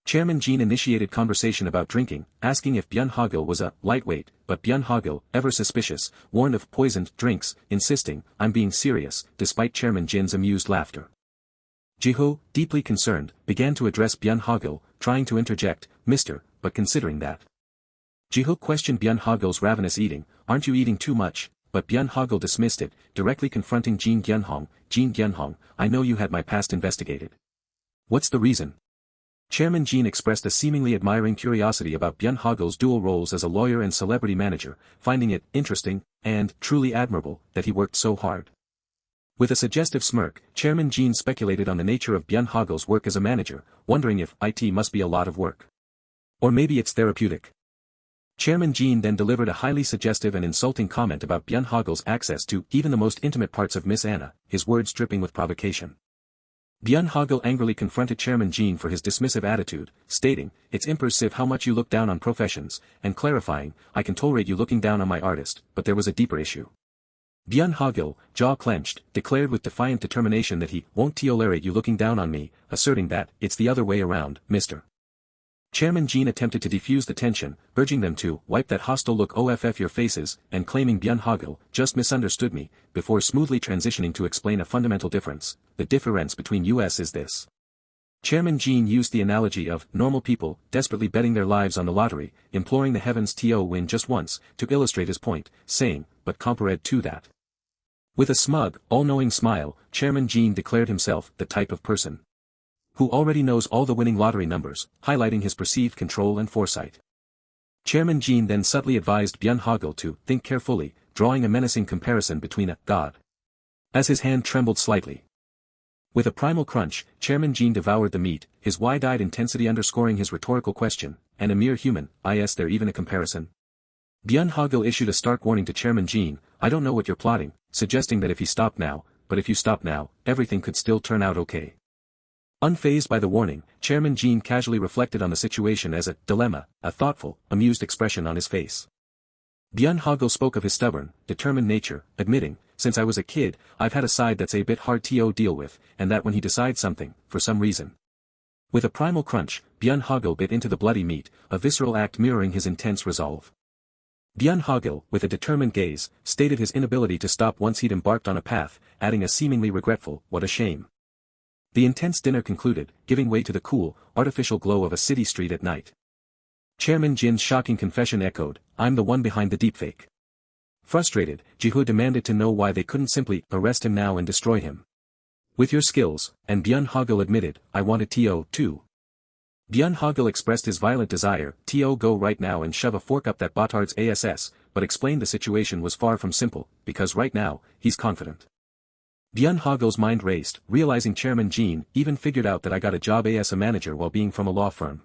Chairman Jean initiated conversation about drinking, asking if Byun Hogil was a lightweight, but Byun Hogil, ever suspicious, warned of poisoned drinks, insisting, I'm being serious, despite Chairman Jin's amused laughter. Jiho, deeply concerned, began to address Byun Hogil, trying to interject, Mister, but considering that. Jiho questioned Byun Hogil's ravenous eating, Aren't you eating too much? But Byun Hogil dismissed it, directly confronting Jin Gyunhong, I know you had my past investigated. What's the reason? Chairman Jean expressed a seemingly admiring curiosity about Byun Hogil's dual roles as a lawyer and celebrity manager, finding it interesting, and truly admirable, that he worked so hard. With a suggestive smirk, Chairman Jean speculated on the nature of Byun Hogil's work as a manager, wondering if IT must be a lot of work. Or maybe it's therapeutic. Chairman Jean then delivered a highly suggestive and insulting comment about Byun Hogil's access to even the most intimate parts of Miss Anna, his words dripping with provocation. Byun Hogil angrily confronted Chairman Jean for his dismissive attitude, stating, It's impressive how much you look down on professions, and clarifying, I can tolerate you looking down on my artist, but there was a deeper issue. Byun Hogil, jaw clenched, declared with defiant determination that he won't tolerate you looking down on me, asserting that, it's the other way around, mister. Chairman Jean attempted to defuse the tension, urging them to wipe that hostile look off your faces, and claiming Byun Hogil just misunderstood me, before smoothly transitioning to explain a fundamental difference. The difference between us is this. Chairman Jean used the analogy of normal people desperately betting their lives on the lottery, imploring the heavens to win just once, to illustrate his point, saying, but compared to that. With a smug, all-knowing smile, Chairman Jean declared himself the type of person who already knows all the winning lottery numbers, highlighting his perceived control and foresight. Chairman Jean then subtly advised Byun Hogil to think carefully, drawing a menacing comparison between a god. As his hand trembled slightly. With a primal crunch, Chairman Jean devoured the meat, his wide-eyed intensity underscoring his rhetorical question, and a mere human, is there even a comparison? Byun Hogil issued a stark warning to Chairman Jean, I don't know what you're plotting, suggesting that if he stopped now, but if you stop now, everything could still turn out okay. Unfazed by the warning, Chairman Jean casually reflected on the situation as a dilemma, a thoughtful, amused expression on his face. Byun Hogil spoke of his stubborn, determined nature, admitting, since I was a kid, I've had a side that's a bit hard to deal with, and that when he decides something, for some reason. With a primal crunch, Byun Hogil bit into the bloody meat, a visceral act mirroring his intense resolve. Byun Hogil, with a determined gaze, stated his inability to stop once he'd embarked on a path, adding a seemingly regretful, what a shame. The intense dinner concluded, giving way to the cool, artificial glow of a city street at night. Chairman Jin's shocking confession echoed, I'm the one behind the deepfake. Frustrated, Jiho demanded to know why they couldn't simply arrest him now and destroy him. With your skills, and Byun Hogil admitted, I wanted to too. Byun Hogil expressed his violent desire, to go right now and shove a fork up that Botard's ass, but explained the situation was far from simple, because right now, he's confident. Byun Hogil's mind raced, realizing Chairman Jean even figured out that I got a job as a manager while being from a law firm.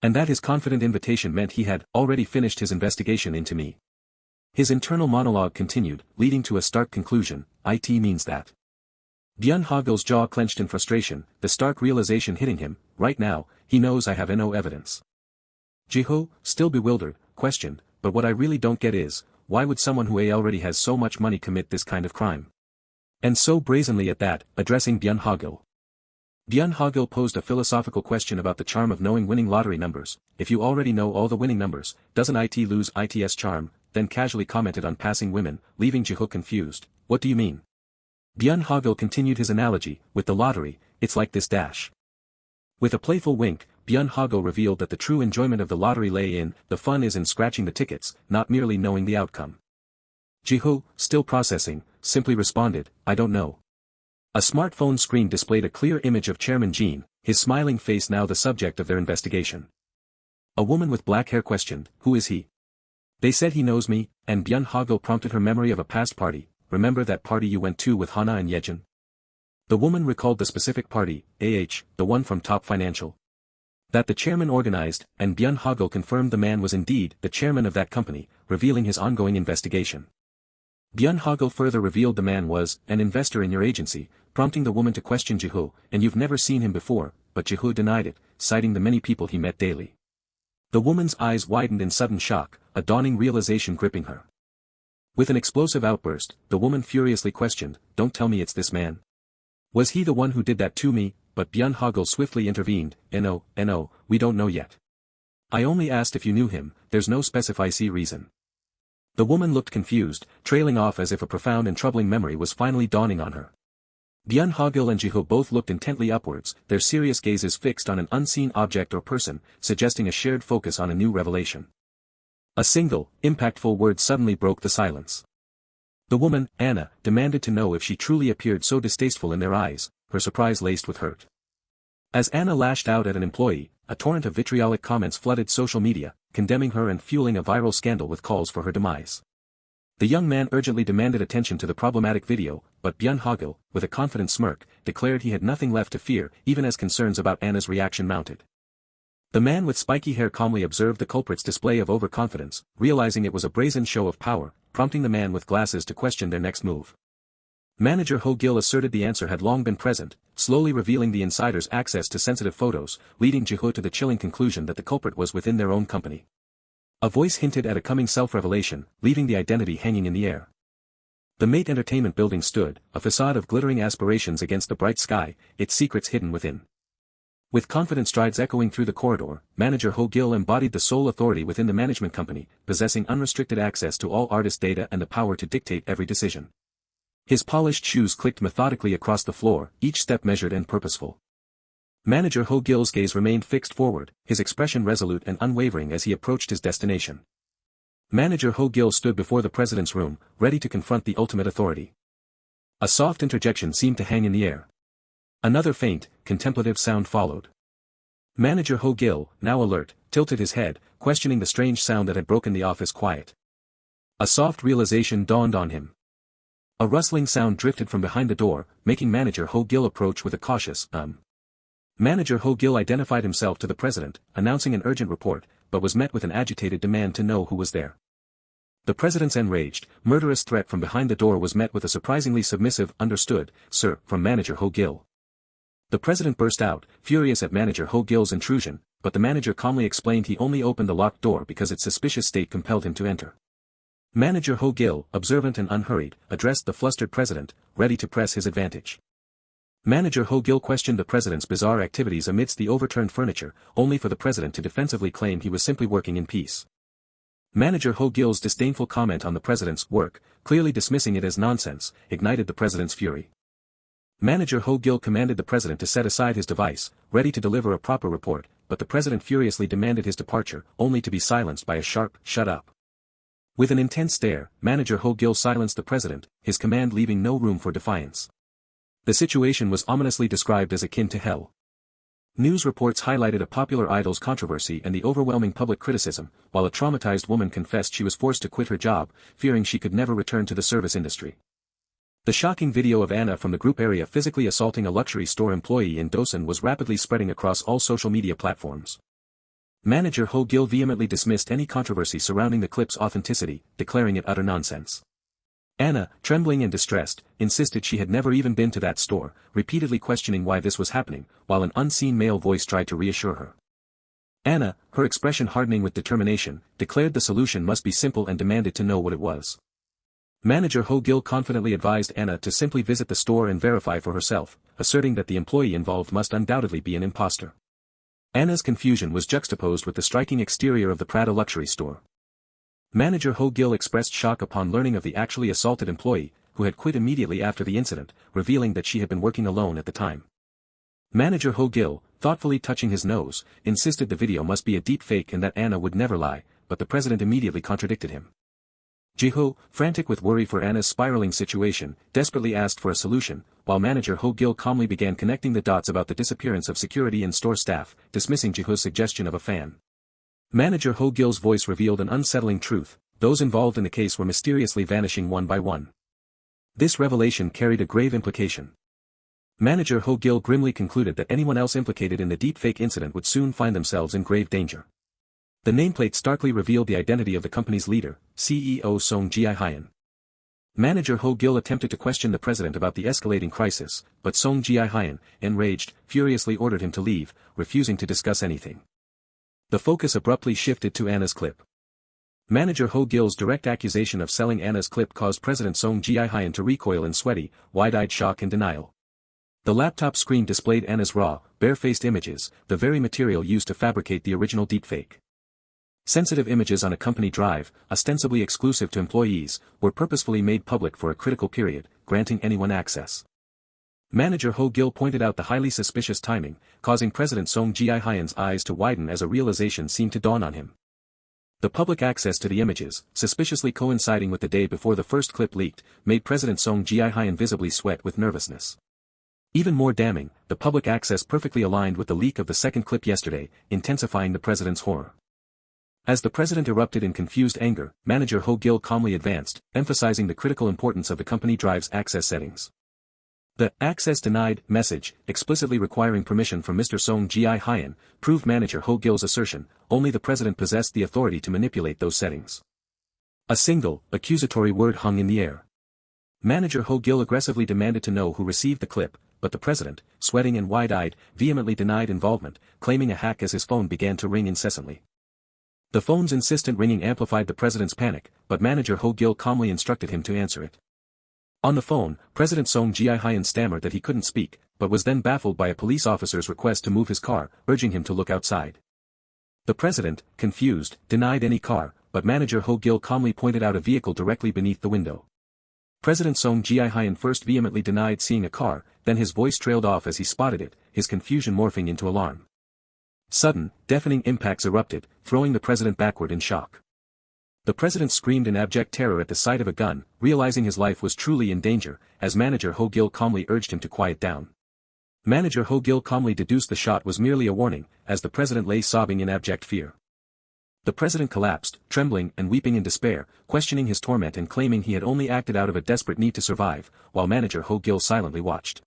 And that his confident invitation meant he had already finished his investigation into me. His internal monologue continued, leading to a stark conclusion, it means that. Byun Hogil's jaw clenched in frustration, the stark realization hitting him, right now, he knows I have no evidence. Jiho, still bewildered, questioned, but what I really don't get is, why would someone who already has so much money commit this kind of crime? And so brazenly at that, addressing Byun Hogil. Byun Hogil posed a philosophical question about the charm of knowing winning lottery numbers. If you already know all the winning numbers, doesn't it lose its charm? Then casually commented on passing women, leaving Jiho confused. What do you mean? Byun Hogil continued his analogy, with the lottery, it's like this dash. With a playful wink, Byun Hogil revealed that the true enjoyment of the lottery lay in, the fun is in scratching the tickets, not merely knowing the outcome. Jiho, still processing, simply responded, I don't know. A smartphone screen displayed a clear image of Chairman Jean, his smiling face now the subject of their investigation. A woman with black hair questioned, who is he? They said he knows me, and Byun Hogil prompted her memory of a past party. Remember that party you went to with Hana and Yejin? The woman recalled the specific party, the one from Top Financial. That the chairman organized, and Byun Hogil confirmed the man was indeed the chairman of that company, revealing his ongoing investigation. Byun Hogil further revealed the man was an investor in your agency, prompting the woman to question Jiho, and you've never seen him before, but Jiho denied it, citing the many people he met daily. The woman's eyes widened in sudden shock, a dawning realization gripping her. With an explosive outburst, the woman furiously questioned, don't tell me it's this man. Was he the one who did that to me? But Byun Hogil swiftly intervened, no, we don't know yet. I only asked if you knew him, there's no specific reason. The woman looked confused, trailing off as if a profound and troubling memory was finally dawning on her. Byun Hogil and Jiho both looked intently upwards, their serious gazes fixed on an unseen object or person, suggesting a shared focus on a new revelation. A single, impactful word suddenly broke the silence. The woman, Anna, demanded to know if she truly appeared so distasteful in their eyes, her surprise laced with hurt. As Anna lashed out at an employee, a torrent of vitriolic comments flooded social media, condemning her and fueling a viral scandal with calls for her demise. The young man urgently demanded attention to the problematic video, but Byun Hogil, with a confident smirk, declared he had nothing left to fear, even as concerns about Anna's reaction mounted. The man with spiky hair calmly observed the culprit's display of overconfidence, realizing it was a brazen show of power, prompting the man with glasses to question their next move. Manager Hogil asserted the answer had long been present, slowly revealing the insider's access to sensitive photos, leading Jiho to the chilling conclusion that the culprit was within their own company. A voice hinted at a coming self-revelation, leaving the identity hanging in the air. The Mate Entertainment building stood, a facade of glittering aspirations against the bright sky, its secrets hidden within. With confident strides echoing through the corridor, Manager Hogil embodied the sole authority within the management company, possessing unrestricted access to all artist data and the power to dictate every decision. His polished shoes clicked methodically across the floor, each step measured and purposeful. Manager Hogil's gaze remained fixed forward, his expression resolute and unwavering as he approached his destination. Manager Hogil stood before the president's room, ready to confront the ultimate authority. A soft interjection seemed to hang in the air. Another faint, contemplative sound followed. Manager Hogil, now alert, tilted his head, questioning the strange sound that had broken the office quiet. A soft realization dawned on him. A rustling sound drifted from behind the door, making Manager Hogil approach with a cautious, Manager Hogil identified himself to the president, announcing an urgent report, but was met with an agitated demand to know who was there. The president's enraged, murderous threat from behind the door was met with a surprisingly submissive, understood, sir, from Manager Hogil. The president burst out, furious at Manager Hogil's intrusion, but the manager calmly explained he only opened the locked door because its suspicious state compelled him to enter. Manager Hogil, observant and unhurried, addressed the flustered president, ready to press his advantage. Manager Hogil questioned the president's bizarre activities amidst the overturned furniture, only for the president to defensively claim he was simply working in peace. Manager Hogil's disdainful comment on the president's work, clearly dismissing it as nonsense, ignited the president's fury. Manager Hogil commanded the president to set aside his device, ready to deliver a proper report, but the president furiously demanded his departure, only to be silenced by a sharp, "Shut up." With an intense stare, Manager Hogil silenced the president, his command leaving no room for defiance. The situation was ominously described as akin to hell. News reports highlighted a popular idol's controversy and the overwhelming public criticism, while a traumatized woman confessed she was forced to quit her job, fearing she could never return to the service industry. The shocking video of Anna from the group area physically assaulting a luxury store employee in Dosan was rapidly spreading across all social media platforms. Manager Hogil vehemently dismissed any controversy surrounding the clip's authenticity, declaring it utter nonsense. Anna, trembling and distressed, insisted she had never even been to that store, repeatedly questioning why this was happening, while an unseen male voice tried to reassure her. Anna, her expression hardening with determination, declared the solution must be simple and demanded to know what it was. Manager Hogil confidently advised Anna to simply visit the store and verify for herself, asserting that the employee involved must undoubtedly be an imposter. Anna's confusion was juxtaposed with the striking exterior of the Prada luxury store. Manager Hogil expressed shock upon learning of the actually assaulted employee, who had quit immediately after the incident, revealing that she had been working alone at the time. Manager Hogil, thoughtfully touching his nose, insisted the video must be a deep fake and that Anna would never lie, but the president immediately contradicted him. Jiho, frantic with worry for Anna's spiraling situation, desperately asked for a solution, while Manager Hogil calmly began connecting the dots about the disappearance of security and store staff, dismissing Jiho's suggestion of a fan. Manager Hogil's voice revealed an unsettling truth: those involved in the case were mysteriously vanishing one by one. This revelation carried a grave implication. Manager Hogil grimly concluded that anyone else implicated in the deepfake incident would soon find themselves in grave danger. The nameplate starkly revealed the identity of the company's leader, CEO Song Ji-hyun. Manager Hogil attempted to question the president about the escalating crisis, but Song Ji-hyun, enraged, furiously ordered him to leave, refusing to discuss anything. The focus abruptly shifted to Anna's clip. Manager Hogil's direct accusation of selling Anna's clip caused President Song Ji-hyun to recoil in sweaty, wide-eyed shock and denial. The laptop screen displayed Anna's raw, barefaced images, the very material used to fabricate the original deepfake. Sensitive images on a company drive, ostensibly exclusive to employees, were purposefully made public for a critical period, granting anyone access. Manager Hogil pointed out the highly suspicious timing, causing President Song Ji-hyun's eyes to widen as a realization seemed to dawn on him. The public access to the images, suspiciously coinciding with the day before the first clip leaked, made President Song Ji-hyun visibly sweat with nervousness. Even more damning, the public access perfectly aligned with the leak of the second clip yesterday, intensifying the president's horror. As the president erupted in confused anger, Manager Hogil calmly advanced, emphasizing the critical importance of the company drive's access settings. The "access denied" message, explicitly requiring permission from Mr. Song Ji-hyun, proved Manager Hogil's assertion: only the president possessed the authority to manipulate those settings. A single, accusatory word hung in the air. Manager Hogil aggressively demanded to know who received the clip, but the president, sweating and wide-eyed, vehemently denied involvement, claiming a hack as his phone began to ring incessantly. The phone's insistent ringing amplified the president's panic, but Manager Hogil calmly instructed him to answer it. On the phone, President Song Ji-hyun stammered that he couldn't speak, but was then baffled by a police officer's request to move his car, urging him to look outside. The president, confused, denied any car, but Manager Hogil calmly pointed out a vehicle directly beneath the window. President Song Ji-hyun first vehemently denied seeing a car, then his voice trailed off as he spotted it, his confusion morphing into alarm. Sudden, deafening impacts erupted, throwing the president backward in shock. The president screamed in abject terror at the sight of a gun, realizing his life was truly in danger, as Manager Hogil calmly urged him to quiet down. Manager Hogil calmly deduced the shot was merely a warning, as the president lay sobbing in abject fear. The president collapsed, trembling and weeping in despair, questioning his torment and claiming he had only acted out of a desperate need to survive, while Manager Hogil silently watched.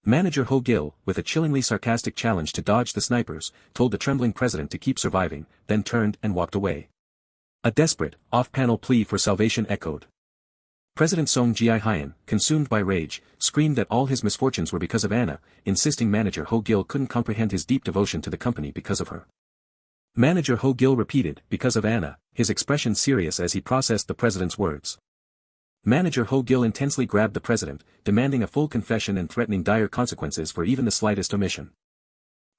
Manager Hogil, with a chillingly sarcastic challenge to dodge the snipers, told the trembling president to keep surviving, then turned and walked away. A desperate, off-panel plea for salvation echoed. President Song Ji-hyun, consumed by rage, screamed that all his misfortunes were because of Anna, insisting Manager Hogil couldn't comprehend his deep devotion to the company because of her. Manager Hogil repeated, "because of Anna," his expression serious as he processed the president's words. Manager Hogil intensely grabbed the president, demanding a full confession and threatening dire consequences for even the slightest omission.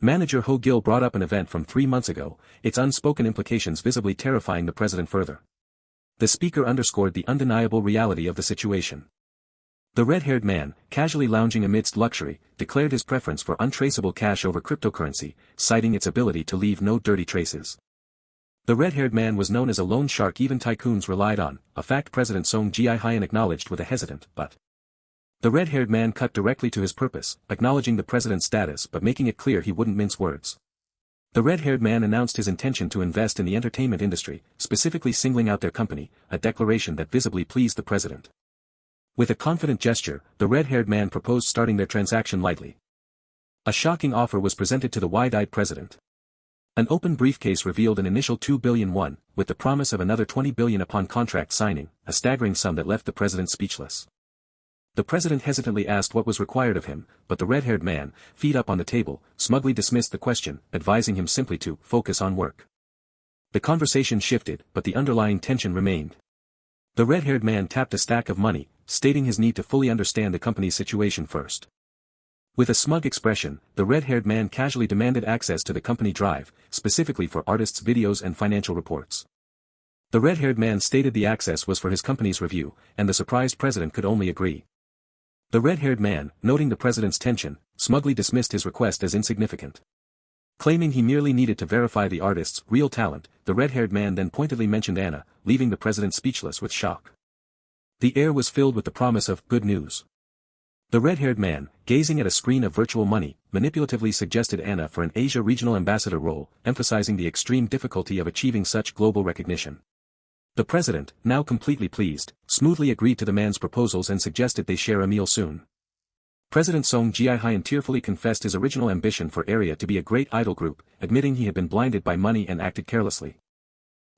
Manager Hogil brought up an event from 3 months ago, its unspoken implications visibly terrifying the president further. The speaker underscored the undeniable reality of the situation. The red-haired man, casually lounging amidst luxury, declared his preference for untraceable cash over cryptocurrency, citing its ability to leave no dirty traces. The red-haired man was known as a loan shark even tycoons relied on, a fact President Song Ji-hyun acknowledged with a hesitant but. The red-haired man cut directly to his purpose, acknowledging the president's status but making it clear he wouldn't mince words. The red-haired man announced his intention to invest in the entertainment industry, specifically singling out their company, a declaration that visibly pleased the president. With a confident gesture, the red-haired man proposed starting their transaction lightly. A shocking offer was presented to the wide-eyed president. An open briefcase revealed an initial 2 billion won, with the promise of another 20 billion upon contract signing, a staggering sum that left the president speechless. The president hesitantly asked what was required of him, but the red-haired man, feet up on the table, smugly dismissed the question, advising him simply to focus on work. The conversation shifted, but the underlying tension remained. The red-haired man tapped a stack of money, stating his need to fully understand the company's situation first. With a smug expression, the red-haired man casually demanded access to the company drive, specifically for artists' videos and financial reports. The red-haired man stated the access was for his company's review, and the surprised president could only agree. The red-haired man, noting the president's tension, smugly dismissed his request as insignificant. Claiming he merely needed to verify the artist's real talent, the red-haired man then pointedly mentioned Anna, leaving the president speechless with shock. The air was filled with the promise of good news. The red-haired man, gazing at a screen of virtual money, manipulatively suggested Anna for an Asia regional ambassador role, emphasizing the extreme difficulty of achieving such global recognition. The president, now completely pleased, smoothly agreed to the man's proposals and suggested they share a meal soon. President Song Ji-hyun tearfully confessed his original ambition for Area to be a great idol group, admitting he had been blinded by money and acted carelessly.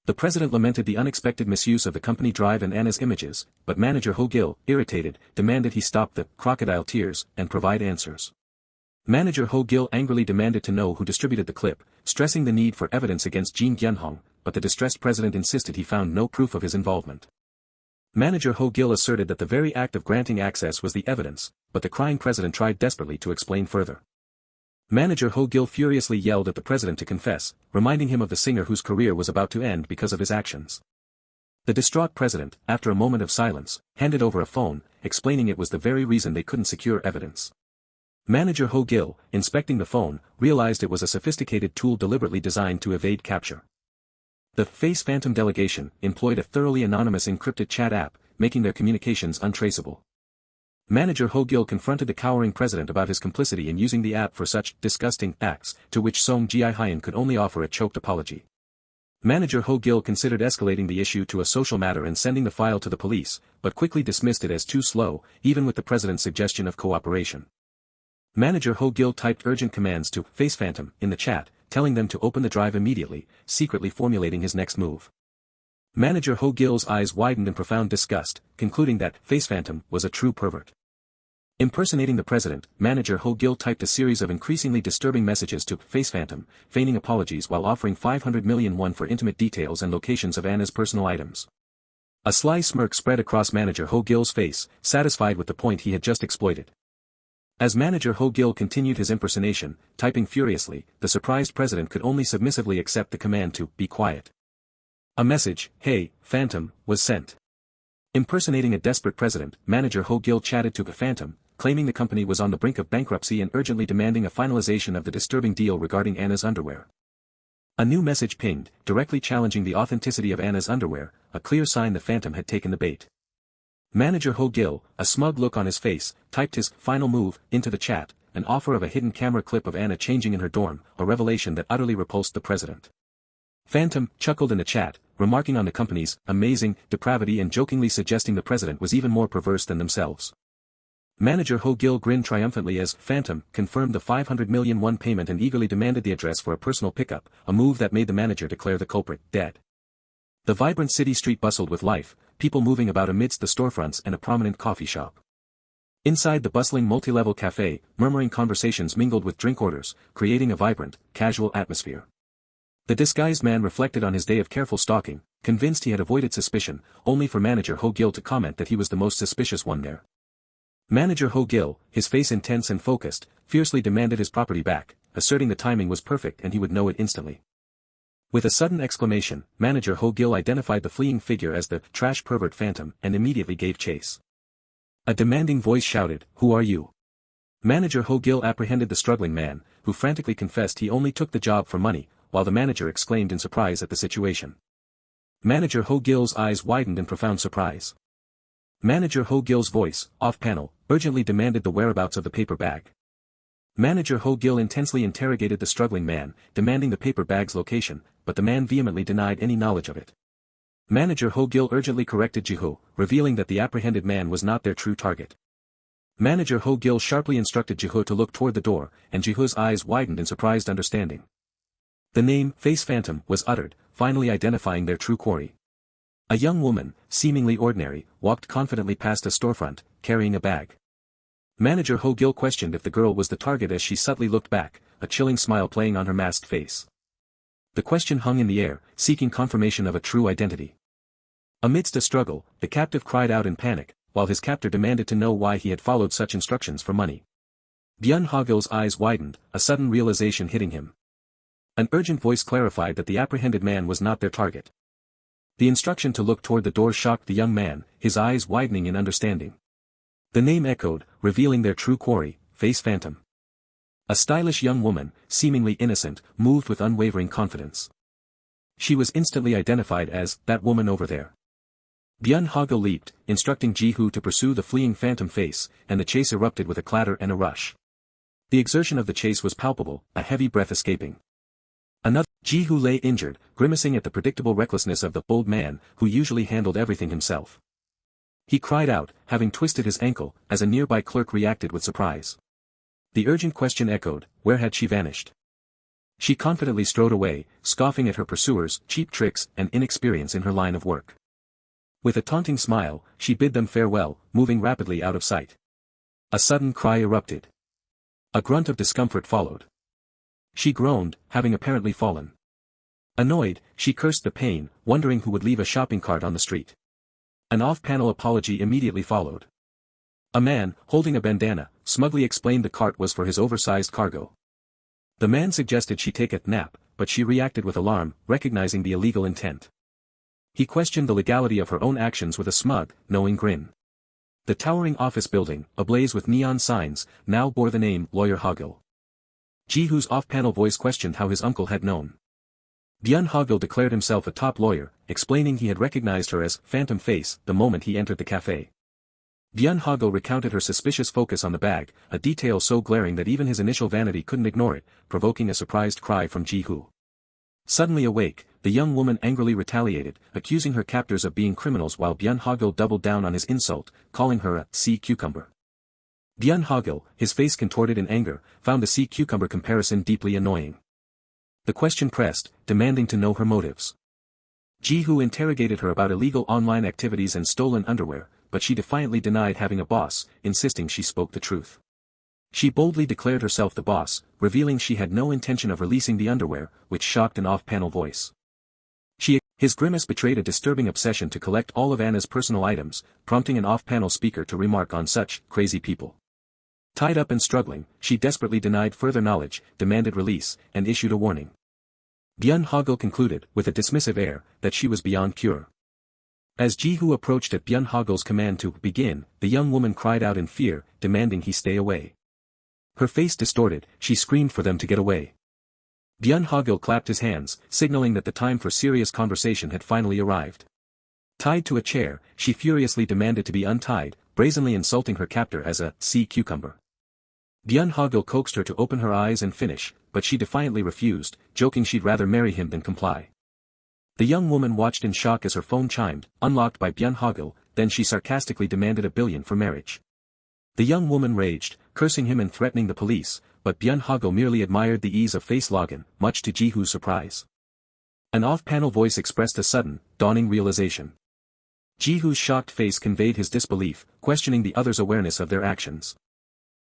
The president lamented the unexpected misuse of the company drive and Anna's images, but manager Hogil, irritated, demanded he stop the crocodile tears and provide answers. Manager Hogil angrily demanded to know who distributed the clip, stressing the need for evidence against Jin Gyunhong, but the distressed president insisted he found no proof of his involvement. Manager Hogil asserted that the very act of granting access was the evidence, but the crying president tried desperately to explain further. Manager Hogil furiously yelled at the president to confess, reminding him of the singer whose career was about to end because of his actions. The distraught president, after a moment of silence, handed over a phone, explaining it was the very reason they couldn't secure evidence. Manager Hogil, inspecting the phone, realized it was a sophisticated tool deliberately designed to evade capture. The Face Phantom delegation employed a thoroughly anonymous encrypted chat app, making their communications untraceable. Manager Hogil confronted the cowering president about his complicity in using the app for such disgusting acts, to which Song Ji-hyun could only offer a choked apology. Manager Hogil considered escalating the issue to a social matter and sending the file to the police, but quickly dismissed it as too slow, even with the president's suggestion of cooperation. Manager Hogil typed urgent commands to Face Phantom in the chat, telling them to open the drive immediately, secretly formulating his next move. Manager Hogil's eyes widened in profound disgust, concluding that Face Phantom was a true pervert. Impersonating the president, Manager Hogil typed a series of increasingly disturbing messages to Face Phantom, feigning apologies while offering 500 million won for intimate details and locations of Anna's personal items. A sly smirk spread across Manager Hogil's face, satisfied with the point he had just exploited. As Manager Hogil continued his impersonation, typing furiously, the surprised president could only submissively accept the command to be quiet. A message, "Hey, Phantom," was sent. Impersonating a desperate president, Manager Hogil chatted to the Phantom, claiming the company was on the brink of bankruptcy and urgently demanding a finalization of the disturbing deal regarding Anna's underwear. A new message pinged, directly challenging the authenticity of Anna's underwear, a clear sign the Phantom had taken the bait. Manager Hogil, a smug look on his face, typed his final move into the chat, an offer of a hidden camera clip of Anna changing in her dorm, a revelation that utterly repulsed the president. Phantom chuckled in the chat, remarking on the company's amazing depravity and jokingly suggesting the president was even more perverse than themselves. Manager Hogil grinned triumphantly as Phantom confirmed the 500 million won payment and eagerly demanded the address for a personal pickup, a move that made the manager declare the culprit dead. The vibrant city street bustled with life, people moving about amidst the storefronts and a prominent coffee shop. Inside the bustling multi-level cafe, murmuring conversations mingled with drink orders, creating a vibrant, casual atmosphere. The disguised man reflected on his day of careful stalking, convinced he had avoided suspicion, only for Manager Hogil to comment that he was the most suspicious one there. Manager Hogil, his face intense and focused, fiercely demanded his property back, asserting the timing was perfect and he would know it instantly. With a sudden exclamation, Manager Hogil identified the fleeing figure as the trash pervert Phantom and immediately gave chase. A demanding voice shouted, "Who are you?" Manager Hogil apprehended the struggling man, who frantically confessed he only took the job for money, while the manager exclaimed in surprise at the situation. Manager Hogil's eyes widened in profound surprise. Manager Hogil's voice, off-panel, urgently demanded the whereabouts of the paper bag. Manager Hogil intensely interrogated the struggling man, demanding the paper bag's location, but the man vehemently denied any knowledge of it. Manager Hogil urgently corrected Jiho, revealing that the apprehended man was not their true target. Manager Hogil sharply instructed Jiho to look toward the door, and Jiho's eyes widened in surprised understanding. The name, Face Phantom, was uttered, finally identifying their true quarry. A young woman, seemingly ordinary, walked confidently past a storefront, carrying a bag. Manager Hogil questioned if the girl was the target as she subtly looked back, a chilling smile playing on her masked face. The question hung in the air, seeking confirmation of a true identity. Amidst a struggle, the captive cried out in panic, while his captor demanded to know why he had followed such instructions for money. Byun Hogil's eyes widened, a sudden realization hitting him. An urgent voice clarified that the apprehended man was not their target. The instruction to look toward the door shocked the young man, his eyes widening in understanding. The name echoed, revealing their true quarry, Face Phantom. A stylish young woman, seemingly innocent, moved with unwavering confidence. She was instantly identified as, that woman over there. Byun Hogil leaped, instructing Ji-hoo to pursue the fleeing phantom face, and the chase erupted with a clatter and a rush. The exertion of the chase was palpable, a heavy breath escaping. Ji-hoo lay injured, grimacing at the predictable recklessness of the bold man, who usually handled everything himself. He cried out, having twisted his ankle, as a nearby clerk reacted with surprise. The urgent question echoed, where had she vanished? She confidently strode away, scoffing at her pursuers' cheap tricks and inexperience in her line of work. With a taunting smile, she bid them farewell, moving rapidly out of sight. A sudden cry erupted. A grunt of discomfort followed. She groaned, having apparently fallen. Annoyed, she cursed the pain, wondering who would leave a shopping cart on the street. An off-panel apology immediately followed. A man, holding a bandana, smugly explained the cart was for his oversized cargo. The man suggested she take a nap, but she reacted with alarm, recognizing the illegal intent. He questioned the legality of her own actions with a smug, knowing grin. The towering office building, ablaze with neon signs, now bore the name Lawyer Hogil. Ji-hoo's off-panel voice questioned how his uncle had known. Byun Hogil declared himself a top lawyer, explaining he had recognized her as Phantom Face the moment he entered the cafe. Byun Hogil recounted her suspicious focus on the bag, a detail so glaring that even his initial vanity couldn't ignore it, provoking a surprised cry from Ji-hoo. Suddenly awake, the young woman angrily retaliated, accusing her captors of being criminals while Byun Hogil doubled down on his insult, calling her a sea cucumber. Byun Hogil, his face contorted in anger, found the sea cucumber comparison deeply annoying. The question pressed, demanding to know her motives. Ji-hoo interrogated her about illegal online activities and stolen underwear, but she defiantly denied having a boss, insisting she spoke the truth. She boldly declared herself the boss, revealing she had no intention of releasing the underwear, which shocked an off-panel voice. His grimace betrayed a disturbing obsession to collect all of Anna's personal items, prompting an off-panel speaker to remark on such crazy people. Tied up and struggling, she desperately denied further knowledge, demanded release, and issued a warning. Byun Hogil concluded, with a dismissive air, that she was beyond cure. As Ji-hoo approached at Byun Hogil's command to begin, the young woman cried out in fear, demanding he stay away. Her face distorted, she screamed for them to get away. Byun Hogil clapped his hands, signaling that the time for serious conversation had finally arrived. Tied to a chair, she furiously demanded to be untied, brazenly insulting her captor as a sea cucumber. Byun Hogil coaxed her to open her eyes and finish, but she defiantly refused, joking she'd rather marry him than comply. The young woman watched in shock as her phone chimed, unlocked by Byun Hogil, then she sarcastically demanded $1 billion for marriage. The young woman raged, cursing him and threatening the police, but Byun Hogil merely admired the ease of face login, much to Ji-hoo's surprise. An off-panel voice expressed a sudden, dawning realization. Ji-hoo's shocked face conveyed his disbelief, questioning the other's awareness of their actions.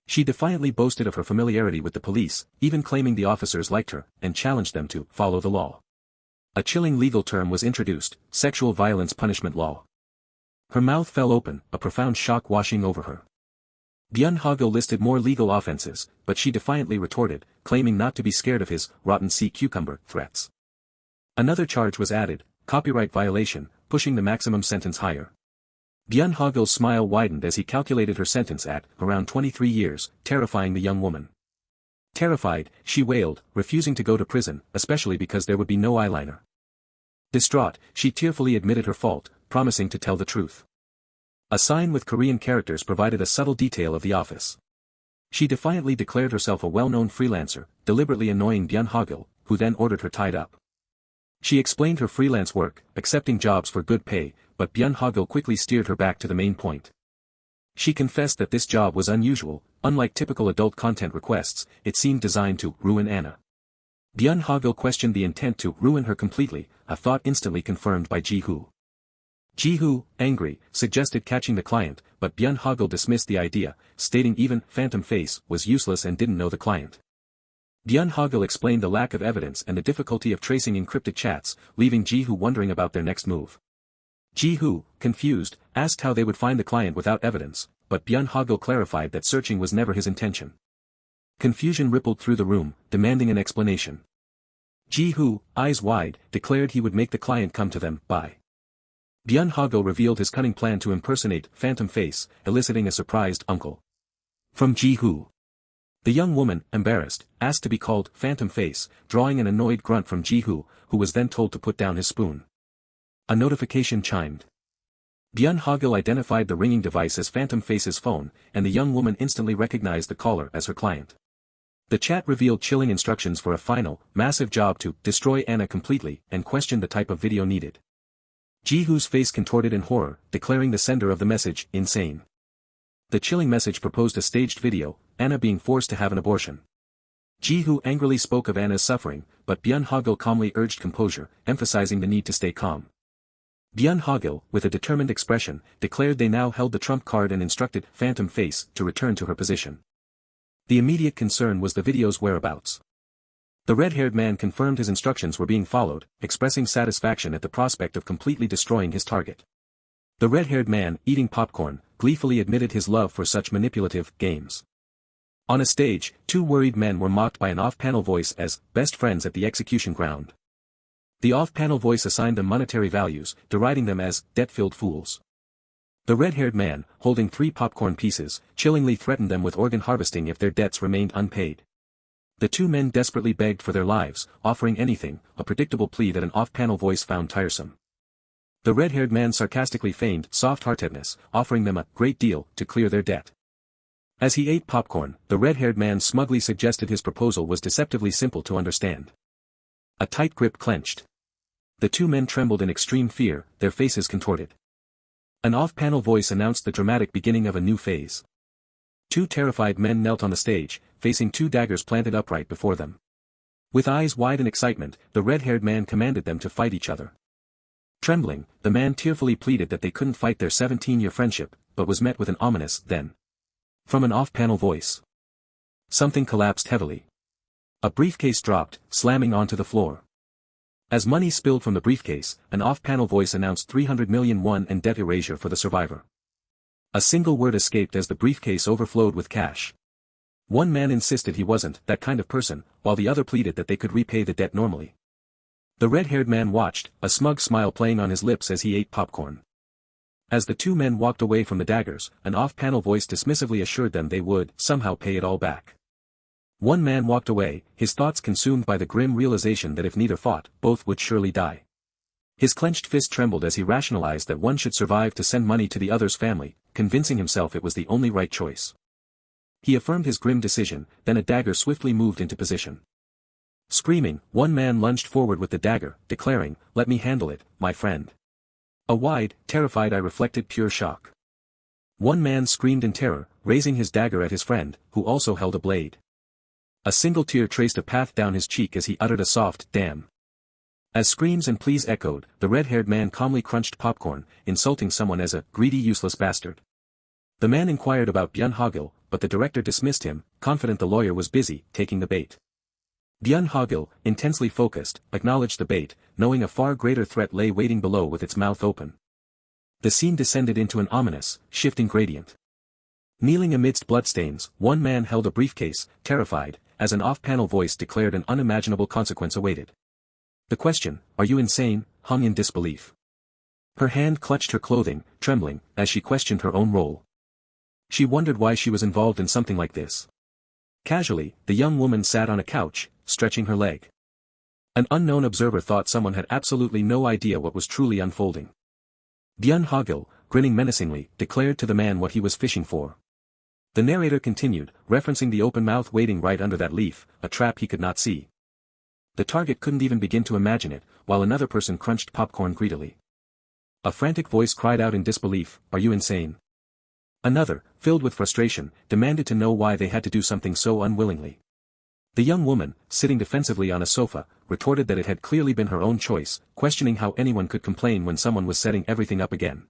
She defiantly boasted of her familiarity with the police, even claiming the officers liked her, and challenged them to follow the law. A chilling legal term was introduced, sexual violence punishment law. Her mouth fell open, a profound shock washing over her. Byun Hogil listed more legal offenses, but she defiantly retorted, claiming not to be scared of his rotten sea cucumber threats. Another charge was added, copyright violation, pushing the maximum sentence higher. Byun Hogil's smile widened as he calculated her sentence at around 23 years, terrifying the young woman. Terrified, she wailed, refusing to go to prison, especially because there would be no eyeliner. Distraught, she tearfully admitted her fault, promising to tell the truth. A sign with Korean characters provided a subtle detail of the office. She defiantly declared herself a well-known freelancer, deliberately annoying Byun Hogil, who then ordered her tied up. She explained her freelance work, accepting jobs for good pay, but Byun Hogil quickly steered her back to the main point. She confessed that this job was unusual, unlike typical adult content requests, it seemed designed to ruin Anna. Byun Hogil questioned the intent to ruin her completely, a thought instantly confirmed by Ji-hoo. Ji-hoo, angry, suggested catching the client, but Byun Hogil dismissed the idea, stating even Phantom Face was useless and didn't know the client. Byun Hogil explained the lack of evidence and the difficulty of tracing encrypted chats, leaving Ji-hoo wondering about their next move. Ji-hoo, confused, asked how they would find the client without evidence, but Byun Hogil clarified that searching was never his intention. Confusion rippled through the room, demanding an explanation. Ji-hoo, eyes wide, declared he would make the client come to them, by. Byun Hogil revealed his cunning plan to impersonate Phantom Face, eliciting a surprised uncle from Ji-hoo. The young woman, embarrassed, asked to be called Phantom Face, drawing an annoyed grunt from Ji-hoo, who was then told to put down his spoon. A notification chimed. Byun Hogil identified the ringing device as Phantom Face's phone, and the young woman instantly recognized the caller as her client. The chat revealed chilling instructions for a final, massive job to destroy Anna completely and questioned the type of video needed. Ji-hoo's face contorted in horror, declaring the sender of the message insane. The chilling message proposed a staged video, Anna being forced to have an abortion. Ji-hoo angrily spoke of Anna's suffering, but Byun Hogil calmly urged composure, emphasizing the need to stay calm. Byun Hogil, with a determined expression, declared they now held the trump card and instructed Phantom Face to return to her position. The immediate concern was the video's whereabouts. The red-haired man confirmed his instructions were being followed, expressing satisfaction at the prospect of completely destroying his target. The red-haired man, eating popcorn, gleefully admitted his love for such manipulative games. On a stage, two worried men were mocked by an off-panel voice as best friends at the execution ground. The off-panel voice assigned them monetary values, deriding them as debt-filled fools. The red-haired man, holding 3 popcorn pieces, chillingly threatened them with organ harvesting if their debts remained unpaid. The two men desperately begged for their lives, offering anything, a predictable plea that an off-panel voice found tiresome. The red-haired man sarcastically feigned soft-heartedness, offering them a great deal to clear their debt. As he ate popcorn, the red-haired man smugly suggested his proposal was deceptively simple to understand. A tight grip clenched. The two men trembled in extreme fear, their faces contorted. An off-panel voice announced the dramatic beginning of a new phase. Two terrified men knelt on the stage, facing 2 daggers planted upright before them. With eyes wide in excitement, the red-haired man commanded them to fight each other. Trembling, the man tearfully pleaded that they couldn't fight their 17-year friendship, but was met with an ominous "then" from an off-panel voice. Something collapsed heavily. A briefcase dropped, slamming onto the floor. As money spilled from the briefcase, an off-panel voice announced 300 million won and debt erasure for the survivor. A single word escaped as the briefcase overflowed with cash. One man insisted he wasn't that kind of person, while the other pleaded that they could repay the debt normally. The red-haired man watched, a smug smile playing on his lips as he ate popcorn. As the two men walked away from the daggers, an off-panel voice dismissively assured them they would somehow pay it all back. One man walked away, his thoughts consumed by the grim realization that if neither fought, both would surely die. His clenched fist trembled as he rationalized that one should survive to send money to the other's family, convincing himself it was the only right choice. He affirmed his grim decision, then a dagger swiftly moved into position. Screaming, one man lunged forward with the dagger, declaring, "Let me handle it, my friend." A wide, terrified eye reflected pure shock. One man screamed in terror, raising his dagger at his friend, who also held a blade. A single tear traced a path down his cheek as he uttered a soft, "damn." As screams and pleas echoed, the red-haired man calmly crunched popcorn, insulting someone as a greedy useless bastard. The man inquired about Byun Hogil, but the director dismissed him, confident the lawyer was busy, taking the bait. Byun Hogil, intensely focused, acknowledged the bait, knowing a far greater threat lay waiting below with its mouth open. The scene descended into an ominous, shifting gradient. Kneeling amidst bloodstains, one man held a briefcase, terrified, as an off-panel voice declared an unimaginable consequence awaited. The question, "Are you insane?" hung in disbelief. Her hand clutched her clothing, trembling, as she questioned her own role. She wondered why she was involved in something like this. Casually, the young woman sat on a couch, stretching her leg. An unknown observer thought someone had absolutely no idea what was truly unfolding. Byun Hogil, grinning menacingly, declared to the man what he was fishing for. The narrator continued, referencing the open mouth waiting right under that leaf, a trap he could not see. The target couldn't even begin to imagine it, while another person crunched popcorn greedily. A frantic voice cried out in disbelief, "Are you insane?" Another, filled with frustration, demanded to know why they had to do something so unwillingly. The young woman, sitting defensively on a sofa, retorted that it had clearly been her own choice, questioning how anyone could complain when someone was setting everything up again.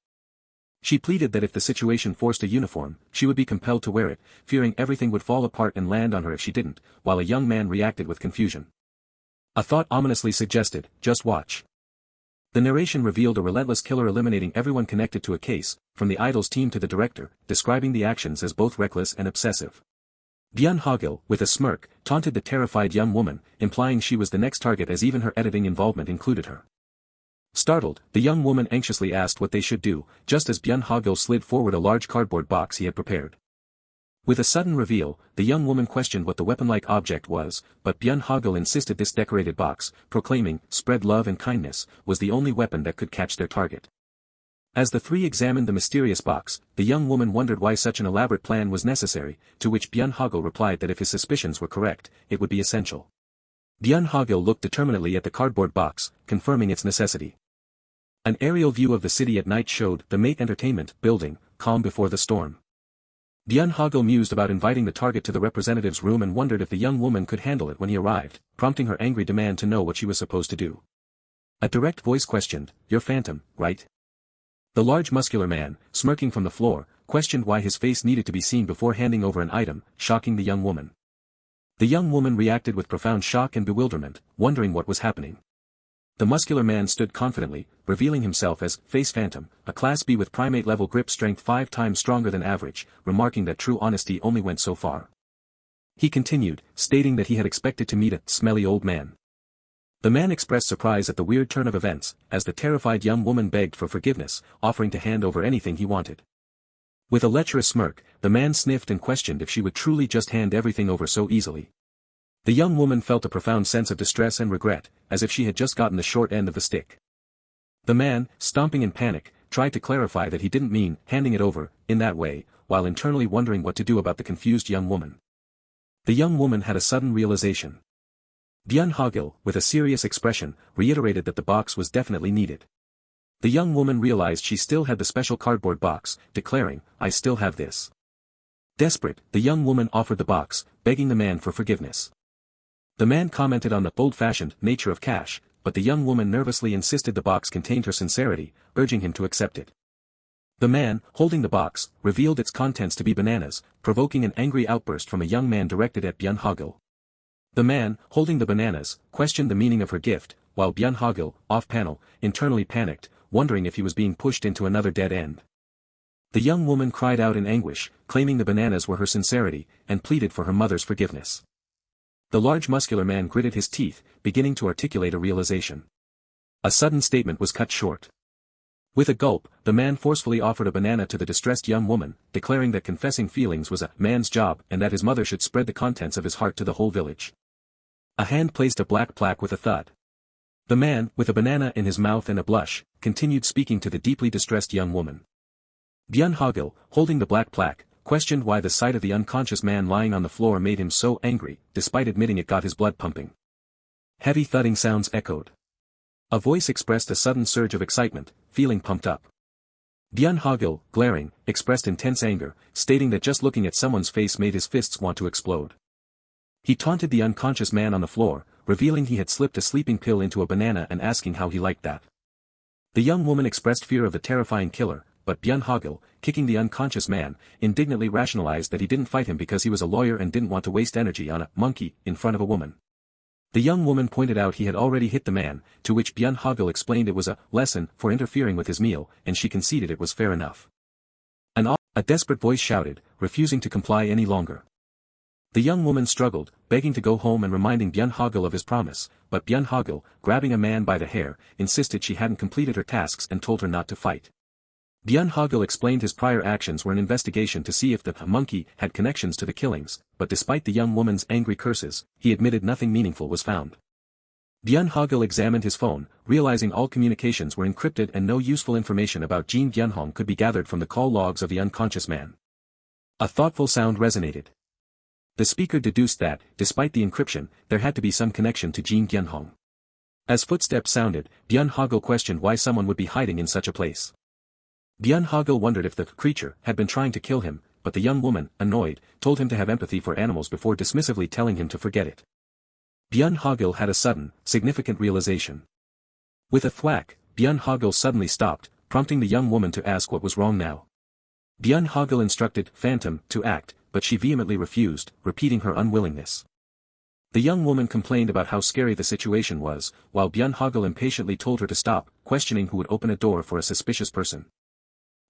She pleaded that if the situation forced a uniform, she would be compelled to wear it, fearing everything would fall apart and land on her if she didn't, while a young man reacted with confusion. A thought ominously suggested, "Just watch." The narration revealed a relentless killer eliminating everyone connected to a case, from the idol's team to the director, describing the actions as both reckless and obsessive. Byun Hogil, with a smirk, taunted the terrified young woman, implying she was the next target as even her editing involvement included her. Startled, the young woman anxiously asked what they should do, just as Byun Hogil slid forward a large cardboard box he had prepared. With a sudden reveal, the young woman questioned what the weapon-like object was, but Byun Hogil insisted this decorated box, proclaiming, "Spread love and kindness," was the only weapon that could catch their target. As the three examined the mysterious box, the young woman wondered why such an elaborate plan was necessary, to which Byun Hogil replied that if his suspicions were correct, it would be essential. Byun Hogil looked determinedly at the cardboard box, confirming its necessity. An aerial view of the city at night showed the Mate Entertainment building, calm before the storm. Byun Hogil mused about inviting the target to the representative's room and wondered if the young woman could handle it when he arrived, prompting her angry demand to know what she was supposed to do. A direct voice questioned, "You're Phantom, right?" The large muscular man, smirking from the floor, questioned why his face needed to be seen before handing over an item, shocking the young woman. The young woman reacted with profound shock and bewilderment, wondering what was happening. The muscular man stood confidently, revealing himself as Face Phantom, a Class B with primate-level grip strength 5 times stronger than average, remarking that true honesty only went so far. He continued, stating that he had expected to meet a smelly old man. The man expressed surprise at the weird turn of events, as the terrified young woman begged for forgiveness, offering to hand over anything he wanted. With a lecherous smirk, the man sniffed and questioned if she would truly just hand everything over so easily. The young woman felt a profound sense of distress and regret, as if she had just gotten the short end of the stick. The man, stomping in panic, tried to clarify that he didn't mean handing it over in that way, while internally wondering what to do about the confused young woman. The young woman had a sudden realization. Byun Hogil, with a serious expression, reiterated that the box was definitely needed. The young woman realized she still had the special cardboard box, declaring, "I still have this." Desperate, the young woman offered the box, begging the man for forgiveness. The man commented on the old-fashioned nature of cash, but the young woman nervously insisted the box contained her sincerity, urging him to accept it. The man, holding the box, revealed its contents to be bananas, provoking an angry outburst from a young man directed at Byun Hogil. The man, holding the bananas, questioned the meaning of her gift, while Byun Hogil, off-panel, internally panicked, wondering if he was being pushed into another dead end. The young woman cried out in anguish, claiming the bananas were her sincerity, and pleaded for her mother's forgiveness. The large muscular man gritted his teeth, beginning to articulate a realization. A sudden statement was cut short. With a gulp, the man forcefully offered a banana to the distressed young woman, declaring that confessing feelings was a man's job and that his mother should spread the contents of his heart to the whole village. A hand placed a black plaque with a thud. The man, with a banana in his mouth and a blush, continued speaking to the deeply distressed young woman. Byun Hogil, holding the black plaque, questioned why the sight of the unconscious man lying on the floor made him so angry, despite admitting it got his blood pumping. Heavy thudding sounds echoed. A voice expressed a sudden surge of excitement, feeling pumped up. Byun Hogil, glaring, expressed intense anger, stating that just looking at someone's face made his fists want to explode. He taunted the unconscious man on the floor, revealing he had slipped a sleeping pill into a banana and asking how he liked that. The young woman expressed fear of the terrifying killer, but Byun Hogil, kicking the unconscious man, indignantly rationalized that he didn't fight him because he was a lawyer and didn't want to waste energy on a monkey in front of a woman. The young woman pointed out he had already hit the man, to which Byun Hogil explained it was a lesson for interfering with his meal, and she conceded it was fair enough. A desperate voice shouted, refusing to comply any longer. The young woman struggled, begging to go home and reminding Byun Hogil of his promise, but Byun Hogil, grabbing a man by the hair, insisted she hadn't completed her tasks and told her not to fight. Byun Hogil explained his prior actions were an investigation to see if the monkey had connections to the killings, but despite the young woman's angry curses, he admitted nothing meaningful was found. Byun Hogil examined his phone, realizing all communications were encrypted and no useful information about Jin Gyunhong could be gathered from the call logs of the unconscious man. A thoughtful sound resonated. The speaker deduced that, despite the encryption, there had to be some connection to Jin Gyunhong. As footsteps sounded, Byun Hogil questioned why someone would be hiding in such a place. Byun Hogil wondered if the creature had been trying to kill him, but the young woman, annoyed, told him to have empathy for animals before dismissively telling him to forget it. Byun Hogil had a sudden, significant realization. With a thwack, Byun Hogil suddenly stopped, prompting the young woman to ask what was wrong now. Byun Hogil instructed Phantom to act, but she vehemently refused, repeating her unwillingness. The young woman complained about how scary the situation was, while Byun Hogil impatiently told her to stop, questioning who would open a door for a suspicious person.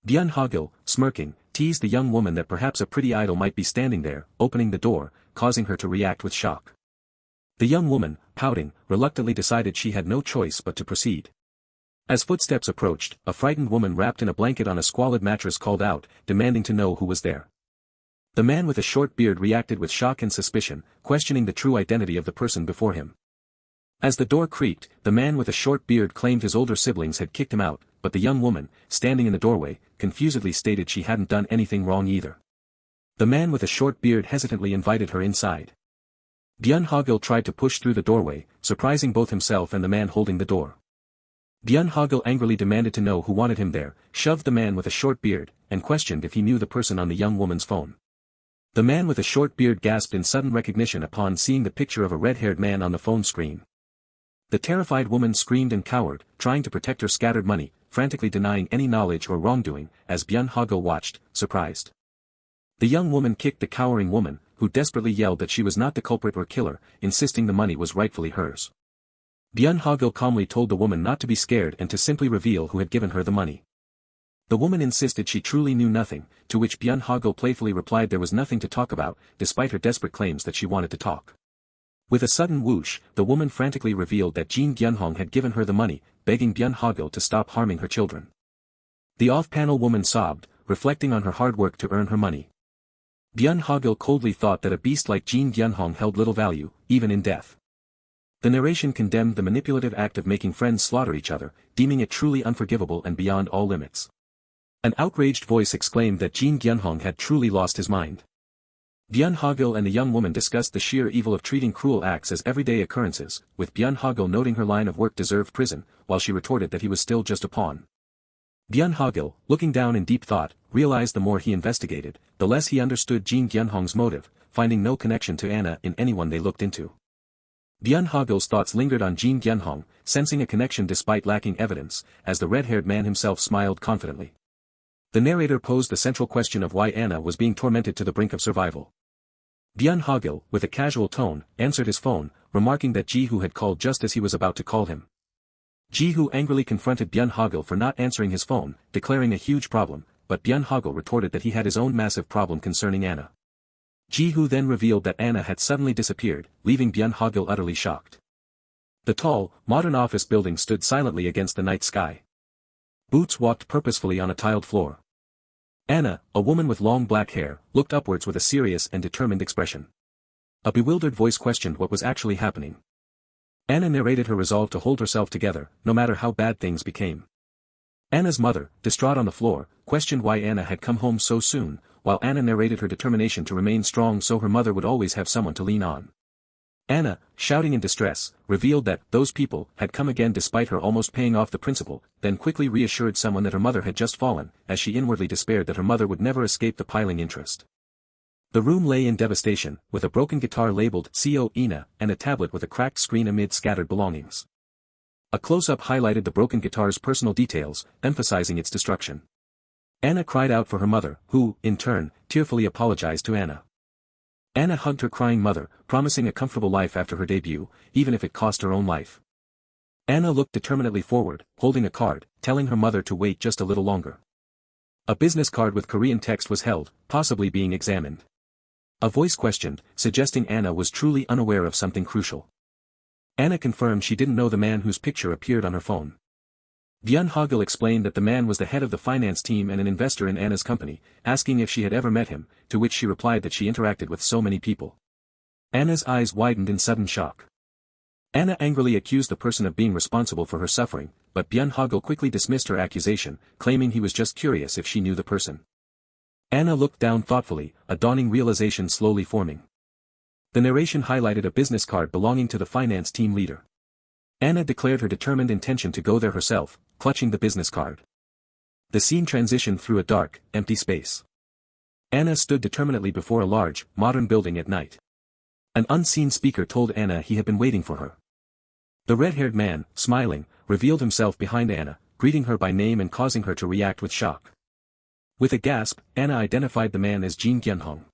Byun Hogil, smirking, teased the young woman that perhaps a pretty idol might be standing there, opening the door, causing her to react with shock. The young woman, pouting, reluctantly decided she had no choice but to proceed. As footsteps approached, a frightened woman wrapped in a blanket on a squalid mattress called out, demanding to know who was there. The man with a short beard reacted with shock and suspicion, questioning the true identity of the person before him. As the door creaked, the man with a short beard claimed his older siblings had kicked him out, but the young woman, standing in the doorway, confusedly stated she hadn't done anything wrong either. The man with a short beard hesitantly invited her inside. Byun Hogil tried to push through the doorway, surprising both himself and the man holding the door. Byun Hogil angrily demanded to know who wanted him there, shoved the man with a short beard, and questioned if he knew the person on the young woman's phone. The man with a short beard gasped in sudden recognition upon seeing the picture of a red-haired man on the phone screen. The terrified woman screamed and cowered, trying to protect her scattered money, frantically denying any knowledge or wrongdoing, as Byun Hogil watched, surprised. The young woman kicked the cowering woman, who desperately yelled that she was not the culprit or killer, insisting the money was rightfully hers. Byun Hogil calmly told the woman not to be scared and to simply reveal who had given her the money. The woman insisted she truly knew nothing, to which Byun Hogil playfully replied there was nothing to talk about, despite her desperate claims that she wanted to talk. With a sudden whoosh, the woman frantically revealed that Jin Gyunhong had given her the money, begging Byun Hogil to stop harming her children. The off-panel woman sobbed, reflecting on her hard work to earn her money. Byun Hogil coldly thought that a beast like Jin Gyunhong held little value, even in death. The narration condemned the manipulative act of making friends slaughter each other, deeming it truly unforgivable and beyond all limits. An outraged voice exclaimed that Jin Gyunhong had truly lost his mind. Byun Hogil and the young woman discussed the sheer evil of treating cruel acts as everyday occurrences, with Byun Hogil noting her line of work deserved prison, while she retorted that he was still just a pawn. Byun Hogil, looking down in deep thought, realized the more he investigated, the less he understood Jin Gyunhong's motive, finding no connection to Anna in anyone they looked into. Byun Hogil's thoughts lingered on Jin Gyunhong, sensing a connection despite lacking evidence, as the red-haired man himself smiled confidently. The narrator posed the central question of why Anna was being tormented to the brink of survival. Byun Hogil, with a casual tone, answered his phone, remarking that Ji-hoo had called just as he was about to call him. Ji-hoo angrily confronted Byun Hogil for not answering his phone, declaring a huge problem, but Byun Hogil retorted that he had his own massive problem concerning Anna. Ji-hoo then revealed that Anna had suddenly disappeared, leaving Byun Hogil utterly shocked. The tall, modern office building stood silently against the night sky. Boots walked purposefully on a tiled floor. Anna, a woman with long black hair, looked upwards with a serious and determined expression. A bewildered voice questioned what was actually happening. Anna narrated her resolve to hold herself together, no matter how bad things became. Anna's mother, distraught on the floor, questioned why Anna had come home so soon, while Anna narrated her determination to remain strong so her mother would always have someone to lean on. Anna, shouting in distress, revealed that those people had come again despite her almost paying off the principal, then quickly reassured someone that her mother had just fallen, as she inwardly despaired that her mother would never escape the piling interest. The room lay in devastation, with a broken guitar labeled Co. Ina, and a tablet with a cracked screen amid scattered belongings. A close-up highlighted the broken guitar's personal details, emphasizing its destruction. Anna cried out for her mother, who, in turn, tearfully apologized to Anna. Anna hugged her crying mother, promising a comfortable life after her debut, even if it cost her own life. Anna looked determinedly forward, holding a card, telling her mother to wait just a little longer. A business card with Korean text was held, possibly being examined. A voice questioned, suggesting Anna was truly unaware of something crucial. Anna confirmed she didn't know the man whose picture appeared on her phone. Byun Hogil explained that the man was the head of the finance team and an investor in Anna's company, asking if she had ever met him, to which she replied that she interacted with so many people. Anna's eyes widened in sudden shock. Anna angrily accused the person of being responsible for her suffering, but Byun Hogil quickly dismissed her accusation, claiming he was just curious if she knew the person. Anna looked down thoughtfully, a dawning realization slowly forming. The narration highlighted a business card belonging to the finance team leader. Anna declared her determined intention to go there herself, clutching the business card. The scene transitioned through a dark, empty space. Anna stood determinedly before a large, modern building at night. An unseen speaker told Anna he had been waiting for her. The red-haired man, smiling, revealed himself behind Anna, greeting her by name and causing her to react with shock. With a gasp, Anna identified the man as Jin Gyunhong.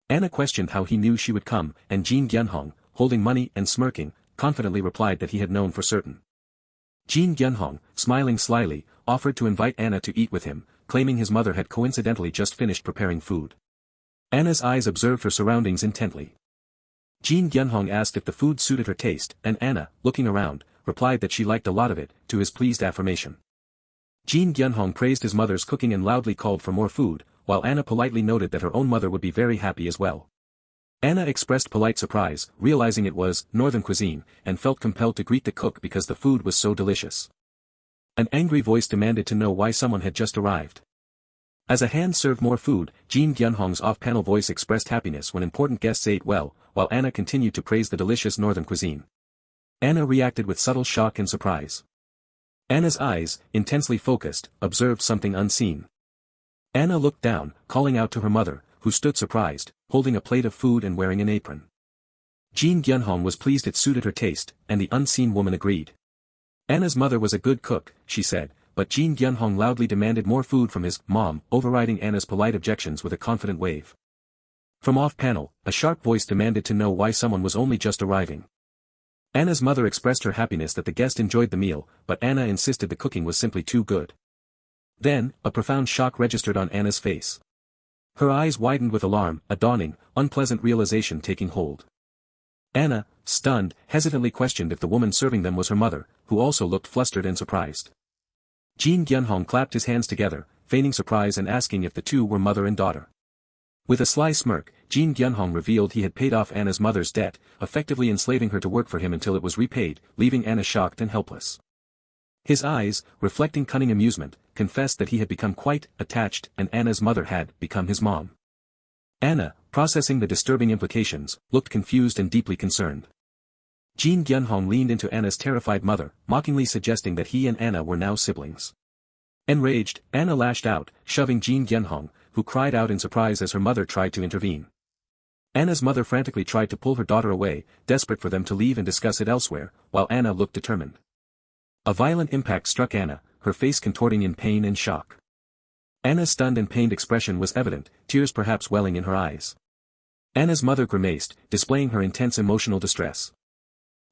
Anna questioned how he knew she would come, and Jin Gyunhong, holding money and smirking, confidently replied that he had known for certain. Jin Gyunhong, smiling slyly, offered to invite Anna to eat with him, claiming his mother had coincidentally just finished preparing food. Anna's eyes observed her surroundings intently. Jin Gyunhong asked if the food suited her taste, and Anna, looking around, replied that she liked a lot of it, to his pleased affirmation. Jin Gyunhong praised his mother's cooking and loudly called for more food, while Anna politely noted that her own mother would be very happy as well. Anna expressed polite surprise, realizing it was northern cuisine, and felt compelled to greet the cook because the food was so delicious. An angry voice demanded to know why someone had just arrived. As a hand served more food, Jin Gyunhong's off-panel voice expressed happiness when important guests ate well, while Anna continued to praise the delicious northern cuisine. Anna reacted with subtle shock and surprise. Anna's eyes, intensely focused, observed something unseen. Anna looked down, calling out to her mother, who stood surprised, holding a plate of food and wearing an apron. Jin Gyunhong was pleased it suited her taste, and the unseen woman agreed. Anna's mother was a good cook, she said, but Jin Gyunhong loudly demanded more food from his mom, overriding Anna's polite objections with a confident wave. From off-panel, a sharp voice demanded to know why someone was only just arriving. Anna's mother expressed her happiness that the guest enjoyed the meal, but Anna insisted the cooking was simply too good. Then, a profound shock registered on Anna's face. Her eyes widened with alarm, a dawning, unpleasant realization taking hold. Anna, stunned, hesitantly questioned if the woman serving them was her mother, who also looked flustered and surprised. Jin Gyunhong clapped his hands together, feigning surprise and asking if the two were mother and daughter. With a sly smirk, Jin Gyunhong revealed he had paid off Anna's mother's debt, effectively enslaving her to work for him until it was repaid, leaving Anna shocked and helpless. His eyes, reflecting cunning amusement, confessed that he had become quite attached and Anna's mother had become his mom. Anna, processing the disturbing implications, looked confused and deeply concerned. Jin Gyunhong leaned into Anna's terrified mother, mockingly suggesting that he and Anna were now siblings. Enraged, Anna lashed out, shoving Jin Gyunhong, who cried out in surprise as her mother tried to intervene. Anna's mother frantically tried to pull her daughter away, desperate for them to leave and discuss it elsewhere, while Anna looked determined. A violent impact struck Anna, her face contorting in pain and shock. Anna's stunned and pained expression was evident, tears perhaps welling in her eyes. Anna's mother grimaced, displaying her intense emotional distress.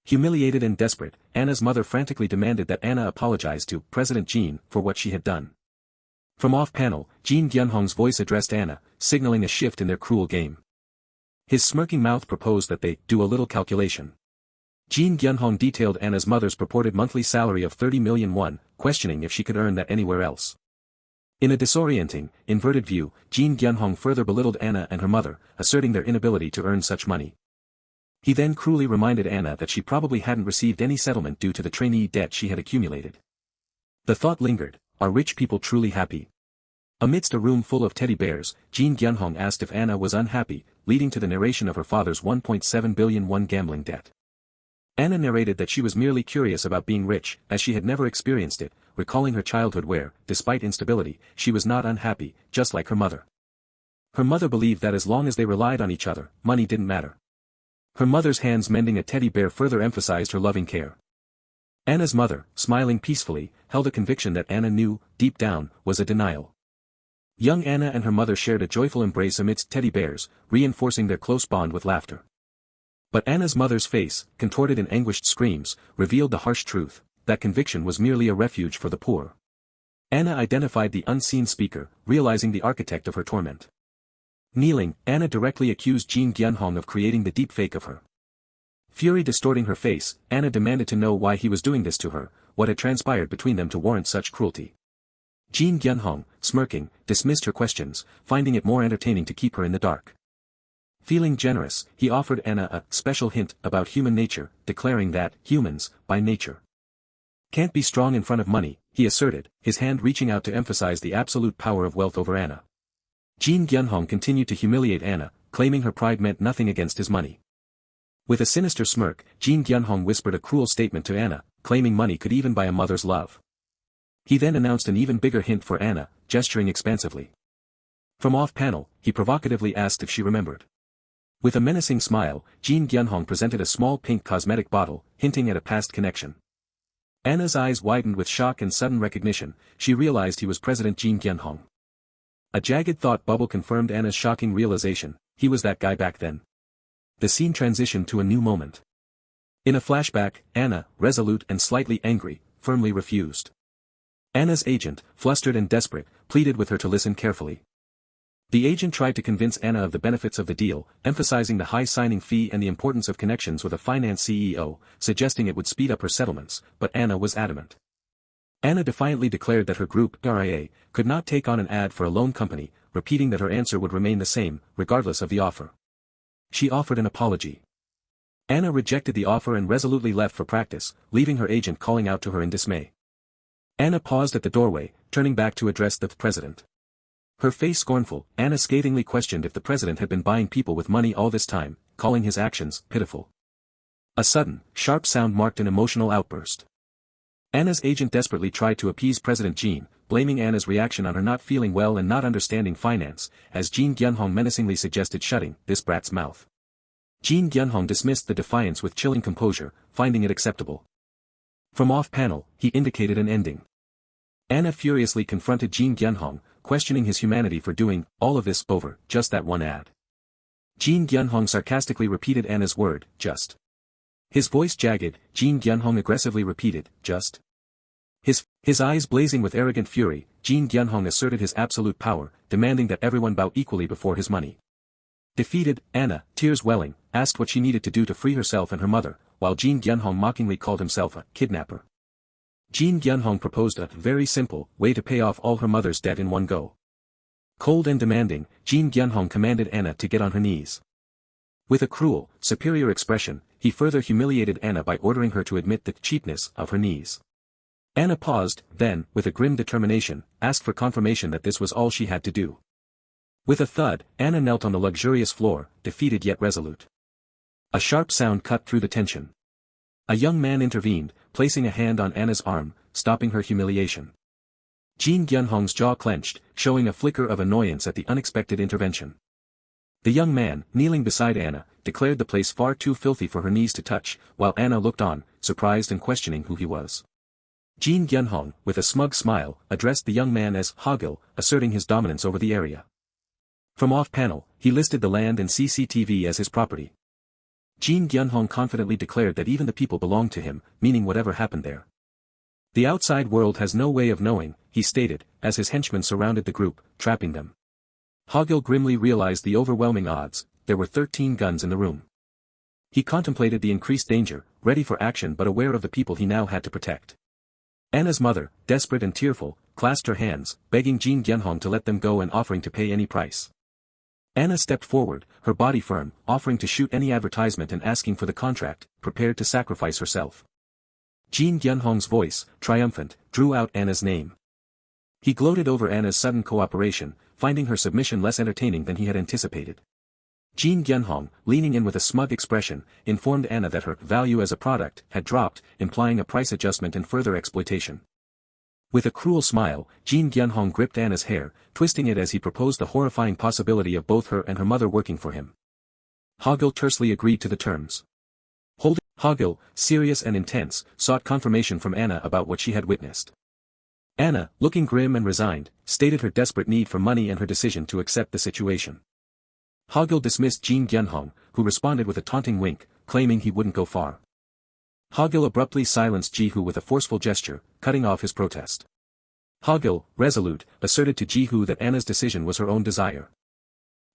Humiliated and desperate, Anna's mother frantically demanded that Anna apologize to President Jin for what she had done. From off-panel, Jin Gyunhong's voice addressed Anna, signaling a shift in their cruel game. His smirking mouth proposed that they do a little calculation. Jin Gyunhong detailed Anna's mother's purported monthly salary of 30 million won, questioning if she could earn that anywhere else. In a disorienting, inverted view, Jin Gyunhong further belittled Anna and her mother, asserting their inability to earn such money. He then cruelly reminded Anna that she probably hadn't received any settlement due to the trainee debt she had accumulated. The thought lingered, are rich people truly happy? Amidst a room full of teddy bears, Jin Gyunhong asked if Anna was unhappy, leading to the narration of her father's 1.7 billion won gambling debt. Anna narrated that she was merely curious about being rich, as she had never experienced it, recalling her childhood where, despite instability, she was not unhappy, just like her mother. Her mother believed that as long as they relied on each other, money didn't matter. Her mother's hands mending a teddy bear further emphasized her loving care. Anna's mother, smiling peacefully, held a conviction that Anna knew, deep down, was a denial. Young Anna and her mother shared a joyful embrace amidst teddy bears, reinforcing their close bond with laughter. But Anna's mother's face, contorted in anguished screams, revealed the harsh truth, that conviction was merely a refuge for the poor. Anna identified the unseen speaker, realizing the architect of her torment. Kneeling, Anna directly accused Jin Gyunhong of creating the deepfake of her. Fury distorting her face, Anna demanded to know why he was doing this to her, what had transpired between them to warrant such cruelty. Jin Gyunhong, smirking, dismissed her questions, finding it more entertaining to keep her in the dark. Feeling generous, he offered Anna a special hint about human nature, declaring that humans, by nature, can't be strong in front of money, he asserted, his hand reaching out to emphasize the absolute power of wealth over Anna. Jin Gyunhong continued to humiliate Anna, claiming her pride meant nothing against his money. With a sinister smirk, Jin Gyunhong whispered a cruel statement to Anna, claiming money could even buy a mother's love. He then announced an even bigger hint for Anna, gesturing expansively. From off-panel, he provocatively asked if she remembered. With a menacing smile, Jin Gyunhong presented a small pink cosmetic bottle, hinting at a past connection. Anna's eyes widened with shock and sudden recognition. She realized he was President Jin Gyunhong. A jagged thought bubble confirmed Anna's shocking realization: he was that guy back then. The scene transitioned to a new moment. In a flashback, Anna, resolute and slightly angry, firmly refused. Anna's agent, flustered and desperate, pleaded with her to listen carefully. The agent tried to convince Anna of the benefits of the deal, emphasizing the high signing fee and the importance of connections with a finance CEO, suggesting it would speed up her settlements, but Anna was adamant. Anna defiantly declared that her group, RIA, could not take on an ad for a loan company, repeating that her answer would remain the same, regardless of the offer. She offered an apology. Anna rejected the offer and resolutely left for practice, leaving her agent calling out to her in dismay. Anna paused at the doorway, turning back to address the president. Her face scornful, Anna scathingly questioned if the president had been buying people with money all this time, calling his actions pitiful. A sudden, sharp sound marked an emotional outburst. Anna's agent desperately tried to appease President Jin, blaming Anna's reaction on her not feeling well and not understanding finance, as Jin Gyunhong menacingly suggested shutting this brat's mouth. Jin Gyunhong dismissed the defiance with chilling composure, finding it acceptable. From off-panel, he indicated an ending. Anna furiously confronted Jin Gyunhong, questioning his humanity for doing all of this over just that one ad. Jin Gyunhong sarcastically repeated Anna's word, just. His voice jagged, Jin Gyunhong aggressively repeated, just. His eyes blazing with arrogant fury, Jin Gyunhong asserted his absolute power, demanding that everyone bow equally before his money. Defeated, Anna, tears welling, asked what she needed to do to free herself and her mother, while Jin Gyunhong mockingly called himself a kidnapper. Jin Gyunhong proposed a very simple way to pay off all her mother's debt in one go. Cold and demanding, Jin Gyunhong commanded Anna to get on her knees. With a cruel, superior expression, he further humiliated Anna by ordering her to admit the cheapness of her knees. Anna paused, then, with a grim determination, asked for confirmation that this was all she had to do. With a thud, Anna knelt on the luxurious floor, defeated yet resolute. A sharp sound cut through the tension. A young man intervened, placing a hand on Anna's arm, stopping her humiliation. Jin Gyunhong's jaw clenched, showing a flicker of annoyance at the unexpected intervention. The young man, kneeling beside Anna, declared the place far too filthy for her knees to touch, while Anna looked on, surprised and questioning who he was. Jin Gyunhong, with a smug smile, addressed the young man as Hogil, asserting his dominance over the area. From off-panel, he listed the land and CCTV as his property. Jin Gyunhong confidently declared that even the people belonged to him, meaning whatever happened there. The outside world has no way of knowing, he stated, as his henchmen surrounded the group, trapping them. Hogil grimly realized the overwhelming odds. There were 13 guns in the room. He contemplated the increased danger, ready for action but aware of the people he now had to protect. Anna's mother, desperate and tearful, clasped her hands, begging Jin Gyunhong to let them go and offering to pay any price. Anna stepped forward, her body firm, offering to shoot any advertisement and asking for the contract, prepared to sacrifice herself. Jin Gyunhong's voice, triumphant, drew out Anna's name. He gloated over Anna's sudden cooperation, finding her submission less entertaining than he had anticipated. Jin Gyunhong, leaning in with a smug expression, informed Anna that her value as a product had dropped, implying a price adjustment and further exploitation. With a cruel smile, Jin Gyunhong gripped Anna's hair, twisting it as he proposed the horrifying possibility of both her and her mother working for him. Hogil tersely agreed to the terms. Hogil, serious and intense, sought confirmation from Anna about what she had witnessed. Anna, looking grim and resigned, stated her desperate need for money and her decision to accept the situation. Hogil dismissed Jin Gyunhong, who responded with a taunting wink, claiming he wouldn't go far. Hogil abruptly silenced Jihu with a forceful gesture, cutting off his protest. Hogil, resolute, asserted to Jihu that Anna's decision was her own desire.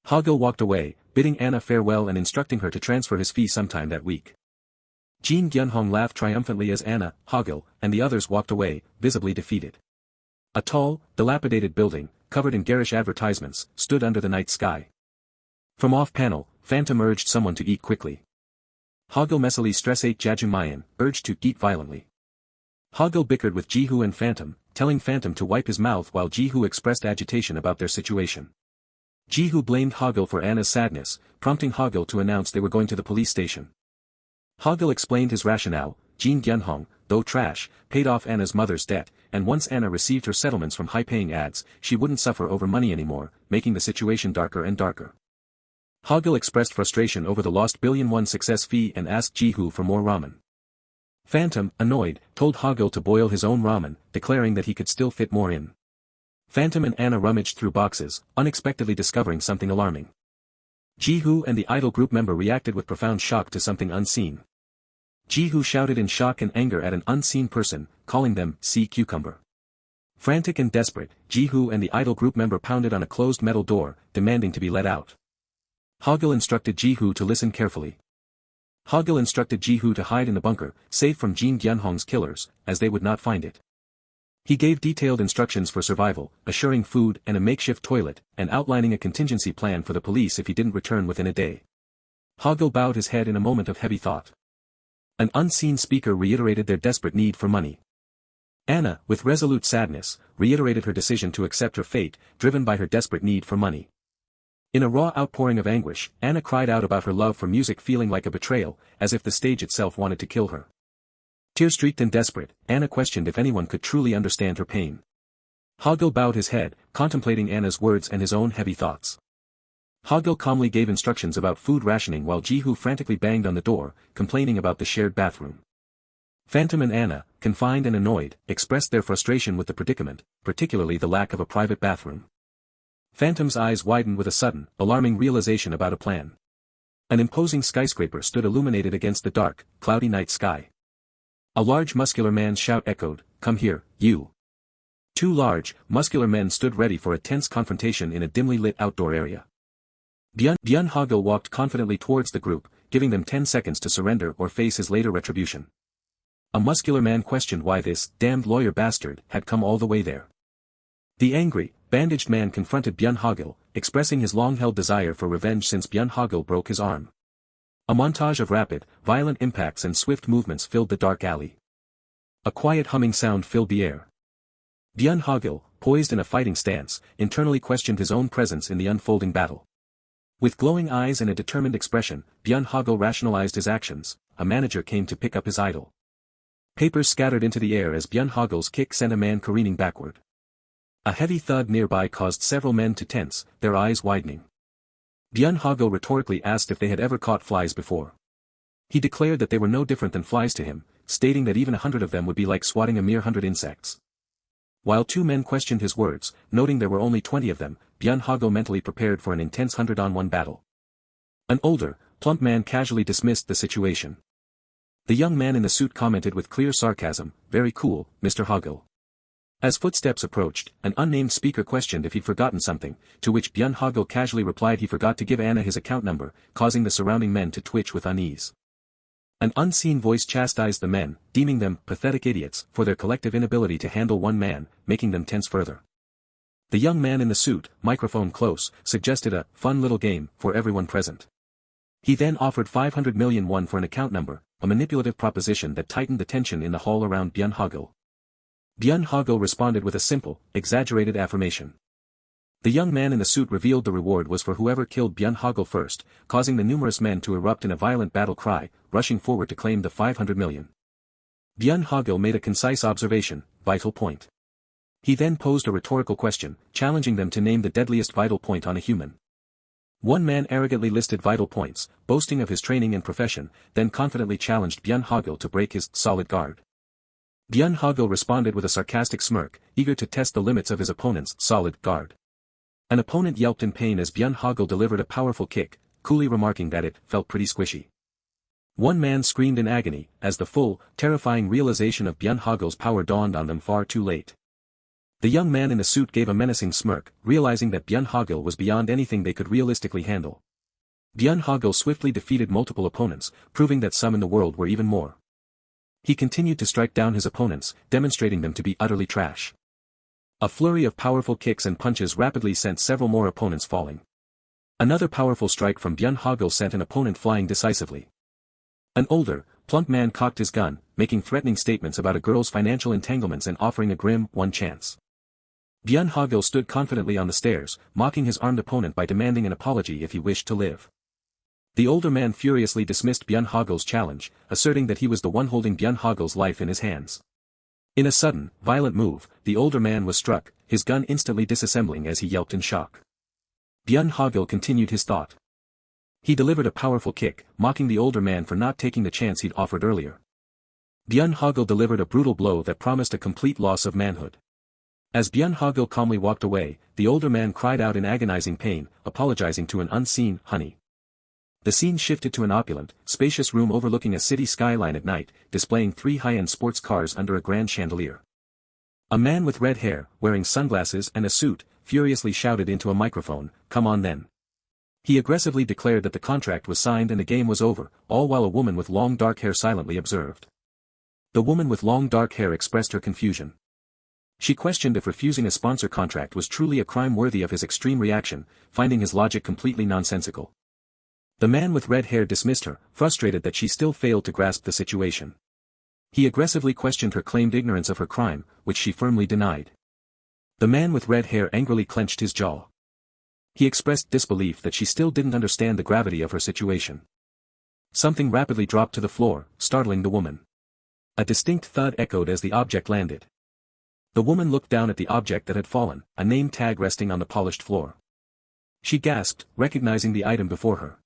Hogil walked away, bidding Anna farewell and instructing her to transfer his fee sometime that week. Jin Gyunhong laughed triumphantly as Anna, Hogil, and the others walked away, visibly defeated. A tall, dilapidated building, covered in garish advertisements, stood under the night sky. From off-panel, Phantom urged someone to eat quickly. Hogil messily stress-ate Jajumayan, urged to eat violently. Hogil bickered with Jihu and Phantom, telling Phantom to wipe his mouth while Jihu expressed agitation about their situation. Jihu blamed Hogil for Anna's sadness, prompting Hogil to announce they were going to the police station. Hogil explained his rationale: Jin Gyunhong, though trash, paid off Anna's mother's debt, and once Anna received her settlements from high-paying ads, she wouldn't suffer over money anymore, making the situation darker and darker. Hogil expressed frustration over the lost billion-won success fee and asked Ji-hoo for more ramen. Phantom, annoyed, told Hogil to boil his own ramen, declaring that he could still fit more in. Phantom and Anna rummaged through boxes, unexpectedly discovering something alarming. Ji-hoo and the idol group member reacted with profound shock to something unseen. Ji-hoo shouted in shock and anger at an unseen person, calling them sea cucumber. Frantic and desperate, Ji-hoo and the idol group member pounded on a closed metal door, demanding to be let out. Hogil instructed Ji-hoo to listen carefully. Hogil instructed Ji-hoo to hide in the bunker, safe from Jin Gyun-hong's killers, as they would not find it. He gave detailed instructions for survival, assuring food and a makeshift toilet, and outlining a contingency plan for the police if he didn't return within a day. Hogil bowed his head in a moment of heavy thought. An unseen speaker reiterated their desperate need for money. Anna, with resolute sadness, reiterated her decision to accept her fate, driven by her desperate need for money. In a raw outpouring of anguish, Anna cried out about her love for music, feeling like a betrayal, as if the stage itself wanted to kill her. Tear-streaked and desperate, Anna questioned if anyone could truly understand her pain. Hogil bowed his head, contemplating Anna's words and his own heavy thoughts. Hogil calmly gave instructions about food rationing while Ji-hoo frantically banged on the door, complaining about the shared bathroom. Phantom and Anna, confined and annoyed, expressed their frustration with the predicament, particularly the lack of a private bathroom. Phantom's eyes widened with a sudden, alarming realization about a plan. An imposing skyscraper stood illuminated against the dark, cloudy night sky. A large muscular man's shout echoed, "Come here, you." Two large, muscular men stood ready for a tense confrontation in a dimly lit outdoor area. Byun Hogil walked confidently towards the group, giving them 10 seconds to surrender or face his later retribution. A muscular man questioned why this damned lawyer bastard had come all the way there. The angry, bandaged man confronted Byun Hogil, expressing his long-held desire for revenge since Byun Hogil broke his arm. A montage of rapid, violent impacts and swift movements filled the dark alley. A quiet humming sound filled the air. Byun Hogil, poised in a fighting stance, internally questioned his own presence in the unfolding battle. With glowing eyes and a determined expression, Byun Hogil rationalized his actions. A manager came to pick up his idol. Papers scattered into the air as Byun Hogil's kick sent a man careening backward. A heavy thud nearby caused several men to tense, their eyes widening. Byun Hogil rhetorically asked if they had ever caught flies before. He declared that they were no different than flies to him, stating that even 100 of them would be like swatting a mere 100 insects. While two men questioned his words, noting there were only 20 of them, Byun Hogil mentally prepared for an intense 100-on-1 battle. An older, plump man casually dismissed the situation. The young man in the suit commented with clear sarcasm, "Very cool, Mr. Hogil." As footsteps approached, an unnamed speaker questioned if he'd forgotten something, to which Byun Hogil casually replied he forgot to give Anna his account number, causing the surrounding men to twitch with unease. An unseen voice chastised the men, deeming them pathetic idiots for their collective inability to handle one man, making them tense further. The young man in the suit, microphone close, suggested a fun little game for everyone present. He then offered 500 million won for an account number, a manipulative proposition that tightened the tension in the hall around Byun Hogil. Byun Hogil responded with a simple, exaggerated affirmation. The young man in the suit revealed the reward was for whoever killed Byun Hogil first, causing the numerous men to erupt in a violent battle cry, rushing forward to claim the 500 million. Byun Hogil made a concise observation, "Vital point." He then posed a rhetorical question, challenging them to name the deadliest vital point on a human. One man arrogantly listed vital points, boasting of his training and profession, then confidently challenged Byun Hogil to break his solid guard. Byun Hogil responded with a sarcastic smirk, eager to test the limits of his opponent's solid guard. An opponent yelped in pain as Byun Hogil delivered a powerful kick, coolly remarking that it felt pretty squishy. One man screamed in agony, as the full, terrifying realization of Byun Hogil's power dawned on them far too late. The young man in the suit gave a menacing smirk, realizing that Byun Hogil was beyond anything they could realistically handle. Byun Hogil swiftly defeated multiple opponents, proving that some in the world were even more. He continued to strike down his opponents, demonstrating them to be utterly trash. A flurry of powerful kicks and punches rapidly sent several more opponents falling. Another powerful strike from Byun Hogil sent an opponent flying decisively. An older, plump man cocked his gun, making threatening statements about a girl's financial entanglements and offering a grim one chance. Byun Hogil stood confidently on the stairs, mocking his armed opponent by demanding an apology if he wished to live. The older man furiously dismissed Byun Hogil's challenge, asserting that he was the one holding Byun Hogil's life in his hands. In a sudden, violent move, the older man was struck, his gun instantly disassembling as he yelped in shock. Byun Hogil continued his thought. He delivered a powerful kick, mocking the older man for not taking the chance he'd offered earlier. Byun Hogil delivered a brutal blow that promised a complete loss of manhood. As Byun Hogil calmly walked away, the older man cried out in agonizing pain, apologizing to an unseen honey. The scene shifted to an opulent, spacious room overlooking a city skyline at night, displaying 3 high-end sports cars under a grand chandelier. A man with red hair, wearing sunglasses and a suit, furiously shouted into a microphone, "Come on then." He aggressively declared that the contract was signed and the game was over, all while a woman with long dark hair silently observed. The woman with long dark hair expressed her confusion. She questioned if refusing a sponsor contract was truly a crime worthy of his extreme reaction, finding his logic completely nonsensical. The man with red hair dismissed her, frustrated that she still failed to grasp the situation. He aggressively questioned her claimed ignorance of her crime, which she firmly denied. The man with red hair angrily clenched his jaw. He expressed disbelief that she still didn't understand the gravity of her situation. Something rapidly dropped to the floor, startling the woman. A distinct thud echoed as the object landed. The woman looked down at the object that had fallen, a name tag resting on the polished floor. She gasped, recognizing the item before her.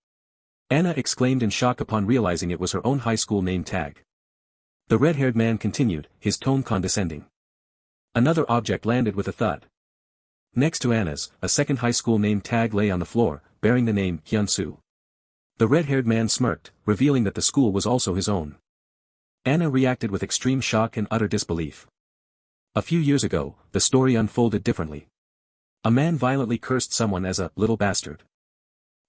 Anna exclaimed in shock upon realizing it was her own high school name tag. The red-haired man continued, his tone condescending. Another object landed with a thud. Next to Anna's, a second high school name tag lay on the floor, bearing the name Hyunsu. The red-haired man smirked, revealing that the school was also his own. Anna reacted with extreme shock and utter disbelief. A few years ago, the story unfolded differently. A man violently cursed someone as a little bastard.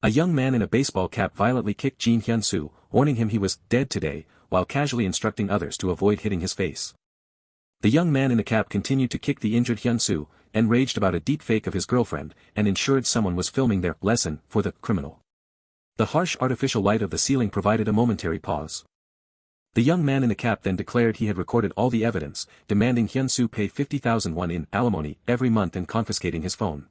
A young man in a baseball cap violently kicked Jin Hyun-soo, warning him he was dead today, while casually instructing others to avoid hitting his face. The young man in the cap continued to kick the injured Hyun-soo, enraged about a deep fake of his girlfriend, and ensured someone was filming their lesson for the criminal. The harsh artificial light of the ceiling provided a momentary pause. The young man in the cap then declared he had recorded all the evidence, demanding Hyun-soo pay 50,000 won in alimony every month and confiscating his phone.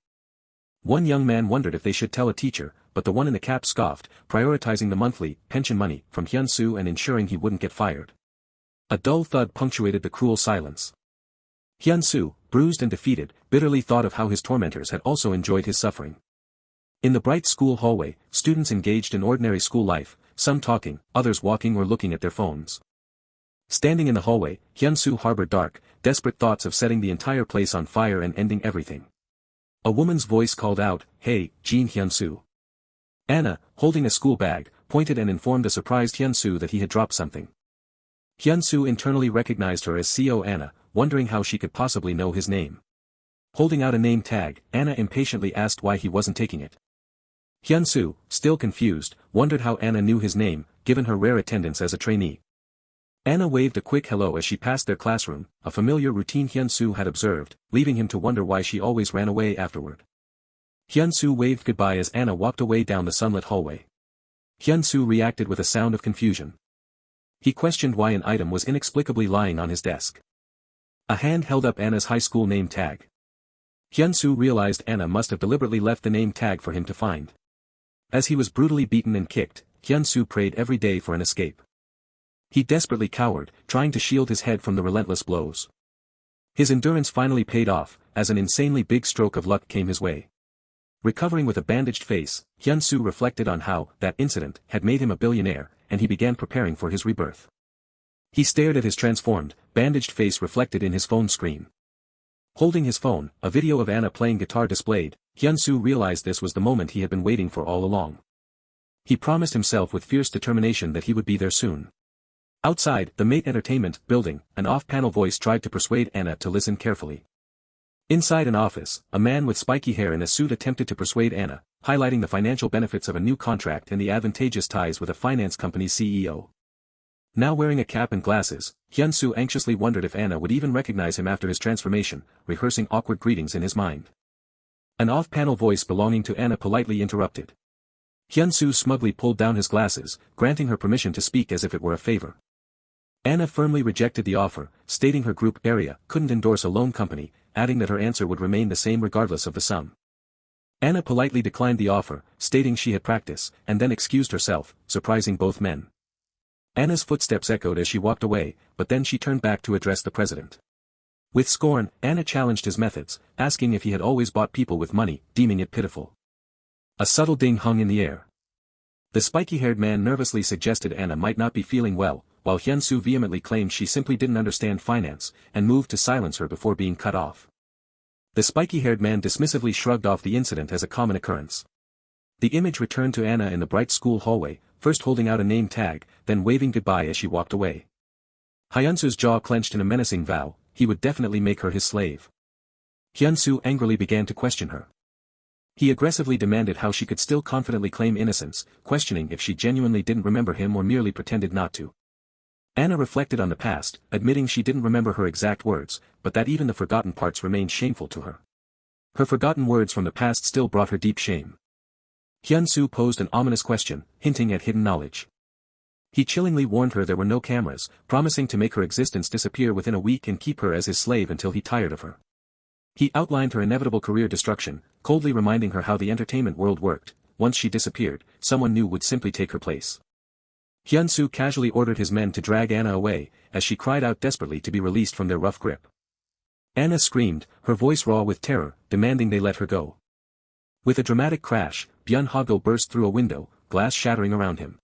One young man wondered if they should tell a teacher, but the one in the cap scoffed, prioritizing the monthly pension money from Hyun-soo and ensuring he wouldn't get fired. A dull thud punctuated the cruel silence. Hyun-soo, bruised and defeated, bitterly thought of how his tormentors had also enjoyed his suffering. In the bright school hallway, students engaged in ordinary school life, some talking, others walking or looking at their phones. Standing in the hallway, Hyun-soo harbored dark, desperate thoughts of setting the entire place on fire and ending everything. A woman's voice called out, "Hey, Jin Hyun-soo." Anna, holding a school bag, pointed and informed the surprised Hyun-soo that he had dropped something. Hyun-soo internally recognized her as CO Anna, wondering how she could possibly know his name. Holding out a name tag, Anna impatiently asked why he wasn't taking it. Hyun-soo, still confused, wondered how Anna knew his name, given her rare attendance as a trainee. Anna waved a quick hello as she passed their classroom, a familiar routine Hyun-soo had observed, leaving him to wonder why she always ran away afterward. Hyun-soo waved goodbye as Anna walked away down the sunlit hallway. Hyun-soo reacted with a sound of confusion. He questioned why an item was inexplicably lying on his desk. A hand held up Anna's high school name tag. Hyun-soo realized Anna must have deliberately left the name tag for him to find. As he was brutally beaten and kicked, Hyun-soo prayed every day for an escape. He desperately cowered, trying to shield his head from the relentless blows. His endurance finally paid off, as an insanely big stroke of luck came his way. Recovering with a bandaged face, Hyun-soo reflected on how that incident had made him a billionaire, and he began preparing for his rebirth. He stared at his transformed, bandaged face reflected in his phone screen. Holding his phone, a video of Anna playing guitar displayed, Hyun-soo realized this was the moment he had been waiting for all along. He promised himself with fierce determination that he would be there soon. Outside the Mate Entertainment building, an off-panel voice tried to persuade Anna to listen carefully. Inside an office, a man with spiky hair in a suit attempted to persuade Anna, highlighting the financial benefits of a new contract and the advantageous ties with a finance company's CEO. Now wearing a cap and glasses, Hyun-soo anxiously wondered if Anna would even recognize him after his transformation, rehearsing awkward greetings in his mind. An off-panel voice belonging to Anna politely interrupted. Hyun-soo smugly pulled down his glasses, granting her permission to speak as if it were a favor. Anna firmly rejected the offer, stating her group area couldn't endorse a loan company, adding that her answer would remain the same regardless of the sum. Anna politely declined the offer, stating she had practice, and then excused herself, surprising both men. Anna's footsteps echoed as she walked away, but then she turned back to address the president. With scorn, Anna challenged his methods, asking if he had always bought people with money, deeming it pitiful. A subtle ding hung in the air. The spiky-haired man nervously suggested Anna might not be feeling well, while Hyun-soo vehemently claimed she simply didn't understand finance, and moved to silence her before being cut off. The spiky-haired man dismissively shrugged off the incident as a common occurrence. The image returned to Anna in the bright school hallway, first holding out a name tag, then waving goodbye as she walked away. Hyun-soo's jaw clenched in a menacing vow, he would definitely make her his slave. Hyun-soo angrily began to question her. He aggressively demanded how she could still confidently claim innocence, questioning if she genuinely didn't remember him or merely pretended not to. Anna reflected on the past, admitting she didn't remember her exact words, but that even the forgotten parts remained shameful to her. Her forgotten words from the past still brought her deep shame. Hyun-soo posed an ominous question, hinting at hidden knowledge. He chillingly warned her there were no cameras, promising to make her existence disappear within a week and keep her as his slave until he tired of her. He outlined her inevitable career destruction, coldly reminding her how the entertainment world worked. Once she disappeared, someone new would simply take her place. Hyun-soo casually ordered his men to drag Anna away, as she cried out desperately to be released from their rough grip. Anna screamed, her voice raw with terror, demanding they let her go. With a dramatic crash, Byun Hogil burst through a window, glass shattering around him.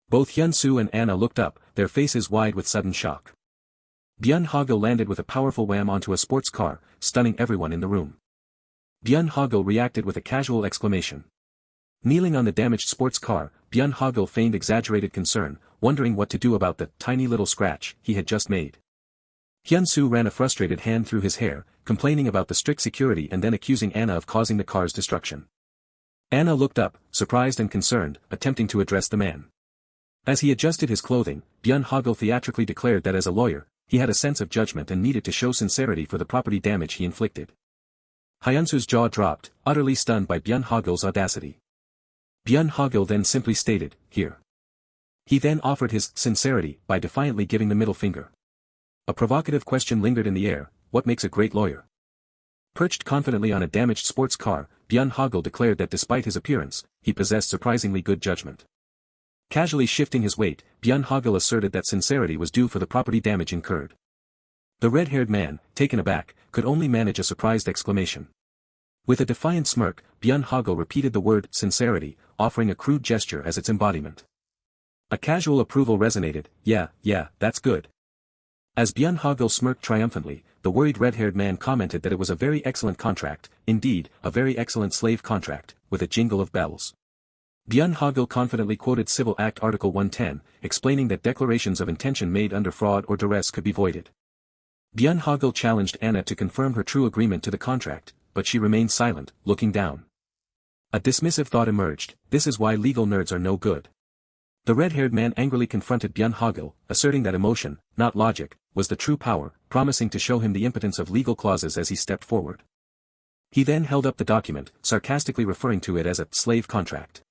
Both Hyun-soo and Anna looked up, their faces wide with sudden shock. Byun Hogil landed with a powerful wham onto a sports car, stunning everyone in the room. Byun Hogil reacted with a casual exclamation. Kneeling on the damaged sports car, Byun Hogil feigned exaggerated concern, wondering what to do about the tiny little scratch he had just made. Hyun-soo ran a frustrated hand through his hair, complaining about the strict security and then accusing Anna of causing the car's destruction. Anna looked up, surprised and concerned, attempting to address the man. As he adjusted his clothing, Byun Hogil theatrically declared that as a lawyer, he had a sense of judgment and needed to show sincerity for the property damage he inflicted. Hyun-soo's jaw dropped, utterly stunned by Byun Hogil's audacity. Byun Hogil then simply stated, "Here." He then offered his sincerity by defiantly giving the middle finger. A provocative question lingered in the air, what makes a great lawyer? Perched confidently on a damaged sports car, Byun Hogil declared that despite his appearance, he possessed surprisingly good judgment. Casually shifting his weight, Byun Hogil asserted that sincerity was due for the property damage incurred. The red-haired man, taken aback, could only manage a surprised exclamation. With a defiant smirk, Byun Hogil repeated the word sincerity, offering a crude gesture as its embodiment. A casual approval resonated, yeah, that's good. As Byun Hogil smirked triumphantly, the worried red-haired man commented that it was a very excellent contract, indeed, a very excellent slave contract, with a jingle of bells. Byun Hogil confidently quoted Civil Act Article 110, explaining that declarations of intention made under fraud or duress could be voided. Byun Hogil challenged Anna to confirm her true agreement to the contract, but she remained silent, looking down. A dismissive thought emerged, this is why legal nerds are no good. The red-haired man angrily confronted Byun Hogil, asserting that emotion, not logic, was the true power, promising to show him the impotence of legal clauses as he stepped forward. He then held up the document, sarcastically referring to it as a slave contract.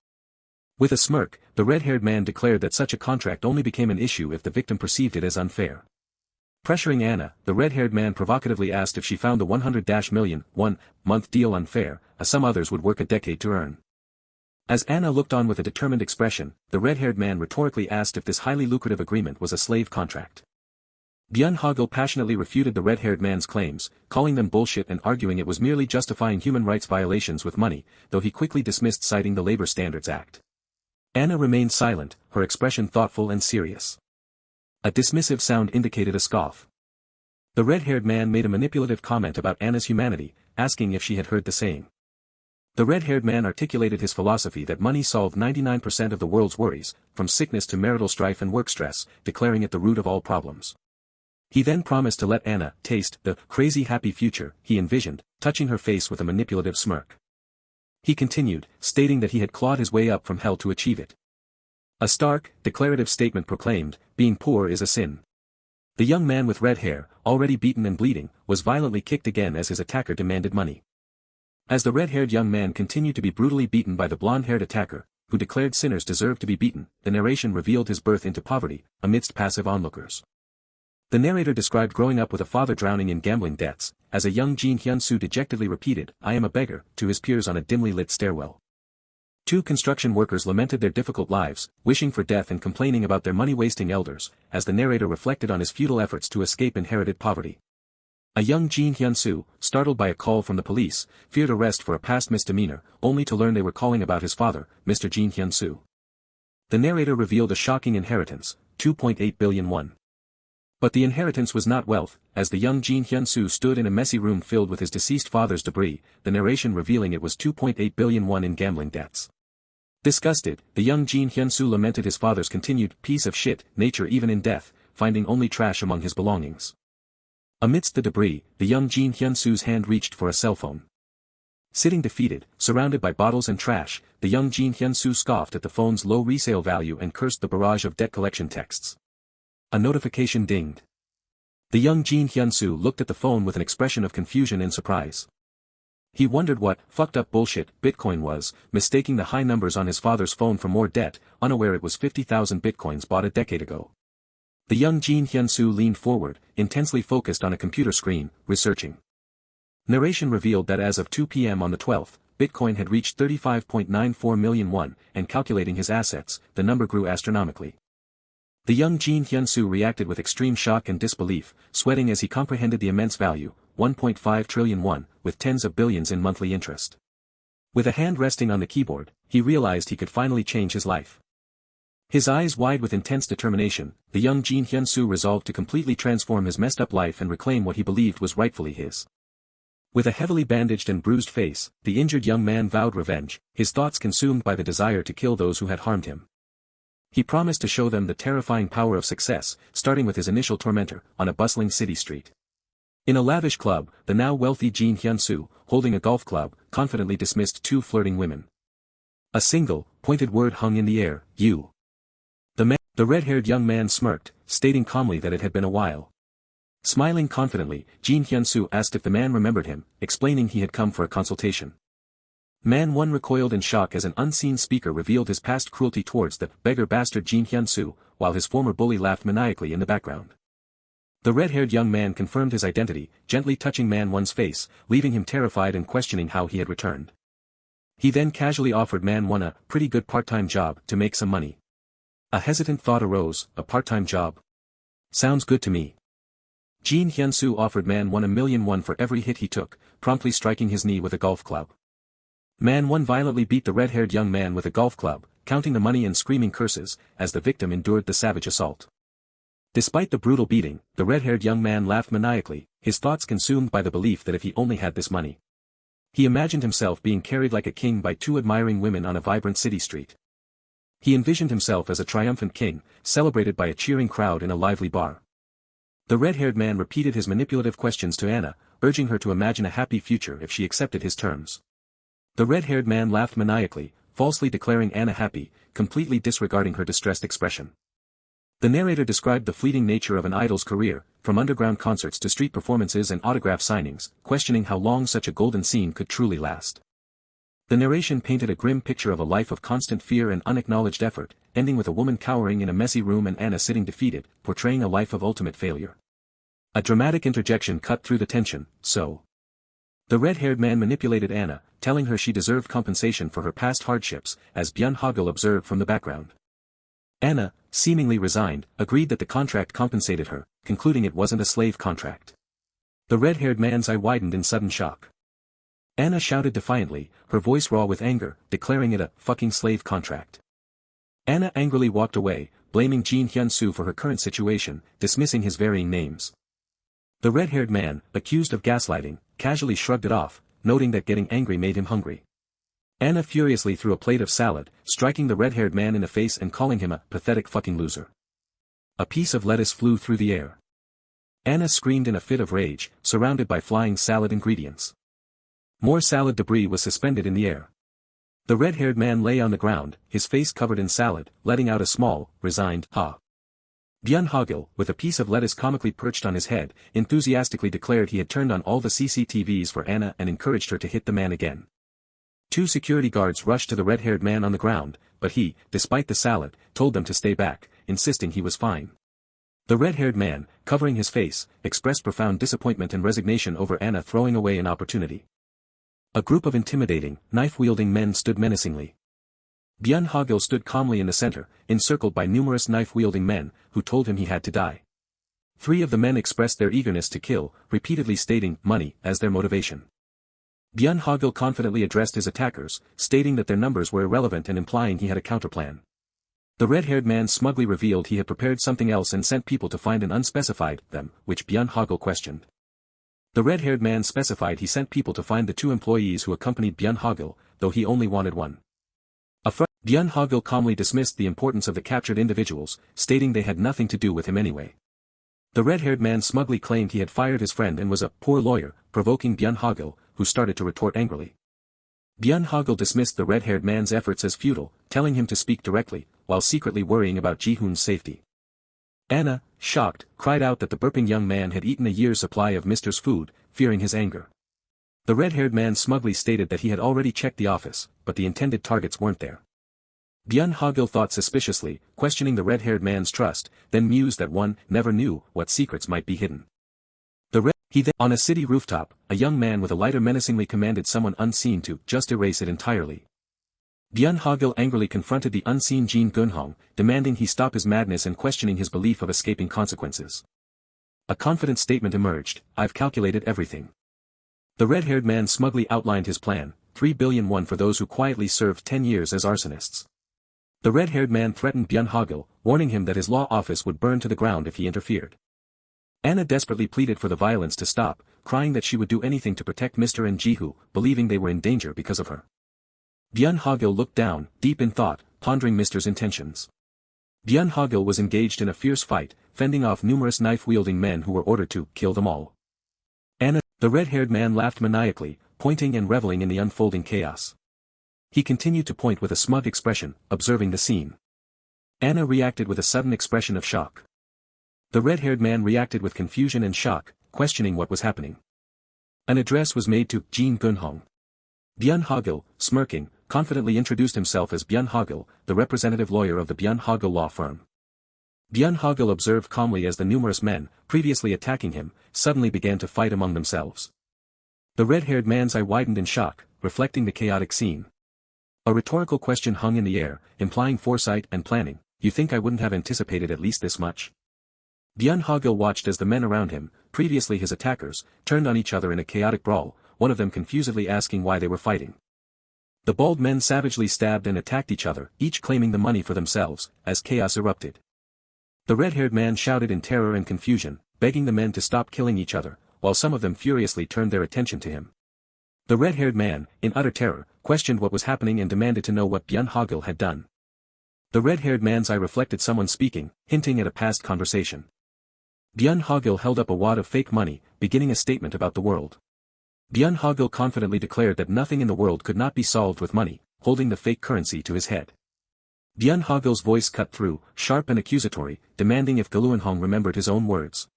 With a smirk, the red-haired man declared that such a contract only became an issue if the victim perceived it as unfair. Pressuring Anna, the red-haired man provocatively asked if she found the 100-million, one-month deal unfair, as some others would work a decade to earn. As Anna looked on with a determined expression, the red-haired man rhetorically asked if this highly lucrative agreement was a slave contract. Byun Hogil passionately refuted the red-haired man's claims, calling them bullshit and arguing it was merely justifying human rights violations with money, though he quickly dismissed citing the Labor Standards Act. Anna remained silent, her expression thoughtful and serious. A dismissive sound indicated a scoff. The red-haired man made a manipulative comment about Anna's humanity, asking if she had heard the same. The red-haired man articulated his philosophy that money solved 99% of the world's worries, from sickness to marital strife and work stress, declaring it the root of all problems. He then promised to let Anna taste the crazy happy future he envisioned, touching her face with a manipulative smirk. He continued, stating that he had clawed his way up from hell to achieve it. A stark, declarative statement proclaimed, being poor is a sin. The young man with red hair, already beaten and bleeding, was violently kicked again as his attacker demanded money. As the red-haired young man continued to be brutally beaten by the blonde-haired attacker, who declared sinners deserved to be beaten, the narration revealed his birth into poverty, amidst passive onlookers. The narrator described growing up with a father drowning in gambling debts, as a young Jin Hyun-soo dejectedly repeated, "I am a beggar," to his peers on a dimly lit stairwell. Two construction workers lamented their difficult lives, wishing for death and complaining about their money-wasting elders, as the narrator reflected on his futile efforts to escape inherited poverty. A young Jin Hyun-soo, startled by a call from the police, feared arrest for a past misdemeanor, only to learn they were calling about his father, Mr. Jin Hyun-soo. The narrator revealed a shocking inheritance, 2.8 billion won. But the inheritance was not wealth, as the young Jin Hyun-soo stood in a messy room filled with his deceased father's debris, the narration revealing it was 2.8 billion won in gambling debts. Disgusted, the young Jin Hyun-soo lamented his father's continued piece of shit nature even in death, finding only trash among his belongings. Amidst the debris, the young Jin Hyun-soo's hand reached for a cell phone. Sitting defeated, surrounded by bottles and trash, the young Jin Hyun-soo scoffed at the phone's low resale value and cursed the barrage of debt collection texts. A notification dinged. The young Jin Hyun-soo looked at the phone with an expression of confusion and surprise. He wondered what fucked up bullshit Bitcoin was, mistaking the high numbers on his father's phone for more debt, unaware it was 50,000 Bitcoins bought a decade ago. The young Jin Hyun-soo leaned forward, intensely focused on a computer screen, researching. Narration revealed that as of 2 p.m. on the 12th, Bitcoin had reached 35.94 million won, and calculating his assets, the number grew astronomically. The young Jin Hyun-soo reacted with extreme shock and disbelief, sweating as he comprehended the immense value, 1.5 trillion won, with tens of billions in monthly interest. With a hand resting on the keyboard, he realized he could finally change his life. His eyes wide with intense determination, the young Jin Hyun-soo resolved to completely transform his messed up life and reclaim what he believed was rightfully his. With a heavily bandaged and bruised face, the injured young man vowed revenge, his thoughts consumed by the desire to kill those who had harmed him. He promised to show them the terrifying power of success, starting with his initial tormentor, on a bustling city street. In a lavish club, the now wealthy Jin Hyun-soo, holding a golf club, confidently dismissed two flirting women. A single, pointed word hung in the air, you. The red-haired young man smirked, stating calmly that it had been a while. Smiling confidently, Jin Hyun-soo asked if the man remembered him, explaining he had come for a consultation. Man 1 recoiled in shock as an unseen speaker revealed his past cruelty towards the beggar bastard Jin Hyun-soo, while his former bully laughed maniacally in the background. The red-haired young man confirmed his identity, gently touching Man 1's face, leaving him terrified and questioning how he had returned. He then casually offered Man 1 a pretty good part-time job to make some money. A hesitant thought arose, a part-time job? Sounds good to me. Jin Hyun-soo offered Man 1 1,000,000 for every hit he took, promptly striking his knee with a golf club. Man 1 violently beat the red-haired young man with a golf club, counting the money and screaming curses, as the victim endured the savage assault. Despite the brutal beating, the red-haired young man laughed maniacally, his thoughts consumed by the belief that if he only had this money. He imagined himself being carried like a king by two admiring women on a vibrant city street. He envisioned himself as a triumphant king, celebrated by a cheering crowd in a lively bar. The red-haired man repeated his manipulative questions to Anna, urging her to imagine a happy future if she accepted his terms. The red-haired man laughed maniacally, falsely declaring Anna happy, completely disregarding her distressed expression. The narrator described the fleeting nature of an idol's career, from underground concerts to street performances and autograph signings, questioning how long such a golden scene could truly last. The narration painted a grim picture of a life of constant fear and unacknowledged effort, ending with a woman cowering in a messy room and Anna sitting defeated, portraying a life of ultimate failure. A dramatic interjection cut through the tension, so. The red-haired man manipulated Anna, telling her she deserved compensation for her past hardships, as Byun Hogil observed from the background. Anna, seemingly resigned, agreed that the contract compensated her, concluding it wasn't a slave contract. The red-haired man's eye widened in sudden shock. Anna shouted defiantly, her voice raw with anger, declaring it a fucking slave contract. Anna angrily walked away, blaming Jin Hyun-soo for her current situation, dismissing his varying names. The red-haired man, accused of gaslighting, casually shrugged it off, noting that getting angry made him hungry. Anna furiously threw a plate of salad, striking the red-haired man in the face and calling him a pathetic fucking loser. A piece of lettuce flew through the air. Anna screamed in a fit of rage, surrounded by flying salad ingredients. More salad debris was suspended in the air. The red-haired man lay on the ground, his face covered in salad, letting out a small, resigned, ha. Byun Hogil, with a piece of lettuce comically perched on his head, enthusiastically declared he had turned on all the CCTVs for Anna and encouraged her to hit the man again. Two security guards rushed to the red-haired man on the ground, but he, despite the salad, told them to stay back, insisting he was fine. The red-haired man, covering his face, expressed profound disappointment and resignation over Anna throwing away an opportunity. A group of intimidating, knife-wielding men stood menacingly. Byun Hogil stood calmly in the center, encircled by numerous knife-wielding men, who told him he had to die. 3 of the men expressed their eagerness to kill, repeatedly stating money as their motivation. Byun Hogil confidently addressed his attackers, stating that their numbers were irrelevant and implying he had a counterplan. The red-haired man smugly revealed he had prepared something else and sent people to find an unspecified them, which Byun Hogil questioned. The red-haired man specified he sent people to find the 2 employees who accompanied Byun Hogil, though he only wanted one. Byun Hogil calmly dismissed the importance of the captured individuals, stating they had nothing to do with him anyway. The red-haired man smugly claimed he had fired his friend and was a poor lawyer, provoking Byun Hogil, who started to retort angrily. Byun Hogil dismissed the red-haired man's efforts as futile, telling him to speak directly, while secretly worrying about Ji-hoon's safety. Anna, shocked, cried out that the burping young man had eaten a year's supply of Mr.'s food, fearing his anger. The red-haired man smugly stated that he had already checked the office, but the intended targets weren't there. Byun Hogil thought suspiciously, questioning the red-haired man's trust, then mused that one never knew what secrets might be hidden. On a city rooftop, a young man with a lighter menacingly commanded someone unseen to just erase it entirely. Byun Hogil angrily confronted the unseen Jin Gunhong, demanding he stop his madness and questioning his belief of escaping consequences. A confident statement emerged, "I've calculated everything." The red-haired man smugly outlined his plan, 3 billion won for those who quietly served 10 years as arsonists. The red-haired man threatened Byun Hogil, warning him that his law office would burn to the ground if he interfered. Anna desperately pleaded for the violence to stop, crying that she would do anything to protect Mr. and Ji-hoo, believing they were in danger because of her. Byun Hogil looked down, deep in thought, pondering Mr.'s intentions. Byun Hogil was engaged in a fierce fight, fending off numerous knife-wielding men who were ordered to kill them all. The red-haired man laughed maniacally, pointing and reveling in the unfolding chaos. He continued to point with a smug expression, observing the scene. Anna reacted with a sudden expression of shock. The red-haired man reacted with confusion and shock, questioning what was happening. An address was made to Jin Gunhong. Byun Hogil, smirking, confidently introduced himself as Byun Hogil, the representative lawyer of the Byun Hogil law firm. Byun Hogil observed calmly as the numerous men, previously attacking him, suddenly began to fight among themselves. The red-haired man's eye widened in shock, reflecting the chaotic scene. A rhetorical question hung in the air, implying foresight and planning. "You think I wouldn't have anticipated at least this much?" Byun Hogil watched as the men around him, previously his attackers, turned on each other in a chaotic brawl, one of them confusedly asking why they were fighting. The bald men savagely stabbed and attacked each other, each claiming the money for themselves, as chaos erupted. The red-haired man shouted in terror and confusion, begging the men to stop killing each other, while some of them furiously turned their attention to him. The red-haired man, in utter terror, questioned what was happening and demanded to know what Byun Hogil had done. The red-haired man's eye reflected someone speaking, hinting at a past conversation. Byun Hogil held up a wad of fake money, beginning a statement about the world. Byun Hogil confidently declared that nothing in the world could not be solved with money, holding the fake currency to his head. Byun Hogil's voice cut through, sharp and accusatory, demanding if Galuanhong remembered his own words.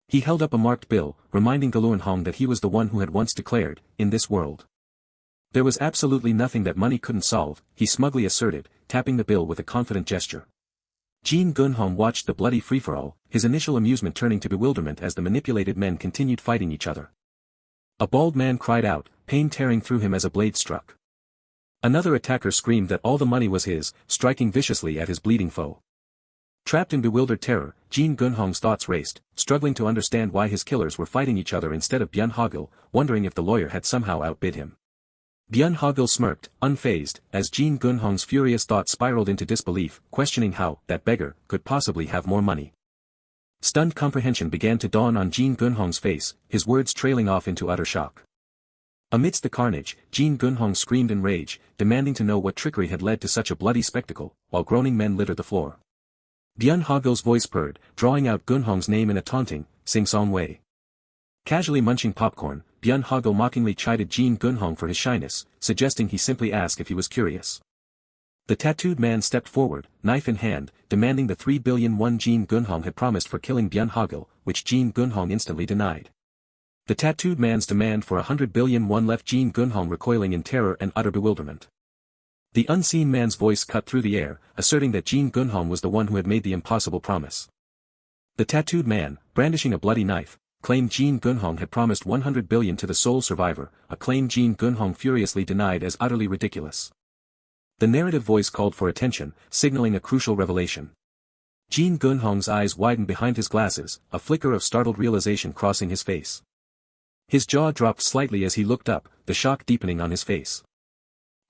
He held up a marked bill, reminding Galuanhong that he was the one who had once declared, "In this world there was absolutely nothing that money couldn't solve," he smugly asserted, tapping the bill with a confident gesture. Jin Gunhong watched the bloody free-for-all, his initial amusement turning to bewilderment as the manipulated men continued fighting each other. A bald man cried out, pain tearing through him as a blade struck. Another attacker screamed that all the money was his, striking viciously at his bleeding foe. Trapped in bewildered terror, Jin Gunhong's thoughts raced, struggling to understand why his killers were fighting each other instead of Byun Hogil, wondering if the lawyer had somehow outbid him. Byun Hogil smirked, unfazed, as Jin Gunhong's furious thoughts spiraled into disbelief, questioning how that beggar could possibly have more money. Stunned comprehension began to dawn on Jin Gunhong's face, his words trailing off into utter shock. Amidst the carnage, Jin Gunhong screamed in rage, demanding to know what trickery had led to such a bloody spectacle, while groaning men littered the floor. Byun Hogil's voice purred, drawing out Gunhong's name in a taunting, sing-song way. Casually munching popcorn, Byun Hogil mockingly chided Jin Gunhong for his shyness, suggesting he simply ask if he was curious. The tattooed man stepped forward, knife in hand, demanding the 3 billion won Jin Gunhong had promised for killing Byun Hogil, which Jin Gunhong instantly denied. The tattooed man's demand for 100 billion won left Jin Gunhong recoiling in terror and utter bewilderment. The unseen man's voice cut through the air, asserting that Jin Gunhong was the one who had made the impossible promise. The tattooed man, brandishing a bloody knife, claimed Jin Gunhong had promised 100 billion to the sole survivor, a claim Jin Gunhong furiously denied as utterly ridiculous. The narrative voice called for attention, signaling a crucial revelation. Jin Gunhong's eyes widened behind his glasses, a flicker of startled realization crossing his face. His jaw dropped slightly as he looked up, the shock deepening on his face.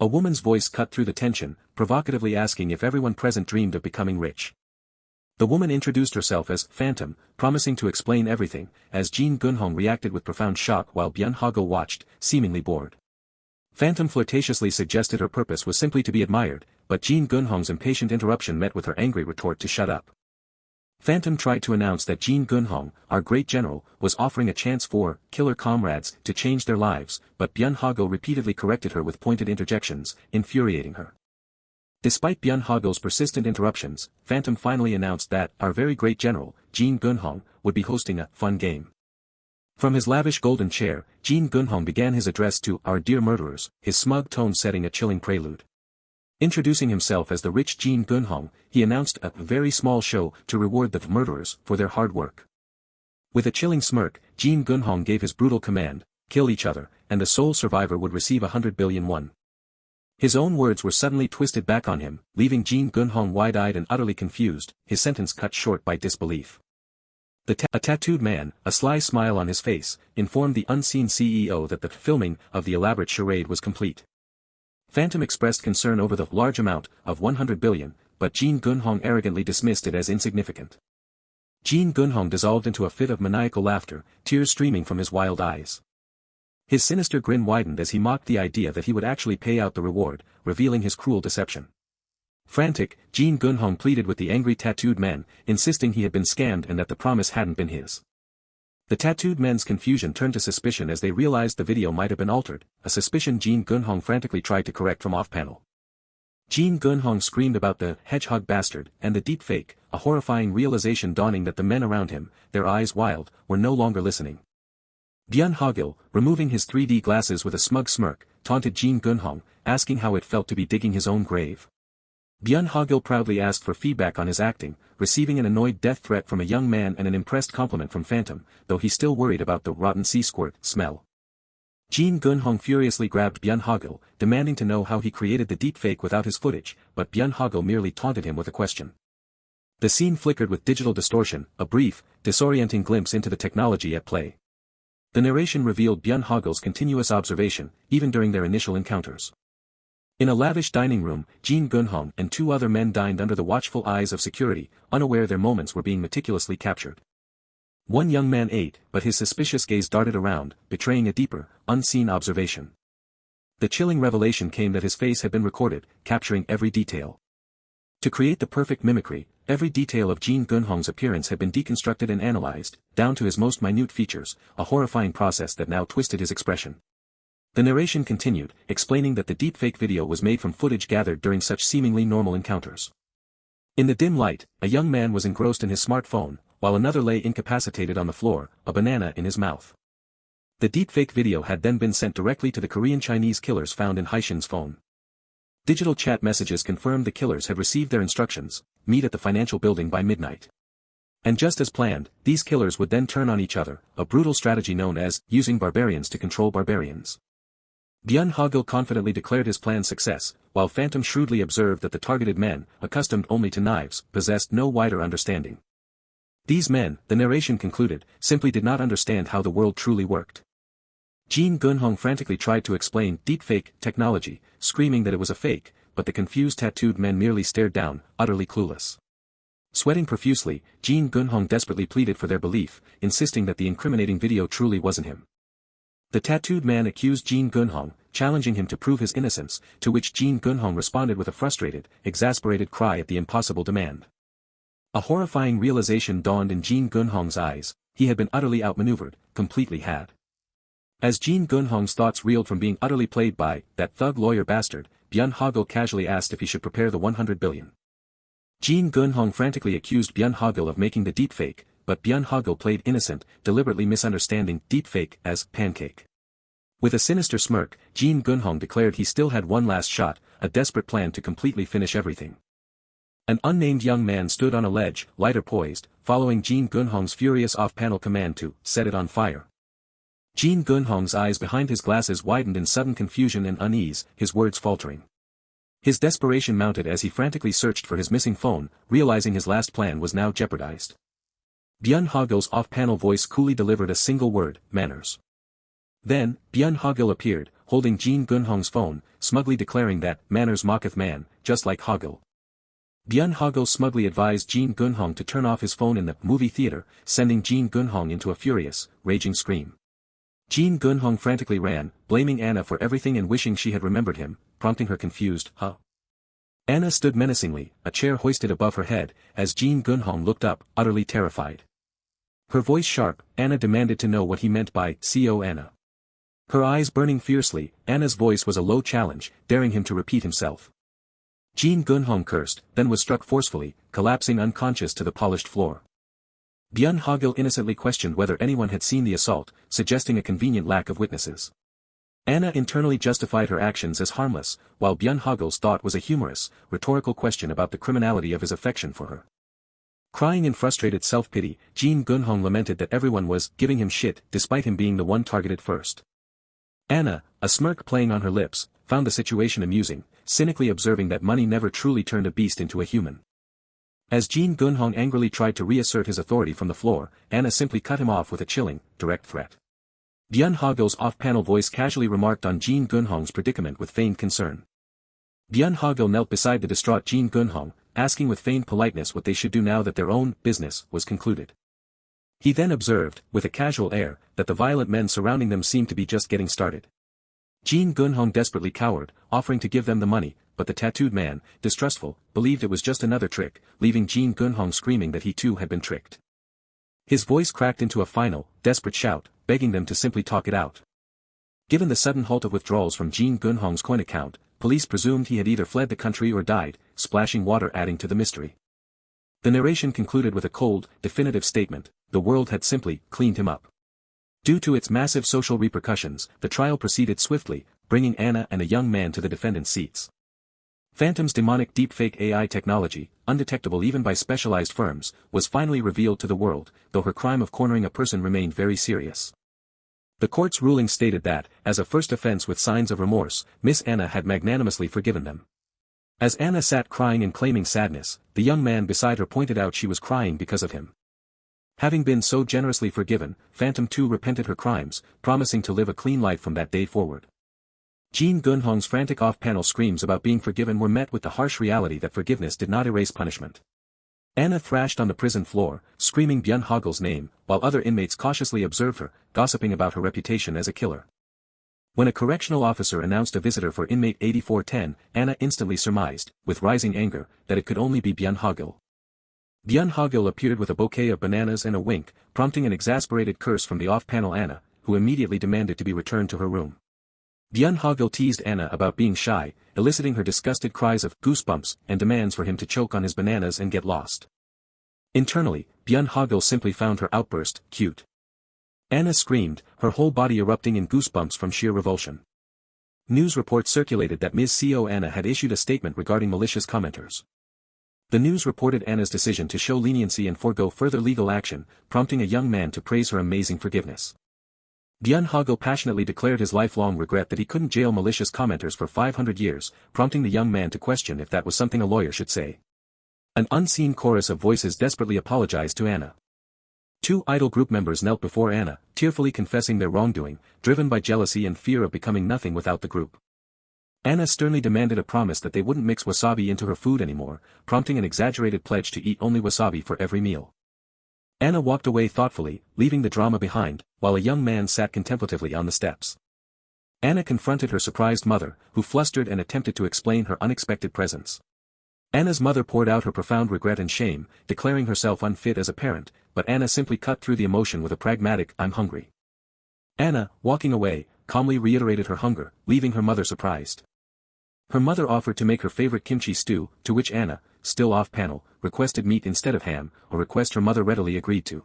A woman's voice cut through the tension, provocatively asking if everyone present dreamed of becoming rich. The woman introduced herself as Phantom, promising to explain everything, as Jin Gunhong reacted with profound shock while Byun Hogil watched, seemingly bored. Phantom flirtatiously suggested her purpose was simply to be admired, but Jin Gunhong's impatient interruption met with her angry retort to shut up. Phantom tried to announce that Jin Gunhong, our great general, was offering a chance for killer comrades to change their lives, but Byun Hogil repeatedly corrected her with pointed interjections, infuriating her. Despite Byun Hogil's persistent interruptions, Phantom finally announced that our very great general, Jin Gunhong, would be hosting a fun game. From his lavish golden chair, Jin Gunhong began his address to our dear murderers, his smug tone setting a chilling prelude. Introducing himself as the rich Jin Gunhong, he announced a very small show to reward the murderers for their hard work. With a chilling smirk, Jin Gunhong gave his brutal command, kill each other, and the sole survivor would receive 100 billion won. His own words were suddenly twisted back on him, leaving Jin Gunhong wide-eyed and utterly confused, his sentence cut short by disbelief. A tattooed man, a sly smile on his face, informed the unseen CEO that the filming of the elaborate charade was complete. Phantom expressed concern over the large amount of 100 billion, but Jin Gunhong arrogantly dismissed it as insignificant. Jin Gunhong dissolved into a fit of maniacal laughter, tears streaming from his wild eyes. His sinister grin widened as he mocked the idea that he would actually pay out the reward, revealing his cruel deception. Frantic, Jin Gunhong pleaded with the angry tattooed man, insisting he had been scammed and that the promise hadn't been his. The tattooed men's confusion turned to suspicion as they realized the video might have been altered, a suspicion Jin Gunhong frantically tried to correct from off-panel. Jin Gunhong screamed about the hedgehog bastard and the deep fake, a horrifying realization dawning that the men around him, their eyes wild, were no longer listening. Byun Hogil, removing his 3D glasses with a smug smirk, taunted Jin Gunhong, asking how it felt to be digging his own grave. Byun Hogil proudly asked for feedback on his acting, receiving an annoyed death threat from a young man and an impressed compliment from Phantom, though he still worried about the rotten sea squirt smell. Jin Gunhong furiously grabbed Byun Hogil, demanding to know how he created the deepfake without his footage, but Byun Hogil merely taunted him with a question. The scene flickered with digital distortion, a brief, disorienting glimpse into the technology at play. The narration revealed Byun Hogil's continuous observation, even during their initial encounters. In a lavish dining room, Jin Gunhong and two other men dined under the watchful eyes of security, unaware their moments were being meticulously captured. One young man ate, but his suspicious gaze darted around, betraying a deeper, unseen observation. The chilling revelation came that his face had been recorded, capturing every detail. To create the perfect mimicry, every detail of Jin Gunhong's appearance had been deconstructed and analyzed, down to his most minute features, a horrifying process that now twisted his expression. The narration continued, explaining that the deepfake video was made from footage gathered during such seemingly normal encounters. In the dim light, a young man was engrossed in his smartphone, while another lay incapacitated on the floor, a banana in his mouth. The deepfake video had then been sent directly to the Korean Chinese killers found in Haishin's phone. Digital chat messages confirmed the killers had received their instructions, meet at the financial building by midnight. And just as planned, these killers would then turn on each other, a brutal strategy known as using barbarians to control barbarians. Byun Hogil confidently declared his plan's success, while Phantom shrewdly observed that the targeted men, accustomed only to knives, possessed no wider understanding. These men, the narration concluded, simply did not understand how the world truly worked. Jin Gunhong frantically tried to explain deepfake technology, screaming that it was a fake, but the confused tattooed men merely stared down, utterly clueless. Sweating profusely, Jin Gunhong desperately pleaded for their belief, insisting that the incriminating video truly wasn't him. The tattooed man accused Jin Gunhong, challenging him to prove his innocence, to which Jin Gunhong responded with a frustrated, exasperated cry at the impossible demand. A horrifying realization dawned in Jin Gunhong's eyes, he had been utterly outmaneuvered, completely had. As Jin Gunhong's thoughts reeled from being utterly played by that thug lawyer bastard, Byun Hogil casually asked if he should prepare the 100 billion. Jin Gunhong frantically accused Byun Hogil of making the deepfake, but Byun Hogil played innocent, deliberately misunderstanding deepfake as pancake. With a sinister smirk, Jin Gunhong declared he still had one last shot, a desperate plan to completely finish everything. An unnamed young man stood on a ledge, lighter poised, following Jin Gunhong's furious off-panel command to set it on fire. Jin Gunhong's eyes behind his glasses widened in sudden confusion and unease, his words faltering. His desperation mounted as he frantically searched for his missing phone, realizing his last plan was now jeopardized. Byun Hogil's off-panel voice coolly delivered a single word, manners. Then, Byun Hogil appeared, holding Jin Gunhong's phone, smugly declaring that, manners mocketh man, just like Hogil. Byun Hogil smugly advised Jin Gunhong to turn off his phone in the movie theater, sending Jin Gunhong into a furious, raging scream. Jin Gunhong frantically ran, blaming Anna for everything and wishing she had remembered him, prompting her confused, huh? Anna stood menacingly, a chair hoisted above her head, as Jin Gunhong looked up, utterly terrified. Her voice sharp, Anna demanded to know what he meant by, "Co Anna." Her eyes burning fiercely, Anna's voice was a low challenge, daring him to repeat himself. Jin Gunhong cursed, then was struck forcefully, collapsing unconscious to the polished floor. Byun Hogil innocently questioned whether anyone had seen the assault, suggesting a convenient lack of witnesses. Anna internally justified her actions as harmless, while Byun Hogil's thought was a humorous, rhetorical question about the criminality of his affection for her. Crying in frustrated self-pity, Jin Gunhong lamented that everyone was giving him shit despite him being the one targeted first. Anna, a smirk playing on her lips, found the situation amusing, cynically observing that money never truly turned a beast into a human. As Jin Gunhong angrily tried to reassert his authority from the floor, Anna simply cut him off with a chilling, direct threat. Byun Hogil's off-panel voice casually remarked on Jin Gunhong's predicament with feigned concern. Byun Hogil knelt beside the distraught Jin Gunhong, asking with feigned politeness what they should do now that their own business was concluded. He then observed, with a casual air, that the violent men surrounding them seemed to be just getting started. Jin Gunhong desperately cowered, offering to give them the money, but the tattooed man, distrustful, believed it was just another trick, leaving Jin Gunhong screaming that he too had been tricked. His voice cracked into a final, desperate shout, begging them to simply talk it out. Given the sudden halt of withdrawals from Jin Gunhong's coin account, police presumed he had either fled the country or died, splashing water adding to the mystery. The narration concluded with a cold, definitive statement: the world had simply cleaned him up. Due to its massive social repercussions, the trial proceeded swiftly, bringing Anna and a young man to the defendant's seats. Phantom's demonic deepfake AI technology, undetectable even by specialized firms, was finally revealed to the world, though her crime of cornering a person remained very serious. The court's ruling stated that, as a first offense with signs of remorse, Miss Anna had magnanimously forgiven them. As Anna sat crying and claiming sadness, the young man beside her pointed out she was crying because of him. Having been so generously forgiven, Phantom too repented her crimes, promising to live a clean life from that day forward. Jin Gunhong's frantic off-panel screams about being forgiven were met with the harsh reality that forgiveness did not erase punishment. Anna thrashed on the prison floor, screaming Byun Hogil's name, while other inmates cautiously observed her, gossiping about her reputation as a killer. When a correctional officer announced a visitor for inmate 8410, Anna instantly surmised, with rising anger, that it could only be Byun Hogil. Byun Hogil appeared with a bouquet of bananas and a wink, prompting an exasperated curse from the off-panel Anna, who immediately demanded to be returned to her room. Byun Hogil teased Anna about being shy, eliciting her disgusted cries of goosebumps and demands for him to choke on his bananas and get lost. Internally, Byun Hogil simply found her outburst cute. Anna screamed, her whole body erupting in goosebumps from sheer revulsion. News reports circulated that Ms. Co Anna had issued a statement regarding malicious commenters. The news reported Anna's decision to show leniency and forego further legal action, prompting a young man to praise her amazing forgiveness. Byun Hogil passionately declared his lifelong regret that he couldn't jail malicious commenters for 500 years, prompting the young man to question if that was something a lawyer should say. An unseen chorus of voices desperately apologized to Anna. 2 idol group members knelt before Anna, tearfully confessing their wrongdoing, driven by jealousy and fear of becoming nothing without the group. Anna sternly demanded a promise that they wouldn't mix wasabi into her food anymore, prompting an exaggerated pledge to eat only wasabi for every meal. Anna walked away thoughtfully, leaving the drama behind, while a young man sat contemplatively on the steps. Anna confronted her surprised mother, who flustered and attempted to explain her unexpected presence. Anna's mother poured out her profound regret and shame, declaring herself unfit as a parent, but Anna simply cut through the emotion with a pragmatic "I'm hungry." Anna, walking away, calmly reiterated her hunger, leaving her mother surprised. Her mother offered to make her favorite kimchi stew, to which Anna, still off-panel, requested meat instead of ham, a request her mother readily agreed to.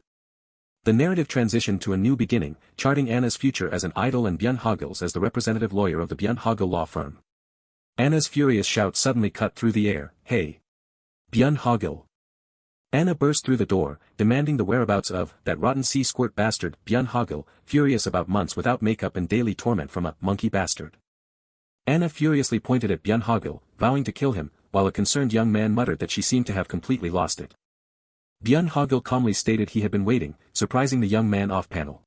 The narrative transitioned to a new beginning, charting Anna's future as an idol and Byun Hogil's as the representative lawyer of the Byun Hogil law firm. Anna's furious shout suddenly cut through the air, "Hey! Byun Hogil!" Anna burst through the door, demanding the whereabouts of that rotten sea-squirt bastard, Byun Hogil, furious about months without makeup and daily torment from a monkey bastard. Anna furiously pointed at Byun Hogil, vowing to kill him, while a concerned young man muttered that she seemed to have completely lost it. Byun Hogil calmly stated he had been waiting, surprising the young man off-panel.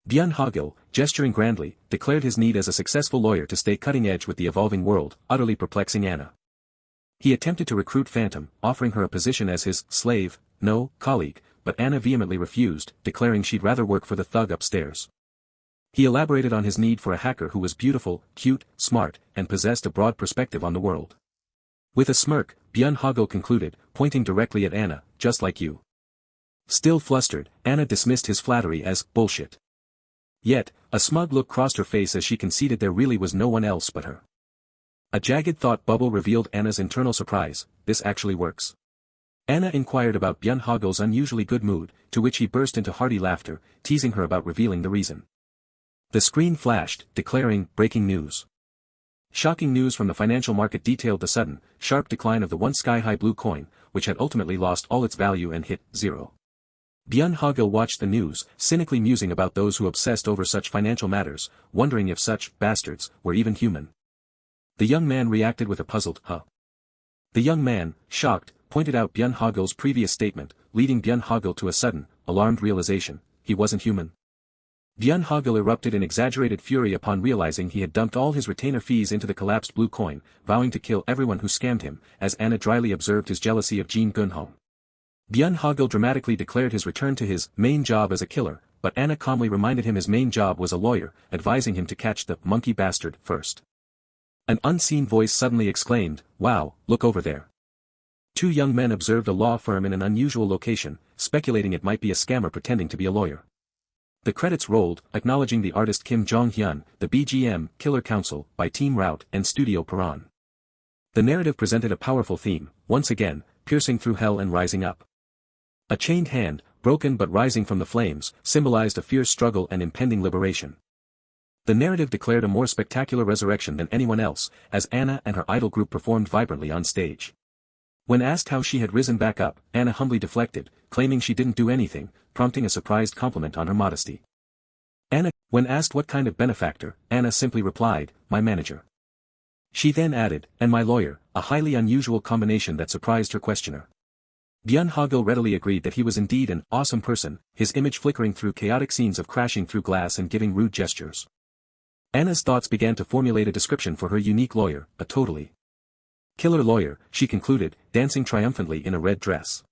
Byun Hogil, gesturing grandly, declared his need as a successful lawyer to stay cutting edge with the evolving world, utterly perplexing Anna. He attempted to recruit Phantom, offering her a position as his colleague, but Anna vehemently refused, declaring she'd rather work for the thug upstairs. He elaborated on his need for a hacker who was beautiful, cute, smart, and possessed a broad perspective on the world. With a smirk, Byun Hogil concluded, pointing directly at Anna, just like you. Still flustered, Anna dismissed his flattery as bullshit. Yet, a smug look crossed her face as she conceded there really was no one else but her. A jagged thought bubble revealed Anna's internal surprise. This actually works. Anna inquired about Byun Hogil's unusually good mood, to which he burst into hearty laughter, teasing her about revealing the reason. The screen flashed, declaring, breaking news. Shocking news from the financial market detailed the sudden, sharp decline of the once sky-high blue coin, which had ultimately lost all its value and hit zero. Byun Hogil watched the news, cynically musing about those who obsessed over such financial matters, wondering if such bastards were even human. The young man reacted with a puzzled, huh? The young man, shocked, pointed out Byun Hogil's previous statement, leading Byun Hogil to a sudden, alarmed realization, he wasn't human. Byun Hogil erupted in exaggerated fury upon realizing he had dumped all his retainer fees into the collapsed blue coin, vowing to kill everyone who scammed him, as Anna dryly observed his jealousy of Jin Gunho. Byun Hogil dramatically declared his return to his main job as a killer, but Anna calmly reminded him his main job was a lawyer, advising him to catch the monkey bastard first. An unseen voice suddenly exclaimed, "Wow, look over there." Two young men observed a law firm in an unusual location, speculating it might be a scammer pretending to be a lawyer. The credits rolled, acknowledging the artist Kim Jong-hyun, the BGM, Killer Council, by Team Rout and Studio Piran. The narrative presented a powerful theme, once again, piercing through hell and rising up. A chained hand, broken but rising from the flames, symbolized a fierce struggle and impending liberation. The narrative declared a more spectacular resurrection than anyone else, as Anna and her idol group performed vibrantly on stage. When asked how she had risen back up, Anna humbly deflected, claiming she didn't do anything, prompting a surprised compliment on her modesty. When asked what kind of benefactor, Anna simply replied, "My manager." She then added, "And my lawyer," a highly unusual combination that surprised her questioner. Byun Hogil readily agreed that he was indeed an awesome person, his image flickering through chaotic scenes of crashing through glass and giving rude gestures. Anna's thoughts began to formulate a description for her unique lawyer, a totally killer lawyer, she concluded, dancing triumphantly in a red dress.